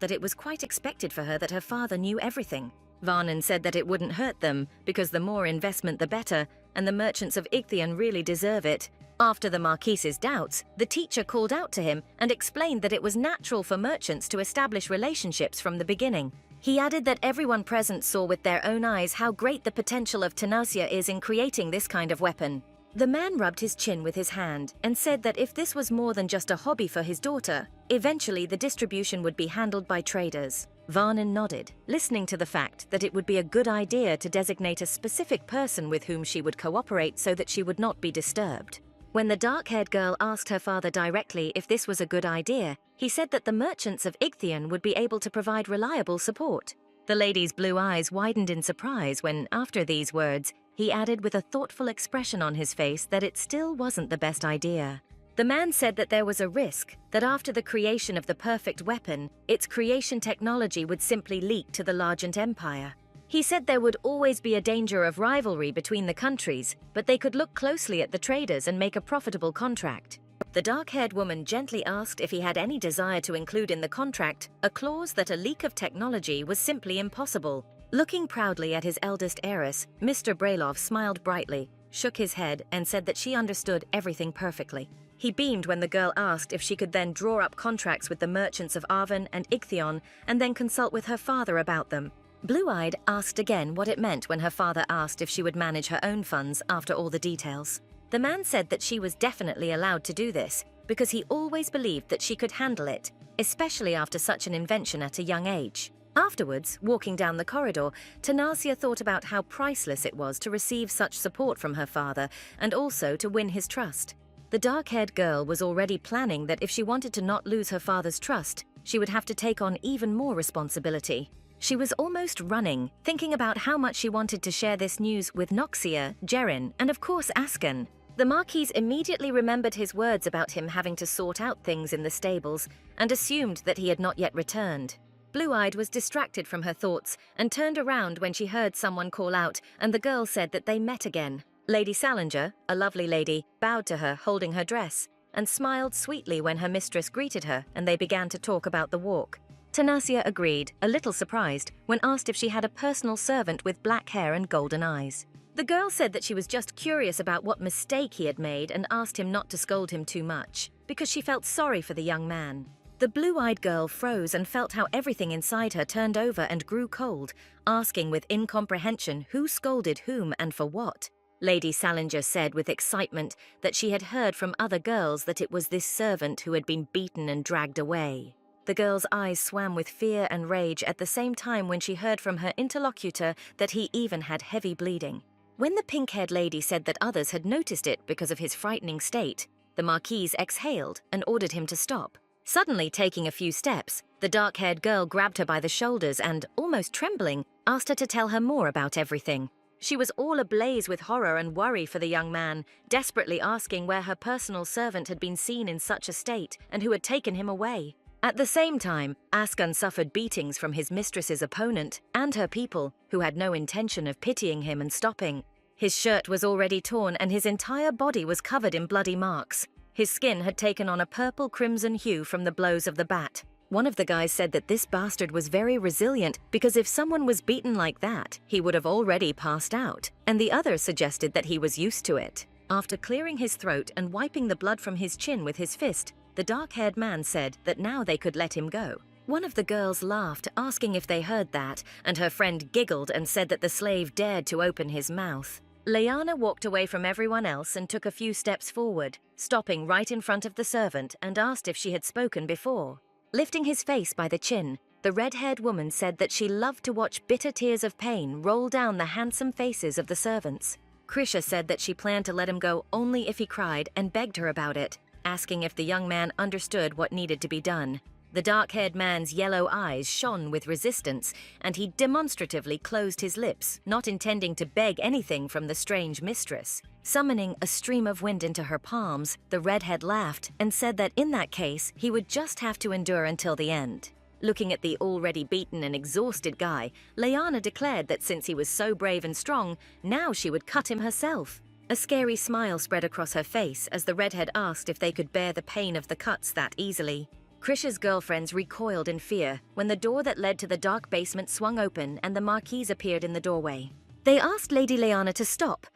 that it was quite expected for her that her father knew everything. Varnan said that it wouldn't hurt them, because the more investment the better, and the merchants of Ichthian really deserve it. After the Marquise's doubts, the teacher called out to him and explained that it was natural for merchants to establish relationships from the beginning. He added that everyone present saw with their own eyes how great the potential of Tanasia is in creating this kind of weapon. The man rubbed his chin with his hand and said that if this was more than just a hobby for his daughter, eventually the distribution would be handled by traders. Varnan nodded, listening to the fact that it would be a good idea to designate a specific person with whom she would cooperate so that she would not be disturbed. When the dark-haired girl asked her father directly if this was a good idea, he said that the merchants of Ichthian would be able to provide reliable support. The lady's blue eyes widened in surprise when, after these words, he added with a thoughtful expression on his face that it still wasn't the best idea. The man said that there was a risk that after the creation of the perfect weapon, its creation technology would simply leak to the Largent Empire. He said there would always be a danger of rivalry between the countries, but they could look closely at the traders and make a profitable contract. The dark-haired woman gently asked if he had any desire to include in the contract a clause that a leak of technology was simply impossible. Looking proudly at his eldest heiress, Mr. Brailov smiled brightly, shook his head, and said that she understood everything perfectly. He beamed when the girl asked if she could then draw up contracts with the merchants of Arven and Ichthion and then consult with her father about them. Blue-eyed asked again what it meant when her father asked if she would manage her own funds after all the details. The man said that she was definitely allowed to do this because he always believed that she could handle it, especially after such an invention at a young age. Afterwards, walking down the corridor, Tanasia thought about how priceless it was to receive such support from her father and also to win his trust. The dark-haired girl was already planning that if she wanted to not lose her father's trust, she would have to take on even more responsibility. She was almost running, thinking about how much she wanted to share this news with Noxia, Jerin, and of course Askan. The Marquis immediately remembered his words about him having to sort out things in the stables and assumed that he had not yet returned. Blue-Eyed was distracted from her thoughts and turned around when she heard someone call out, and the girl said that they met again. Lady Salinger, a lovely lady, bowed to her, holding her dress, and smiled sweetly when her mistress greeted her and they began to talk about the walk. Tanasia agreed, a little surprised, when asked if she had a personal servant with black hair and golden eyes. The girl said that she was just curious about what mistake he had made and asked him not to scold him too much, because she felt sorry for the young man. The blue-eyed girl froze and felt how everything inside her turned over and grew cold, asking with incomprehension who scolded whom and for what. Lady Salinger said with excitement that she had heard from other girls that it was this servant who had been beaten and dragged away. The girl's eyes swam with fear and rage at the same time when she heard from her interlocutor that he even had heavy bleeding. When the pink-haired lady said that others had noticed it because of his frightening state, the Marquis exhaled and ordered him to stop. Suddenly taking a few steps, the dark-haired girl grabbed her by the shoulders and, almost trembling, asked her to tell her more about everything. She was all ablaze with horror and worry for the young man, desperately asking where her personal servant had been seen in such a state and who had taken him away. At the same time, Askan suffered beatings from his mistress's opponent and her people, who had no intention of pitying him and stopping. His shirt was already torn and his entire body was covered in bloody marks. His skin had taken on a purple-crimson hue from the blows of the bat. One of the guys said that this bastard was very resilient because if someone was beaten like that, he would have already passed out, and the other suggested that he was used to it. After clearing his throat and wiping the blood from his chin with his fist, the dark-haired man said that now they could let him go. One of the girls laughed, asking if they heard that, and her friend giggled and said that the slave dared to open his mouth. Leanna walked away from everyone else and took a few steps forward, stopping right in front of the servant and asked if she had spoken before. Lifting his face by the chin, the red-haired woman said that she loved to watch bitter tears of pain roll down the handsome faces of the servants. Krisha said that she planned to let him go only if he cried and begged her about it, asking if the young man understood what needed to be done. The dark-haired man's yellow eyes shone with resistance, and he demonstratively closed his lips, not intending to beg anything from the strange mistress. Summoning a stream of wind into her palms, the redhead laughed and said that in that case, he would just have to endure until the end. Looking at the already beaten and exhausted guy, Leanna declared that since he was so brave and strong, now she would cut him herself. A scary smile spread across her face as the redhead asked if they could bear the pain of the cuts that easily. Krisha's girlfriends recoiled in fear when the door that led to the dark basement swung open and the Marquis appeared in the doorway. They asked Lady Leanna to stop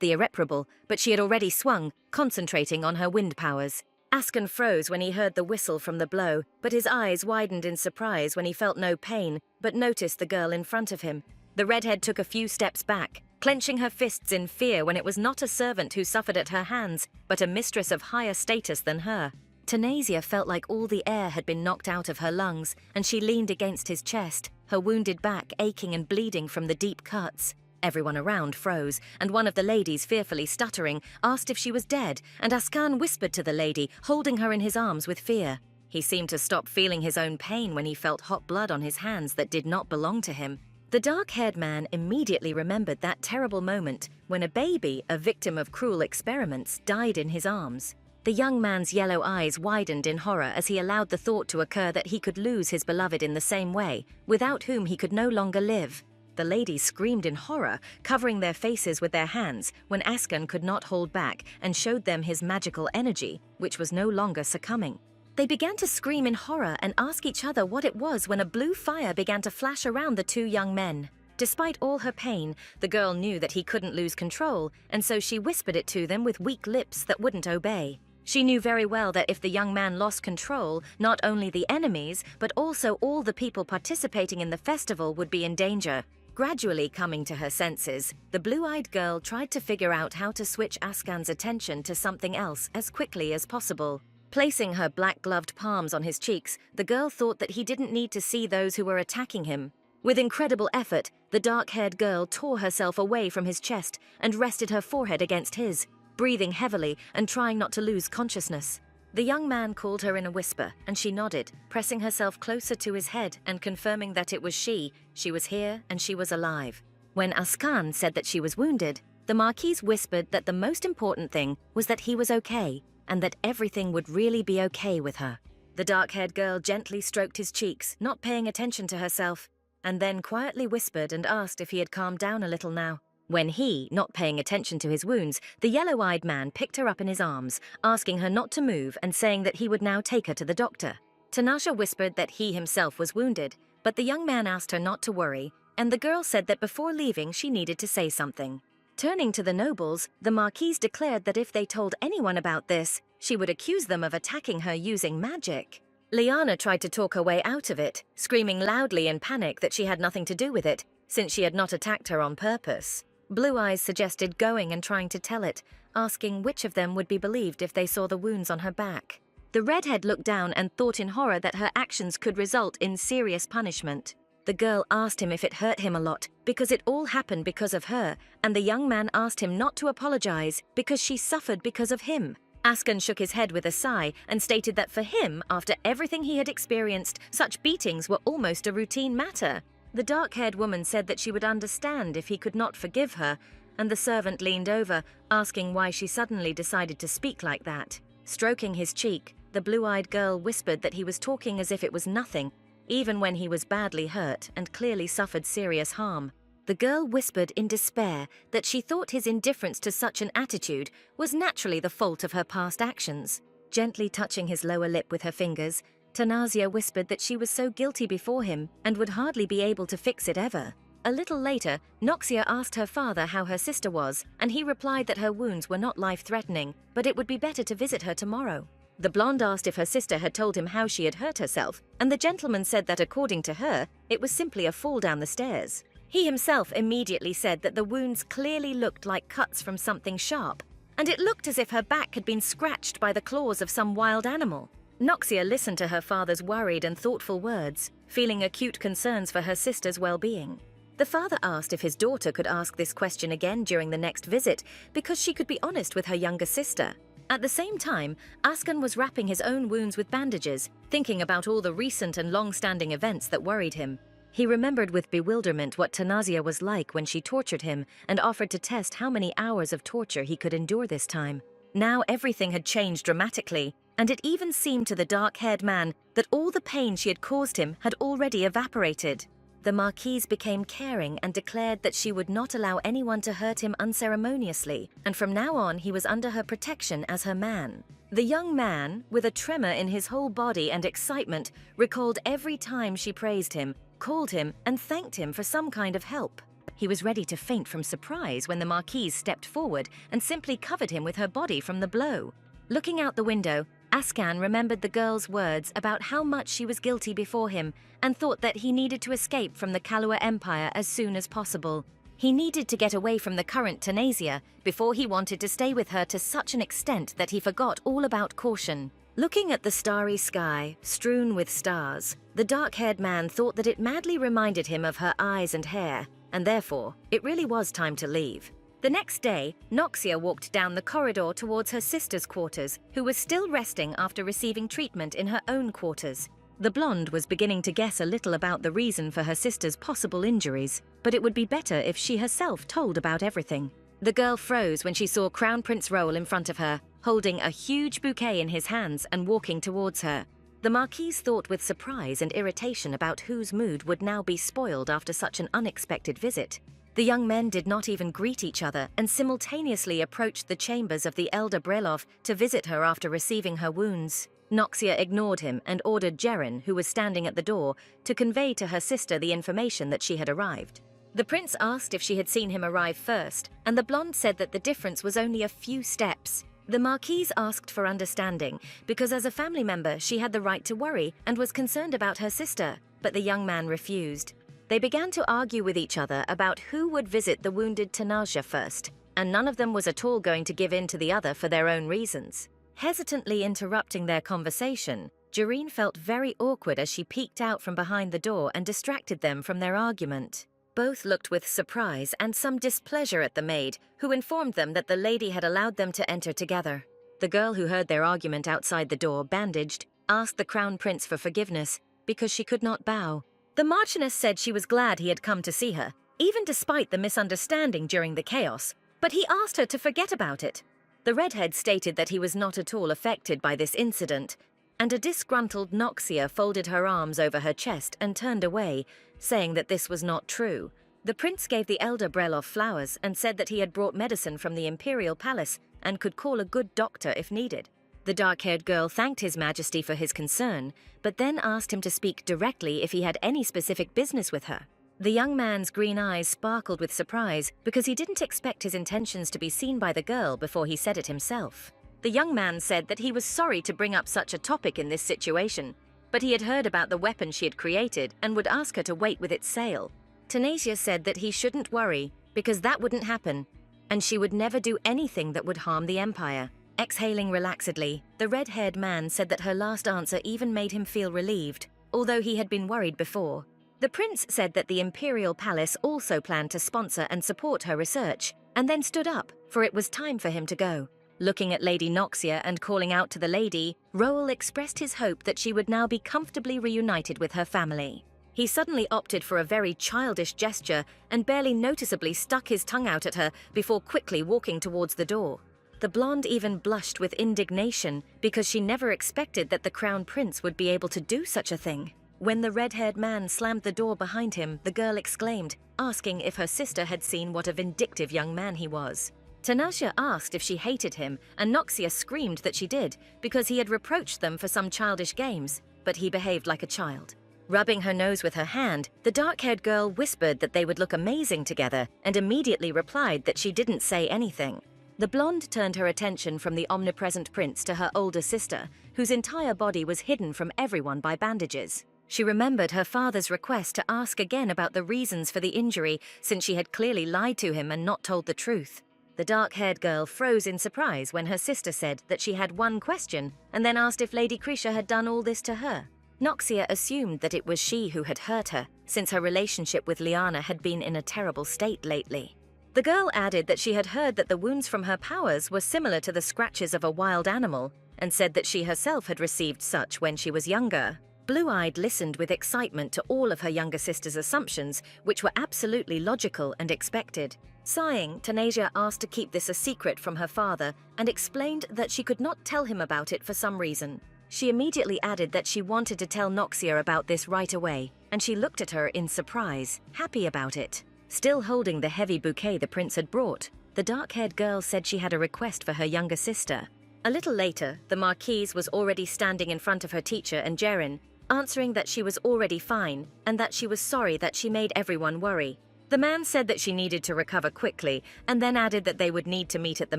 the irreparable, but she had already swung, concentrating on her wind powers. Askan froze when he heard the whistle from the blow, but his eyes widened in surprise when he felt no pain, but noticed the girl in front of him. The redhead took a few steps back, clenching her fists in fear when it was not a servant who suffered at her hands, but a mistress of higher status than her. Tanasia felt like all the air had been knocked out of her lungs, and she leaned against his chest, her wounded back aching and bleeding from the deep cuts. Everyone around froze, and one of the ladies, fearfully stuttering, asked if she was dead, and Askan whispered to the lady, holding her in his arms with fear. He seemed to stop feeling his own pain when he felt hot blood on his hands that did not belong to him. The dark-haired man immediately remembered that terrible moment when a baby, a victim of cruel experiments, died in his arms. The young man's yellow eyes widened in horror as he allowed the thought to occur that he could lose his beloved in the same way, without whom he could no longer live. The ladies screamed in horror, covering their faces with their hands when Askan could not hold back and showed them his magical energy, which was no longer succumbing. They began to scream in horror and ask each other what it was when a blue fire began to flash around the two young men. Despite all her pain, the girl knew that he couldn't lose control, and so she whispered it to them with weak lips that wouldn't obey. She knew very well that if the young man lost control, not only the enemies, but also all the people participating in the festival would be in danger. Gradually coming to her senses, the blue-eyed girl tried to figure out how to switch Askan's attention to something else as quickly as possible. Placing her black-gloved palms on his cheeks, the girl thought that he didn't need to see those who were attacking him. With incredible effort, the dark-haired girl tore herself away from his chest and rested her forehead against his, breathing heavily and trying not to lose consciousness. The young man called her in a whisper, and she nodded, pressing herself closer to his head and confirming that it was she was here and she was alive. When Askan said that she was wounded, the Marquise whispered that the most important thing was that he was okay, and that everything would really be okay with her. The dark-haired girl gently stroked his cheeks, not paying attention to herself, and then quietly whispered and asked if he had calmed down a little now. When he, not paying attention to his wounds, the yellow-eyed man picked her up in his arms, asking her not to move and saying that he would now take her to the doctor. Tanasha whispered that he himself was wounded, but the young man asked her not to worry, and the girl said that before leaving she needed to say something. Turning to the nobles, the Marquise declared that if they told anyone about this, she would accuse them of attacking her using magic. Liana tried to talk her way out of it, screaming loudly in panic that she had nothing to do with it, since she had not attacked her on purpose. Blue Eyes suggested going and trying to tell it, asking which of them would be believed if they saw the wounds on her back. The redhead looked down and thought in horror that her actions could result in serious punishment. The girl asked him if it hurt him a lot, because it all happened because of her, and the young man asked him not to apologize because she suffered because of him. Askan shook his head with a sigh and stated that for him, after everything he had experienced, such beatings were almost a routine matter. The dark-haired woman said that she would understand if he could not forgive her, and the servant leaned over, asking why she suddenly decided to speak like that. Stroking his cheek, the blue-eyed girl whispered that he was talking as if it was nothing, even when he was badly hurt and clearly suffered serious harm. The girl whispered in despair that she thought his indifference to such an attitude was naturally the fault of her past actions. Gently touching his lower lip with her fingers, Tanasia whispered that she was so guilty before him and would hardly be able to fix it ever. A little later, Noxia asked her father how her sister was, and he replied that her wounds were not life-threatening, but it would be better to visit her tomorrow. The blonde asked if her sister had told him how she had hurt herself, and the gentleman said that according to her, it was simply a fall down the stairs. He himself immediately said that the wounds clearly looked like cuts from something sharp, and it looked as if her back had been scratched by the claws of some wild animal. Noxia listened to her father's worried and thoughtful words, feeling acute concerns for her sister's well-being. The father asked if his daughter could ask this question again during the next visit, because she could be honest with her younger sister. At the same time, Askan was wrapping his own wounds with bandages, thinking about all the recent and long-standing events that worried him. He remembered with bewilderment what Tanasia was like when she tortured him and offered to test how many hours of torture he could endure this time. Now everything had changed dramatically, and it even seemed to the dark-haired man that all the pain she had caused him had already evaporated. The Marquise became caring and declared that she would not allow anyone to hurt him unceremoniously, and from now on he was under her protection as her man. The young man, with a tremor in his whole body and excitement, recalled every time she praised him, called him, and thanked him for some kind of help. He was ready to faint from surprise when the Marquise stepped forward and simply covered him with her body from the blow. Looking out the window, Askan remembered the girl's words about how much she was guilty before him and thought that he needed to escape from the Kalua Empire as soon as possible. He needed to get away from the current Tanasia before he wanted to stay with her to such an extent that he forgot all about caution. Looking at the starry sky, strewn with stars, the dark-haired man thought that it madly reminded him of her eyes and hair, and therefore, it really was time to leave. The next day, Noxia walked down the corridor towards her sister's quarters, who was still resting after receiving treatment in her own quarters. The blonde was beginning to guess a little about the reason for her sister's possible injuries, but it would be better if she herself told about everything. The girl froze when she saw Crown Prince Roll in front of her, holding a huge bouquet in his hands and walking towards her. The Marquise thought with surprise and irritation about whose mood would now be spoiled after such an unexpected visit. The young men did not even greet each other and simultaneously approached the chambers of the elder Brelov to visit her after receiving her wounds. Noxia ignored him and ordered Jeren, who was standing at the door, to convey to her sister the information that she had arrived. The prince asked if she had seen him arrive first, and the blonde said that the difference was only a few steps. The Marquise asked for understanding, because as a family member she had the right to worry and was concerned about her sister, but the young man refused. They began to argue with each other about who would visit the wounded Tanasia first, and none of them was at all going to give in to the other for their own reasons. Hesitantly interrupting their conversation, Jareen felt very awkward as she peeked out from behind the door and distracted them from their argument. Both looked with surprise and some displeasure at the maid, who informed them that the lady had allowed them to enter together. The girl who heard their argument outside the door, bandaged, asked the crown prince for forgiveness because she could not bow. The Marchioness said she was glad he had come to see her, even despite the misunderstanding during the chaos, but he asked her to forget about it. The redhead stated that he was not at all affected by this incident, and a disgruntled Noxia folded her arms over her chest and turned away, saying that this was not true. The prince gave the elder Brelov flowers and said that he had brought medicine from the imperial palace and could call a good doctor if needed. The dark-haired girl thanked His Majesty for his concern, but then asked him to speak directly if he had any specific business with her. The young man's green eyes sparkled with surprise because he didn't expect his intentions to be seen by the girl before he said it himself. The young man said that he was sorry to bring up such a topic in this situation, but he had heard about the weapon she had created and would ask her to wait with its sale. Tanasia said that he shouldn't worry because that wouldn't happen, and she would never do anything that would harm the Empire. Exhaling relaxedly, the red-haired man said that her last answer even made him feel relieved, although he had been worried before. The prince said that the Imperial Palace also planned to sponsor and support her research, and then stood up, for it was time for him to go. Looking at Lady Noxia and calling out to the lady, Roel expressed his hope that she would now be comfortably reunited with her family. He suddenly opted for a very childish gesture and barely noticeably stuck his tongue out at her before quickly walking towards the door. The blonde even blushed with indignation because she never expected that the crown prince would be able to do such a thing. When the red-haired man slammed the door behind him, the girl exclaimed, asking if her sister had seen what a vindictive young man he was. Tanasia asked if she hated him, and Noxia screamed that she did because he had reproached them for some childish games, but he behaved like a child. Rubbing her nose with her hand, the dark-haired girl whispered that they would look amazing together and immediately replied that she didn't say anything. The blonde turned her attention from the omnipresent prince to her older sister, whose entire body was hidden from everyone by bandages. She remembered her father's request to ask again about the reasons for the injury, since she had clearly lied to him and not told the truth. The dark-haired girl froze in surprise when her sister said that she had one question and then asked if Lady Krisha had done all this to her. Noxia assumed that it was she who had hurt her, since her relationship with Liana had been in a terrible state lately. The girl added that she had heard that the wounds from her powers were similar to the scratches of a wild animal, and said that she herself had received such when she was younger. Blue-Eyed listened with excitement to all of her younger sister's assumptions, which were absolutely logical and expected. Sighing, Tanasia asked to keep this a secret from her father and explained that she could not tell him about it for some reason. She immediately added that she wanted to tell Noxia about this right away, and she looked at her in surprise, happy about it. Still holding the heavy bouquet the prince had brought, the dark-haired girl said she had a request for her younger sister. A little later, the Marquise was already standing in front of her teacher and Jerin, answering that she was already fine and that she was sorry that she made everyone worry. The man said that she needed to recover quickly and then added that they would need to meet at the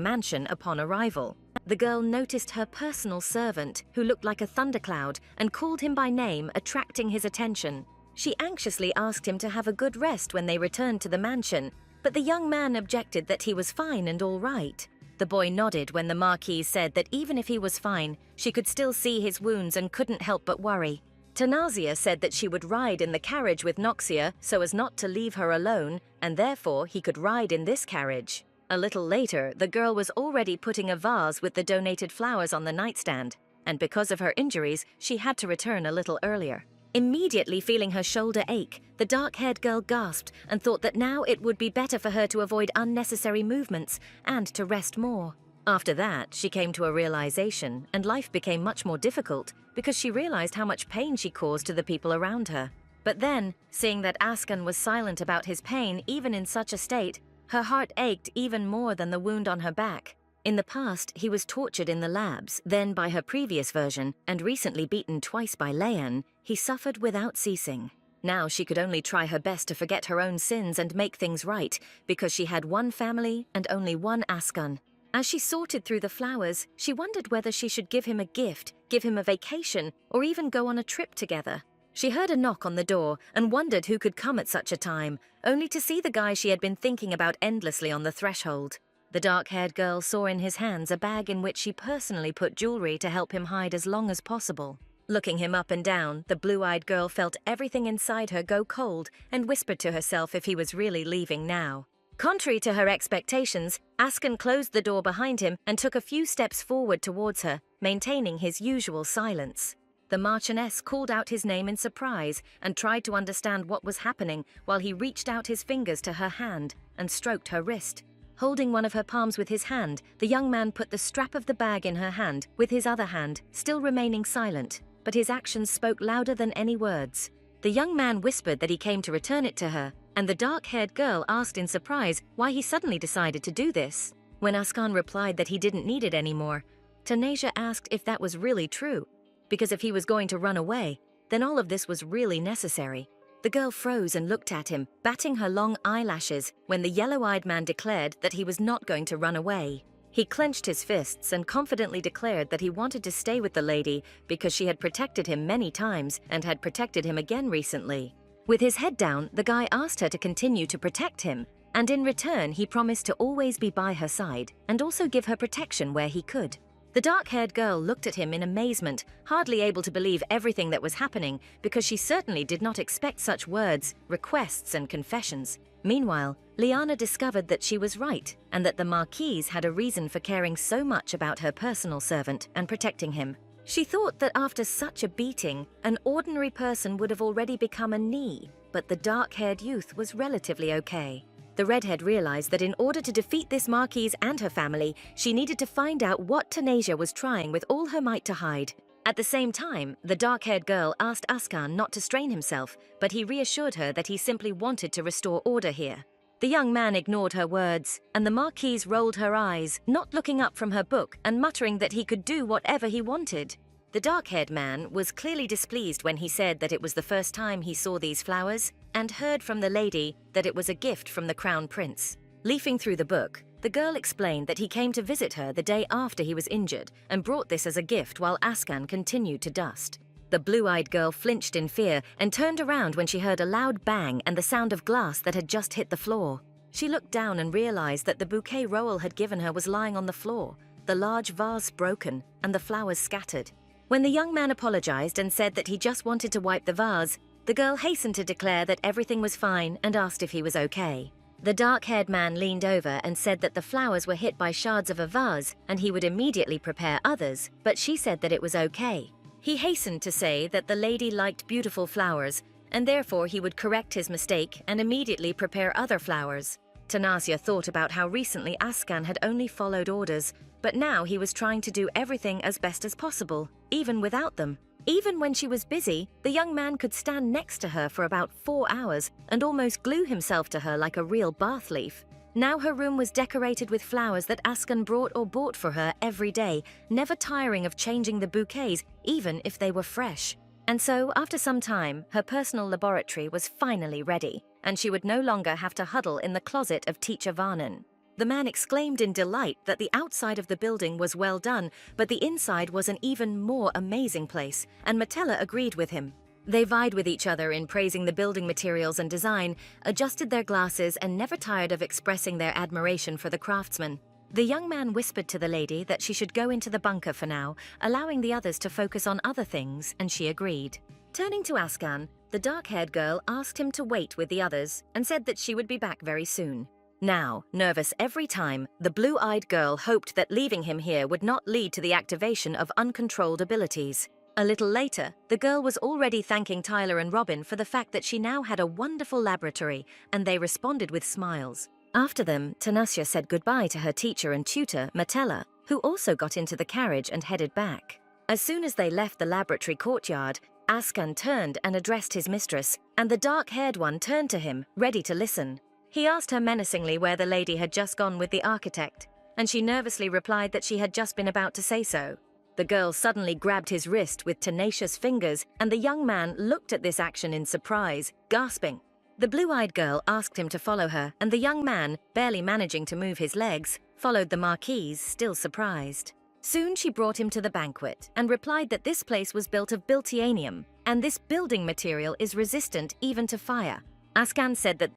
mansion upon arrival. The girl noticed her personal servant, who looked like a thundercloud, and called him by name, attracting his attention. She anxiously asked him to have a good rest when they returned to the mansion, but the young man objected that he was fine and all right. The boy nodded when the Marquise said that even if he was fine, she could still see his wounds and couldn't help but worry. Tanasia said that she would ride in the carriage with Noxia so as not to leave her alone, and therefore he could ride in this carriage. A little later, the girl was already putting a vase with the donated flowers on the nightstand, and because of her injuries, she had to return a little earlier. Immediately feeling her shoulder ache, the dark-haired girl gasped and thought that now it would be better for her to avoid unnecessary movements and to rest more. After that, she came to a realization, and life became much more difficult because she realized how much pain she caused to the people around her. But then, seeing that Askan was silent about his pain even in such a state, her heart ached even more than the wound on her back. In the past, he was tortured in the labs, then by her previous version, and recently beaten twice by Leon, he suffered without ceasing. Now she could only try her best to forget her own sins and make things right, because she had one family and only one Askan. As she sorted through the flowers, she wondered whether she should give him a gift, give him a vacation, or even go on a trip together. She heard a knock on the door and wondered who could come at such a time, only to see the guy she had been thinking about endlessly on the threshold. The dark-haired girl saw in his hands a bag in which she personally put jewelry to help him hide as long as possible. Looking him up and down, the blue-eyed girl felt everything inside her go cold and whispered to herself if he was really leaving now. Contrary to her expectations, Askan closed the door behind him and took a few steps forward towards her, maintaining his usual silence. The Marchioness called out his name in surprise and tried to understand what was happening while he reached out his fingers to her hand and stroked her wrist. Holding one of her palms with his hand, the young man put the strap of the bag in her hand with his other hand, still remaining silent, but his actions spoke louder than any words. The young man whispered that he came to return it to her, and the dark-haired girl asked in surprise why he suddenly decided to do this. When Askan replied that he didn't need it anymore, Tanasia asked if that was really true, because if he was going to run away, then all of this was really necessary. The girl froze and looked at him, batting her long eyelashes, when the yellow-eyed man declared that he was not going to run away. He clenched his fists and confidently declared that he wanted to stay with the lady because she had protected him many times and had protected him again recently. With his head down, the guy asked her to continue to protect him, and in return he promised to always be by her side and also give her protection where he could. The dark-haired girl looked at him in amazement, hardly able to believe everything that was happening because she certainly did not expect such words, requests, and confessions. Meanwhile, Liana discovered that she was right and that the Marquise had a reason for caring so much about her personal servant and protecting him. She thought that after such a beating, an ordinary person would have already become a knee, but the dark-haired youth was relatively okay. The redhead realized that in order to defeat this Marquise and her family, she needed to find out what Tanasia was trying with all her might to hide. At the same time, the dark-haired girl asked Askan not to strain himself, but he reassured her that he simply wanted to restore order here. The young man ignored her words, and the Marquise rolled her eyes, not looking up from her book and muttering that he could do whatever he wanted. The dark-haired man was clearly displeased when he said that it was the first time he saw these flowers, and heard from the lady that it was a gift from the Crown Prince. Leafing through the book, the girl explained that he came to visit her the day after he was injured and brought this as a gift while Askan continued to dust. The blue-eyed girl flinched in fear and turned around when she heard a loud bang and the sound of glass that had just hit the floor. She looked down and realized that the bouquet Roel had given her was lying on the floor, the large vase broken and the flowers scattered. When the young man apologized and said that he just wanted to wipe the vase, the girl hastened to declare that everything was fine and asked if he was okay. The dark-haired man leaned over and said that the flowers were hit by shards of a vase and he would immediately prepare others, but she said that it was okay. He hastened to say that the lady liked beautiful flowers, and therefore he would correct his mistake and immediately prepare other flowers. Tanasia thought about how recently Askan had only followed orders, but now he was trying to do everything as best as possible, even without them. Even when she was busy, the young man could stand next to her for about 4 hours and almost glue himself to her like a real bath leaf. Now her room was decorated with flowers that Askan brought or bought for her every day, never tiring of changing the bouquets, even if they were fresh. And so, after some time, her personal laboratory was finally ready, and she would no longer have to huddle in the closet of Teacher Varnon. The man exclaimed in delight that the outside of the building was well done, but the inside was an even more amazing place, and Metella agreed with him. They vied with each other in praising the building materials and design, adjusted their glasses, and never tired of expressing their admiration for the craftsman. The young man whispered to the lady that she should go into the bunker for now, allowing the others to focus on other things, and she agreed. Turning to Askan, the dark-haired girl asked him to wait with the others and said that she would be back very soon. Now, nervous every time, the blue-eyed girl hoped that leaving him here would not lead to the activation of uncontrolled abilities. A little later, the girl was already thanking Tyler and Robin for the fact that she now had a wonderful laboratory, and they responded with smiles. After them, Tanasia said goodbye to her teacher and tutor, Metella, who also got into the carriage and headed back. As soon as they left the laboratory courtyard, Askan turned and addressed his mistress, and the dark-haired one turned to him, ready to listen. He asked her menacingly where the lady had just gone with the architect, and she nervously replied that she had just been about to say so. The girl suddenly grabbed his wrist with tenacious fingers, and the young man looked at this action in surprise, gasping. The blue-eyed girl asked him to follow her, and the young man, barely managing to move his legs, followed the Marquise, still surprised. Soon she brought him to the banquet, and replied that this place was built of biltianium, and this building material is resistant even to fire. Askan said that